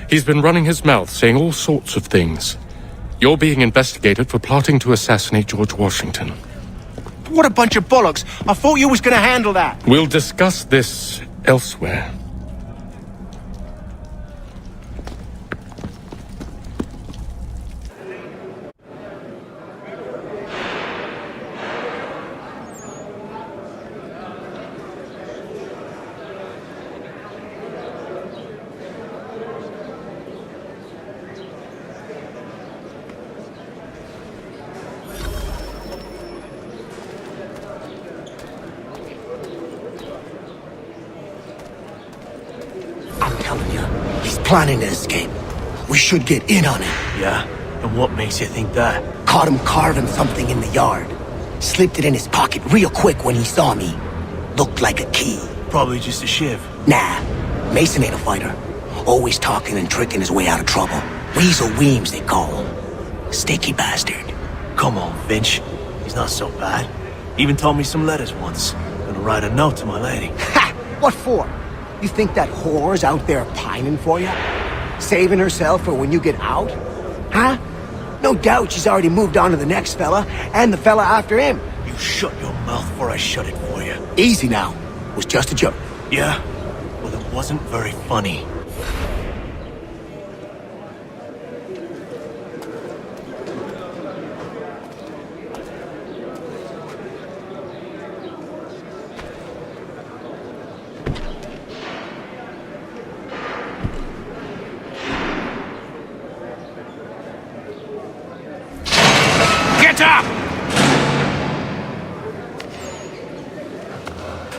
He's been running his mouth, saying all sorts of things. You're being investigated for plotting to assassinate George Washington. What a bunch of bollocks. I thought you was gonna handle that. We'll discuss this elsewhere. Planning to escape. We should get in on it. Yeah? And what makes you think that? Caught him carving something in the yard. Slipped it in his pocket real quick when he saw me. Looked like a key. Probably just a shiv. Nah, Mason ain't a fighter. Always talking and tricking his way out of trouble. Weasel Weems, they call him. Sticky bastard. Come on, Finch. He's not so bad. Even told me some letters once. Gonna write a note to my lady. Ha! What for? You think that whore's out there pining for you? Saving herself for when you get out? Huh? No doubt she's already moved on to the next fella, and the fella after him. You shut your mouth before I shut it for you. Easy now. It was just a joke. Yeah? Well, it wasn't very funny.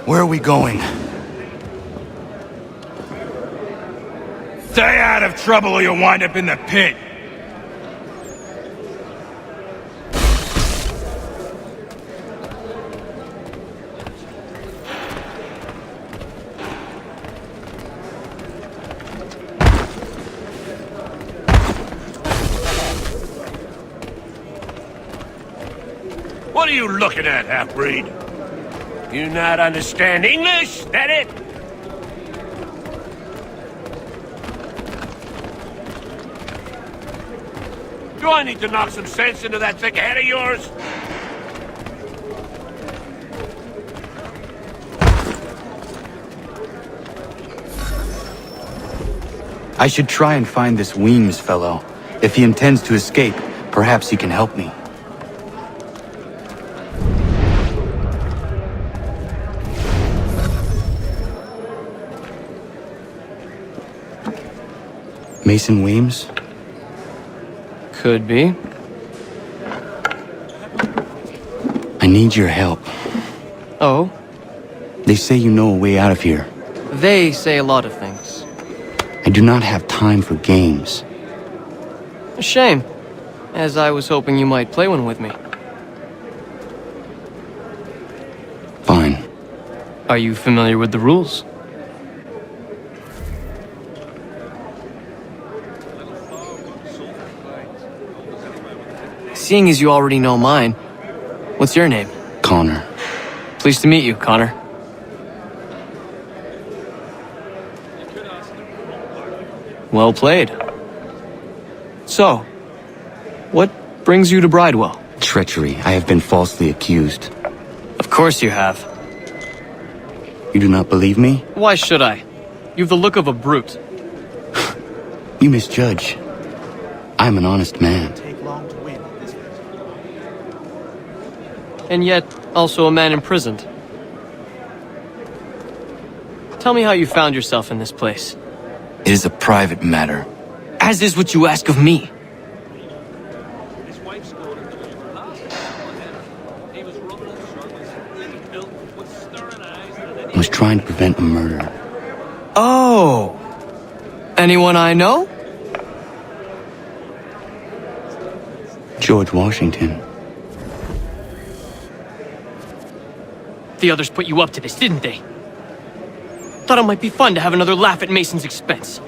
Where are we going? Stay out of trouble or you'll wind up in the pit. What are you looking at, half-breed? You not understand English? That it? Do I need to knock some sense into that thick head of yours? I should try and find this Weems fellow. If he intends to escape, perhaps he can help me. Mason Weems? Could be. I need your help. Oh? They say you know a way out of here. They say a lot of things. I do not have time for games. A shame, as I was hoping you might play one with me. Fine. Are you familiar with the rules? Seeing as you already know mine, what's your name? Connor. Pleased to meet you, Connor. Well played. So, what brings you to Bridewell? Treachery. I have been falsely accused. Of course you have. You do not believe me? Why should I? You've the look of a brute. You misjudge. I'm an honest man. And yet, also a man imprisoned. Tell me how you found yourself in this place. It is a private matter. As is what you ask of me. I was trying to prevent a murder. Oh! Anyone I know? George Washington. The others put you up to this, didn't they? Thought it might be fun to have another laugh at Mason's expense.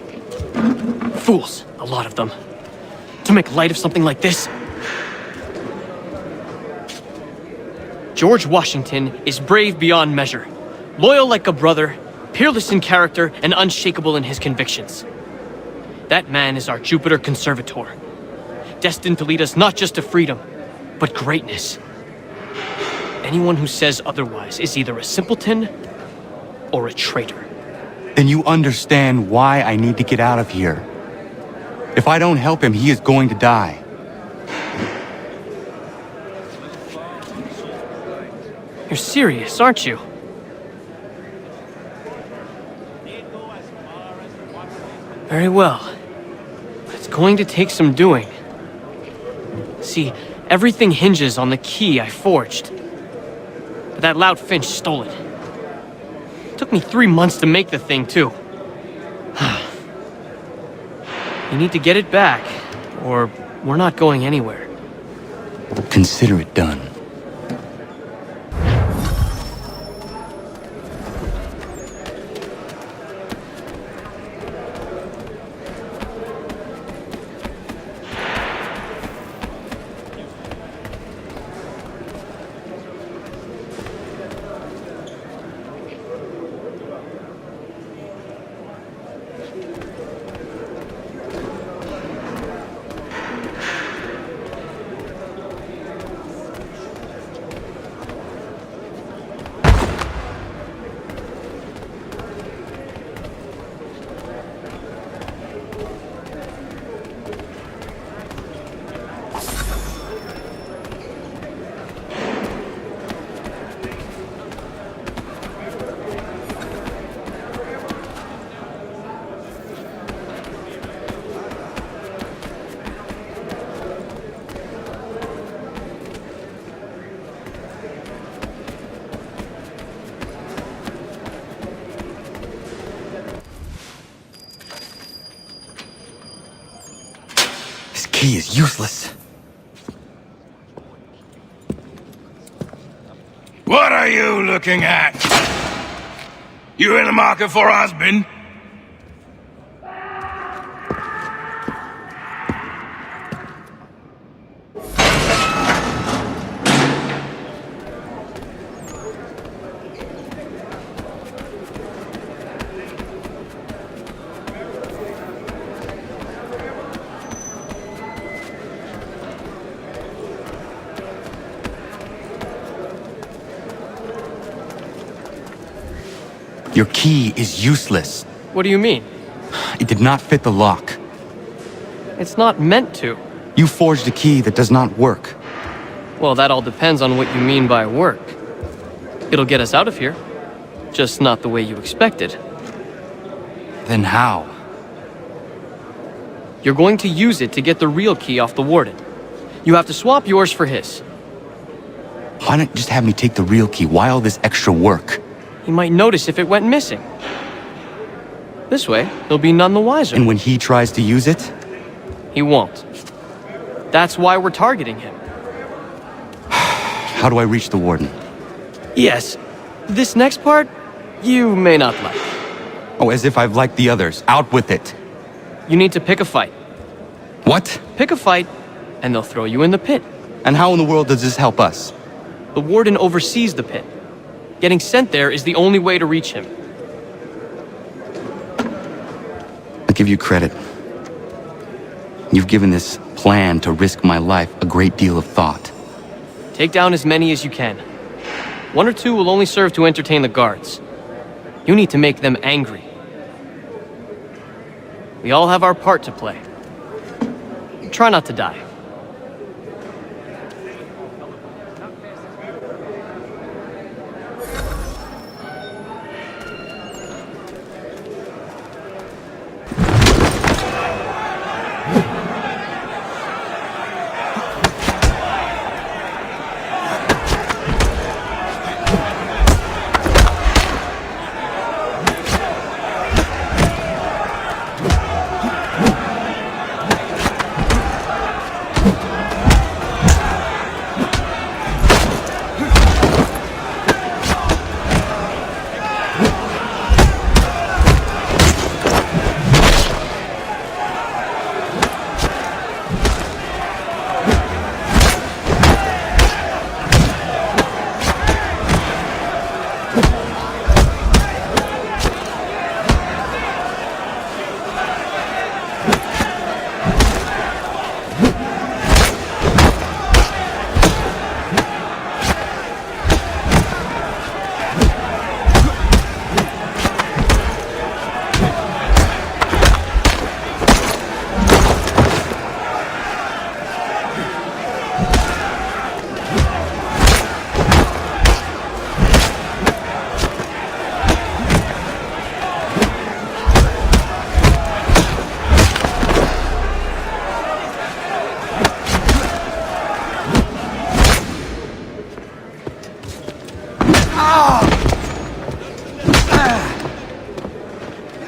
Fools, a lot of them. To make light of something like this. George Washington is brave beyond measure, loyal like a brother, peerless in character, and unshakable in his convictions. That man is our Jupiter Conservator, destined to lead us not just to freedom, but greatness. Anyone who says otherwise is either a simpleton or a traitor. Then you understand why I need to get out of here. If I don't help him, he is going to die. You're serious, aren't you? Very well. But it's going to take some doing. See, everything hinges on the key I forged. But that lout Finch stole it. Took me 3 months to make the thing, too. You need to get it back, or we're not going anywhere. Consider it done. He is useless. What are you looking at? You in the market for a husband? Your key is useless. What do you mean? It did not fit the lock. It's not meant to. You forged a key that does not work. Well, that all depends on what you mean by work. It'll get us out of here. Just not the way you expected. Then how? You're going to use it to get the real key off the warden. You have to swap yours for his. Why not just have me take the real key? Why all this extra work? He might notice if it went missing. This way, he'll be none the wiser. And when he tries to use it? He won't. That's why we're targeting him. How do I reach the warden? Yes. This next part, you may not like. Oh, as if I've liked the others. Out with it. You need to pick a fight. What? Pick a fight, and they'll throw you in the pit. And how in the world does this help us? The warden oversees the pit. Getting sent there is the only way to reach him. I give you credit. You've given this plan to risk my life a great deal of thought. Take down as many as you can. 1 or 2 will only serve to entertain the guards. You need to make them angry. We all have our part to play. Try not to die.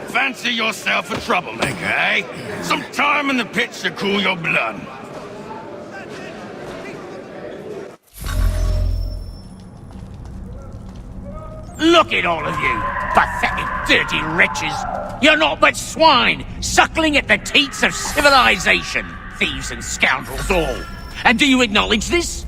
Fancy yourself a troublemaker, eh? Some time in the pits to cool your blood. Look at all of you, pathetic, dirty wretches. You're not but swine, suckling at the teats of civilization. Thieves and scoundrels all. And do you acknowledge this?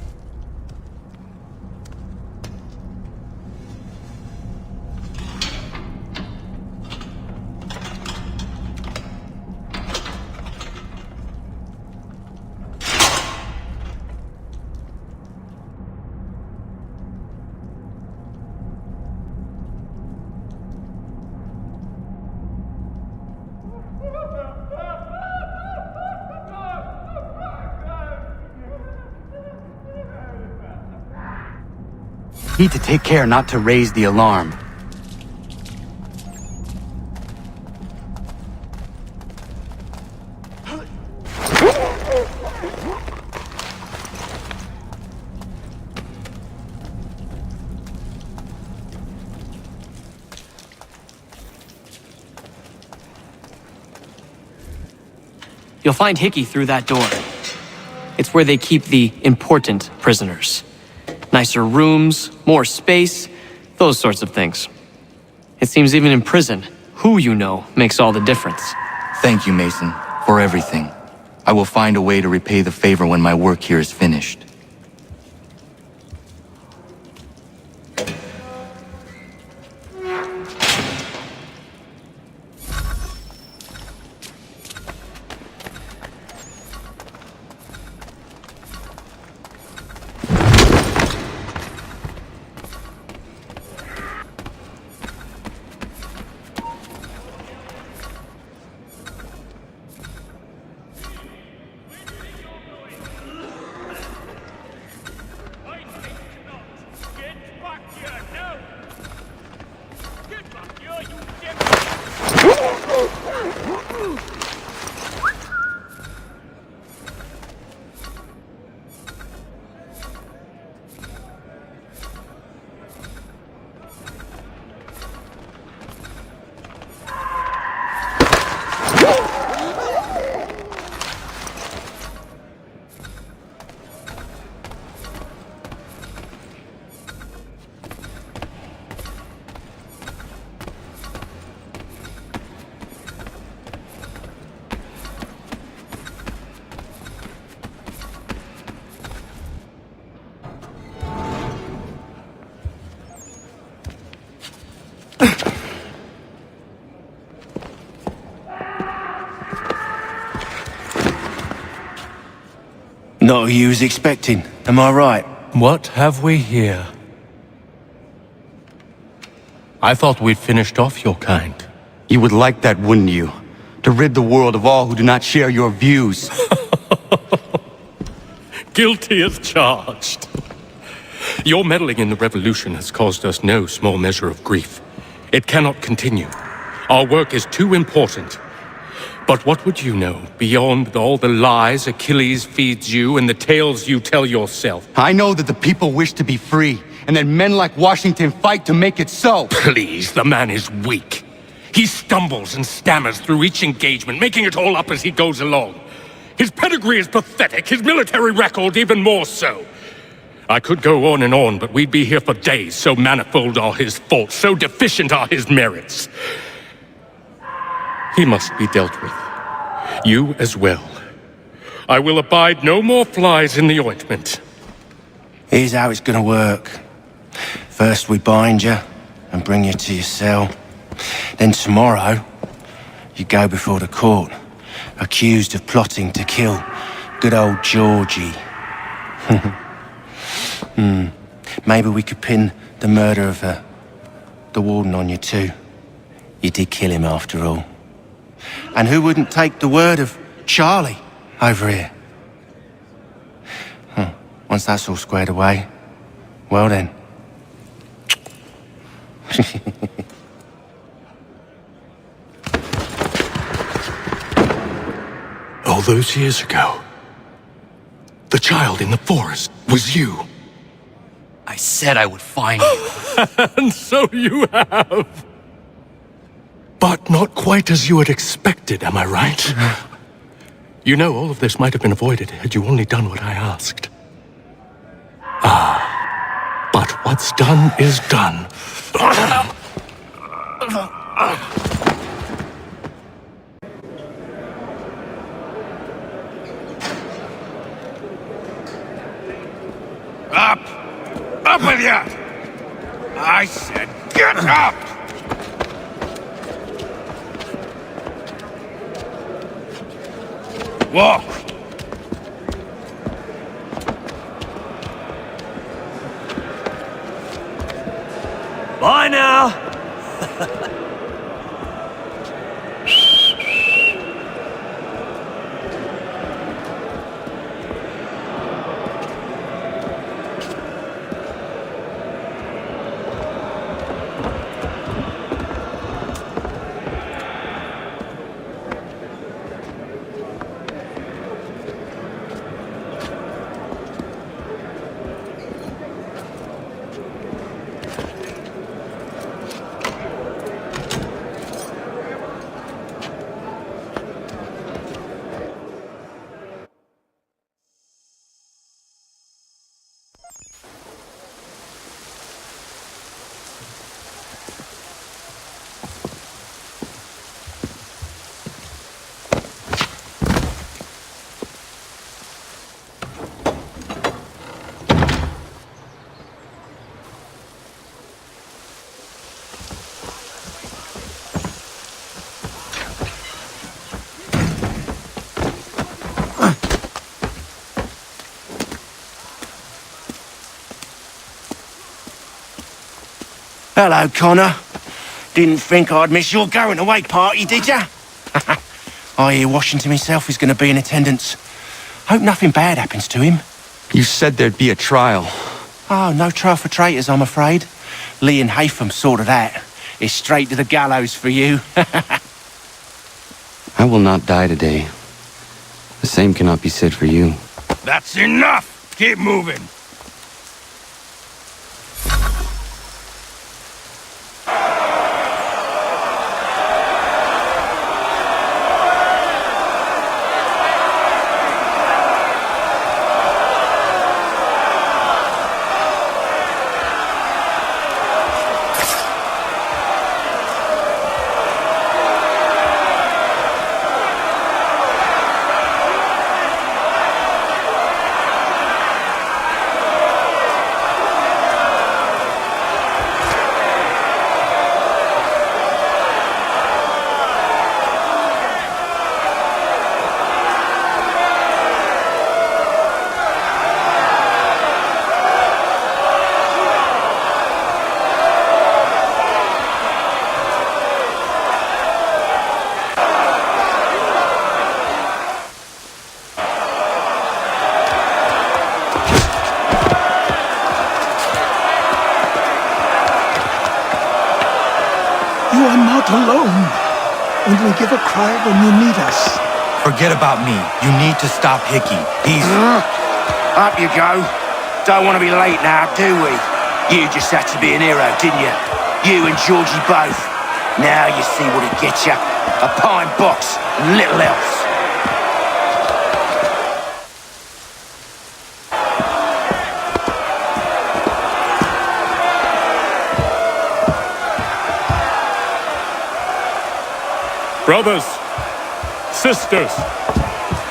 Need to take care not to raise the alarm. You'll find Hickey through that door. It's where they keep the important prisoners. Nicer rooms, more space, those sorts of things. It seems even in prison, who you know makes all the difference. Thank you, Mason, for everything. I will find a way to repay the favor when my work here is finished. Not who you was expecting, am I right? What have we here? I thought we'd finished off your kind. You would like that, wouldn't you? To rid the world of all who do not share your views. Guilty as charged. Your meddling in the revolution has caused us no small measure of grief. It cannot continue. Our work is too important. But what would you know beyond all the lies Achilles feeds you and the tales you tell yourself? I know that the people wish to be free, and that men like Washington fight to make it so. Please, the man is weak. He stumbles and stammers through each engagement, making it all up as he goes along. His pedigree is pathetic, his military record even more so. I could go on, but we'd be here for days, so manifold are his faults, so deficient are his merits. He must be dealt with. You as well. I will abide no more flies in the ointment. Here's how it's gonna work. First we bind you and bring you to your cell. Then tomorrow, you go before the court, accused of plotting to kill good old Georgie. Maybe we could pin the murder of the warden on you too. You did kill him after all. And who wouldn't take the word of Charlie over here? Once that's all squared away, well then. All those years ago, the child in the forest was you. I said I would find you. And so you have. But not quite as you had expected, am I right? You know, all of this might have been avoided had you only done what I asked. But what's done is done. Up! Up with you! I said get up! Walk! Bye now! Hello, Connor. Didn't think I'd miss your going away party, did ya? I hear Washington himself is going to be in attendance. Hope nothing bad happens to him. You said there'd be a trial. Oh, no trial for traitors, I'm afraid. Lee and Haytham sorted that. It's straight to the gallows for you. I will not die today. The same cannot be said for you. That's enough! Keep moving! You are not alone. Only give a cry when you need us. Forget about me. You need to stop Hickey. He's... Up you go. Don't want to be late now, do we? You just had to be an hero, didn't you? You and Georgie both. Now you see what it gets you. A pine box and little else. Brothers, sisters,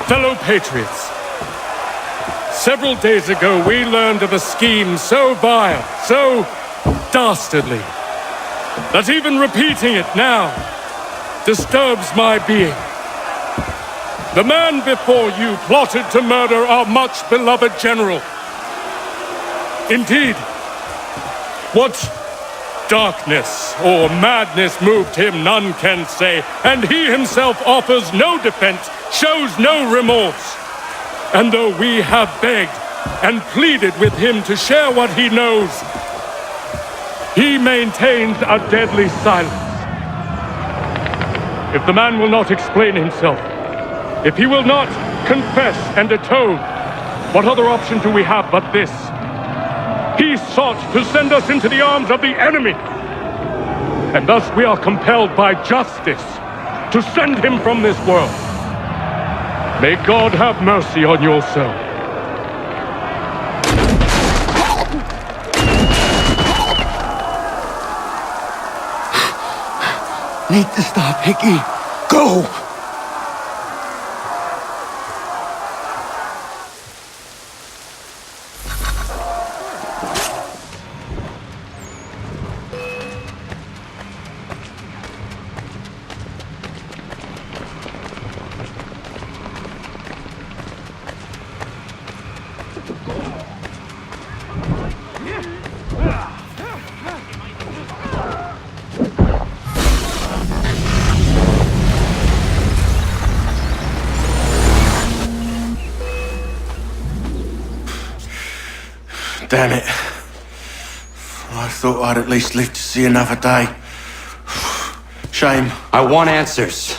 fellow patriots. Several days ago, we learned of a scheme so vile, so dastardly, that even repeating it now disturbs my being. The man before you plotted to murder our much-beloved general. Indeed, what darkness or madness moved him, none can say, and he himself offers no defense, shows no remorse. And though we have begged and pleaded with him to share what he knows, he maintains a deadly silence. If the man will not explain himself, if he will not confess and atone, what other option do we have but this? He sought to send us into the arms of the enemy. And thus we are compelled by justice to send him from this world. May God have mercy on your soul. Need to stop, Hickey. Go! Damn it. I thought I'd at least live to see another day. Shame. I want answers.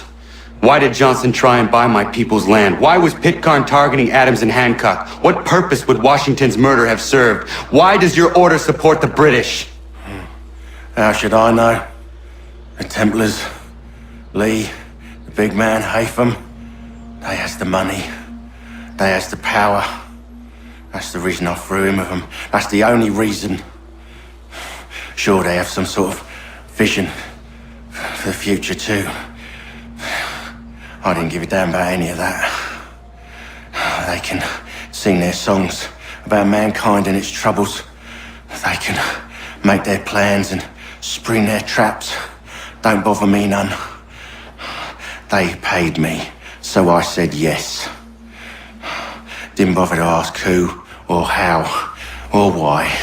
Why did Johnson try and buy my people's land? Why was Pitcairn targeting Adams and Hancock? What purpose would Washington's murder have served? Why does your order support the British? How should I know? The Templars, Lee, the big man, Haytham, they has the money. They has the power. That's the reason I threw in with them. That's the only reason. Sure, they have some sort of vision for the future too. I didn't give a damn about any of that. They can sing their songs about mankind and its troubles. They can make their plans and spring their traps. Don't bother me none. They paid me, so I said yes. Didn't bother to ask who, or how, or why.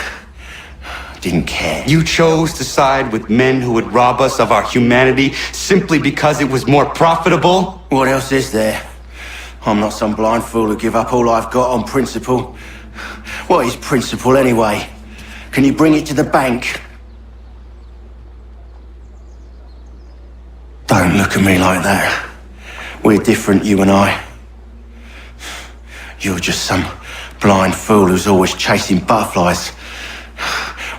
Didn't care. You chose to side with men who would rob us of our humanity simply because it was more profitable? What else is there? I'm not some blind fool who give up all I've got on principle. What is principle anyway? Can you bring it to the bank? Don't look at me like that. We're different, you and I. You're just some blind fool who's always chasing butterflies.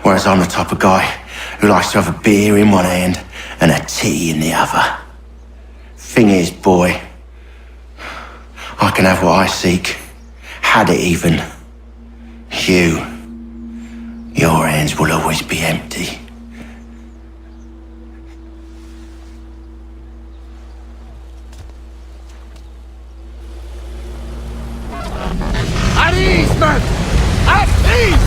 Whereas I'm the type of guy who likes to have a beer in one hand and a tea in the other. Thing is, boy, I can have what I seek. Had it even. Your hands will always be empty. At ease, man! At ease!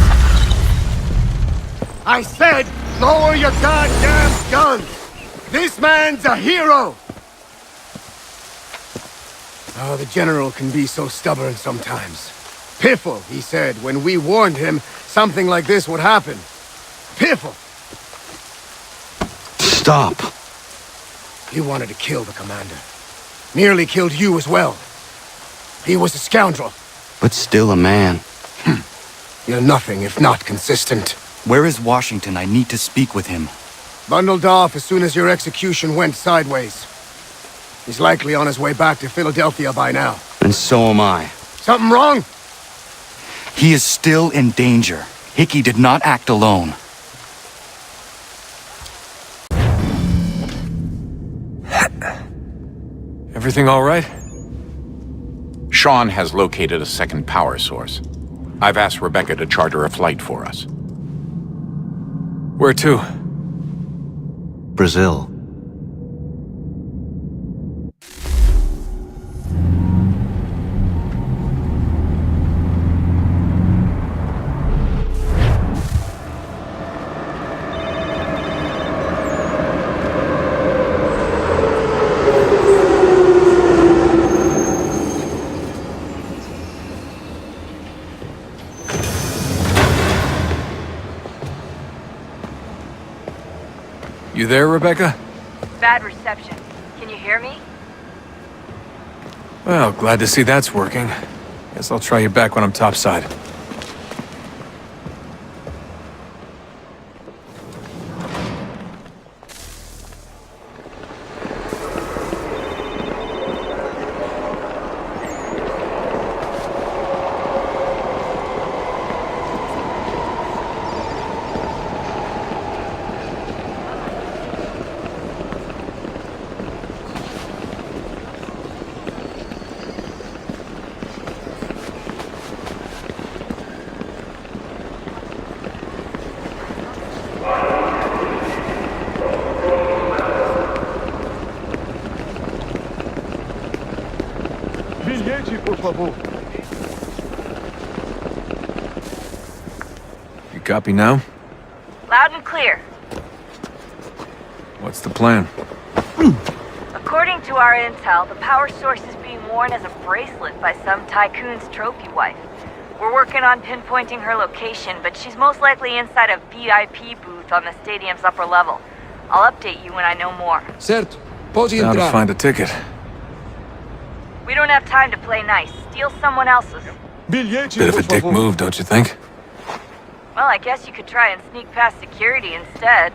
I said, lower your goddamn guns! This man's a hero! Oh, the General can be so stubborn sometimes. Piffle, he said, when we warned him something like this would happen. Piffle! Stop! He wanted to kill the commander. Nearly killed you as well. He was a scoundrel. But still a man. You're nothing if not consistent. Where is Washington? I need to speak with him. Bundled off as soon as your execution went sideways. He's likely on his way back to Philadelphia by now. And so am I. Something wrong? He is still in danger. Hickey did not act alone. Everything all right? Sean has located a second power source. I've asked Rebecca to charter a flight for us. Where to? Brazil. You there, Rebecca? Bad reception. Can you hear me? Well, glad to see that's working. Guess I'll try you back when I'm topside. You copy now? Loud and clear. What's the plan? According to our intel, the power source is being worn as a bracelet by some tycoon's trophy wife. We're working on pinpointing her location, but she's most likely inside a VIP booth on the stadium's upper level. I'll update you when I know more. Certo. Pode entrar. Now to find a ticket. We don't have time to play nice. Steal someone else's. Bit of a dick move, don't you think? Well, I guess you could try and sneak past security instead.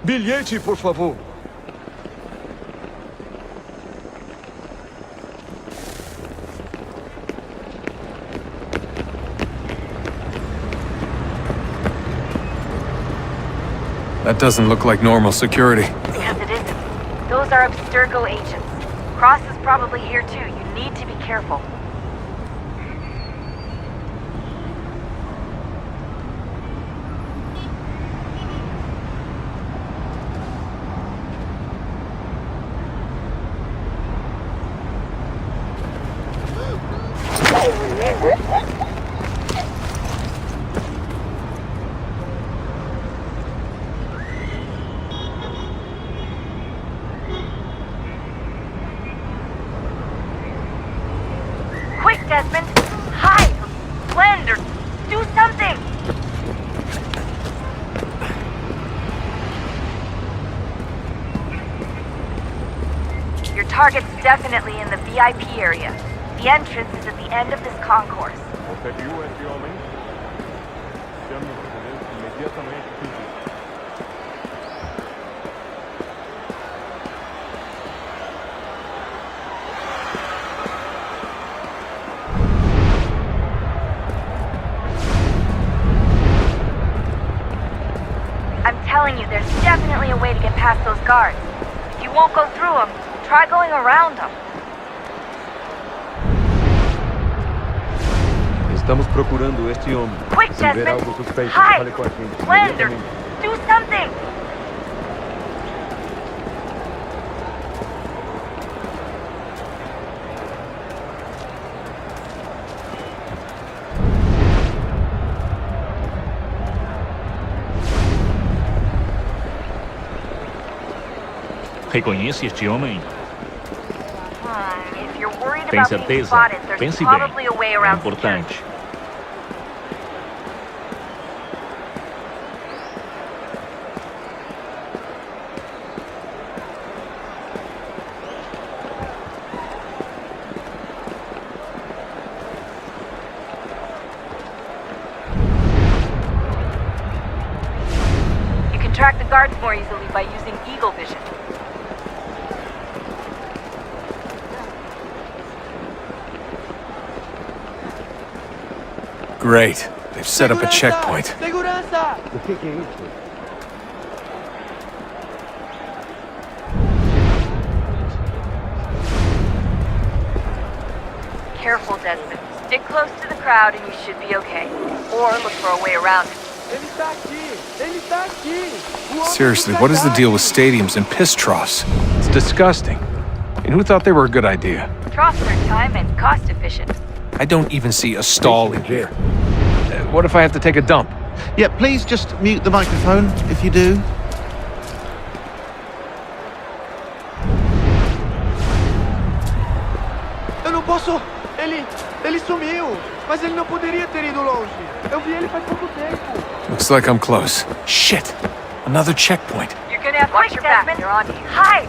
Bilhete, por favor. That doesn't look like normal security. Because it isn't. Those are Abstergo agents. Cross is probably here too. You need to be careful. Quick, Desmond! Hide! Blend or do something! Your target's definitely in the VIP area. The entrance is at the end of this concourse. I'm telling you, there's definitely a way to get past those guards. If you won't go through them, try going around them. Estamos procurando este homem. Quick, Se ver Desmond! algo suspeito, Hide! fale com a gente. Blend or imediatamente. do something! Reconhece este homem? If you're worried Tem about being certeza? spotted, there's Pense probably a bem. way É around importante. track the guards more easily by using Eagle Vision. Great. They've set up a checkpoint. Segurança! O que é isso? Careful, Desmond. Stick close to the crowd and you should be okay. Or look for a way around it. Ele está aqui! Ele está aqui! O homem Seriously, do what is the pedaço. deal with stadiums and piss troughs? It's disgusting. And who thought they were a good idea? Troughs are time and cost efficient. I don't even see a stall in here. What if I have to take a dump? Yeah, please just mute the microphone if you do. Eu não posso... Ele sumiu! Mas ele não poderia ter ido longe. Eu vi ele faz pouco tempo. Looks like I'm close. Shit! Another checkpoint. You're gonna have to watch your back. They're on you. Hide!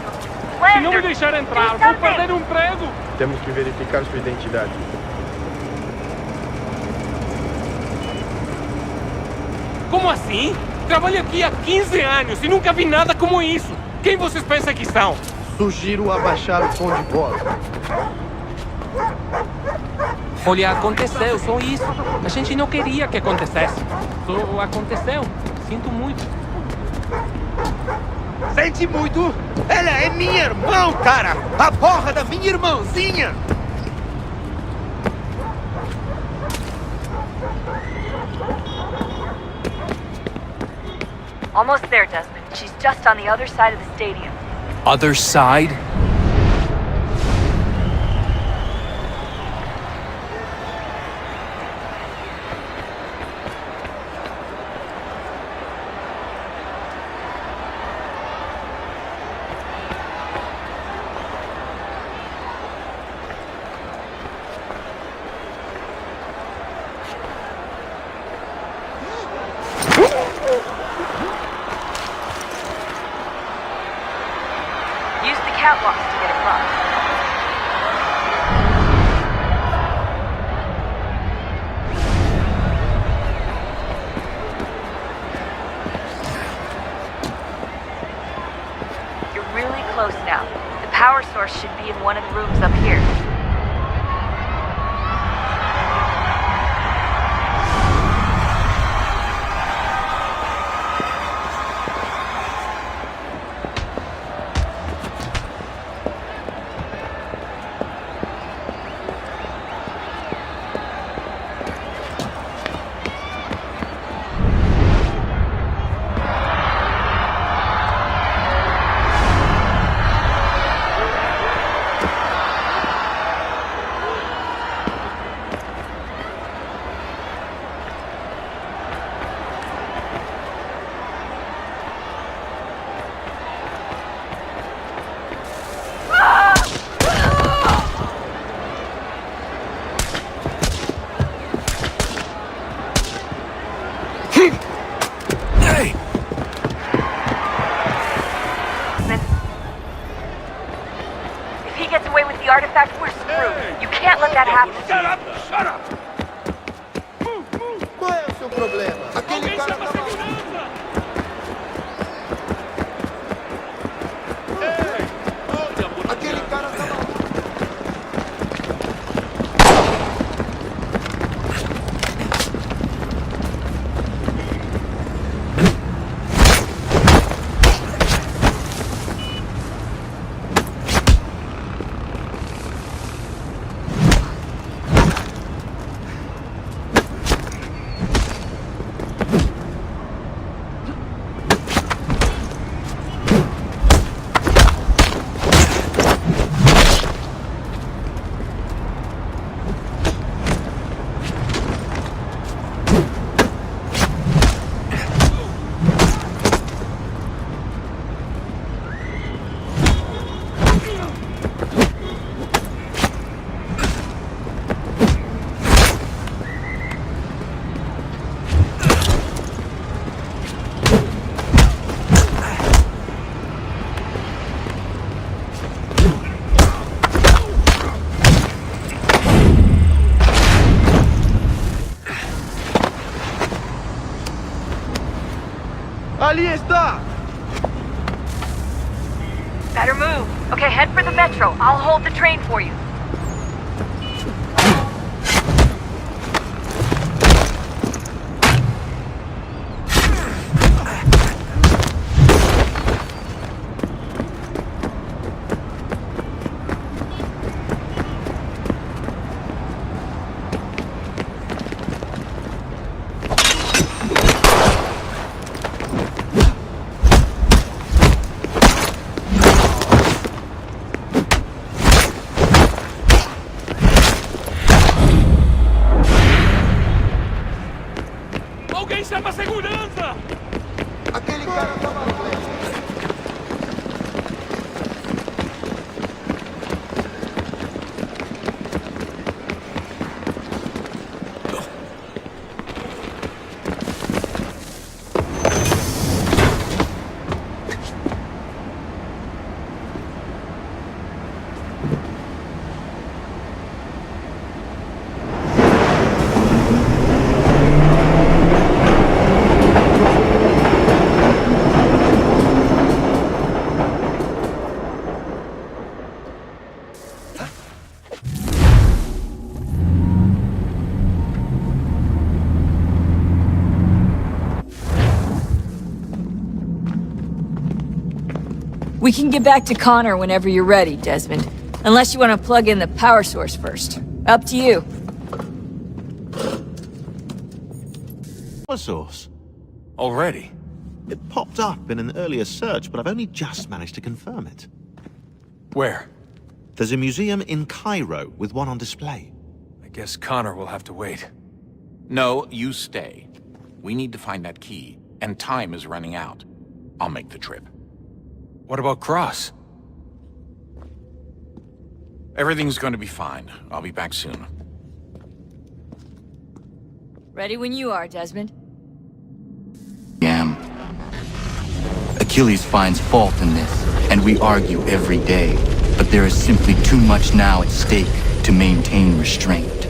Se não me deixar entrar, vou perder um emprego! Temos que verificar sua identidade. Como assim? Trabalho aqui há 15 anos e nunca vi nada como isso. Quem vocês pensam que são? Sugiro abaixar o tom de voz. Olha, aconteceu, só isso. A gente não queria que acontecesse. Só aconteceu. Sinto muito. Sente muito? Ela é minha irmã, cara! A porra da minha irmãzinha! Almost there, Desmond. She's just on the other side of the stadium. Other side? Use the catwalks to get across. You're really close now. The power source should be in one of the rooms up here. If he gets away with the artifact, we're screwed. You can't let that happen. Shut up! Shut up! Qual é o seu problema? Aquele cara tá Aquele cara tá Ali está! Better move. Okay, head for the metro. I'll hold the train for you. Alguém chama a segurança! Aquele cara tava We can get back to Connor whenever you're ready, Desmond. Unless you want to plug in the power source first. Up to you. Power source? Already? It popped up in an earlier search, but I've only just managed to confirm it. Where? There's a museum in Cairo with one on display. I guess Connor will have to wait. No, you stay. We need to find that key, and time is running out. I'll make the trip. What about Cross? Everything's going to be fine. I'll be back soon. Ready when you are, Desmond. Am. Achilles finds fault in this, and we argue every day. But there is simply too much now at stake to maintain restraint.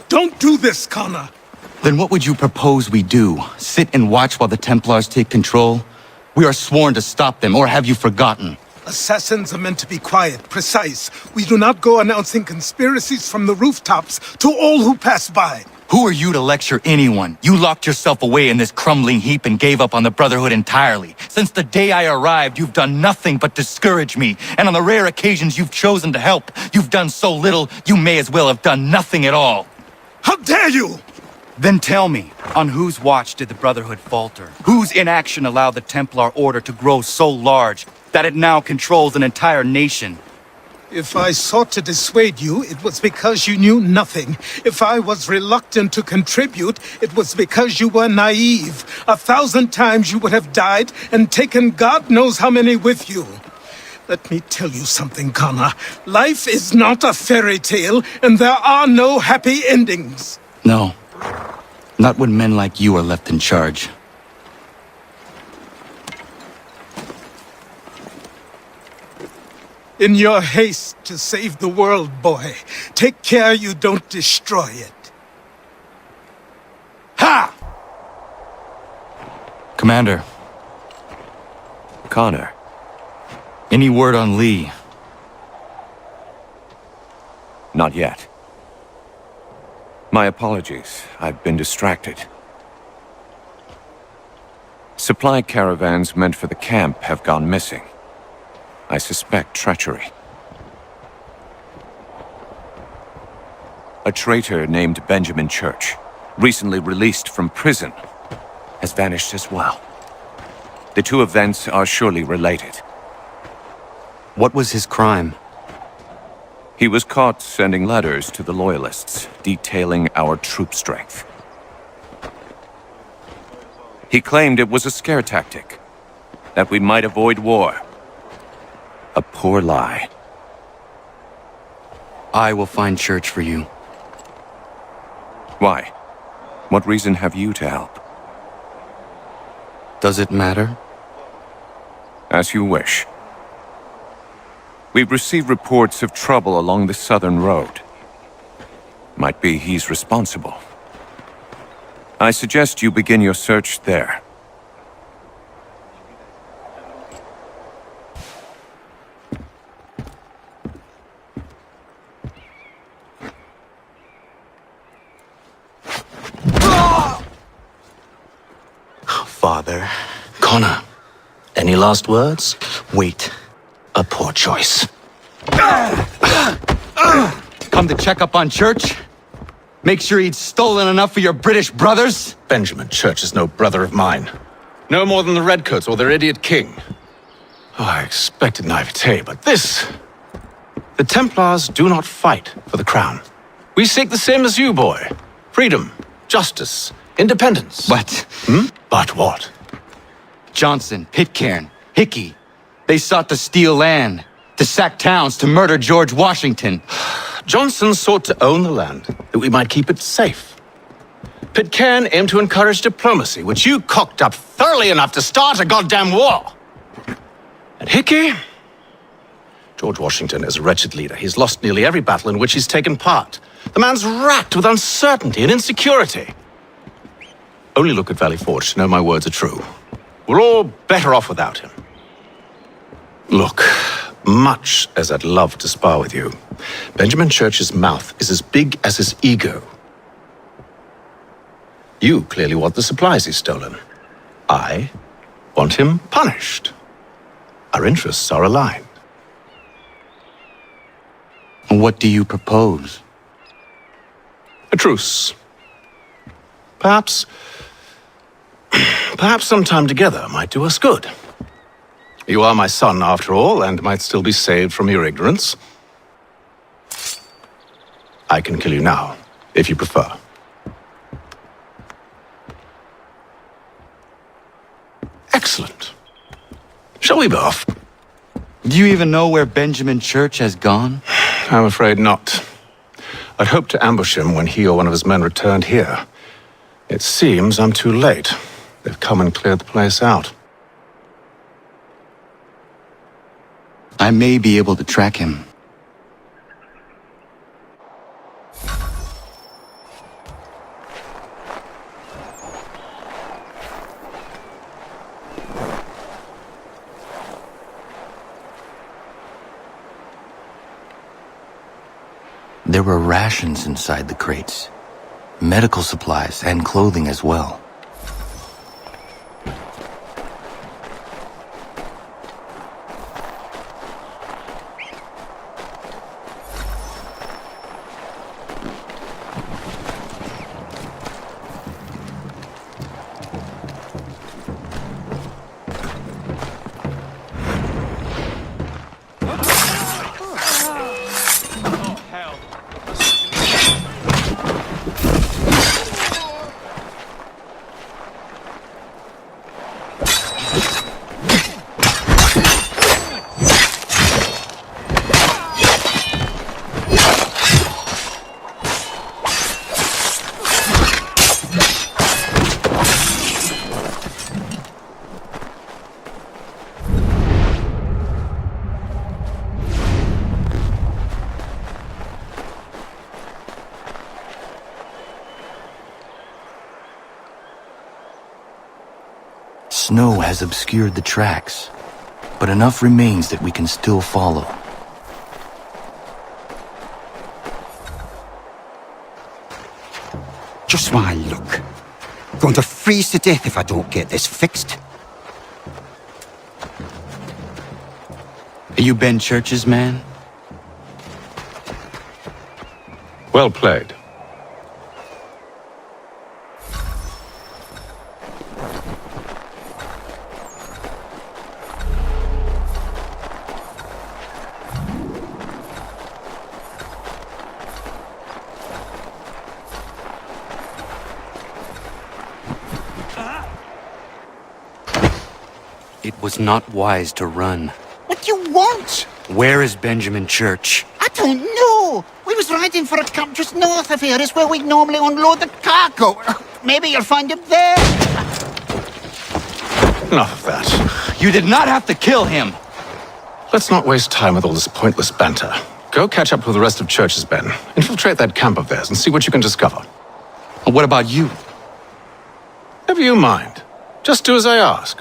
Don't do this, Connor! Then what would you propose we do? Sit and watch while the Templars take control? We are sworn to stop them, or have you forgotten? Assassins are meant to be quiet, precise. We do not go announcing conspiracies from the rooftops to all who pass by. Who are you to lecture anyone? You locked yourself away in this crumbling heap and gave up on the Brotherhood entirely. Since the day I arrived, you've done nothing but discourage me. And on the rare occasions you've chosen to help, you've done so little, you may as well have done nothing at all. How dare you! Then tell me, on whose watch did the Brotherhood falter? Whose inaction allowed the Templar Order to grow so large that it now controls an entire nation? If I sought to dissuade you, it was because you knew nothing. If I was reluctant to contribute, it was because you were naive. 1,000 times you would have died and taken God knows how many with you. Let me tell you something, Connor. Life is not a fairy tale, and there are no happy endings. No. Not when men like you are left in charge. In your haste to save the world, boy, take care you don't destroy it. Ha! Commander. Connor. Any word on Lee? Not yet. My apologies. I've been distracted. Supply caravans meant for the camp have gone missing. I suspect treachery. A traitor named Benjamin Church, recently released from prison, has vanished as well. The two events are surely related. What was his crime? He was caught sending letters to the Loyalists, detailing our troop strength. He claimed it was a scare tactic, that we might avoid war. A poor lie. I will find Church for you. Why? What reason have you to help? Does it matter? As you wish. We've received reports of trouble along the southern road. Might be he's responsible. I suggest you begin your search there. Father. Connor, any last words? Wait. A poor choice. Come to check up on Church? Make sure he'd stolen enough for your British brothers? Benjamin Church is no brother of mine. No more than the Redcoats or their idiot king. Oh, I expected naivete, but this... The Templars do not fight for the crown. We seek the same as you, boy. Freedom, justice, independence. But... But what? Johnson, Pitcairn, Hickey. They sought to steal land, to sack towns, to murder George Washington. Johnson sought to own the land, that we might keep it safe. Pitcairn aimed to encourage diplomacy, which you cocked up thoroughly enough to start a goddamn war. And Hickey? George Washington is a wretched leader. He's lost nearly every battle in which he's taken part. The man's racked with uncertainty and insecurity. Only look at Valley Forge to know my words are true. We're all better off without him. Look, much as I'd love to spar with you, Benjamin Church's mouth is as big as his ego. You clearly want the supplies he's stolen. I want him punished. Our interests are aligned. What do you propose? A truce. Perhaps some time together might do us good. You are my son, after all, and might still be saved from your ignorance. I can kill you now, if you prefer. Excellent. Shall we be off? Do you even know where Benjamin Church has gone? I'm afraid not. I'd hoped to ambush him when he or one of his men returned here. It seems I'm too late. They've come and cleared the place out. I may be able to track him. There were rations inside the crates, medical supplies and clothing as well. Snow has obscured the tracks, but enough remains that we can still follow. Just my luck. Going to freeze to death if I don't get this fixed. Are you Ben Church's man? Well played. It was not wise to run. What do you want? Where is Benjamin Church? I don't know. We was riding for a camp just north of here. It's where we normally unload the cargo. Maybe you'll find him there. Enough of that. You did not have to kill him. Let's not waste time with all this pointless banter. Go catch up with the rest of Church's men. Infiltrate that camp of theirs and see what you can discover. What about you? Never you mind. Just do as I ask.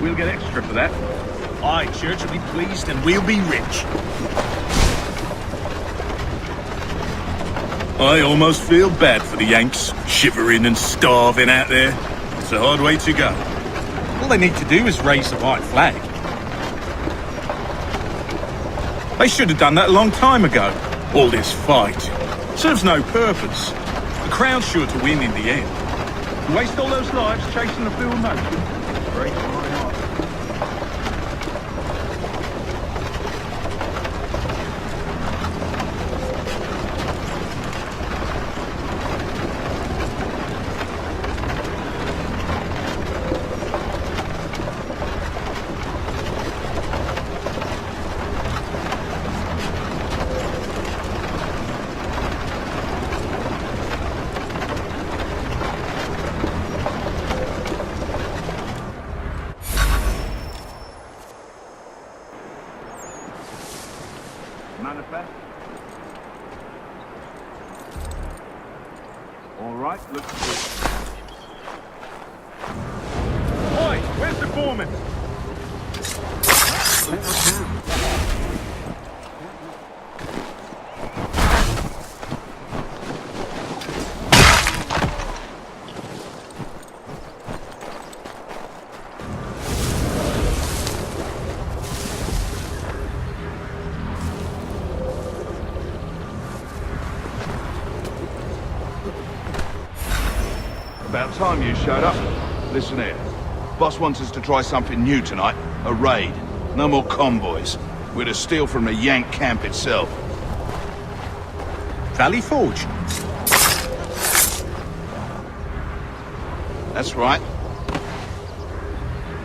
We'll get extra for that. Aye, Church will be pleased and we'll be rich. I almost feel bad for the Yanks, shivering and starving out there. It's a hard way to go. All they need to do is raise the white flag. They should have done that a long time ago. All this fight serves no purpose. The crown's sure to win in the end. Waste all those lives chasing the field motion. Breaks my heart. Manifest. All right, looks good. Oi, where's the foreman? About time you showed up. Listen here. Boss wants us to try something new tonight. A raid. No more convoys. We're to steal from the Yank camp itself. Valley Forge? That's right.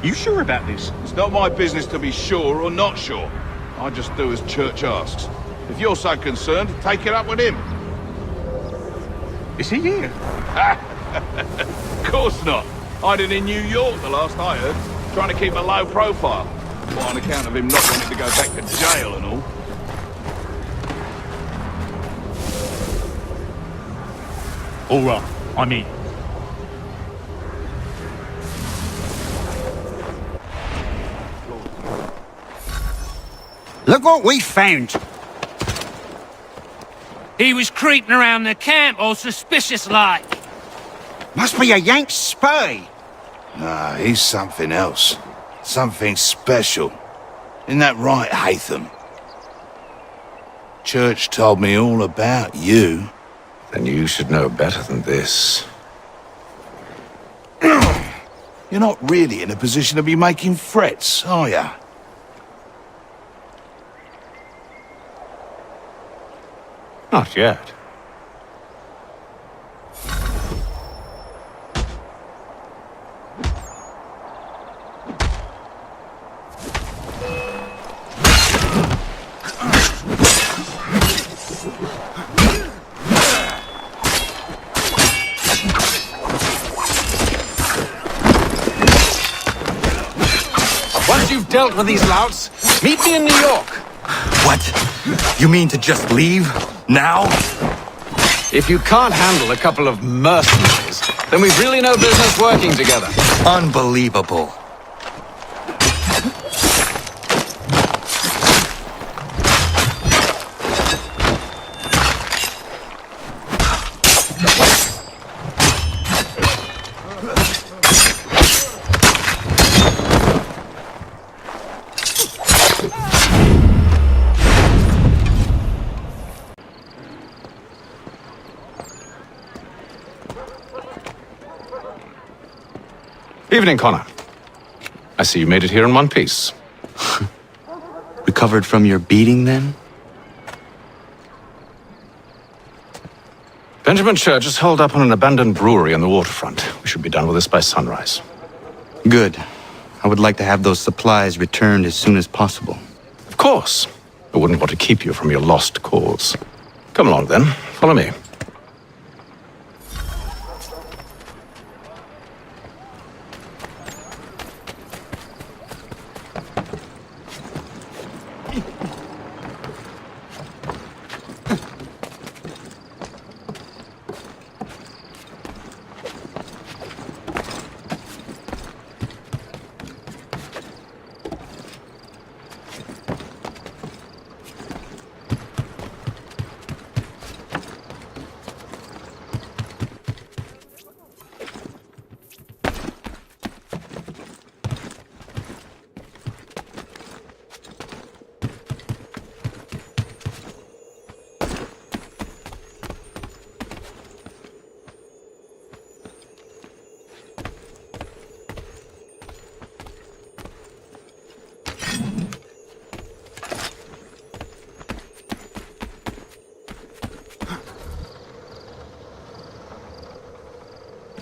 You sure about this? It's not my business to be sure or not sure. I just do as Church asks. If you're so concerned, take it up with him. Is he here? Of course not. Hiding in New York, the last I heard. Trying to keep a low profile. Well, on account of him not wanting to go back to jail and all. All right, I'm in. Look what we found. He was creeping around the camp all suspicious-like. Must be a Yank spy. Nah, he's something else. Something special. Isn't that right, Hatham? Church told me all about you. Then you should know better than this. You're not really in a position to be making threats, are ya? Not yet. Once you've dealt with these louts, meet me in New York. What? You mean to just leave? Now? If you can't handle a couple of mercenaries, then we've really no business working together. Unbelievable. Evening, Connor. I see you made it here in one piece. Recovered from your beating, then? Benjamin Church is holed up on an abandoned brewery on the waterfront. We should be done with this by sunrise. Good. I would like to have those supplies returned as soon as possible. Of course. I wouldn't want to keep you from your lost cause. Come along then. Follow me.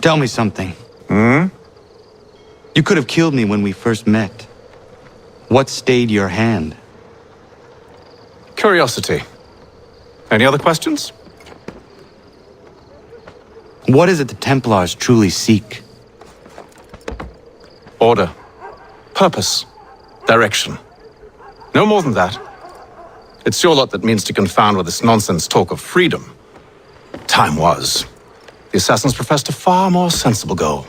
Tell me something. You could have killed me when we first met. What stayed your hand? Curiosity. Any other questions? What is it the Templars truly seek? Order. Purpose. Direction. No more than that. It's your lot that means to confound with this nonsense talk of freedom. Time was. The assassins professed a far more sensible goal.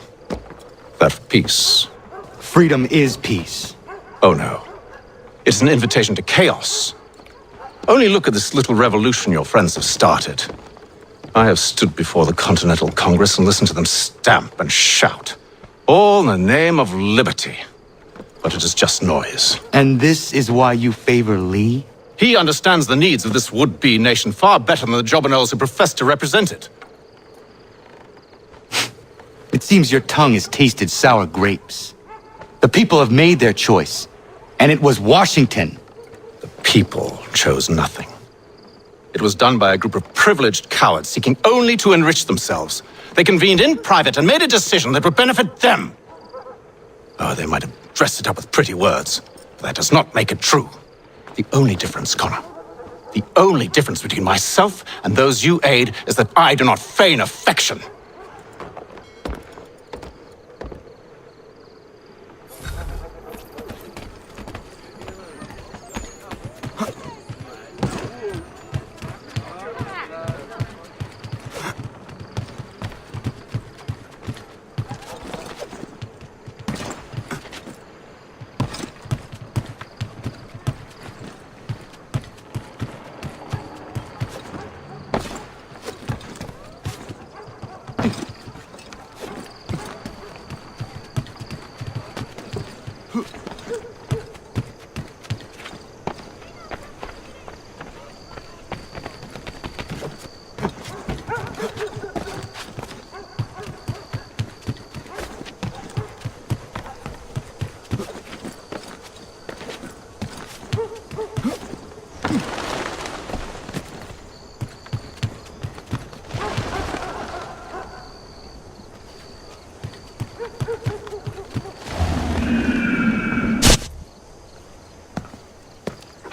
That of peace. Freedom is peace. Oh no. It's an invitation to chaos. Only look at this little revolution your friends have started. I have stood before the Continental Congress and listened to them stamp and shout. All in the name of liberty. But it is just noise. And this is why you favor Lee? He understands the needs of this would-be nation far better than the jobberknolls who profess to represent it. It seems your tongue has tasted sour grapes. The people have made their choice, and it was Washington. The people chose nothing. It was done by a group of privileged cowards seeking only to enrich themselves. They convened in private and made a decision that would benefit them. Oh, they might have dressed it up with pretty words, but that does not make it true. The only difference, Connor, the only difference between myself and those you aid is that I do not feign affection.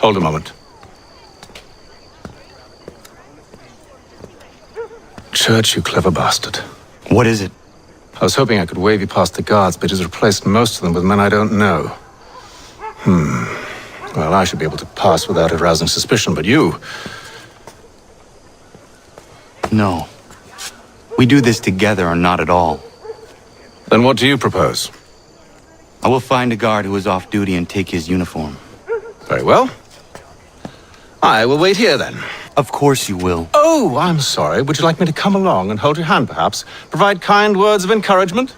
Hold a moment. Church, you clever bastard. What is it? I was hoping I could wave you past the guards, but he's replaced most of them with men I don't know. Well, I should be able to pass without arousing suspicion, but you... No. We do this together or not at all. Then what do you propose? I will find a guard who is off duty and take his uniform. Very well. I will wait here, then. Of course you will. Oh, I'm sorry. Would you like me to come along and hold your hand, perhaps? Provide kind words of encouragement?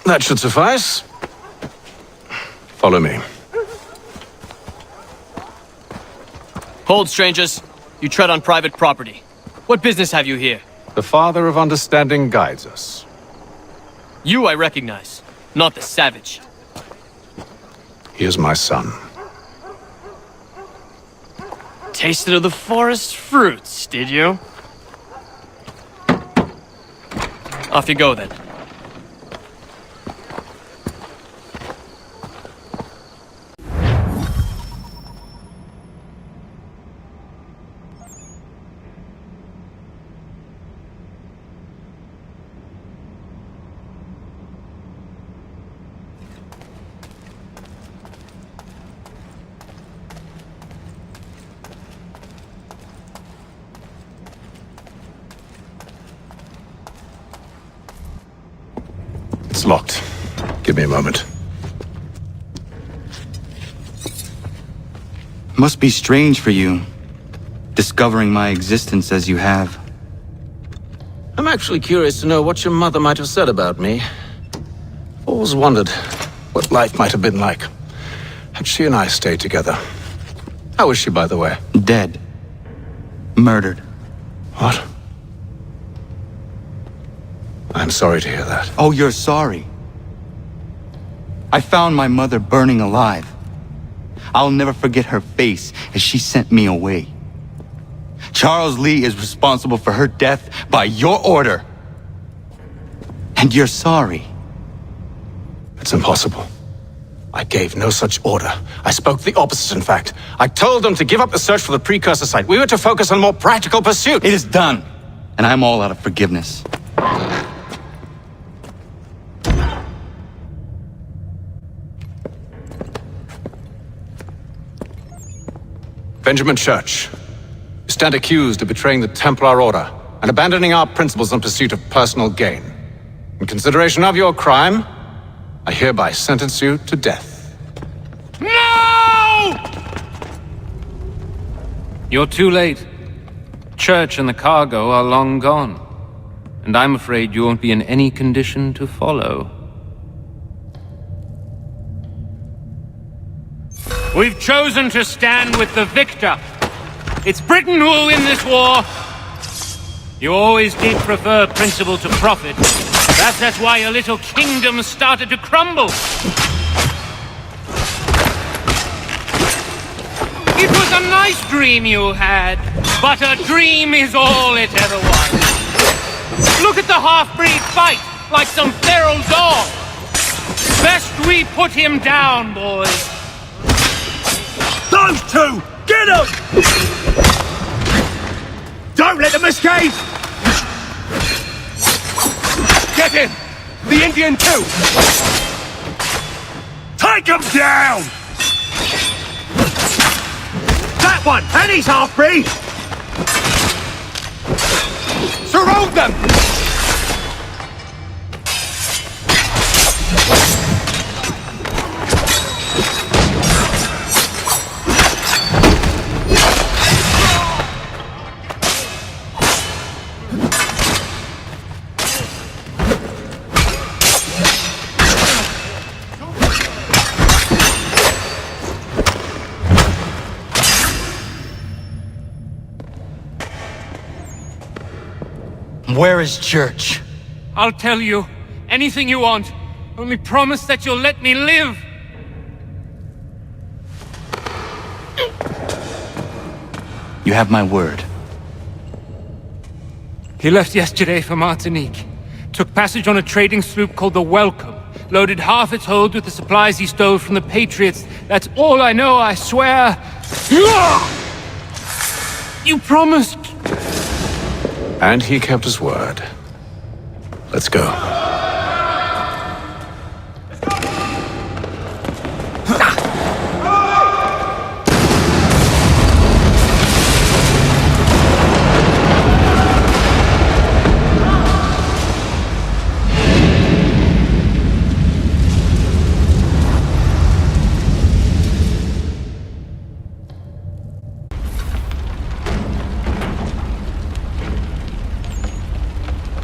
That should suffice. Follow me. Hold, strangers. You tread on private property. What business have you here? The Father of Understanding guides us. You I recognize, not the savage. He is my son. Tasted of the forest fruits, did you? Off you go, then. It's locked. Give me a moment. Must be strange for you, discovering my existence as you have. I'm actually curious to know what your mother might have said about me. I've always wondered what life might have been like had she and I stayed together. How is she, by the way? Dead. Murdered. What? I'm sorry to hear that. Oh, you're sorry. I found my mother burning alive. I'll never forget her face as she sent me away. Charles Lee is responsible for her death by your order. And you're sorry. It's impossible. I gave no such order. I spoke the opposite, in fact. I told them to give up the search for the precursor site. We were to focus on more practical pursuit. It is done, and I'm all out of forgiveness. Benjamin Church, you stand accused of betraying the Templar Order and abandoning our principles in pursuit of personal gain. In consideration of your crime, I hereby sentence you to death. No! You're too late. Church and the cargo are long gone. And I'm afraid you won't be in any condition to follow. We've chosen to stand with the victor. It's Britain who will win this war. You always did prefer principle to profit. That's why your little kingdom started to crumble. It was a nice dream you had, but a dream is all it ever was. Look at the half-breed fight, like some feral dog. Best we put him down, boys. Those two! Get them! Don't let them escape! Get him! The Indian too! Take him down! That one! And he's half-breed! Surround them! Where is Church? I'll tell you anything you want. Only promise that you'll let me live. You have my word. He left yesterday for Martinique. Took passage on a trading sloop called the Welcome. Loaded half its hold with the supplies he stole from the Patriots. That's all I know, I swear. You promised. And he kept his word. Let's go.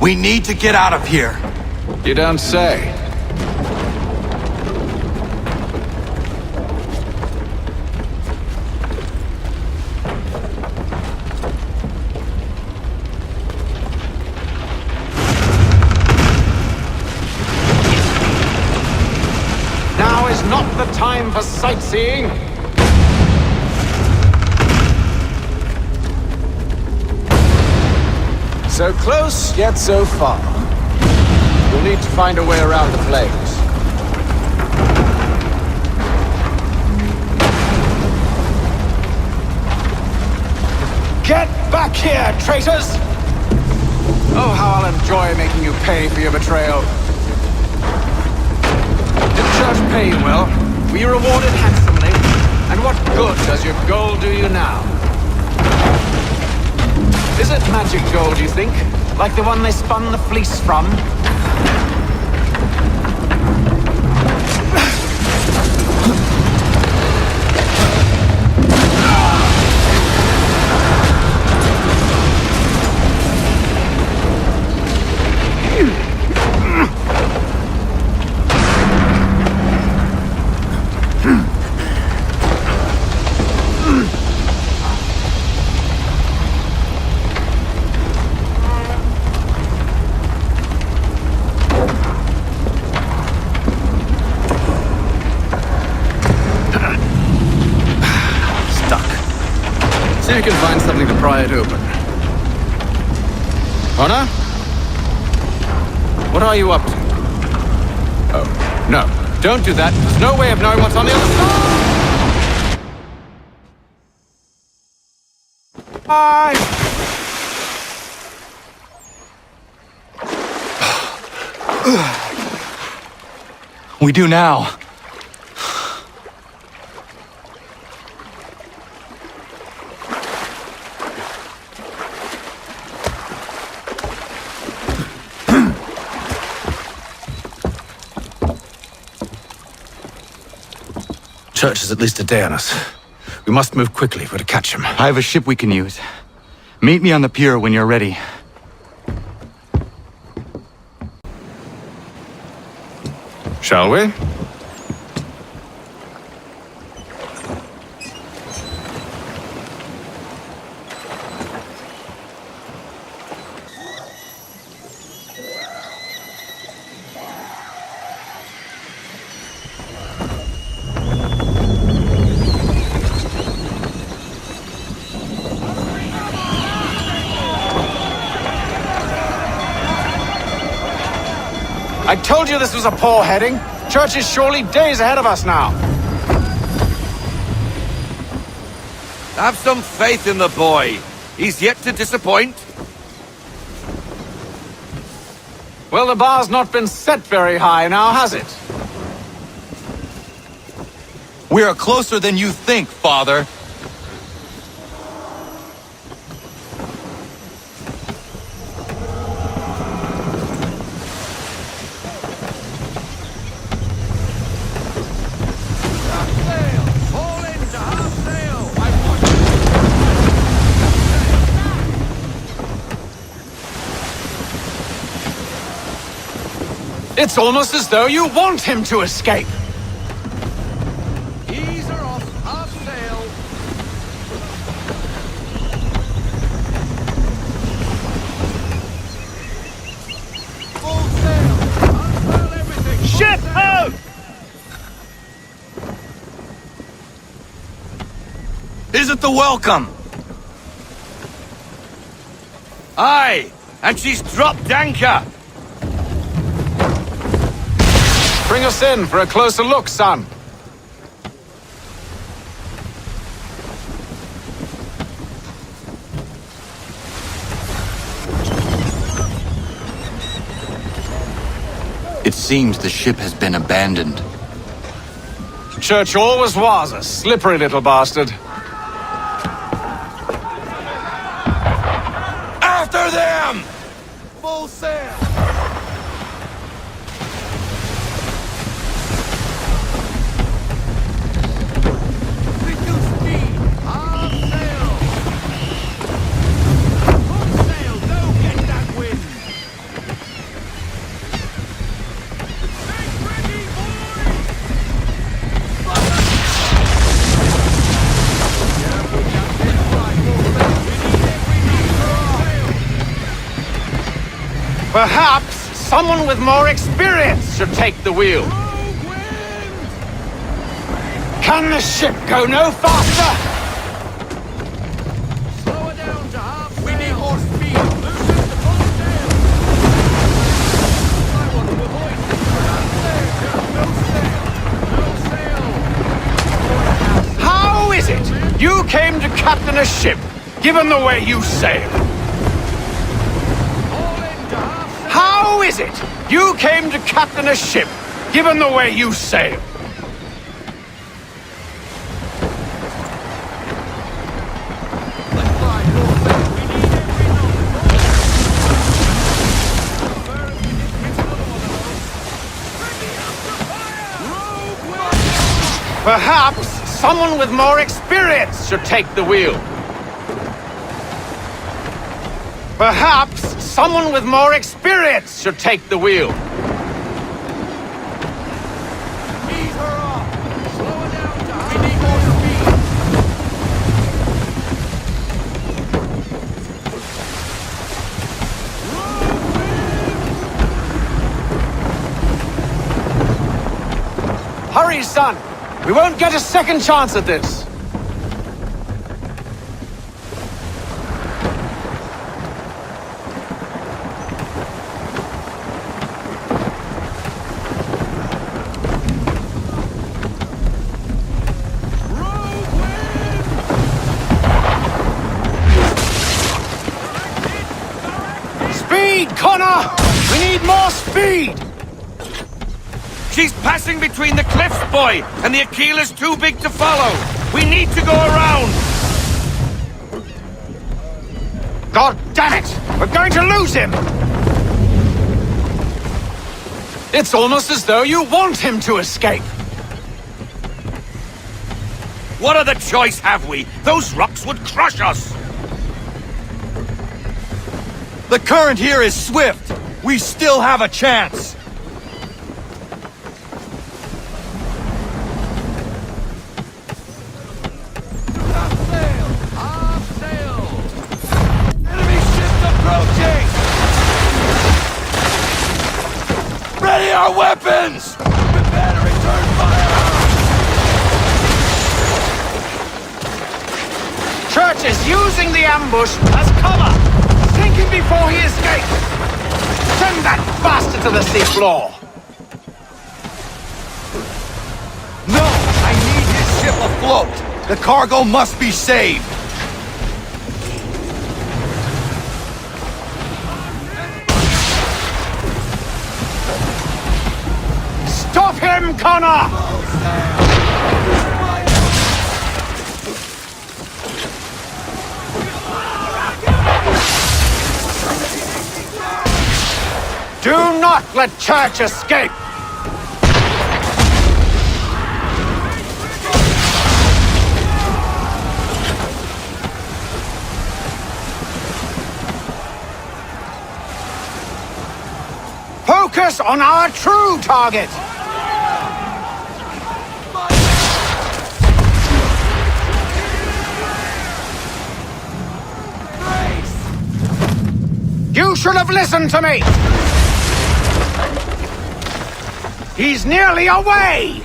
We need to get out of here. You don't say. Now is not the time for sightseeing. So close, yet so far. We'll need to find a way around the flames. Get back here, traitors! Oh, how I'll enjoy making you pay for your betrayal. Did the church pay you well? Were you rewarded handsomely? And what good does your gold do you now? Is it magic gold, you think? Like the one they spun the fleece from? See if you can find something to pry it open. Connor? What are you up to? Oh, no. Don't do that. There's no way of knowing what's on the other side! We do now. Church is at least a day on us. We must move quickly if we're to catch him. I have a ship we can use. Meet me on the pier when you're ready. Shall we? I told you this was a poor heading. Church is surely days ahead of us now. Have some faith in the boy. He's yet to disappoint. Well, the bar's not been set very high now, has it? We are closer than you think, Father. It's almost as though you want him to escape. Ease her off, half sail. Full sail. Unfurl everything. Ship out! Is it the Welcome? Aye, and she's dropped anchor. Bring us in for a closer look, son. It seems the ship has been abandoned. Church always was a slippery little bastard. After them! Full sail! Reduce speed! Half sail! Full sail! Don't get that wind! Make ready, Perhaps someone with more experience should take the wheel. Can the ship go no faster? Slow it down to half sail! We need more speed! Loosen the full sail! I want to avoid this! Half sail! No sail! No sail! How is it you came to captain a ship, given the way you sail? How is it you came to captain a ship, given the way you sail? Perhaps someone with more experience should take the wheel. Perhaps someone with more experience should take the wheel. Ease her off! Slow it down to half. We need more speed! Hurry, son! We won't get a second chance at this! Speed, Connor! We need more speed! She's passing between the cliffs, boy, and the Aquila's too big to follow. We need to go around. God damn it! We're going to lose him! It's almost as though you want him to escape. What other choice have we? Those rocks would crush us. The current here is swift. We still have a chance. Ready our weapons! Prepare to return fire! Church is using the ambush as cover! Sink him before he escapes! Send that bastard to the seafloor! No! I need his ship afloat! The cargo must be saved! Stop him, Connor! Do not let Church escape! Focus on our true target! You should have listened to me! He's nearly away!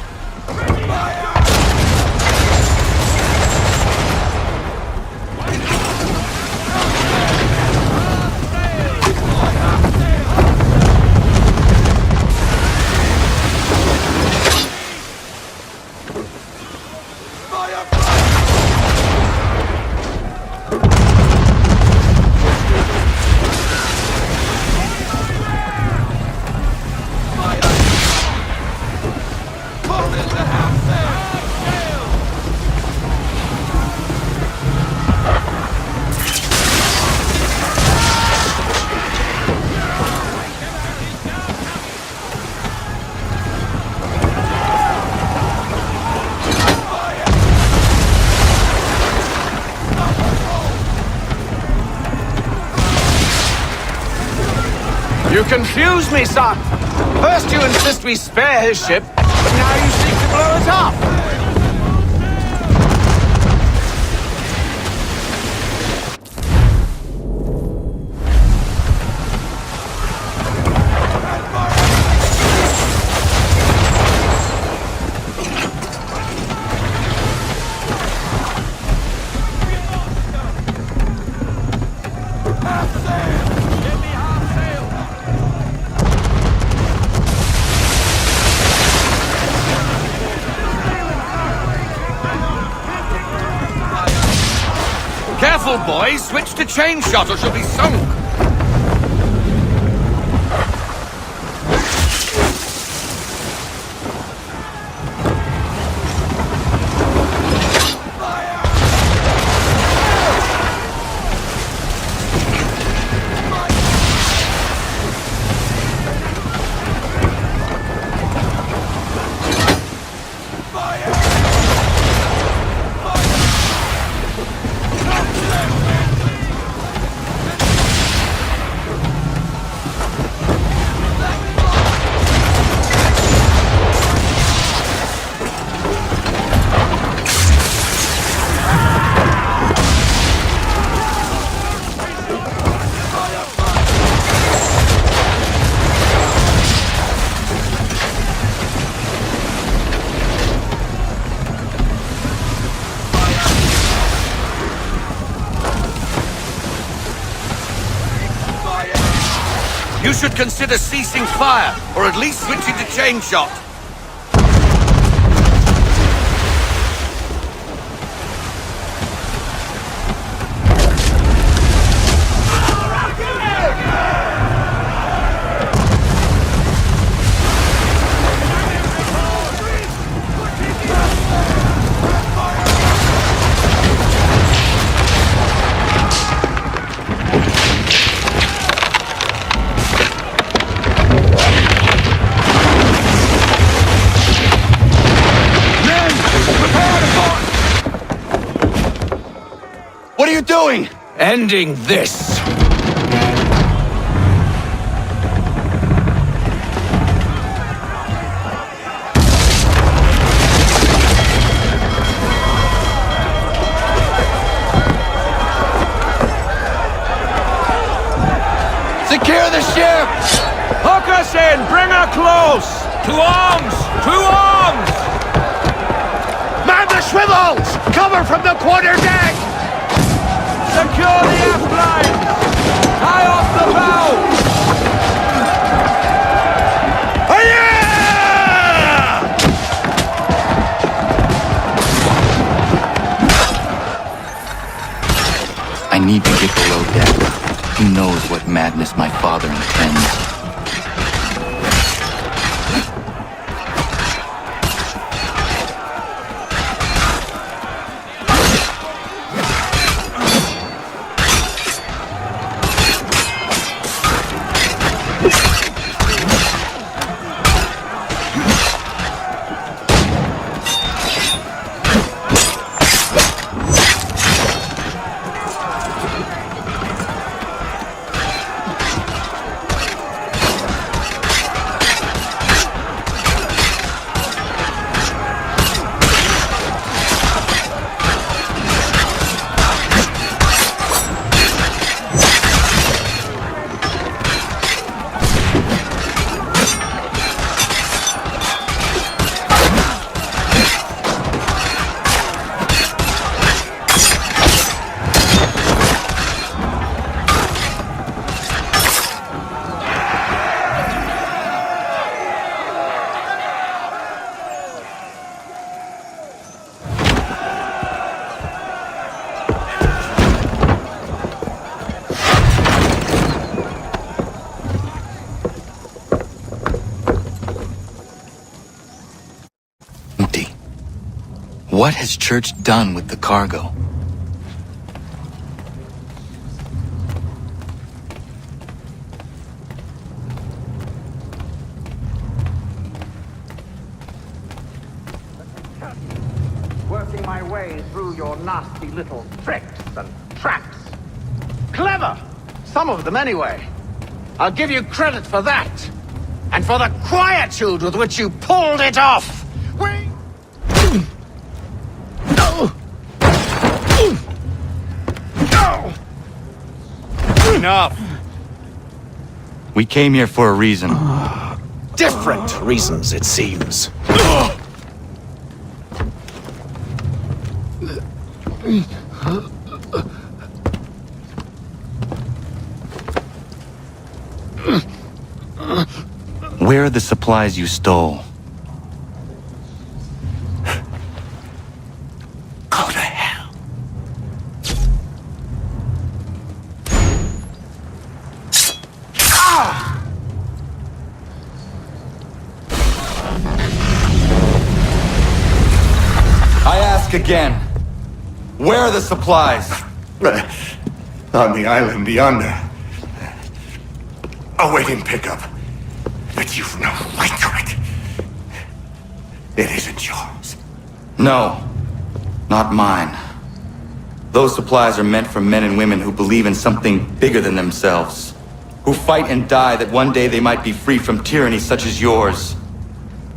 confuse me, son. First you insist we spare his ship, but now you seek to blow it up. Careful, boys! Switch to chain shot or she'll be sunk! You should consider ceasing fire, or at least switching to chain shot. What are you doing? Ending this. Secure the ship! Hook us in! Bring her close! To arms! To arms! Man the swivels! Cover from the quarter deck! Secure the aft lines! Tie off the bow! I need to get below deck. Who knows what madness my father intends? What has Church done with the cargo? Working my way through your nasty little tricks and traps. Clever! Some of them anyway. I'll give you credit for that. And for the quietude with which you pulled it off. Enough. We came here for a reason. Different reasons, it seems. Where are the supplies you stole? Go to hell. I ask again. Where are the supplies? On the island yonder. Awaiting pickup. But you've no right to it. It isn't yours. No, not mine. Those supplies are meant for men and women who believe in something bigger than themselves. Who fight and die that one day they might be free from tyranny such as yours.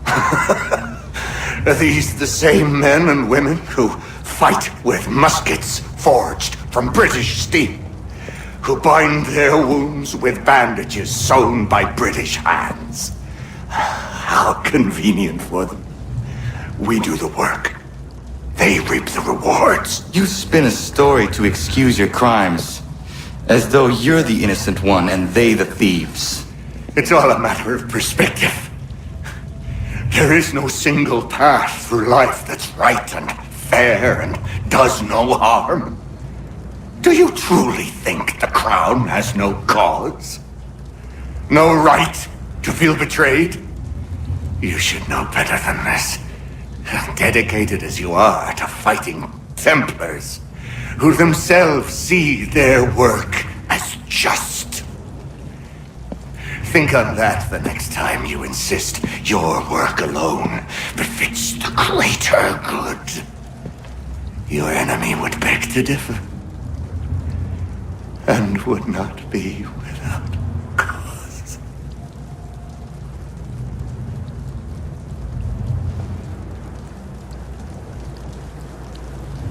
Are these the same men and women who fight with muskets forged from British steel? Who bind their wounds with bandages sewn by British hands? How convenient for them. We do the work. They reap the rewards. You spin a story to excuse your crimes, as though you're the innocent one and they the thieves. It's all a matter of perspective. There is no single path through life that's right and fair and does no harm. Do you truly think the Crown has no cause? No right to feel betrayed? You should know better than this. Dedicated as you are to fighting Templars, who themselves see their work as just. Think on that the next time you insist your work alone befits the greater good. Your enemy would beg to differ, and would not be without cause.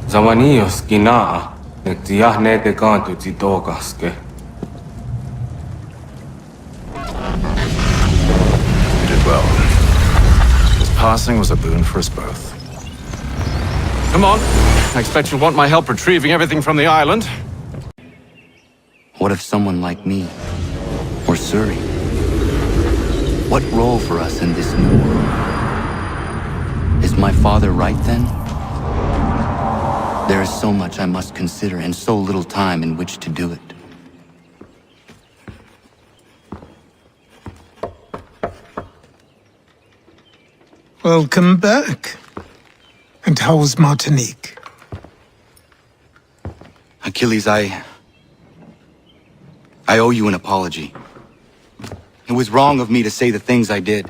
Zawanios kinaa, nektiahne te kantu titokaske. You did well. His passing was a boon for us both. Come on. I expect you'll want my help retrieving everything from the island. What if someone like me, or Suri? What role for us in this new world? Is my father right then? There is so much I must consider and so little time in which to do it. Welcome back. And how was Martinique? Achilles, I owe you an apology. It was wrong of me to say the things I did.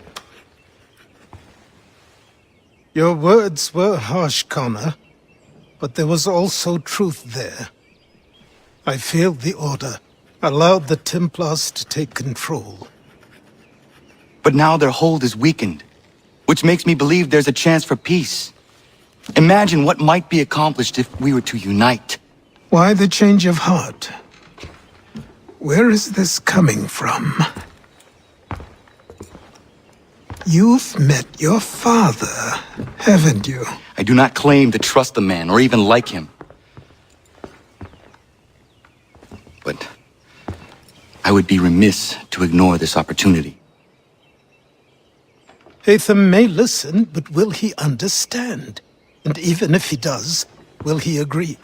Your words were harsh, Connor, but there was also truth there. I failed the Order, allowed the Templars to take control. But now their hold is weakened, which makes me believe there's a chance for peace. Imagine what might be accomplished if we were to unite. Why the change of heart? Where is this coming from? You've met your father, haven't you? I do not claim to trust the man or even like him. But I would be remiss to ignore this opportunity. Hatham may listen, but will he understand? And even if he does, will he agree?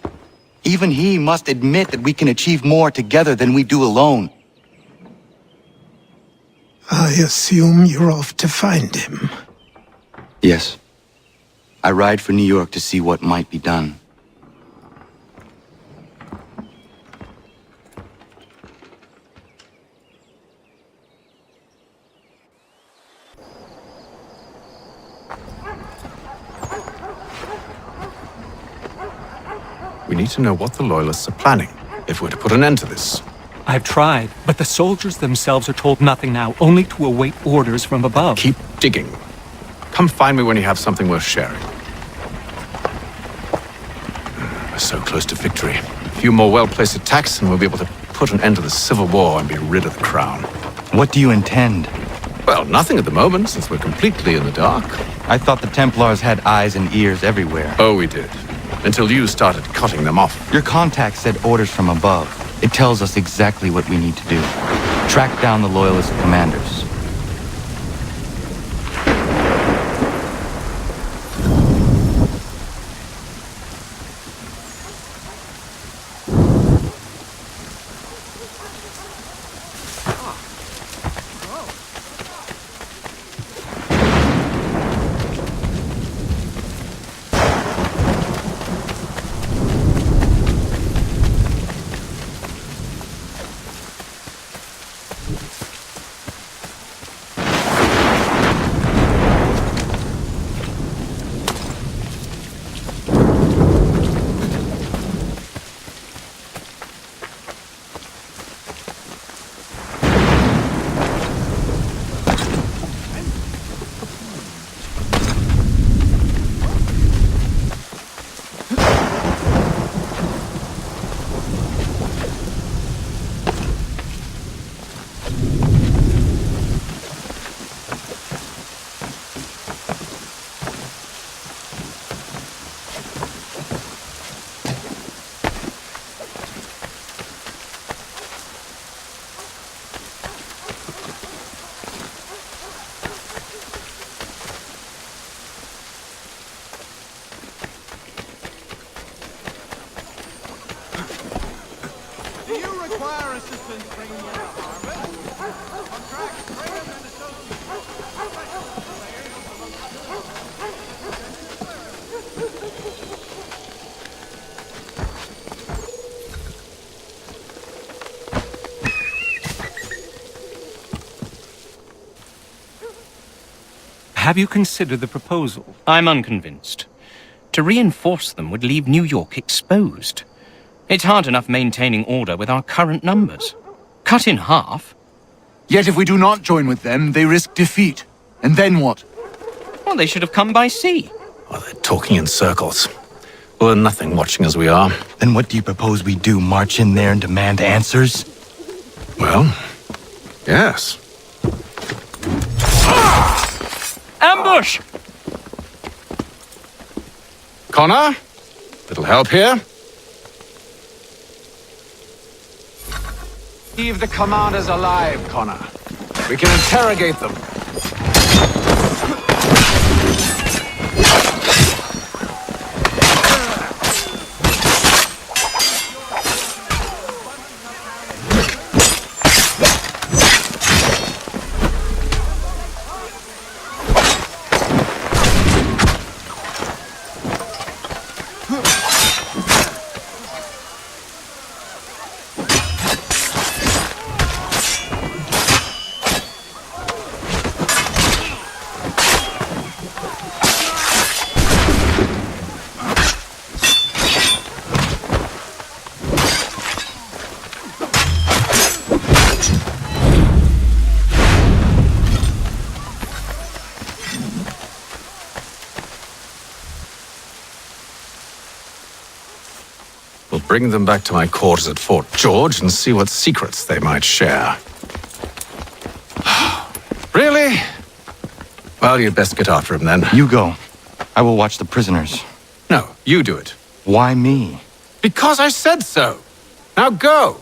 Even he must admit that we can achieve more together than we do alone. I assume you're off to find him. Yes. I ride for New York to see what might be done. We need to know what the Loyalists are planning, if we're to put an end to this. I've tried, but the soldiers themselves are told nothing now, only to await orders from above. Keep digging. Come find me when you have something worth sharing. We're so close to victory. A few more well-placed attacks and we'll be able to put an end to the Civil War and be rid of the crown. What do you intend? Well, nothing at the moment, since we're completely in the dark. I thought the Templars had eyes and ears everywhere. Oh, we did. Until you started cutting them off. Your contact said orders from above. It tells us exactly what we need to do. Track down the Loyalist commanders. Do you require assistance bringing in a harvest? Contract friends and Have you considered the proposal? I'm unconvinced. To reinforce them would leave New York exposed. It's hard enough maintaining order with our current numbers. Cut in half. Yet if we do not join with them, they risk defeat. And then what? Well, they should have come by sea. Oh, they're talking in circles. We'll learn nothing watching as we are. Then what do you propose we do? March in there and demand answers? Well, yes. Ambush! Connor? Little help here? Leave the commanders alive, Connor. We can interrogate them. Bring them back to my quarters at Fort George and see what secrets they might share. Really? Well, you'd best get after him then. You go. I will watch the prisoners. No, you do it. Why me? Because I said so. Now go.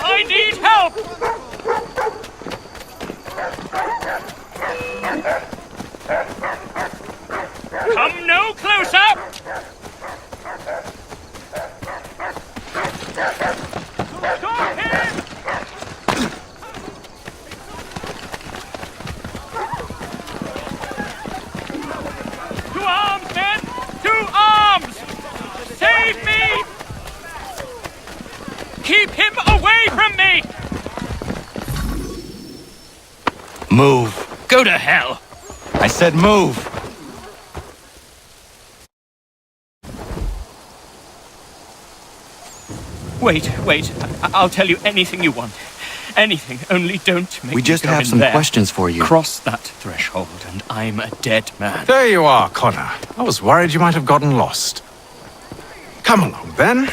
I need help! Come no closer! Stop him! Go to hell. I said move. Wait. I'll tell you anything you want. Anything, only don't make We me just go have in some there. questions for you. Cross that threshold and I'm a dead man. There you are, Connor. I was worried you might have gotten lost. Come along, then.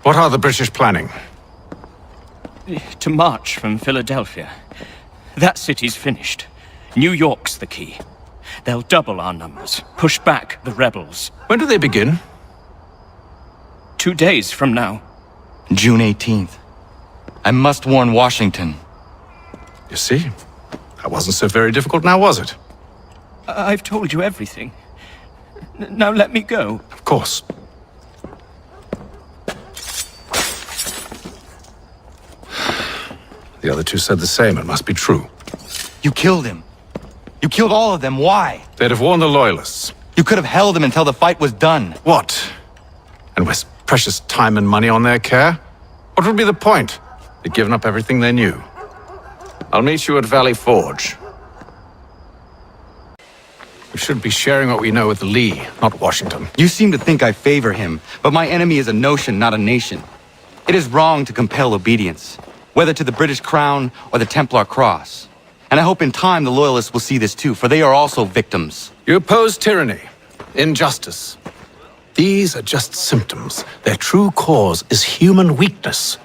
What are the British planning? To march from Philadelphia. That city's finished. New York's the key. They'll double our numbers, push back the rebels. When do they begin? 2 days from now. June 18th. I must warn Washington. You see? That wasn't so very difficult now, was it? I've told you everything. Now let me go. Of course. The other two said the same. It must be true. You killed him. You killed all of them. Why? They'd have warned the Loyalists. You could have held him until the fight was done. What? And waste precious time and money on their care? What would be the point? They'd given up everything they knew. I'll meet you at Valley Forge. We should be sharing what we know with Lee, not Washington. You seem to think I favor him, but my enemy is a notion, not a nation. It is wrong to compel obedience, whether to the British Crown or the Templar Cross. And I hope in time the Loyalists will see this too, for they are also victims. You oppose tyranny, injustice. These are just symptoms. Their true cause is human weakness.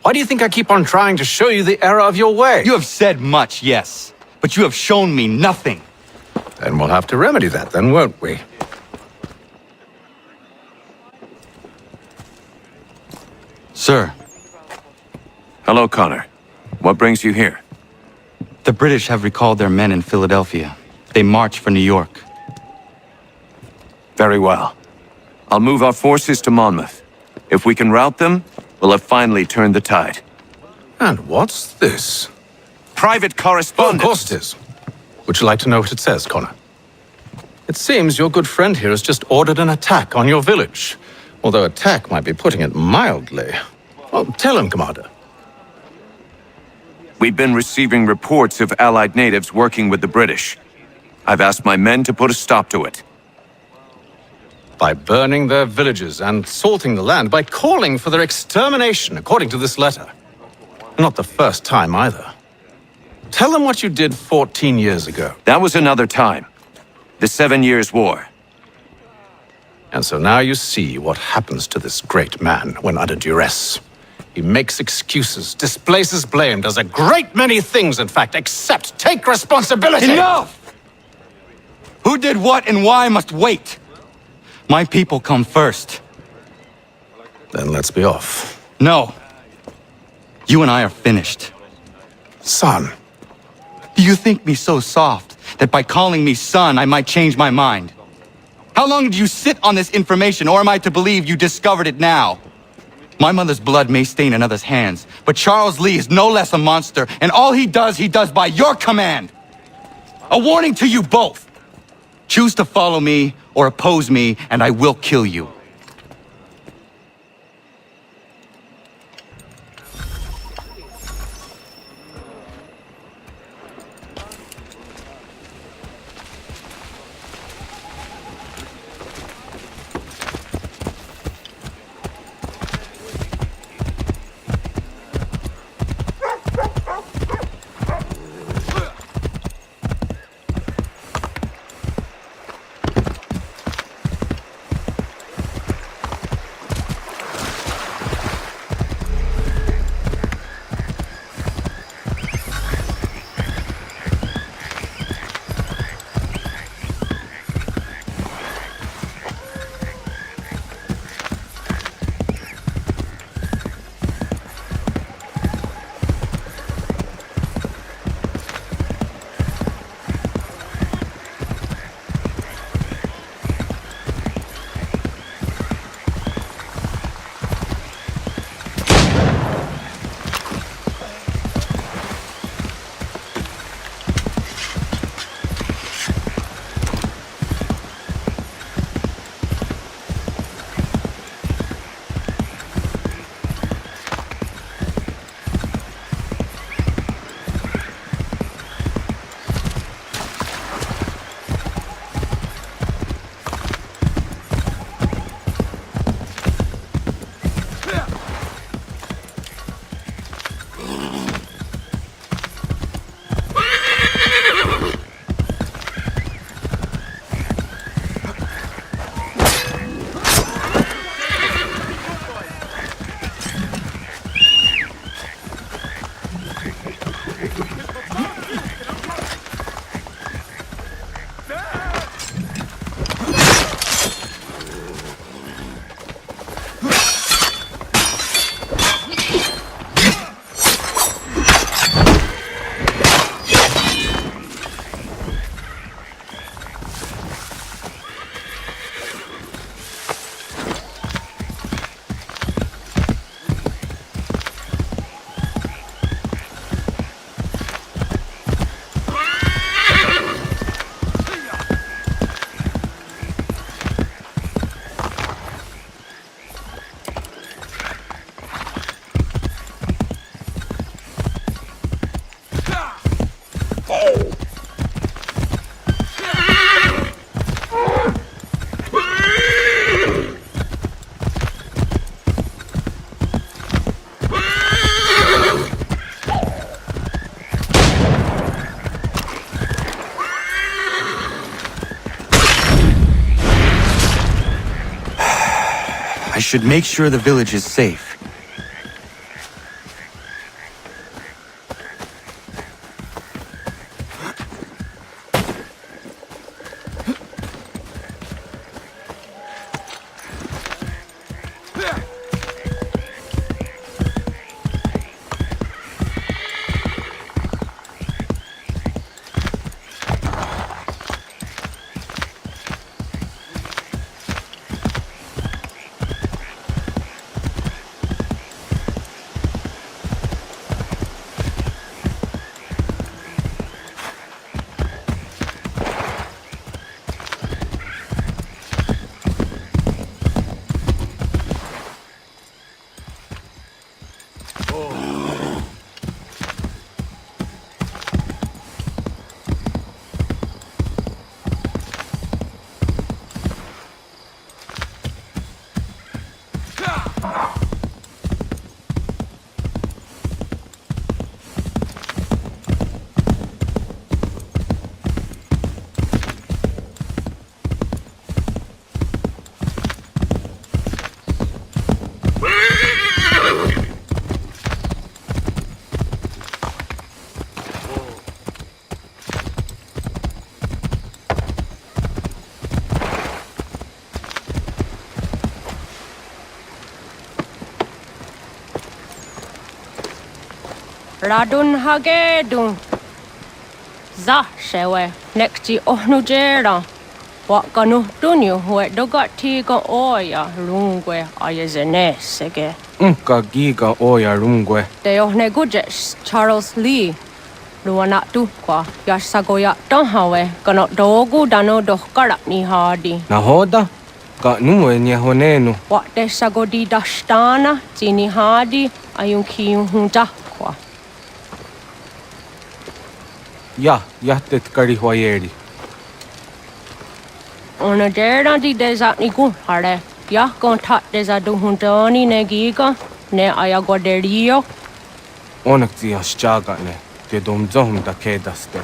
Why do you think I keep on trying to show you the error of your way? You have said much, yes, but you have shown me nothing. Then we'll have to remedy that then, won't we? Sir. Hello, Connor. What brings you here? The British have recalled their men in Philadelphia. They march for New York. Very well. I'll move our forces to Monmouth. If we can rout them, we'll have finally turned the tide. And what's this? Private correspondence. Oh, of course it is. Would you like to know what it says, Connor? It seems your good friend here has just ordered an attack on your village. Although attack might be putting it mildly. Well, tell him, Commander. We've been receiving reports of Allied natives working with the British. I've asked my men to put a stop to it. By burning their villages and salting the land, by calling for their extermination, according to this letter. Not the first time, either. Tell them what you did 14 years ago. That was another time. The 7 Years' War. And so now you see what happens to this great man when under duress. He makes excuses, displaces blame, does a great many things, in fact, except take responsibility! Enough! Who did what and why must wait. My people come first. Then let's be off. No. You and I are finished. Son. Do you think me so soft that by calling me son I might change my mind? How long did you sit on this information, or am I to believe you discovered it now? My mother's blood may stain another's hands, but Charles Lee is no less a monster, and all he does by your command. A warning to you both. Choose to follow me or oppose me, and I will kill you. I should make sure the village is safe. Radun hagedun. Za shewe nekti ohnujera. What ganu dunyo huet dogat tiga oya rungwe ayazenesege. Ka giga oya rungwe. De ohne gujes Charles Lee. Luana tu kwa yasagoya donhawe gano dogu dano dohkara ni hadi. Nahoda? Ka numwe ni honenu. What de sagodi dashtana zini hadi ayun kiyun hunta kwa. Ja, jättet kari huajeri. Ona dera di deza ni gun hare. Ya kontat deza du huntoni ne giga ne ayagoderio. Onak ti aschaga ne. Te dom zohum da kedaste.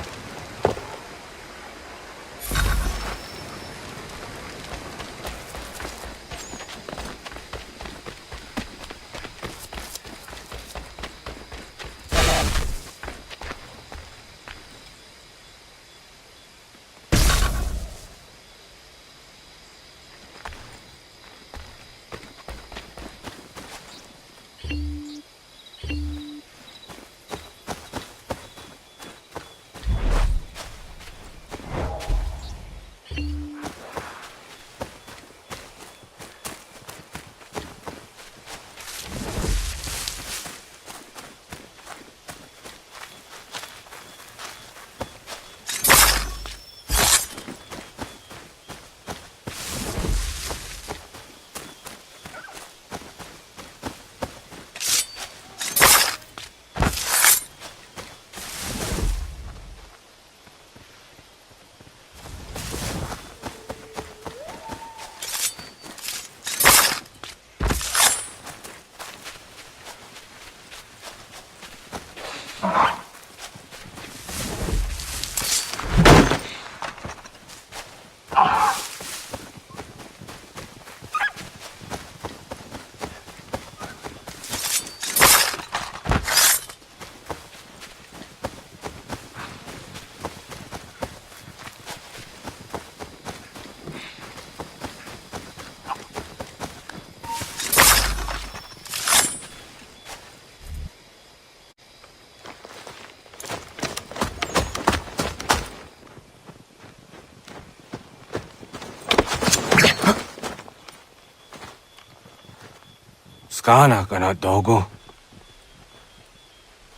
Skana kana dogo.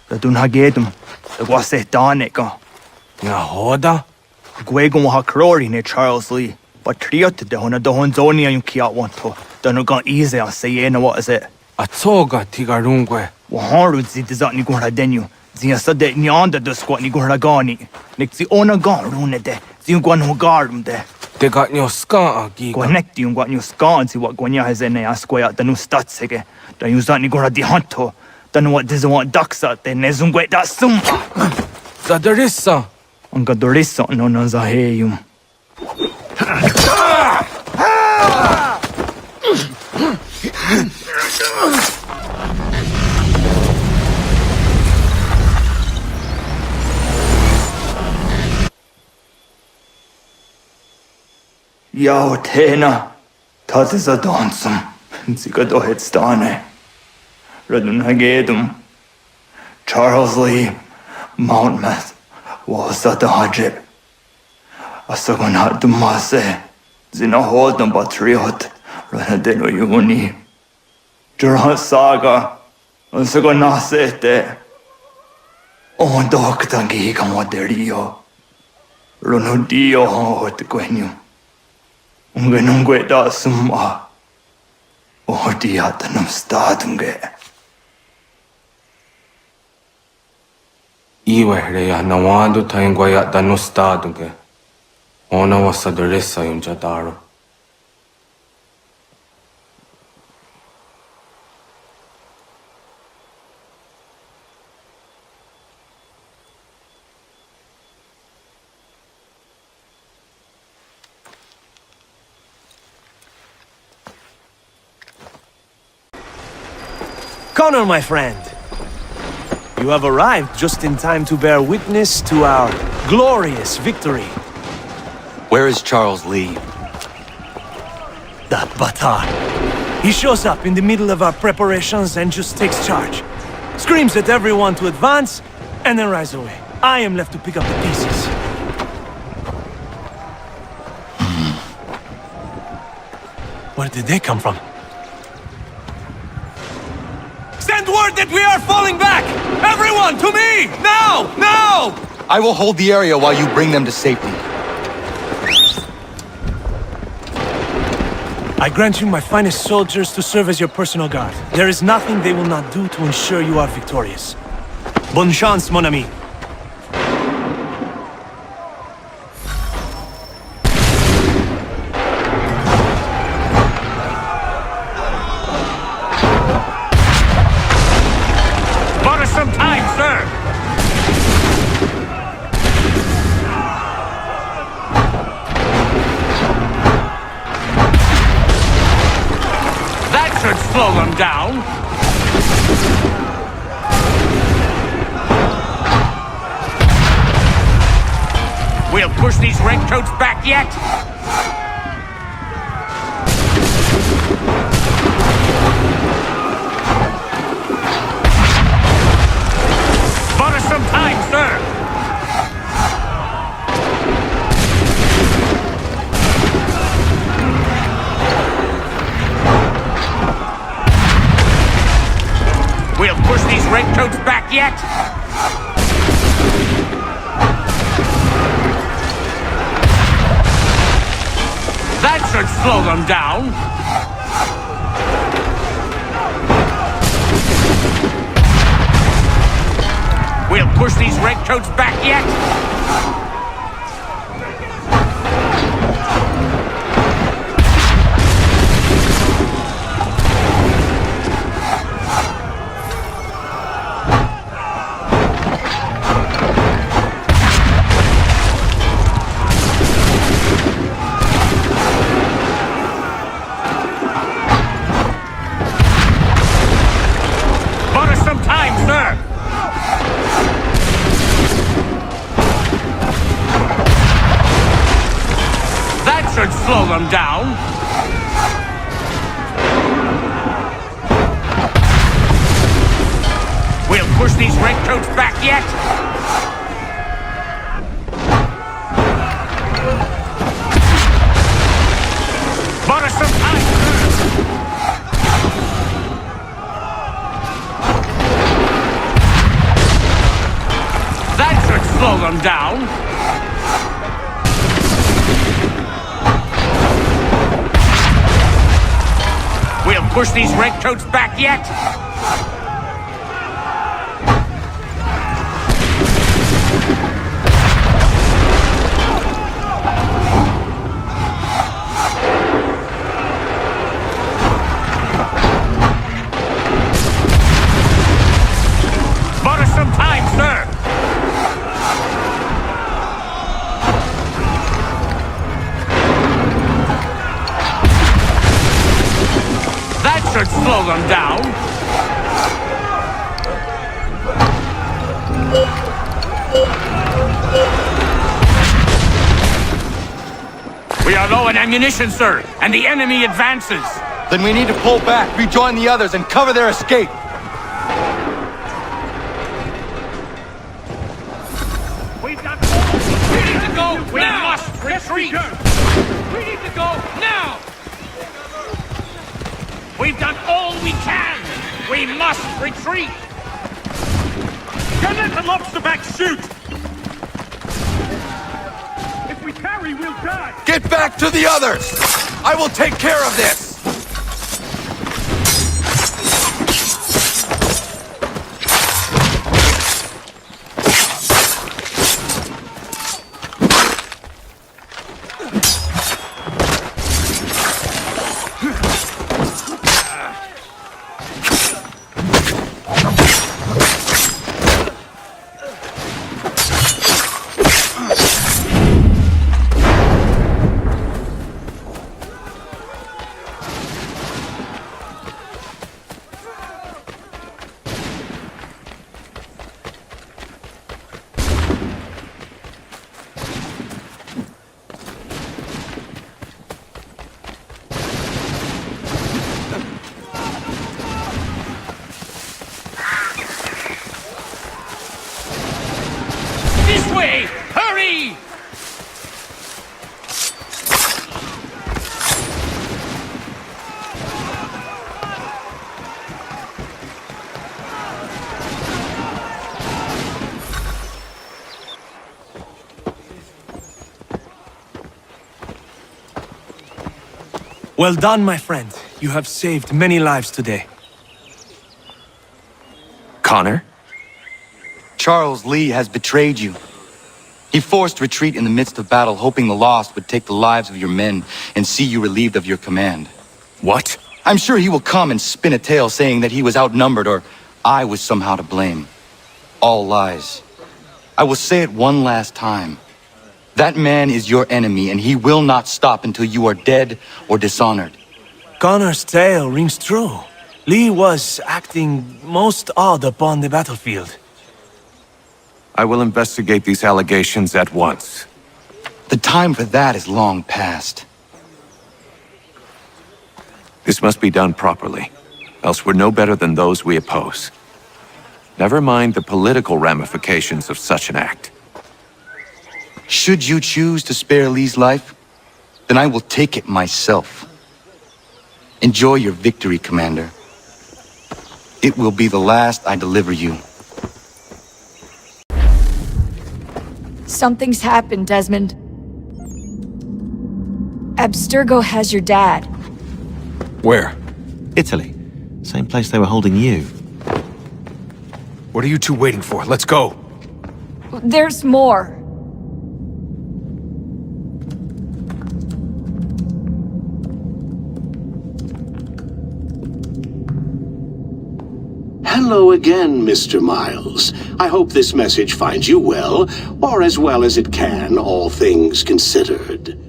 Radun hagedum. Wase daneka. Nahoda? Gwegon wa hakrori ne Charles Lee. But triot de hona dohon zonia yung kiat wanto. Dano gan easy on say na what is it? Atsoga tigarungwe. Waharu zi dizat ni gora denyu. Zia sade nyanda do squat ni gora gani. Nik zi ona gan rune de. Zi yung gwan hogarum de. Te got nyo ska giga. Gwanekti yung gwan yung ska zi wat gwanya hezene asquaya danu statsege. Dan yung zat ni gora di hanto. Danu wat dizo want daksa de nezungwe da sumpa. Zadarissa. Ang gadorissa no na zaheyum. Yao tena, das ist a dansum, zika dohet stane. Radun hagedum, Charles Lee, Mountmouth, was a dajib. Asagon hat dumase, zina hodam patriot, ranadeno yuni. Jurhan saga, asagon nasete. On doktangi kamaderio. Runudio hot gwenyu. Ungenungwe da summa. Odiatanum stadunge. Iwe ya nawado taingwaya danustadunge. Ona wasadarissa yung jadaro. Connor, my friend, you have arrived just in time to bear witness to our glorious victory. Where is Charles Lee? That Batar. He shows up in the middle of our preparations and just takes charge. Screams at everyone to advance, and then rides away. I am left to pick up the pieces. Where did they come from? Send word that we are falling back! Everyone, to me! Now! Now! I will hold the area while you bring them to safety. I grant you my finest soldiers to serve as your personal guard. There is nothing they will not do to ensure you are victorious. Bonne chance, mon ami. Bought us some time, sir! That should slow them down. We'll push these redcoats back yet? Bought us some time, sir! We'll push these redcoats back yet? That should slow them down. We'll push these redcoats back yet? Bought us some time, sir! That should slow them down. We'll push these redcoats back yet? Bought us some time, sir! That should slow them down. We'll push these redcoats back yet? Bought us some time, sir! That should slow them down. We are low on ammunition, sir, and the enemy advances. Then we need to pull back, rejoin the others, and cover their escape. We've got... We need to go now! We must retreat! We need to go now! We've done all we can! We must retreat! Don't let the lobsterback shoot! If we tarry, we'll die! Get back to the others! I will take care of this! Well done, my friend. You have saved many lives today. Connor? Charles Lee has betrayed you. He forced retreat in the midst of battle, hoping the lost would take the lives of your men and see you relieved of your command. What? I'm sure he will come and spin a tale saying that he was outnumbered or I was somehow to blame. All lies. I will say it one last time. That man is your enemy, and he will not stop until you are dead or dishonored. Connor's tale rings true. Lee was acting most odd upon the battlefield. I will investigate these allegations at once. The time for that is long past. This must be done properly, else we're no better than those we oppose. Never mind the political ramifications of such an act. Should you choose to spare Lee's life, then I will take it myself. Enjoy your victory, Commander. It will be the last I deliver you. Something's happened, Desmond. Abstergo has your dad. Where? Italy. Same place they were holding you. What are you two waiting for? Let's go. There's more. Hello again, Mr. Miles. I hope this message finds you well, or as well as it can, all things considered.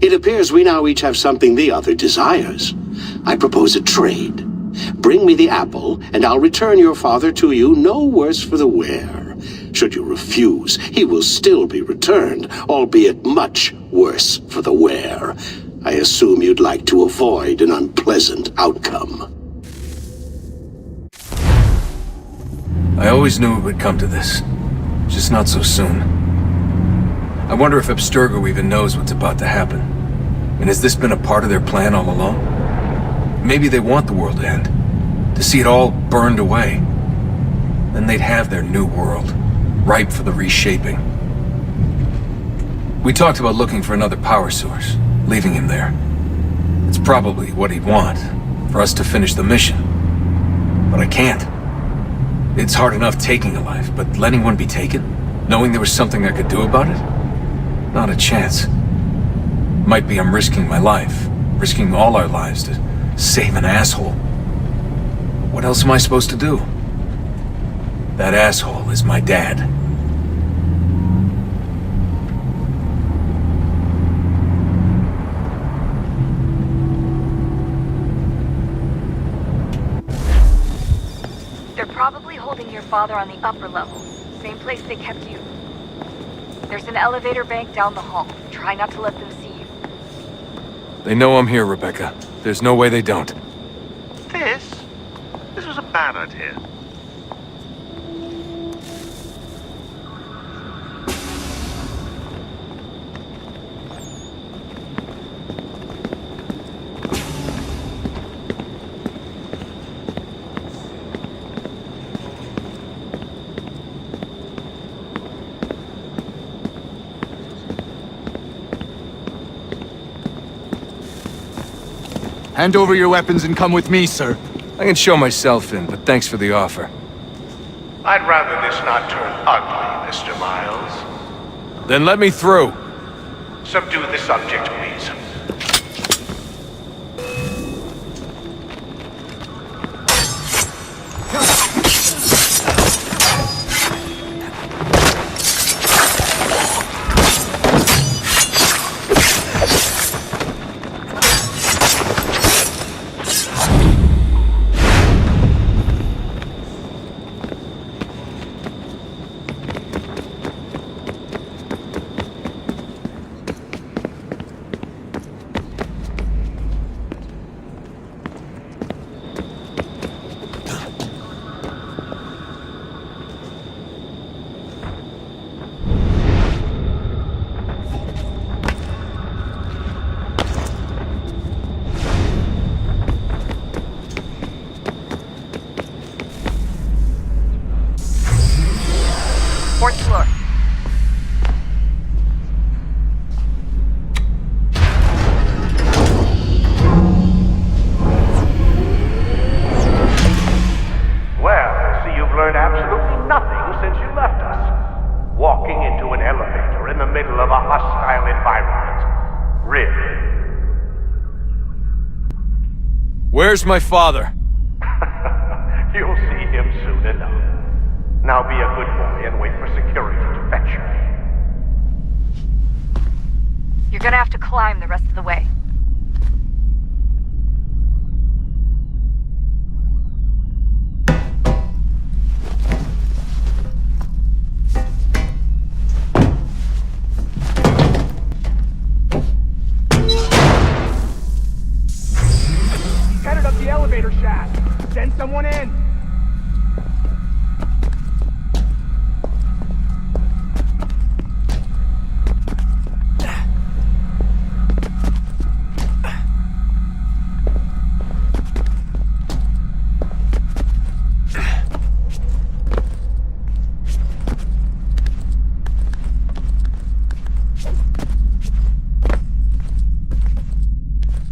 It appears we now each have something the other desires. I propose a trade. Bring me the apple, and I'll return your father to you no worse for the wear. Should you refuse, he will still be returned, albeit much worse for the wear. I assume you'd like to avoid an unpleasant outcome. I always knew it would come to this. Just not so soon. I wonder if Abstergo even knows what's about to happen. And has this been a part of their plan all along? Maybe they want the world to end. To see it all burned away. Then they'd have their new world, ripe for the reshaping. We talked about looking for another power source, leaving him there. It's probably what he'd want, for us to finish the mission. But I can't. It's hard enough taking a life, but letting one be taken? Knowing there was something I could do about it? Not a chance. Might be I'm risking my life, risking all our lives to save an asshole. What else am I supposed to do? That asshole is my dad. They're probably holding your father on the upper level. Same place they kept you. There's an elevator bank down the hall. Try not to let them see you. They know I'm here, Rebecca. There's no way they don't. This was a bad idea. Hand over your weapons and come with me, sir. I can show myself in, but thanks for the offer. I'd rather this not turn ugly, Mr. Miles. Then let me through. Subdue the subject, please. hostile environment. Really? Where's my father? You'll see him soon enough. Now be a good boy and wait for security to fetch you. You're gonna have to climb the rest of the way. Headed up the elevator shaft. Send someone in.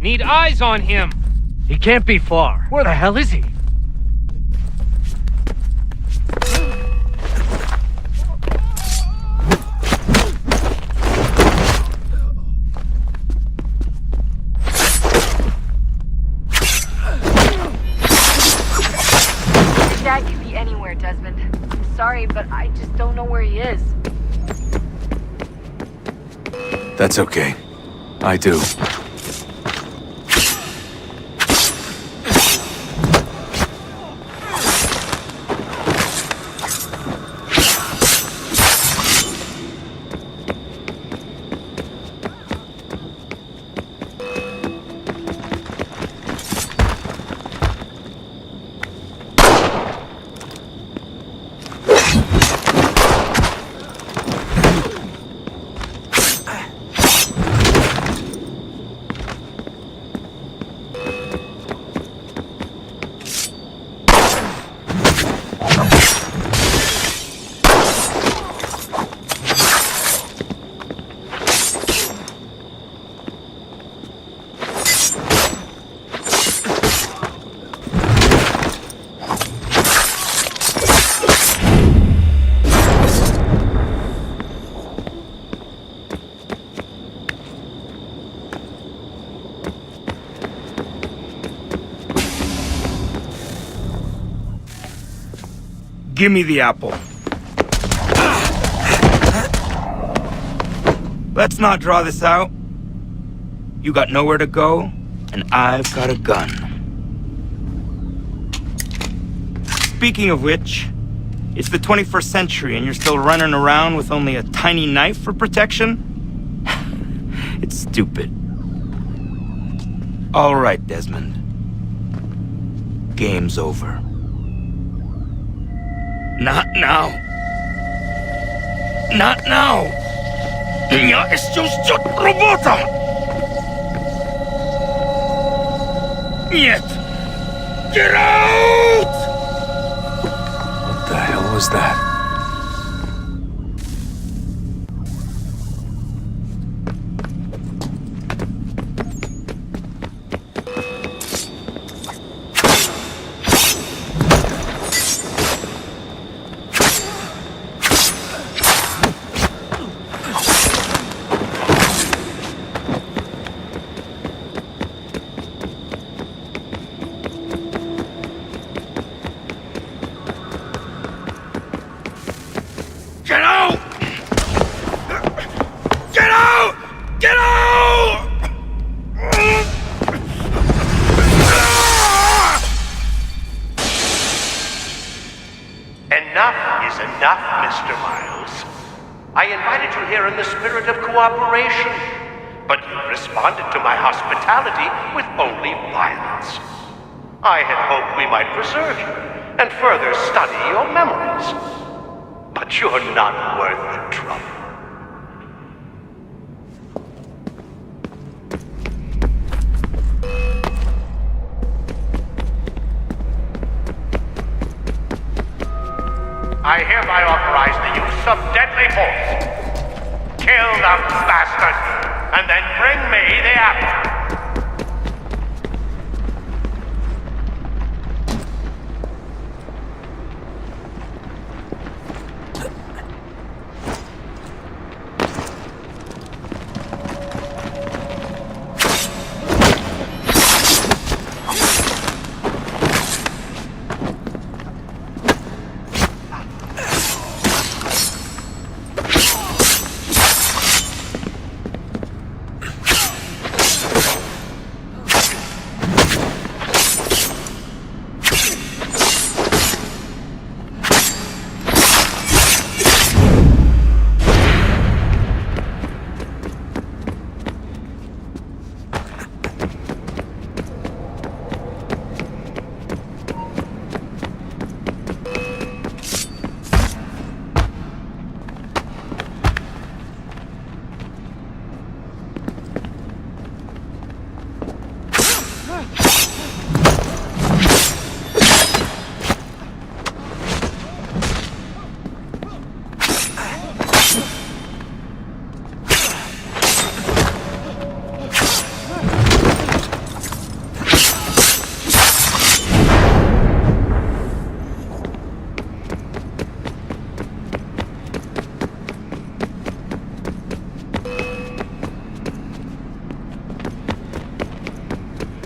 Need eyes on him. He can't be far. Where the hell is he? Your dad could be anywhere, Desmond. I'm sorry, but I just don't know where he is. That's okay. I do. Give me the apple. Let's not draw this out. You got nowhere to go, and I've got a gun. Speaking of which, it's the 21st century and you're still running around with only a tiny knife for protection? It's stupid. All right, Desmond. Game's over. Not now. Not now. Я еще ждет работа. Нет. Get out! What the hell was that? Get out! Get out! Get out! Enough is enough, Mr. Miles. I invited you here in the spirit of cooperation, but you responded to my hospitality with only violence. I had hoped we might preserve you and further study your memories. But you're not worth the trouble. I hereby authorize the use of deadly force. Kill the bastard, and then bring me the apple.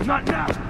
Not now!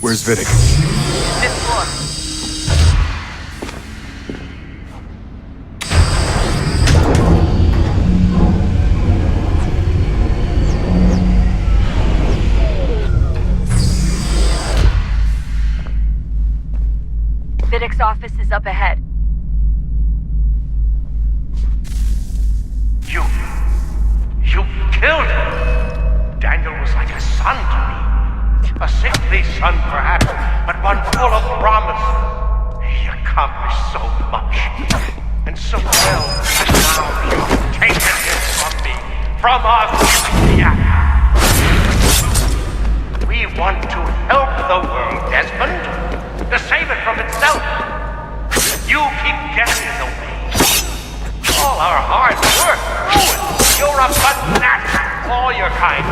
Where's Vidic? Fifth floor. Vidic's office is up ahead. You killed him! Daniel was like a son to me. A sickly son, perhaps, but one full of promise. He accomplished so much, and so well, and now you've taken him from me, from us. We want to help the world, Desmond, to save it from itself. You keep getting in the way. All our hard work ruined. You're a fanatic, all your kind.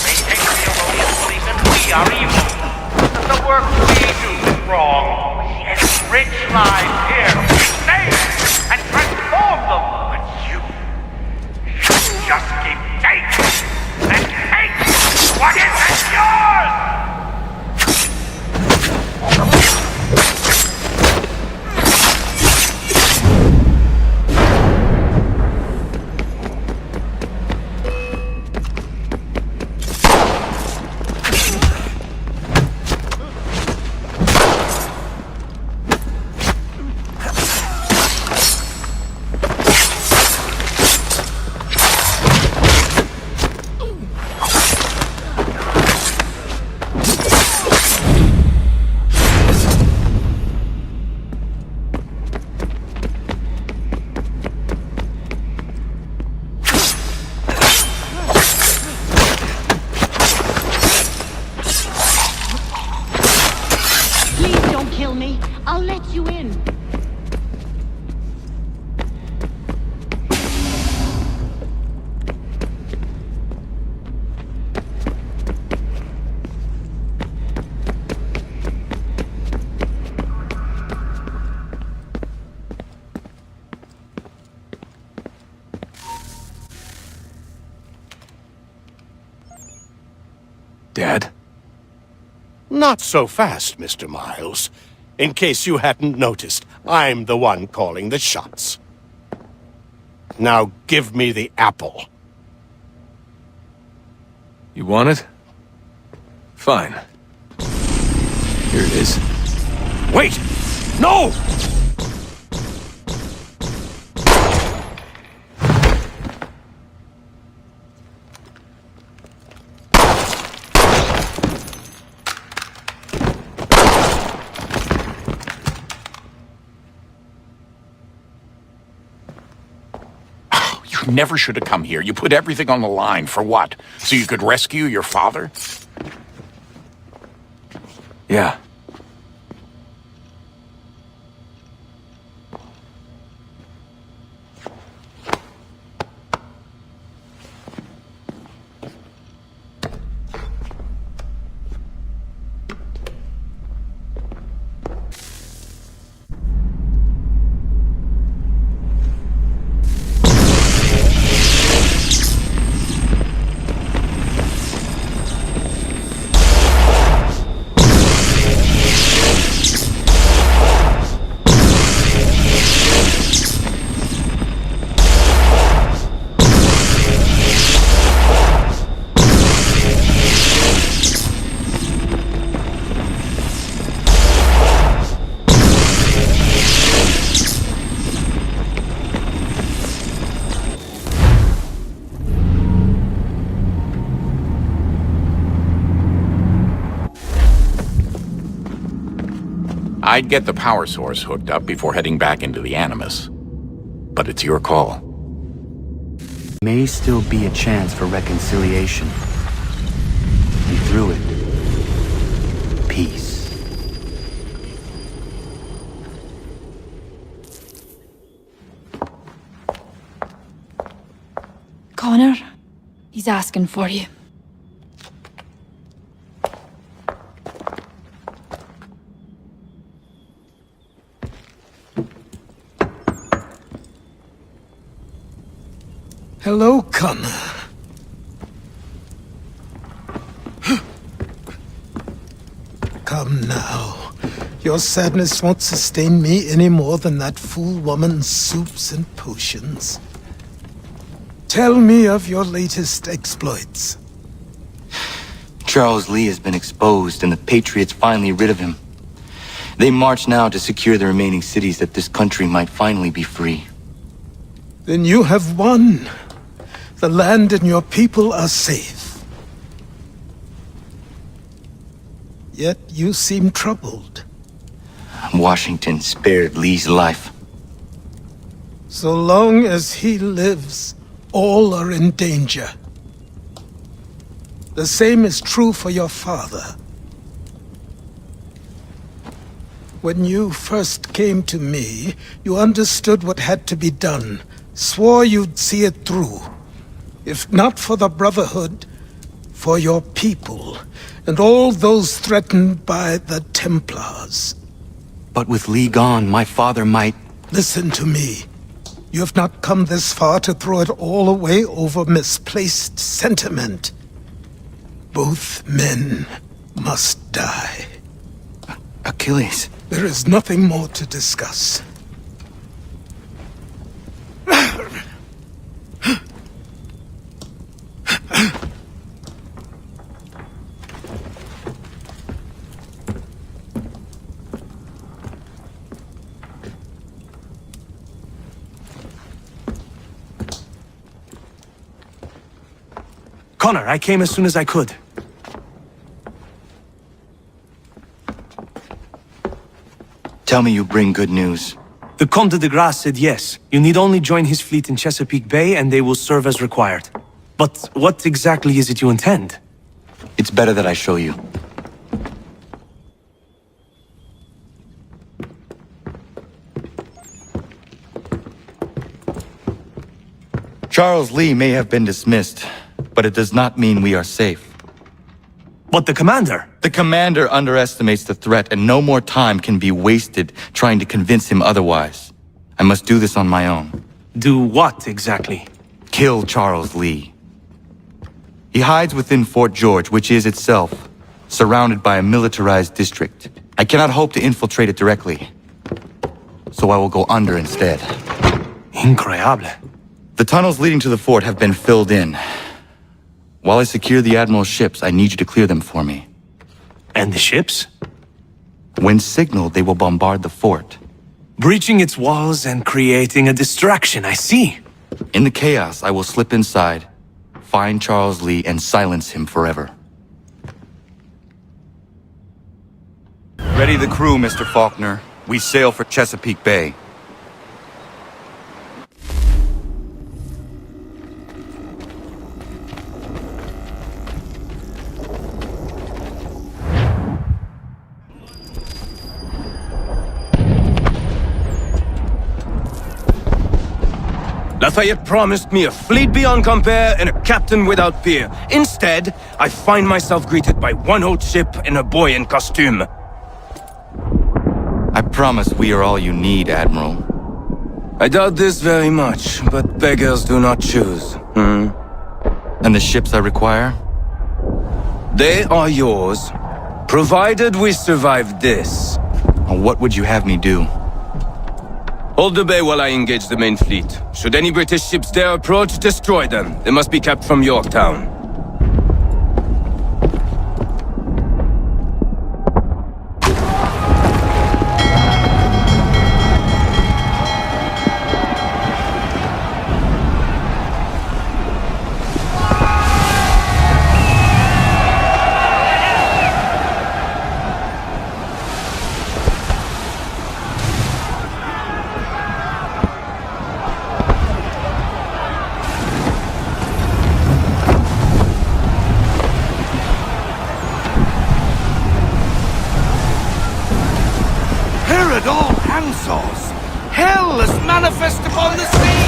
They take the erroneous belief that we are evil, that the work we do is wrong. We enrich lives here, we save and transform them. But you just keep taking and taking what isn't yours! I'll let you in. Dad? Not so fast, Mr. Miles. In case you hadn't noticed, I'm the one calling the shots. Now give me the apple. You want it? Fine. Here it is. Wait! No! never should have come here. You put everything on the line. For what? So you could rescue your father? Yeah. I'd get the power source hooked up before heading back into the Animus. But it's your call. May still be a chance for reconciliation. And through it, peace. Connor, he's asking for you. Hello, Connor. Come now. Your sadness won't sustain me any more than that fool woman's soups and potions. Tell me of your latest exploits. Charles Lee has been exposed, and the Patriots finally rid of him. They march now to secure the remaining cities that this country might finally be free. Then you have won. The land and your people are safe. Yet you seem troubled. Washington spared Lee's life. So long as he lives, all are in danger. The same is true for your father. When you first came to me, you understood what had to be done, swore you'd see it through. If not for the Brotherhood, for your people, and all those threatened by the Templars. But with Lee gone, my father might... Listen to me. You have not come this far to throw it all away over misplaced sentiment. Both men must die. Achilles. There is nothing more to discuss. Connor, I came as soon as I could. Tell me you bring good news. The Comte de Grasse said yes. You need only join his fleet in Chesapeake Bay and they will serve as required. But what exactly is it you intend? It's better that I show you. Charles Lee may have been dismissed, but it does not mean we are safe. But the commander? The commander underestimates the threat, and no more time can be wasted trying to convince him otherwise. I must do this on my own. Do what exactly? Kill Charles Lee. He hides within Fort George, which is itself surrounded by a militarized district. I cannot hope to infiltrate it directly, so I will go under instead. Incroyable. The tunnels leading to the fort have been filled in. While I secure the Admiral's ships, I need you to clear them for me. And the ships? When signaled, they will bombard the fort. Breaching its walls and creating a distraction, I see. In the chaos, I will slip inside, find Charles Lee, and silence him forever. Ready the crew, Mr. Faulkner. We sail for Chesapeake Bay. Lafayette promised me a fleet beyond compare and a captain without peer. Instead, I find myself greeted by one old ship and a boy in costume. I promise we are all you need, Admiral. I doubt this very much, but beggars do not choose. And the ships I require? They are yours, provided we survive this. What would you have me do? Hold the bay while I engage the main fleet. Should any British ships dare approach, destroy them. They must be kept from Yorktown. Hell is manifest upon the sea!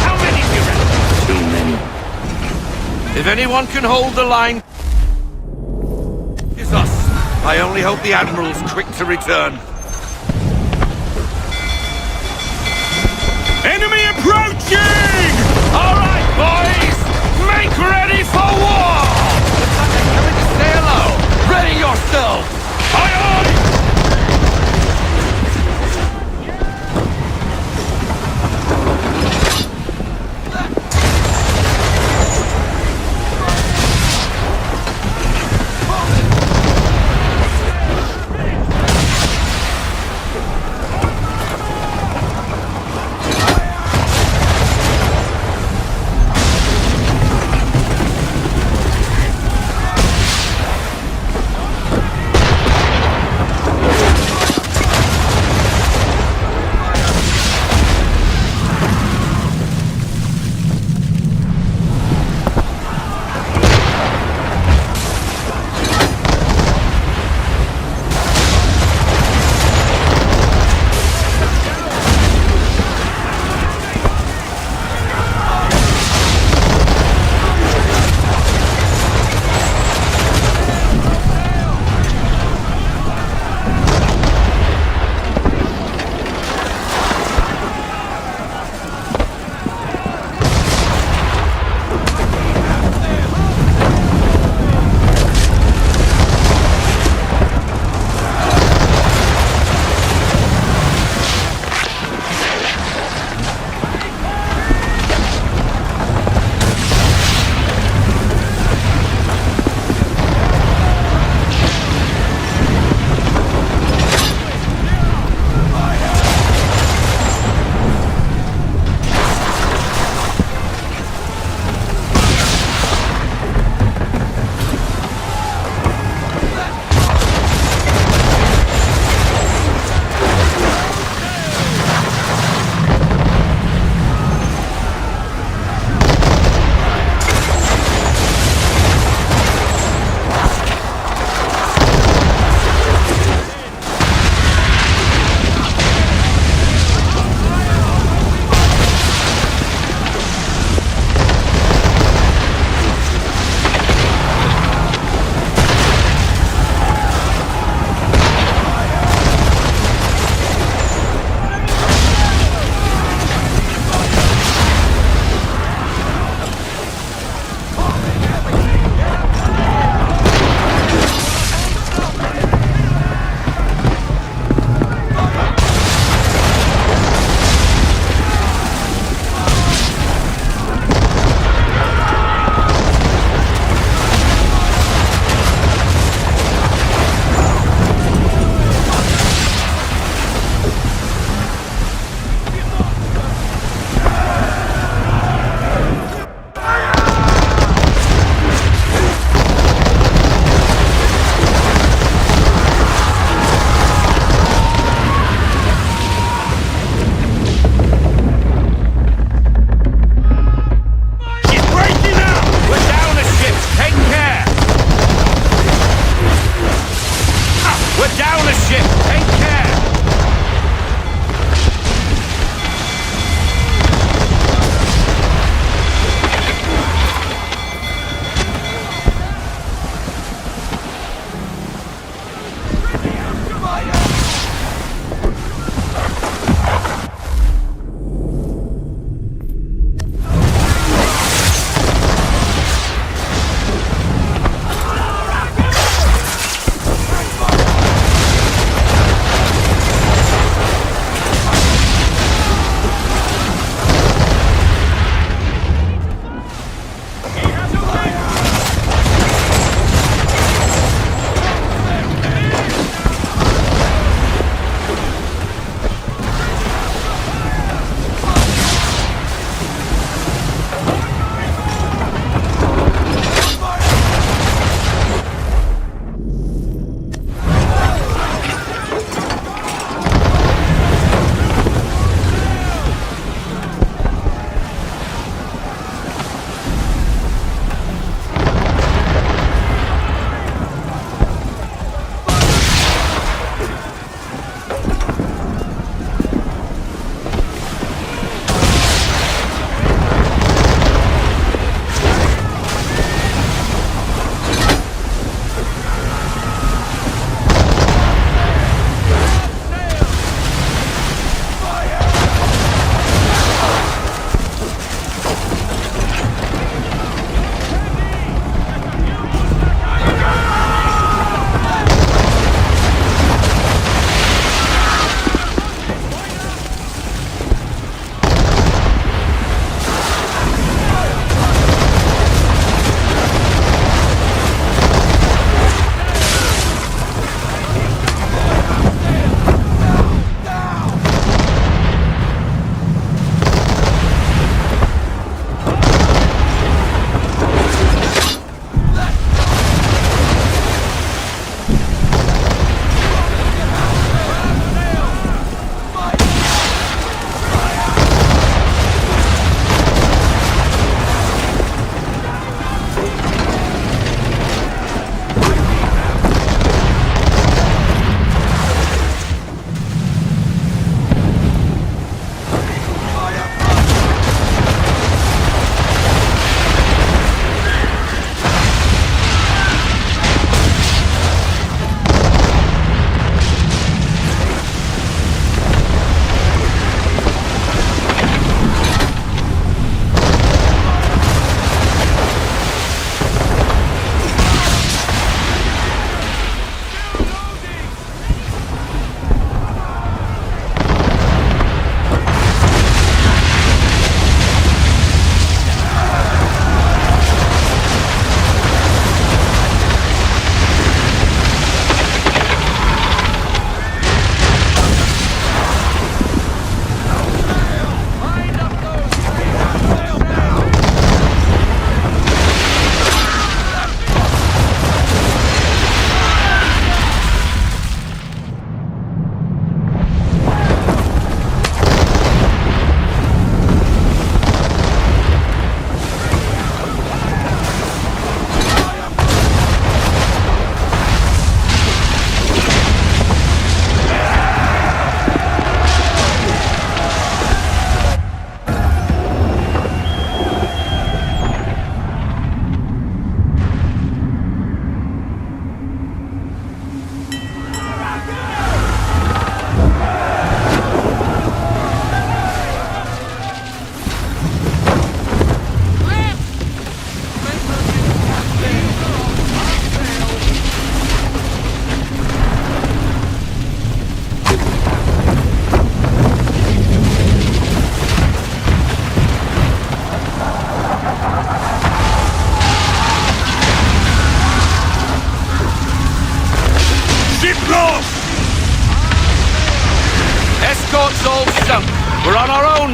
How many do you reckon? Too many. If anyone can hold the line, it's us. I only hope the Admiral's quick to return. Enemy approaching! All right, boys! Make ready for war! Looks like they're coming to say hello. Ready yourselves! Aye, aye!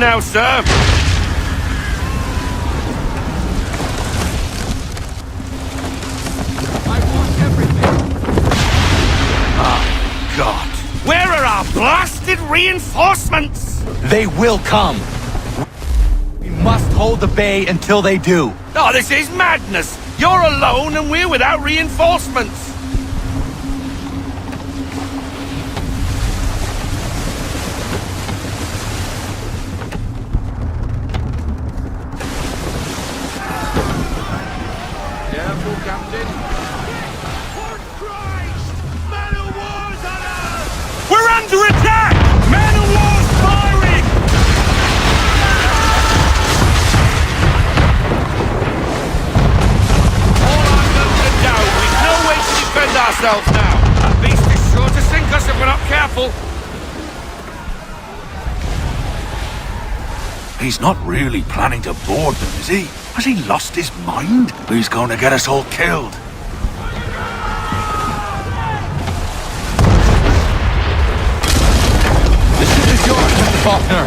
now, sir. Oh, God. Where are our blasted reinforcements? They will come. We must hold the bay until they do. Oh, this is madness. You're alone and we're without reinforcements. Careful, Captain. For Christ! Man of War's on us! We're under attack! Man of War's firing! All our guns are down. We've no way to defend ourselves now. That beast is sure to sink us if we're not careful. He's not really planning to board them, is he? Has he lost his mind? He's going to get us all killed. The ship is yours, Mr. Faulkner.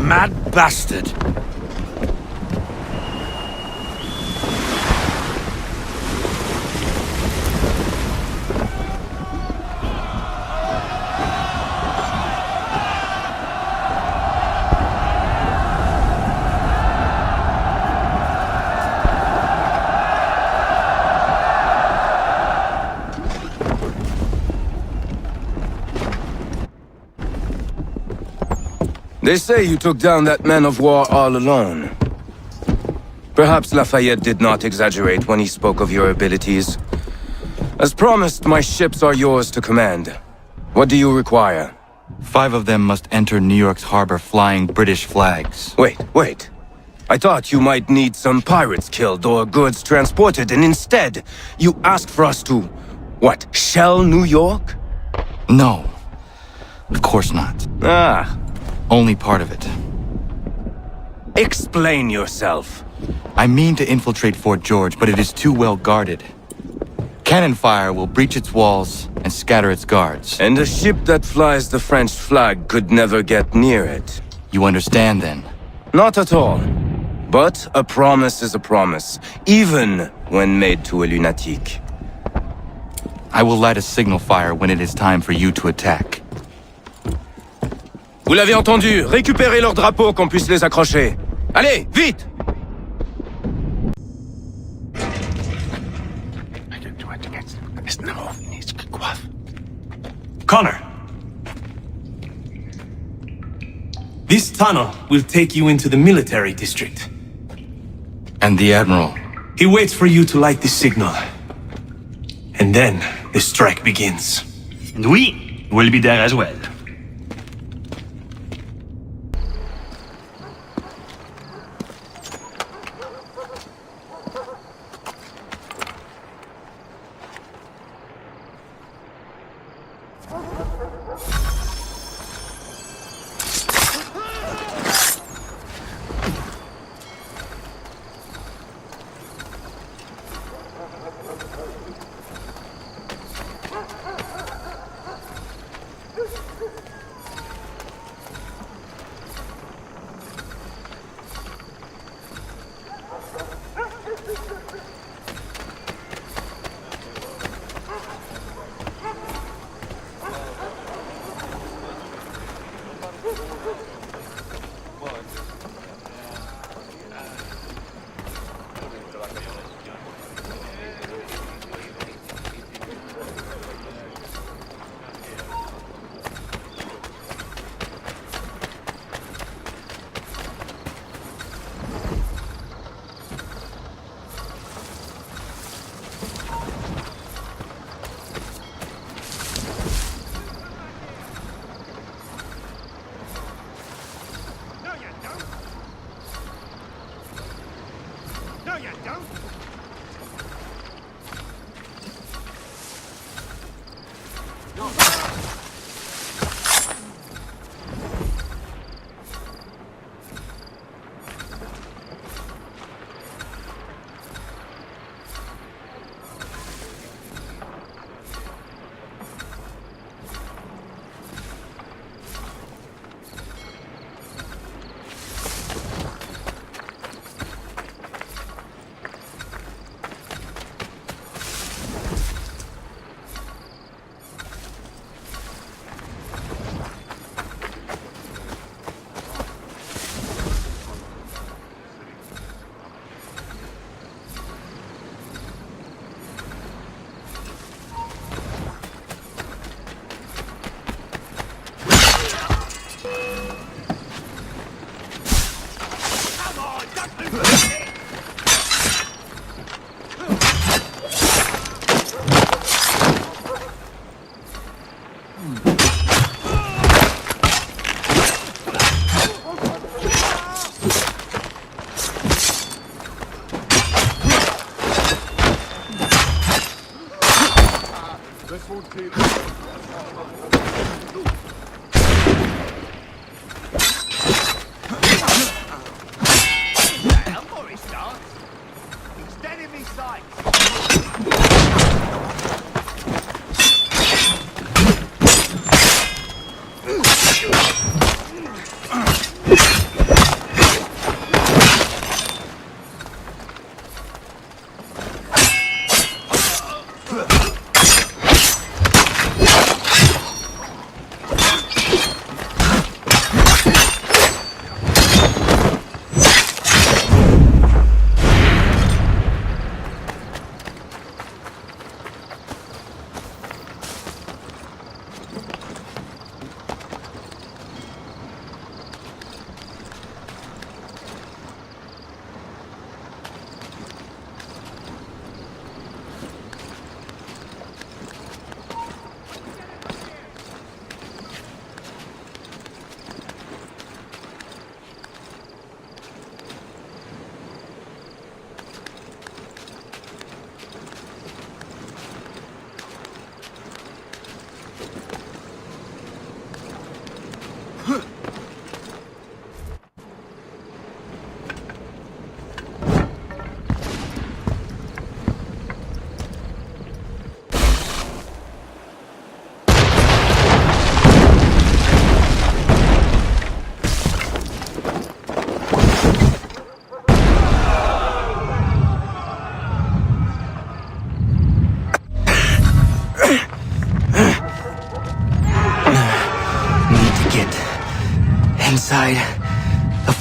Mad bastard! They say you took down that man of war all alone. Perhaps Lafayette did not exaggerate when he spoke of your abilities. As promised, my ships are yours to command. What do you require? 5 of them must enter New York's harbor flying British flags. Wait. I thought you might need some pirates killed or goods transported, and instead, you asked for us to, what, shell New York? No. Of course not. Only part of it. Explain yourself. I mean to infiltrate Fort George, but it is too well guarded. Cannon fire will breach its walls and scatter its guards. And a ship that flies the French flag could never get near it. You understand, then? Not at all. But a promise is a promise, even when made to a lunatic. I will light a signal fire when it is time for you to attack. Vous l'avez entendu, récupérez leurs drapeaux qu'on puisse les accrocher. Allez, vite! Connor. This tunnel will take you into the military district. And the Admiral? He waits for you to light the signal. And then the strike begins. And we will be there as well.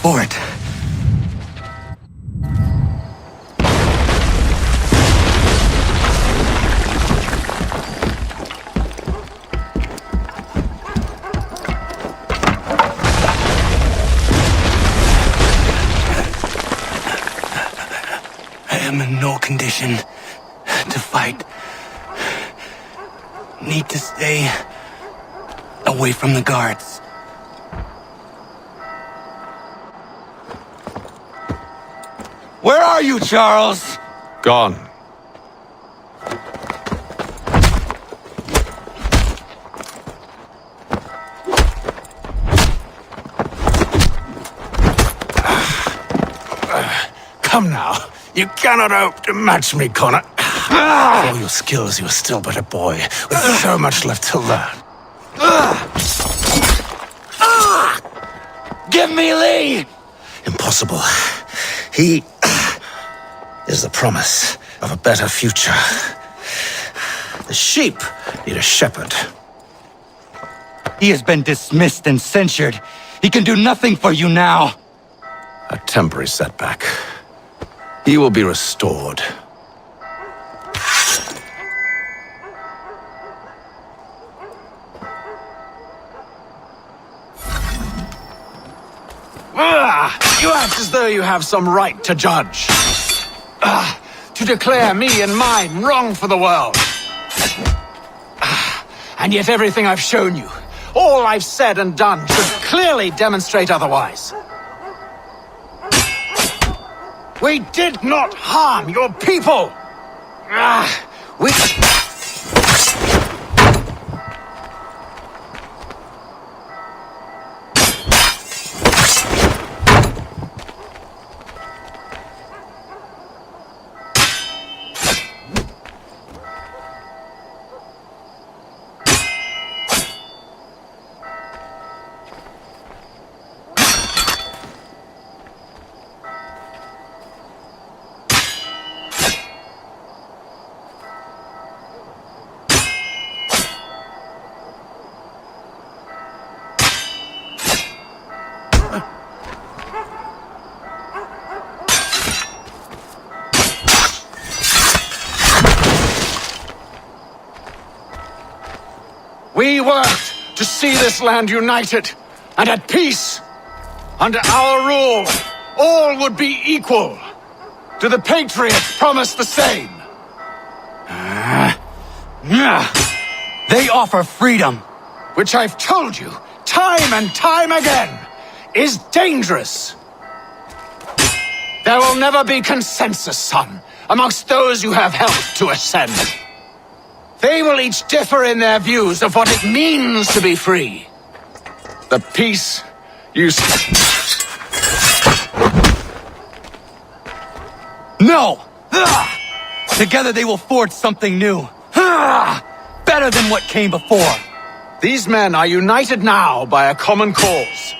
for it. I am in no condition to fight. Need to stay away from the guards. Where are you, Charles? Gone. Come now. You cannot hope to match me, Connor. For all your skills, you are still but a boy, with so much left to learn. Give me Lee! Impossible. He is the promise of a better future. The sheep need a shepherd. He has been dismissed and censured. He can do nothing for you now. A temporary setback. He will be restored. You act as though you have some right to judge. To declare me and mine wrong for the world. And yet everything I've shown you, all I've said and done, should clearly demonstrate otherwise. We did not harm your people! We... We worked to see this land united and at peace. Under our rule, all would be equal. Do the Patriots promise the same? They offer freedom. Which I've told you, time and time again, is dangerous. There will never be consensus, son, amongst those you have helped to ascend. They will each differ in their views of what it means to be free. The peace you... No! Together they will forge something new. Better than what came before. These men are united now by a common cause.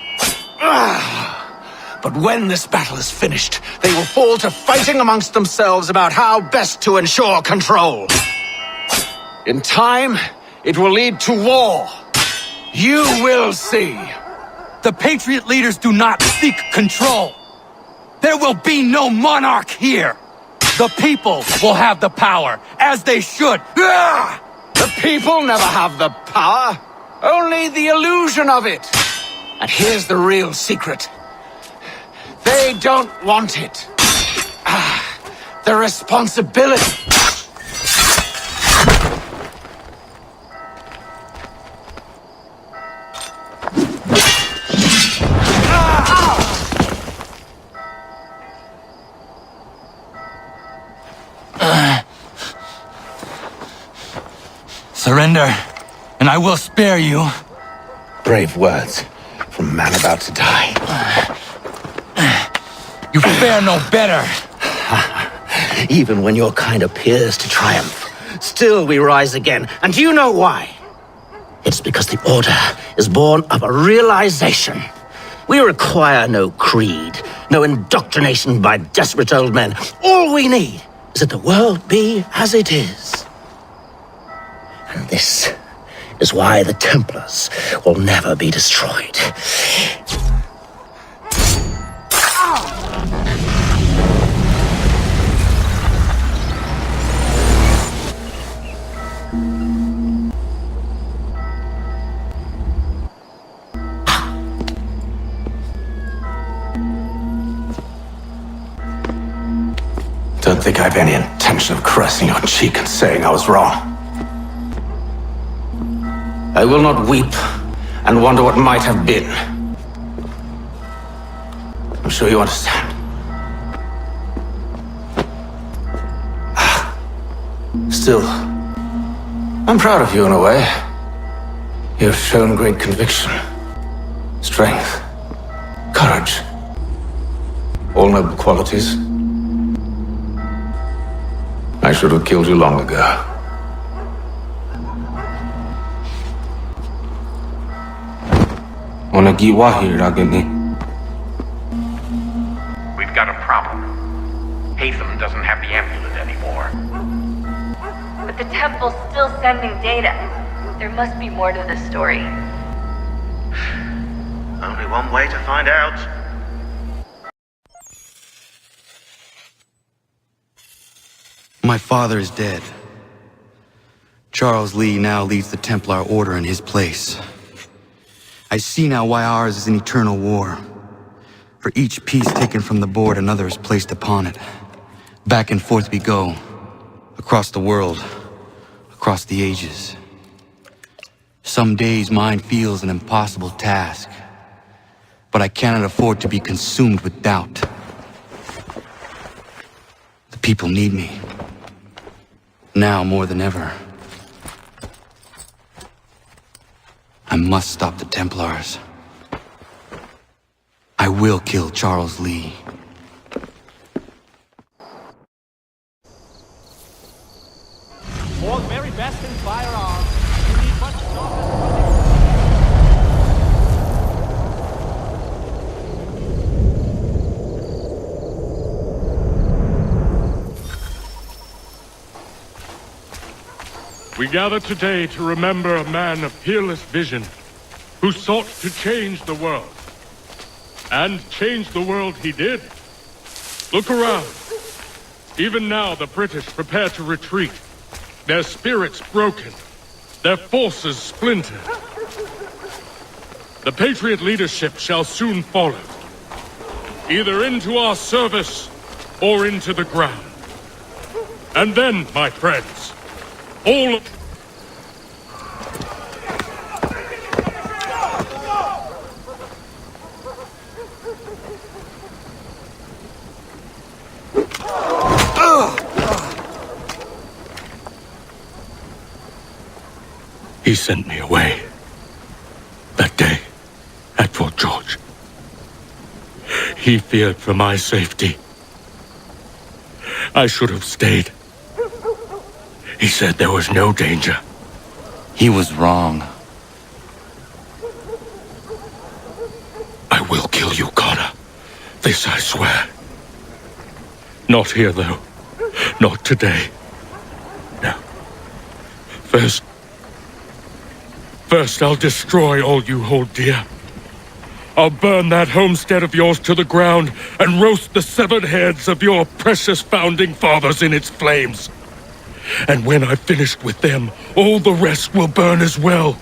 But when this battle is finished, they will fall to fighting amongst themselves about how best to ensure control. In time, it will lead to war. You will see. The Patriot leaders do not seek control. There will be no monarch here. The people will have the power, as they should. The people never have the power, only the illusion of it. And here's the real secret. They don't want it. The responsibility. Surrender, and I will spare you. Brave words from a man about to die. You fare no better. Even when your kind appears to triumph, still we rise again. And do you know why? It's because the Order is born of a realization. We require no creed, no indoctrination by desperate old men. All we need is that the world be as it is. And this is why the Templars will never be destroyed. don't think I have any intention of caressing your cheek and saying I was wrong. I will not weep and wonder what might have been. I'm sure you understand. Still, I'm proud of you in a way. You have shown great conviction, strength, courage. All noble qualities. I should have killed you long ago. We've got a problem. Hatham doesn't have the amulet anymore. But the temple's still sending data. There must be more to this story. Only one way to find out. My father is dead. Charles Lee now leads the Templar Order in his place. I see now why ours is an eternal war. For each piece taken from the board, another is placed upon it. Back and forth we go. Across the world. Across the ages. Some days mine feels an impossible task. But I cannot afford to be consumed with doubt. The people need me. Now more than ever. I must stop the Templars. I will kill Charles Lee. All very best in firearms. You need much stronger. We gather today to remember a man of peerless vision who sought to change the world. And change the world he did. Look around. Even now the British prepare to retreat. Their spirits broken. Their forces splintered. The Patriot leadership shall soon follow. Either into our service or into the ground. And then, my friends, all of... He sent me away. That day, at Fort George. He feared for my safety. I should have stayed. He said there was no danger. He was wrong. I will kill you, Connor. This I swear. Not here, though. Not today. No. First I'll destroy all you hold dear. I'll burn that homestead of yours to the ground and roast the severed heads of your precious founding fathers in its flames. And when I've finished with them, all the rest will burn as well.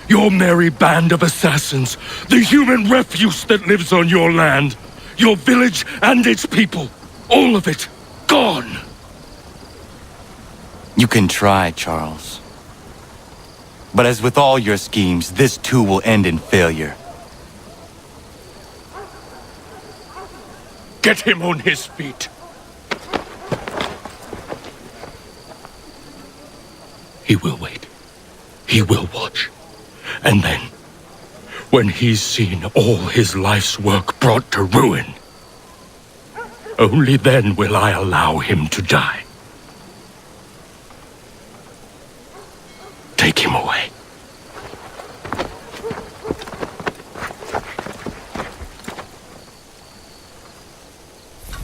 Your merry band of assassins, the human refuse that lives on your land, your village and its people, all of it, gone. You can try, Charles. But as with all your schemes, this too will end in failure. Get him on his feet. He will wait. He will watch. And then, when he's seen all his life's work brought to ruin, only then will I allow him to die. Take him away.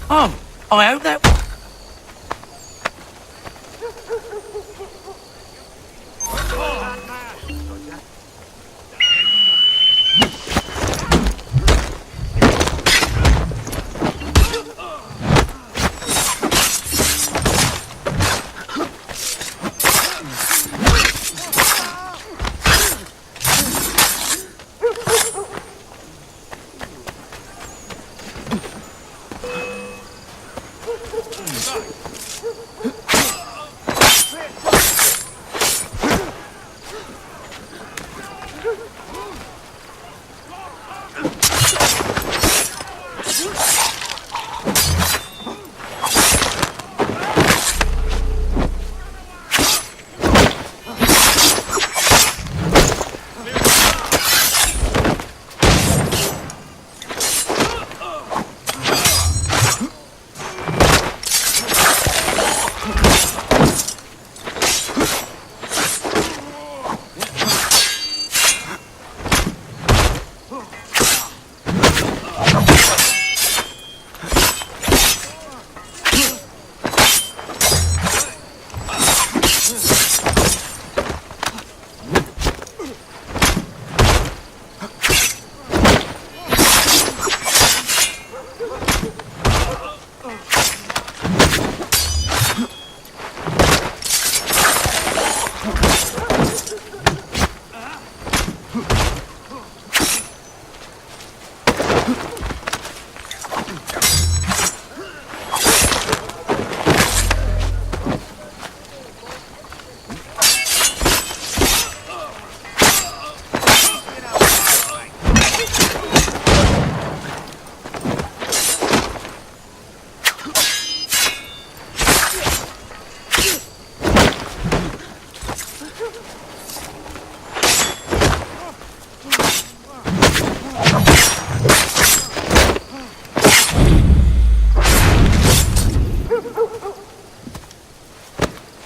Oh, I hope that...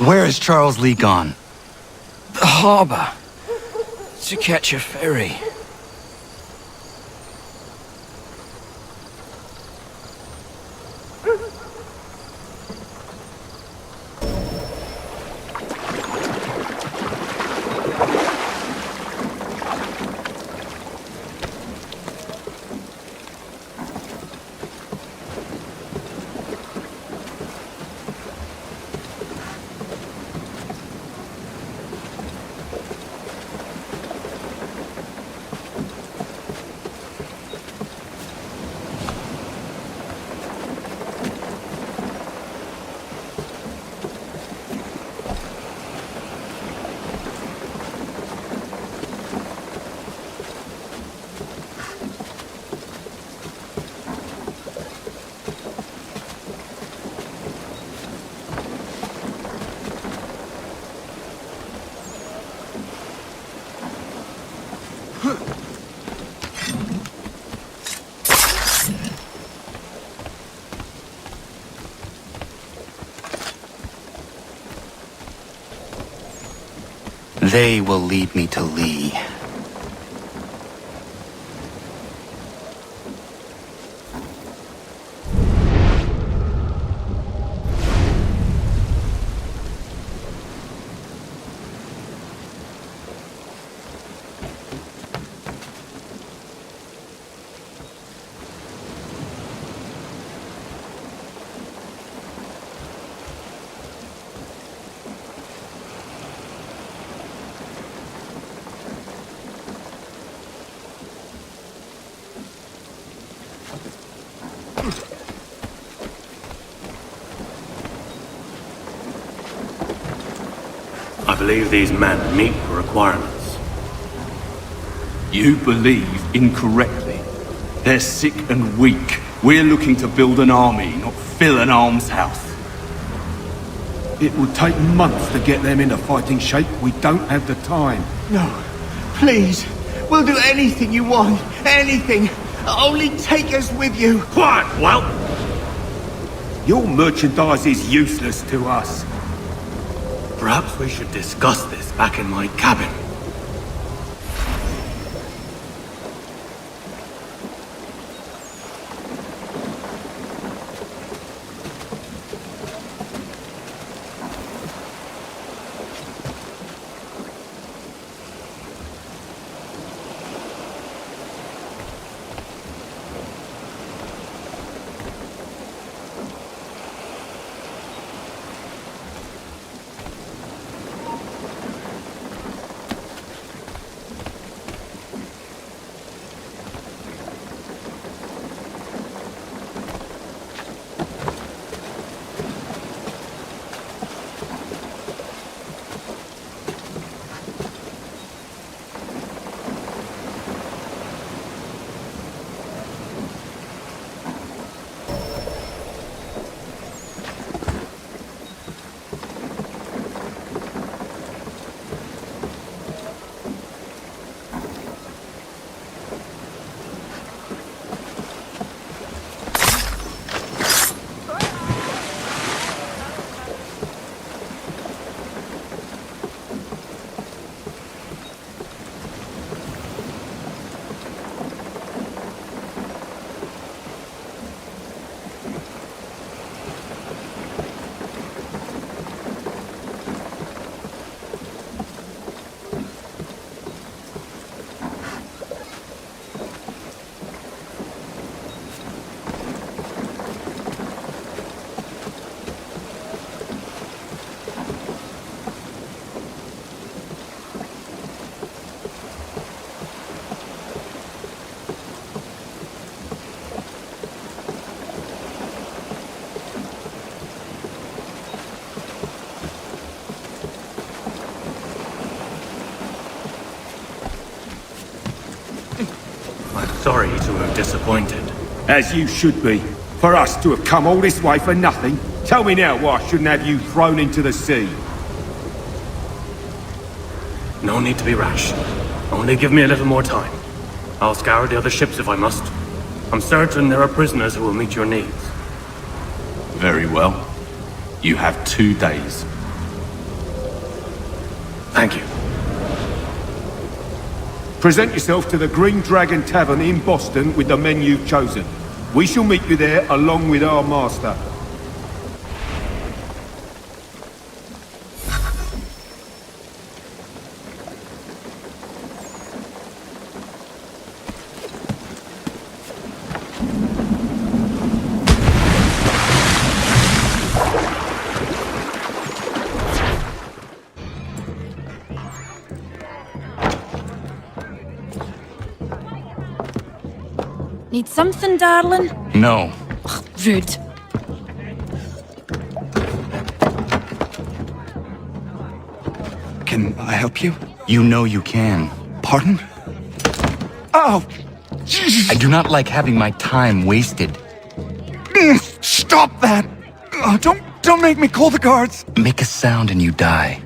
Where is Charles Lee gone? The harbor. To catch a ferry. They will lead me to Lee. I believe these men meet the requirements. You believe incorrectly. They're sick and weak. We're looking to build an army, not fill an almshouse. It would take months to get them into fighting shape. We don't have the time. No, please. We'll do anything you want. Anything. Only take us with you. Quiet, whelp! Your merchandise is useless to us. Perhaps we should discuss this back in my cabin. sorry to have disappointed. As you should be. For us to have come all this way for nothing. Tell me now why I shouldn't have you thrown into the sea. No need to be rash. Only give me a little more time. I'll scour the other ships if I must. I'm certain there are prisoners who will meet your needs. Very well. You have 2 days. Thank you. Present yourself to the Green Dragon Tavern in Boston with the men you've chosen. We shall meet you there along with our master. Need something, darling? No. Rude. Can I help you? You know you can. Pardon? Oh! I do not like having my time wasted. Stop that! Don't make me call the guards! Make a sound and you die.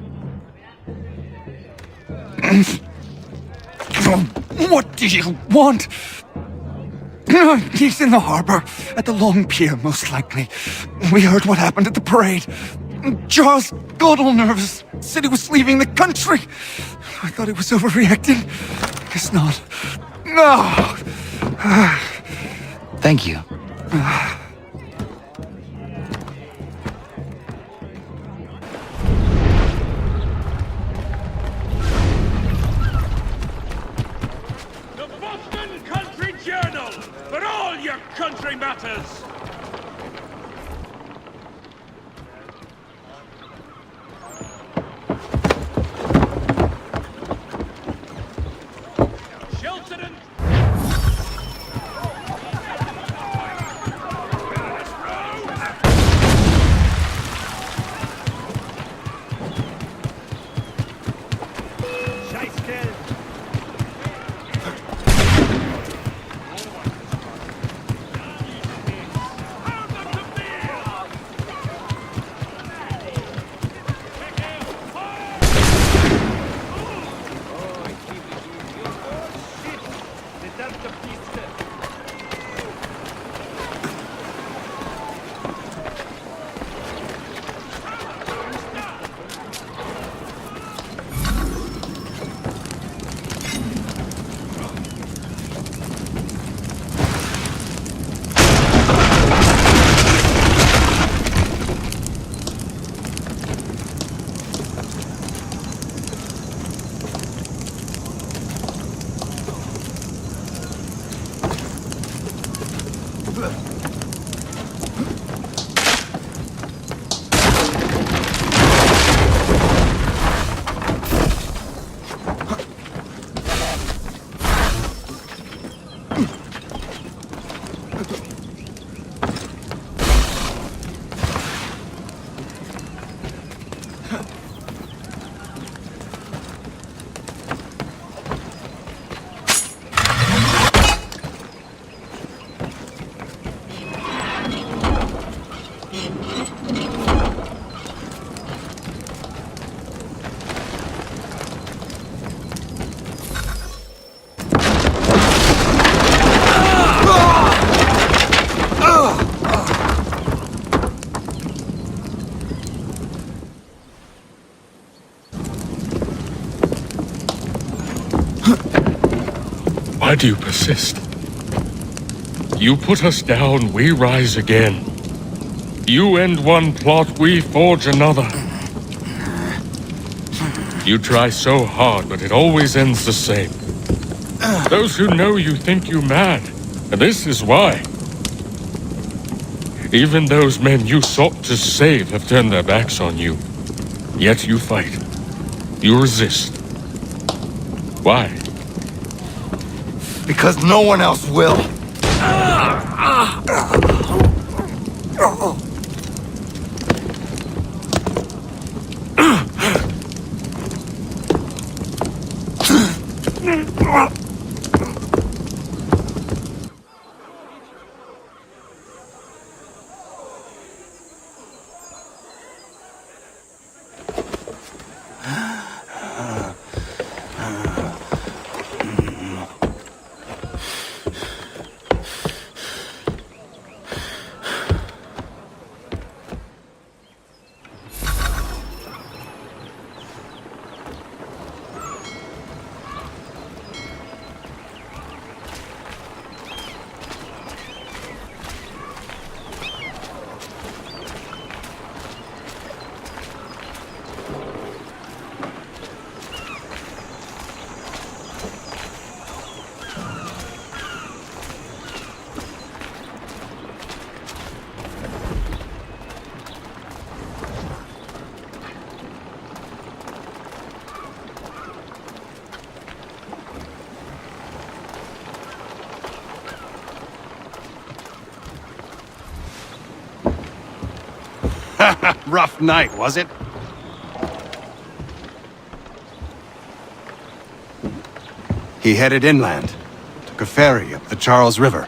What do you want? He's in the harbor, at the Long Pier, most likely. We heard what happened at the parade. Charles got all nervous, said he was leaving the country. I thought he was overreacting. Guess not. No! Thank you. For all your country matters! Sheltered and... Why do you persist? You put us down, we rise again. You end one plot, we forge another. You try so hard, but it always ends the same. Those who know you think you mad, and this is why. Even those men you sought to save have turned their backs on you. Yet you fight. You resist. Why? Because no one else will. Rough night, was it? He headed inland. Took a ferry up the Charles River.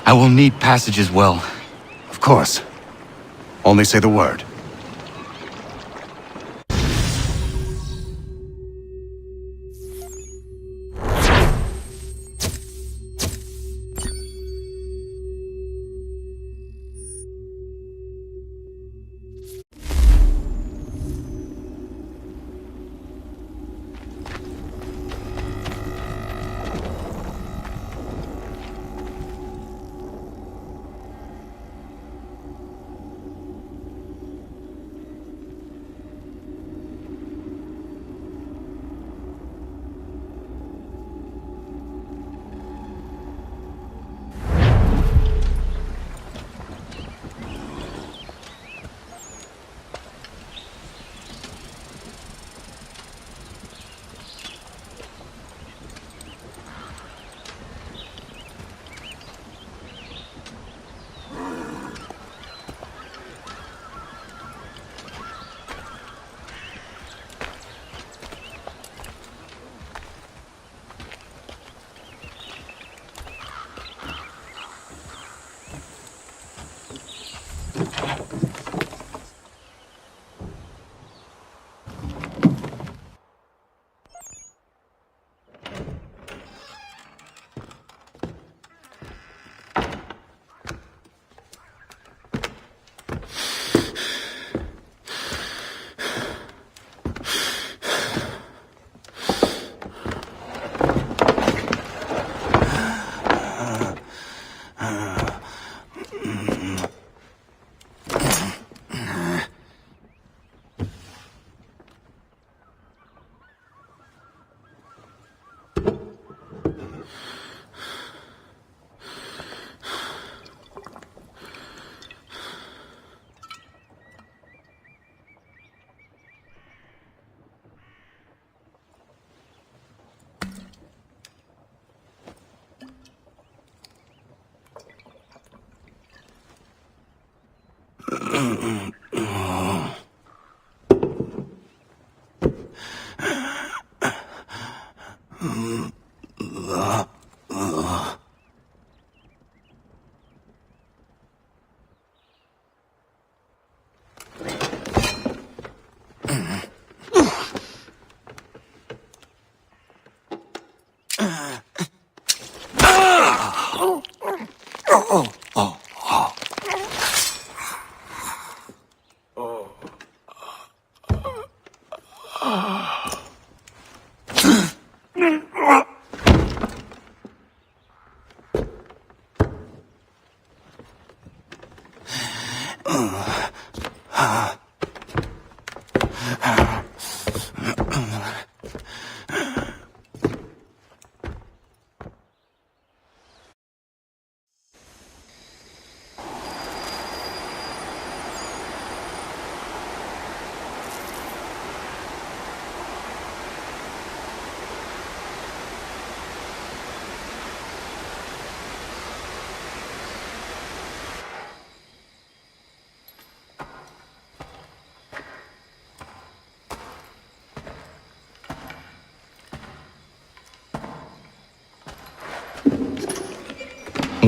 I will need passage as well. Of course. Only say the word.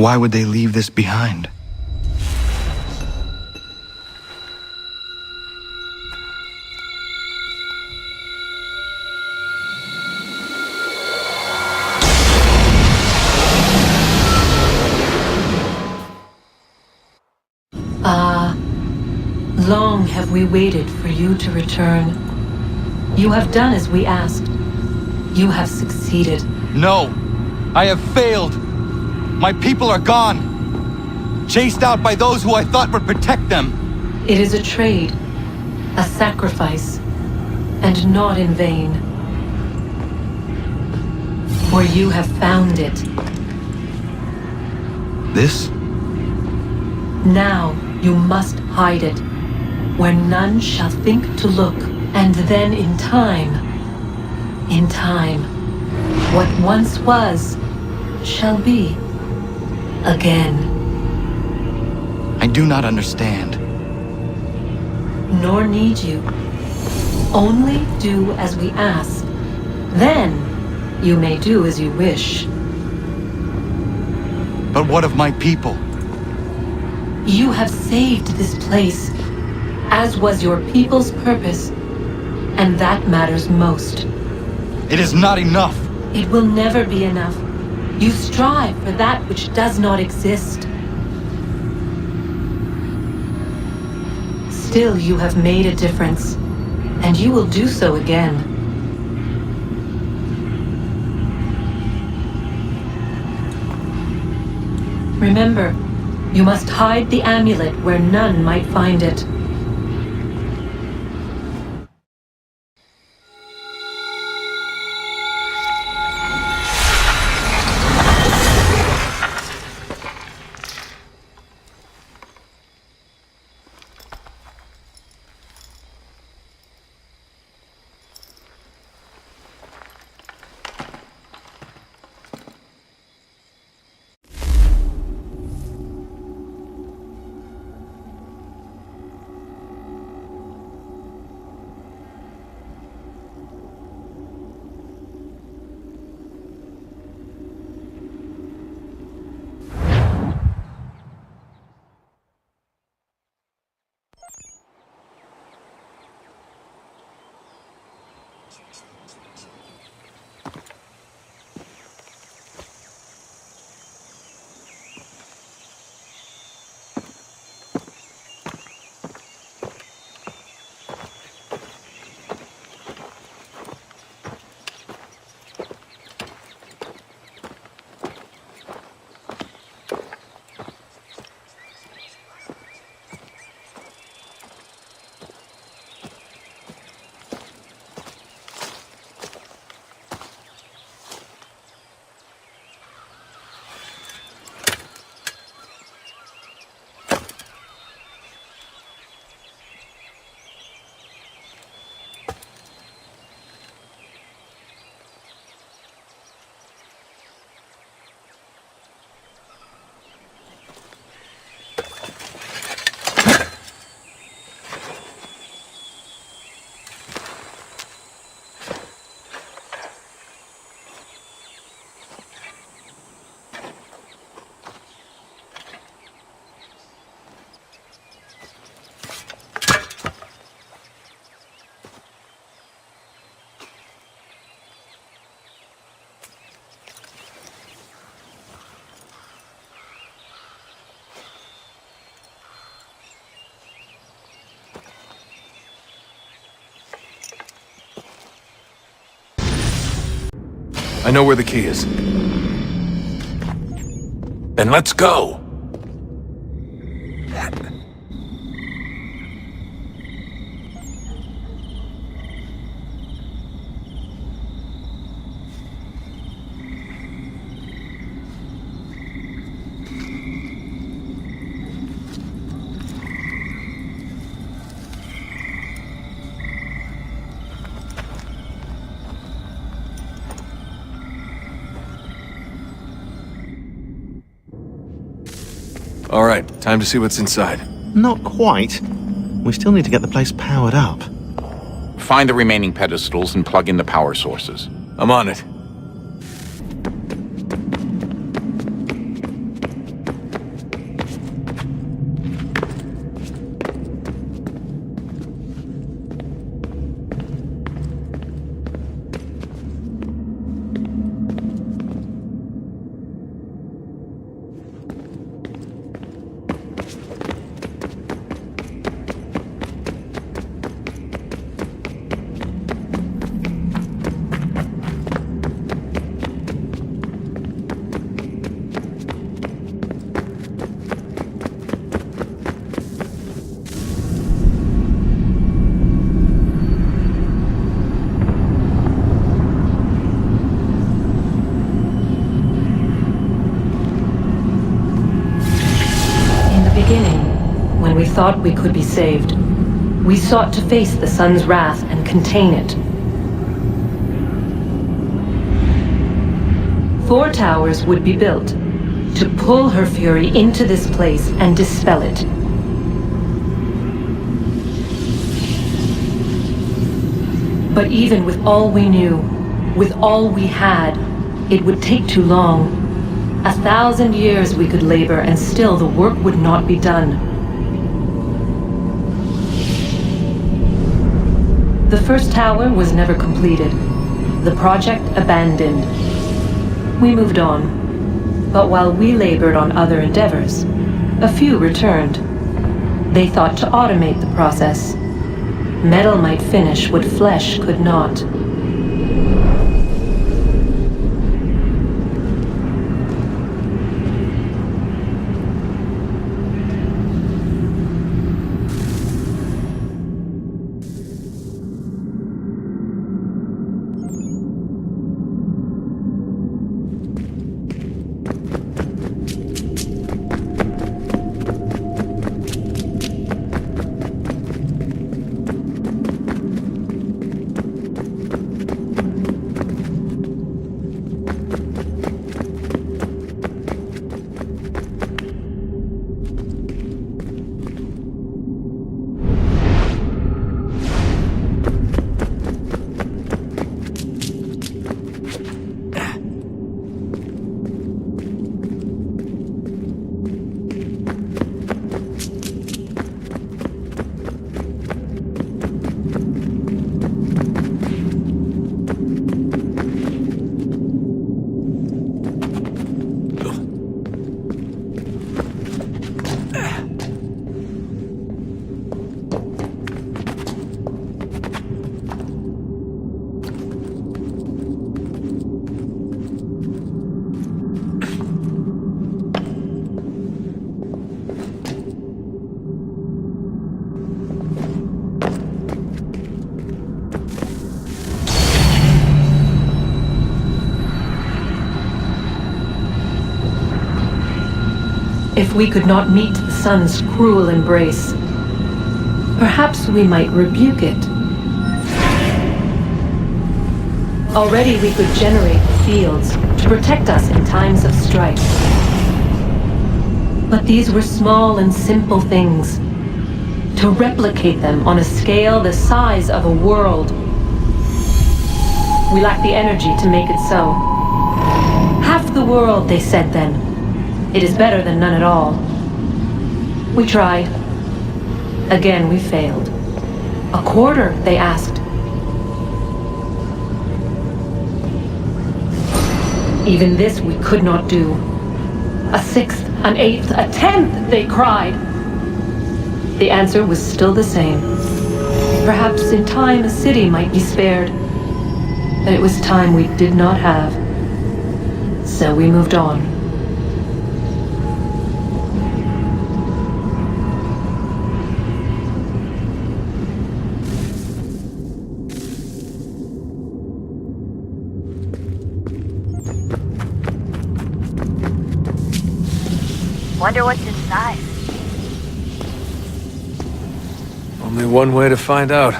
Why would they leave this behind? Long have we waited for you to return. You have done as we asked. You have succeeded. No! I have failed! My people are gone! Chased out by those who I thought would protect them! It is a trade, a sacrifice, and not in vain. For you have found it. This? Now you must hide it, where none shall think to look, and then in time, what once was, shall be again. I do not understand. nor need you. Only do as we ask. Then, you may do as you wish. But what of my people? You have saved this place, as was your people's purpose, and that matters most. It is not enough. It will never be enough. You strive for that which does not exist. Still, you have made a difference, and you will do so again. Remember, you must hide the amulet where none might find it. I know where the key is. Then let's go! All right, time to see what's inside. Not quite. We still need to get the place powered up. Find the remaining pedestals and plug in the power sources. I'm on it. When we thought we could be saved, we sought to face the sun's wrath and contain it. 4 towers would be built to pull her fury into this place and dispel it. But even with all we knew, with all we had, it would take too long. 1,000 years we could labor and still the work would not be done. The first tower was never completed. The project abandoned. We moved on. But while we labored on other endeavors, a few returned. They thought to automate the process. Metal might finish what flesh could not. If we could not meet the sun's cruel embrace, perhaps we might rebuke it. Already we could generate the fields to protect us in times of strife. But these were small and simple things. To replicate them on a scale the size of a world, we lack the energy to make it so. Half the world, they said then. It is better than none at all. We tried. Again, we failed. A quarter, they asked. Even this we could not do. A sixth, an eighth, a tenth, they cried. The answer was still the same. Perhaps in time a city might be spared. But it was time we did not have. So we moved on. Wonder what's inside. Only one way to find out.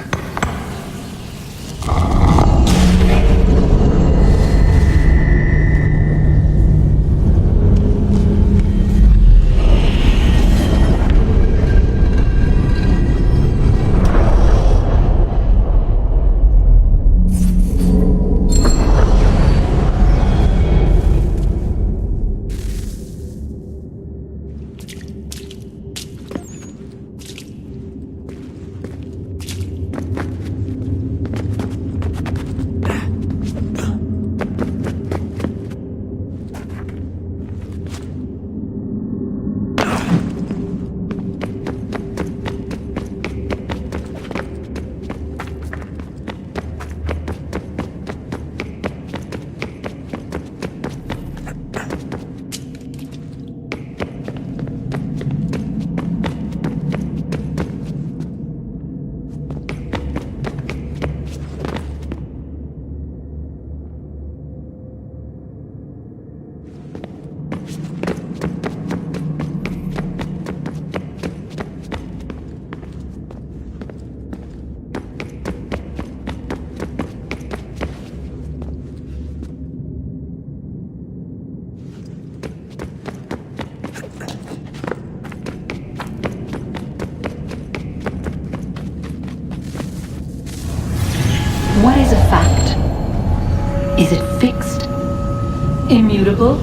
immutable,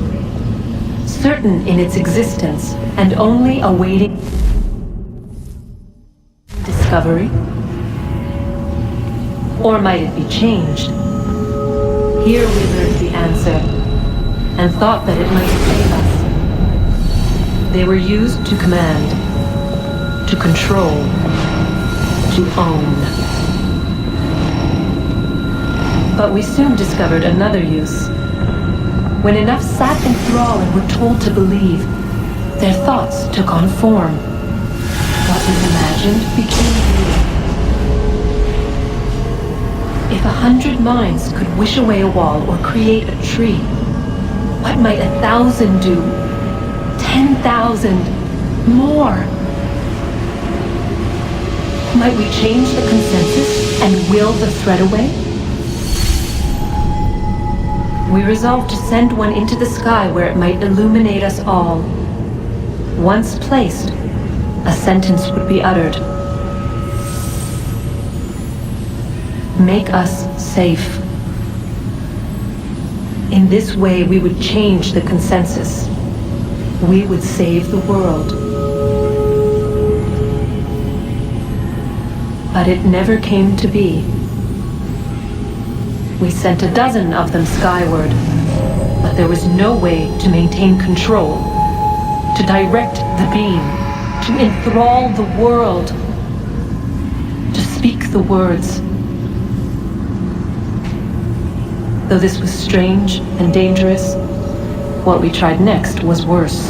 certain in its existence, and only awaiting discovery? Or might it be changed? Here we learned the answer, and thought that it might save us. They were used to command, to control, to own. But we soon discovered another use. When enough sat in thrall and were told to believe, their thoughts took on form. What was imagined became real. If 100 minds could wish away a wall or create a tree, what might 1,000 do? 10,000? More? Might we change the consensus and will the threat away? We resolved to send one into the sky where it might illuminate us all. Once placed, a sentence would be uttered. Make us safe. In this way, we would change the consensus. We would save the world. But it never came to be. We sent a dozen of them skyward, but there was no way to maintain control, to direct the beam, to enthrall the world, to speak the words. Though this was strange and dangerous, what we tried next was worse.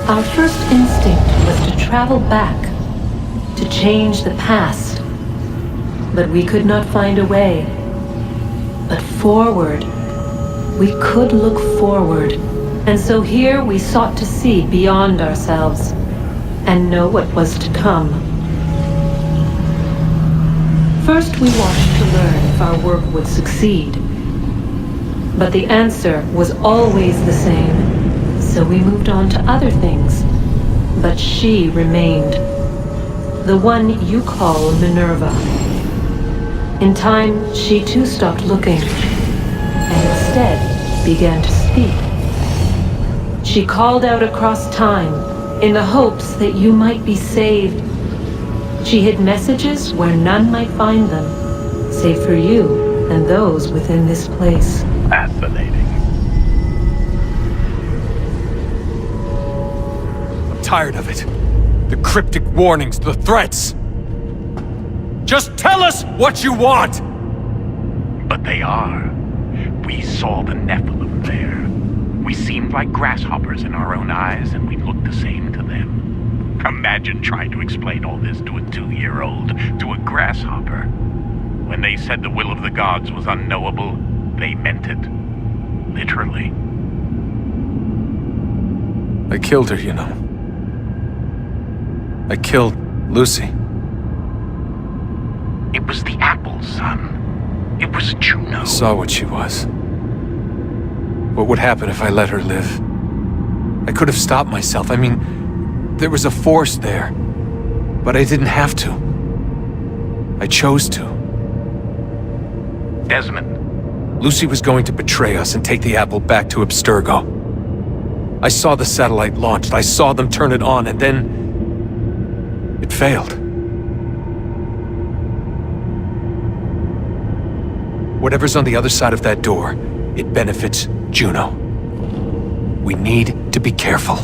Our first instinct was to travel back, to change the past. But we could not find a way. But forward. We could look forward. And so here we sought to see beyond ourselves and know what was to come. First we watched to learn if our work would succeed. But the answer was always the same. So we moved on to other things, but she remained. The one you call Minerva. In time, she too stopped looking, and instead began to speak. She called out across time, in the hopes that you might be saved. She hid messages where none might find them, save for you and those within this place. Fascinating. Tired of it. The cryptic warnings, the threats. Just tell us what you want! But they are. We saw the Nephilim there. We seemed like grasshoppers in our own eyes, and we looked the same to them. Imagine trying to explain all this to a 2-year-old, to a grasshopper. When they said the will of the gods was unknowable, they meant it. Literally. I killed her, you know. I killed Lucy. It was the apple, son. It was Juno. I saw what she was. What would happen if I let her live? I could have stopped myself. I mean, there was a force there. But I didn't have to. I chose to. Desmond. Lucy was going to betray us and take the apple back to Abstergo. I saw the satellite launched. I saw them turn it on, and then it failed. Whatever's on the other side of that door, it benefits Juno. We need to be careful.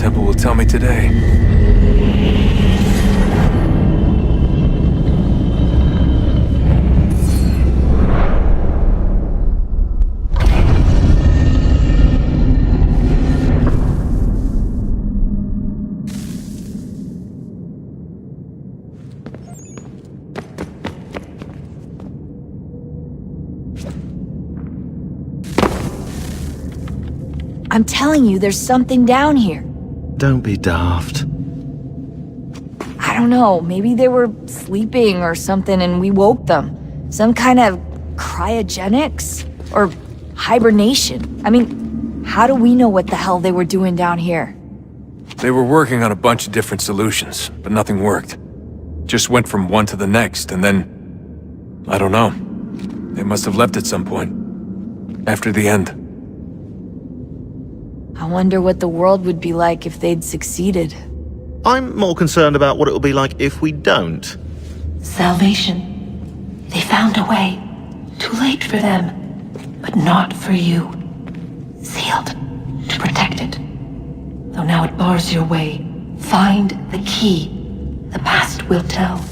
temple will tell me today. I'm telling you, there's something down here. Don't be daft. I don't know, maybe they were sleeping or something and we woke them. Some kind of cryogenics? Or hibernation? I mean, how do we know what the hell they were doing down here? They were working on a bunch of different solutions, but nothing worked. Just went from one to the next, and then... I don't know. They must have left at some point. After the end. I wonder what the world would be like if they'd succeeded. I'm more concerned about what it'll be like if we don't. Salvation. They found a way. Too late for them, but not for you. Sealed to protect it. Though now it bars your way. Find the key. The past will tell.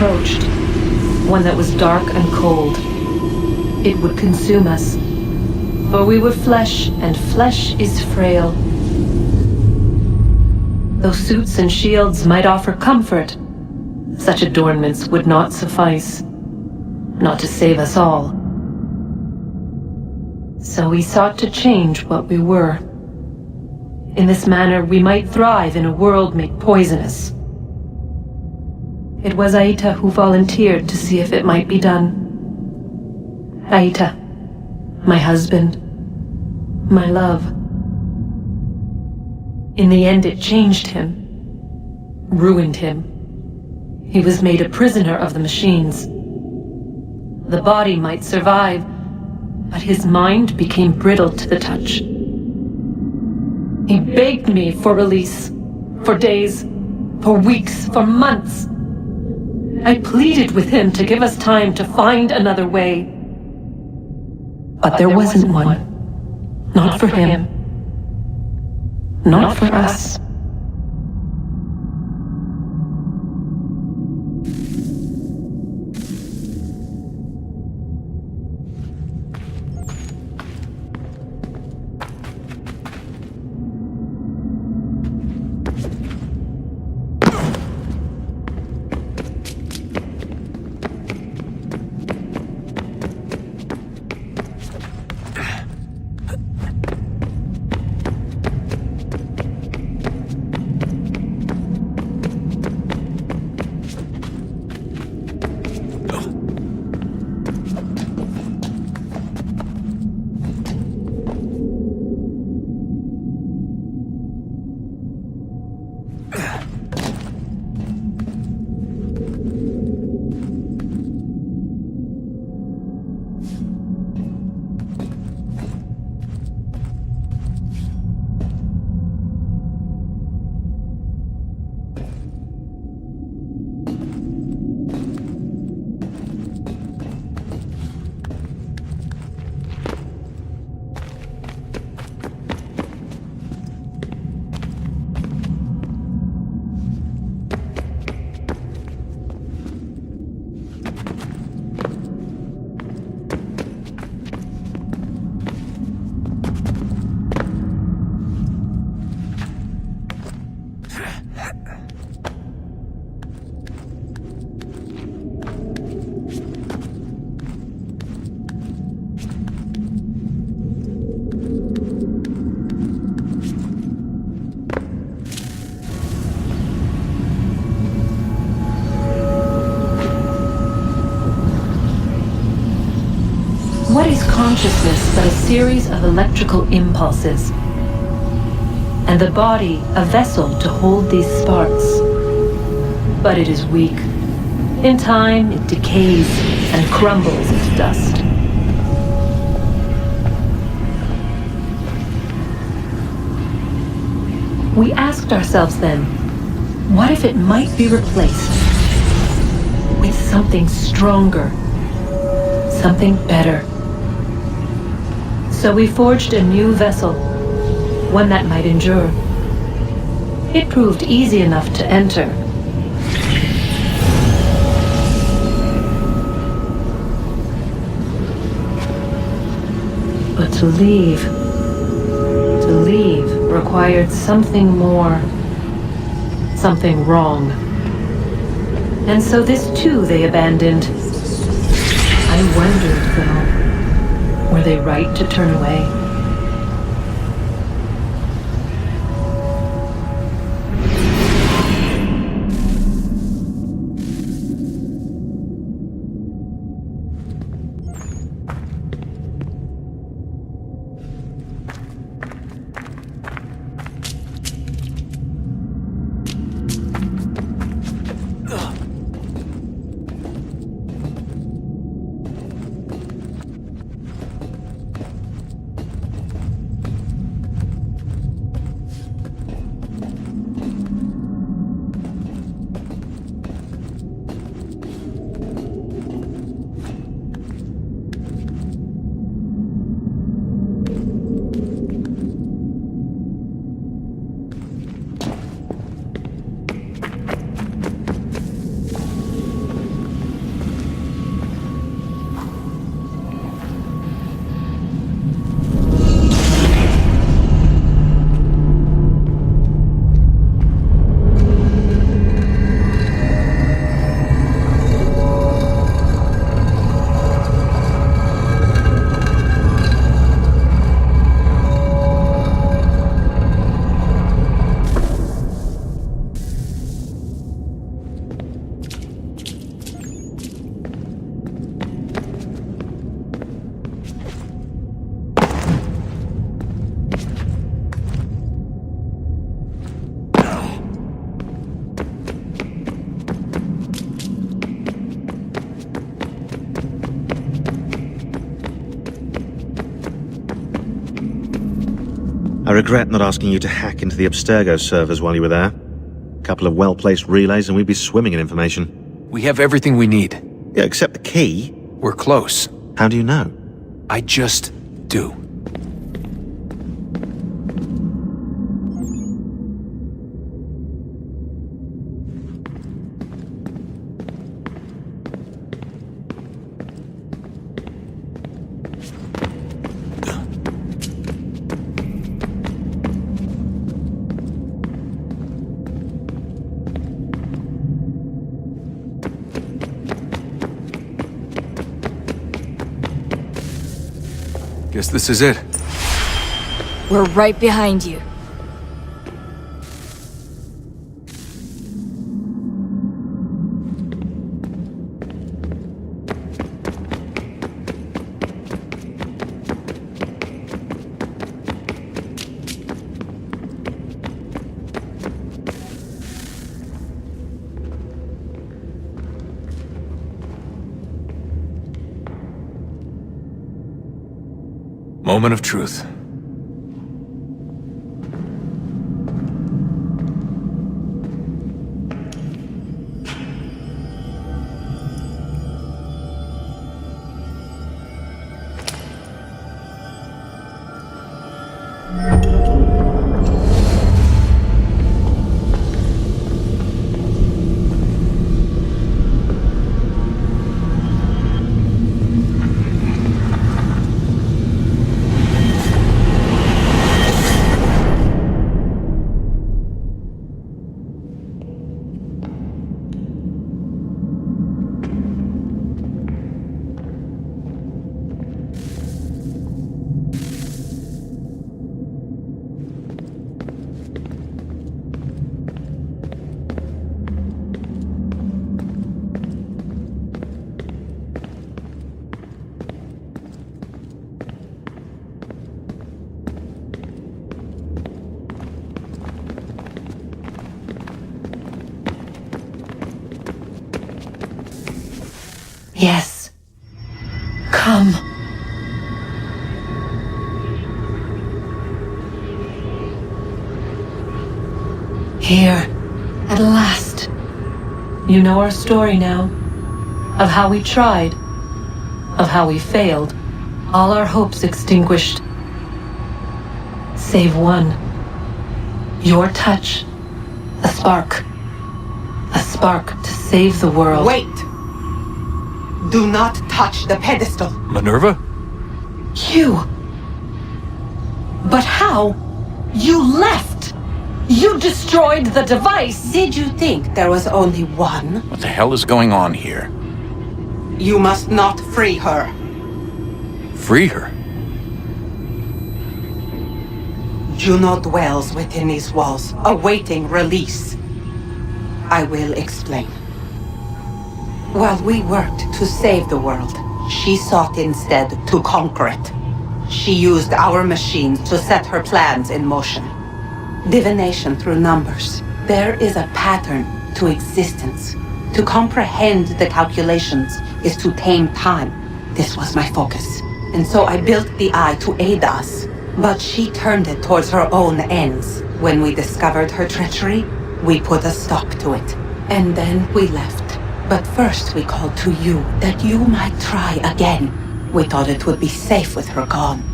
Approached. One that was dark and cold. It would consume us. For we were flesh, and flesh is frail. Though suits and shields might offer comfort, such adornments would not suffice. Not to save us all. So we sought to change what we were. In this manner, we might thrive in a world made poisonous. It was Aita who volunteered to see if it might be done. Aita, my husband, my love. In the end, it changed him, ruined him. He was made a prisoner of the machines. The body might survive, but his mind became brittle to the touch. He begged me for release, for days, for weeks, for months. I pleaded with him to give us time to find another way. But there wasn't one. Not for him. Not for us. consciousness but a series of electrical impulses, and the body a vessel to hold these sparks. But it is weak. In time, it decays and crumbles into dust. We asked ourselves then, what if it might be replaced with something stronger, something better? So we forged a new vessel, one that might endure. It proved easy enough to enter. But to leave required something more, something wrong. And so this too they abandoned. I wondered, though, were they right to turn away? I regret not asking you to hack into the Abstergo servers while you were there. A couple of well-placed relays and we'd be swimming in information. We have everything we need. Yeah, except the key. We're close. How do you know? I just do. Guess this is it. We're right behind you. Moment of truth. Yes. Come. Here, at last. You know our story now. Of how we tried. Of how we failed. All our hopes extinguished. Save one. Your touch. A spark. A spark to save the world. Wait! Do not touch the pedestal. Minerva? You. But how? You left! You destroyed the device! Did you think there was only one? What the hell is going on here? You must not free her. Free her? Juno dwells within these walls, awaiting release. I will explain. While we worked to save the world, she sought instead to conquer it. She used our machines to set her plans in motion. Divination through numbers. There is a pattern to existence. To comprehend the calculations is to tame time. This was my focus. And so I built the eye to aid us. But she turned it towards her own ends. When we discovered her treachery, we put a stop to it. And then we left. But first we called to you, that you might try again. We thought it would be safe with her gone.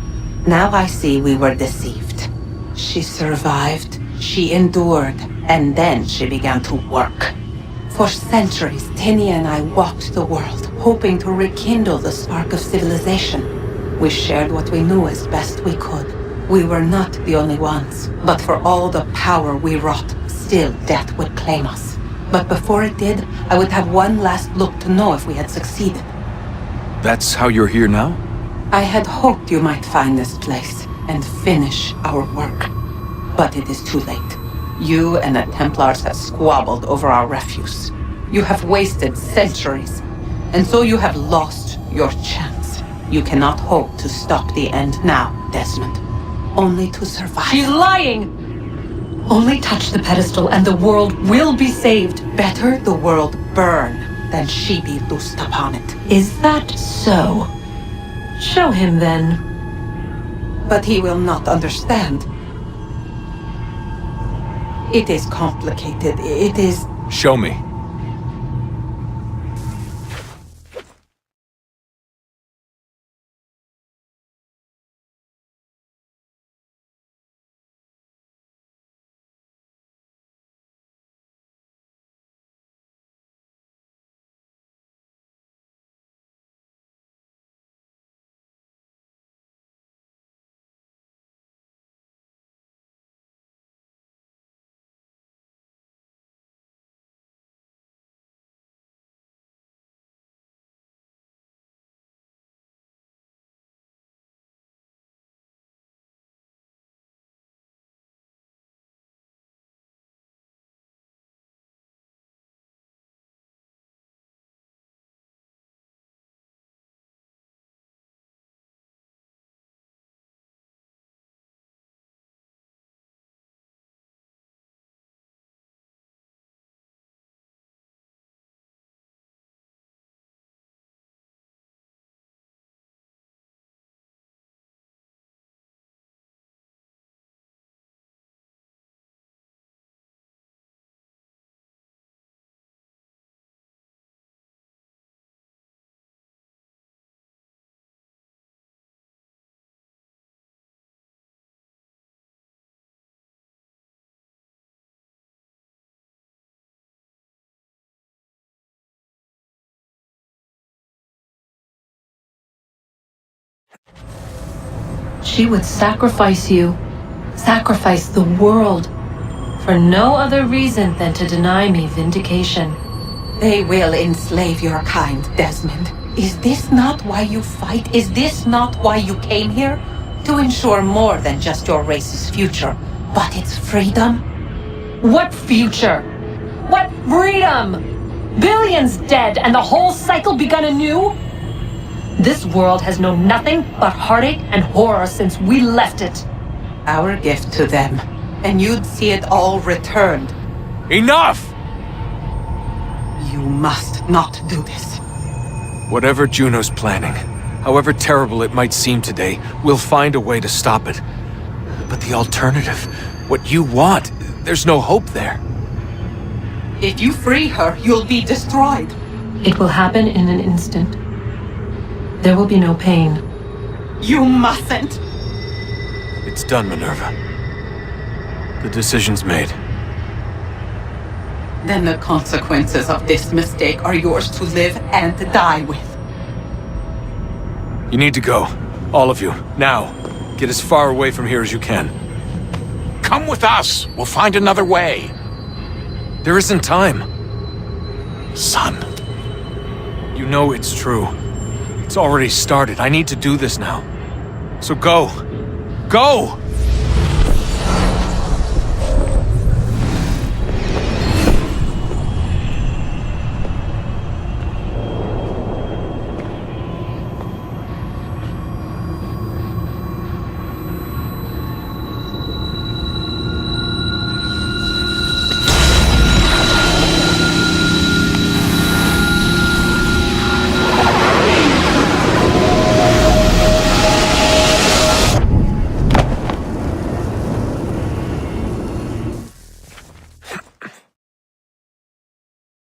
Now I see we were deceived. She survived, she endured, and then she began to work. For centuries, Tinia and I walked the world, hoping to rekindle the spark of civilization. We shared what we knew as best we could. We were not the only ones, but for all the power we wrought, still death would claim us. But before it did, I would have one last look to know if we had succeeded. That's how you're here now? I had hoped you might find this place and finish our work. But it is too late. You and the Templars have squabbled over our refuse. You have wasted centuries, and so you have lost your chance. You cannot hope to stop the end now, Desmond. Only to survive. She's lying! Only touch the pedestal and the world will be saved. Better the world burn than she be loosed upon it. Is that so? Show him then. But he will not understand. It is complicated. It is... Show me. She would sacrifice you, sacrifice the world, for no other reason than to deny me vindication. They will enslave your kind, Desmond. Is this not why you fight? Is this not why you came here? To ensure more than just your race's future, but its freedom? What future? What freedom? Billions dead and the whole cycle begun anew? This world has known nothing but heartache and horror since we left it. Our gift to them, and you'd see it all returned. Enough! You must not do this. Whatever Juno's planning, however terrible it might seem today, we'll find a way to stop it. But the alternative, what you want, there's no hope there. If you free her, you'll be destroyed. It will happen in an instant. There will be no pain. You mustn't. It's done, Minerva. The decision's made. Then the consequences of this mistake are yours to live and die with. You need to go. All of you. Now. Get as far away from here as you can. Come with us. We'll find another way. There isn't time. Son. You know it's true. It's already started. I need to do this now. So go. Go!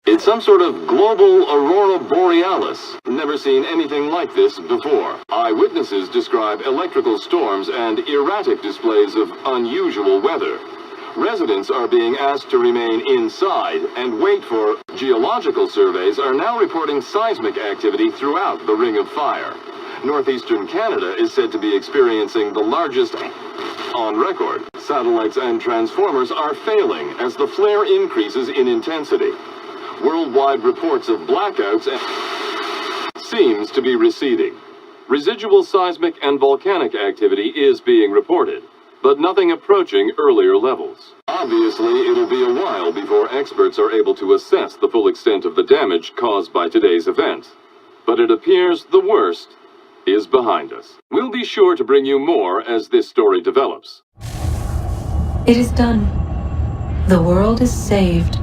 It's some sort of global aurora borealis. Never seen anything like this before. Eyewitnesses describe electrical storms and erratic displays of unusual weather. Residents are being asked to remain inside and wait for geological surveys are now reporting seismic activity throughout the Ring of Fire. Northeastern Canada is said to be experiencing the largest on record. Satellites and transformers are failing as the flare increases in intensity. Worldwide reports of blackouts seems to be receding. Residual seismic and volcanic activity is being reported, but nothing approaching earlier levels. Obviously, it'll be a while before experts are able to assess the full extent of the damage caused by today's event. But it appears the worst is behind us. We'll be sure to bring you more as this story develops. It is done. The world is saved.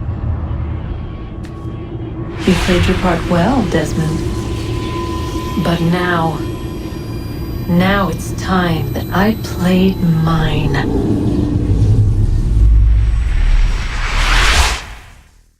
You played your part well, Desmond. But now it's time that I played mine.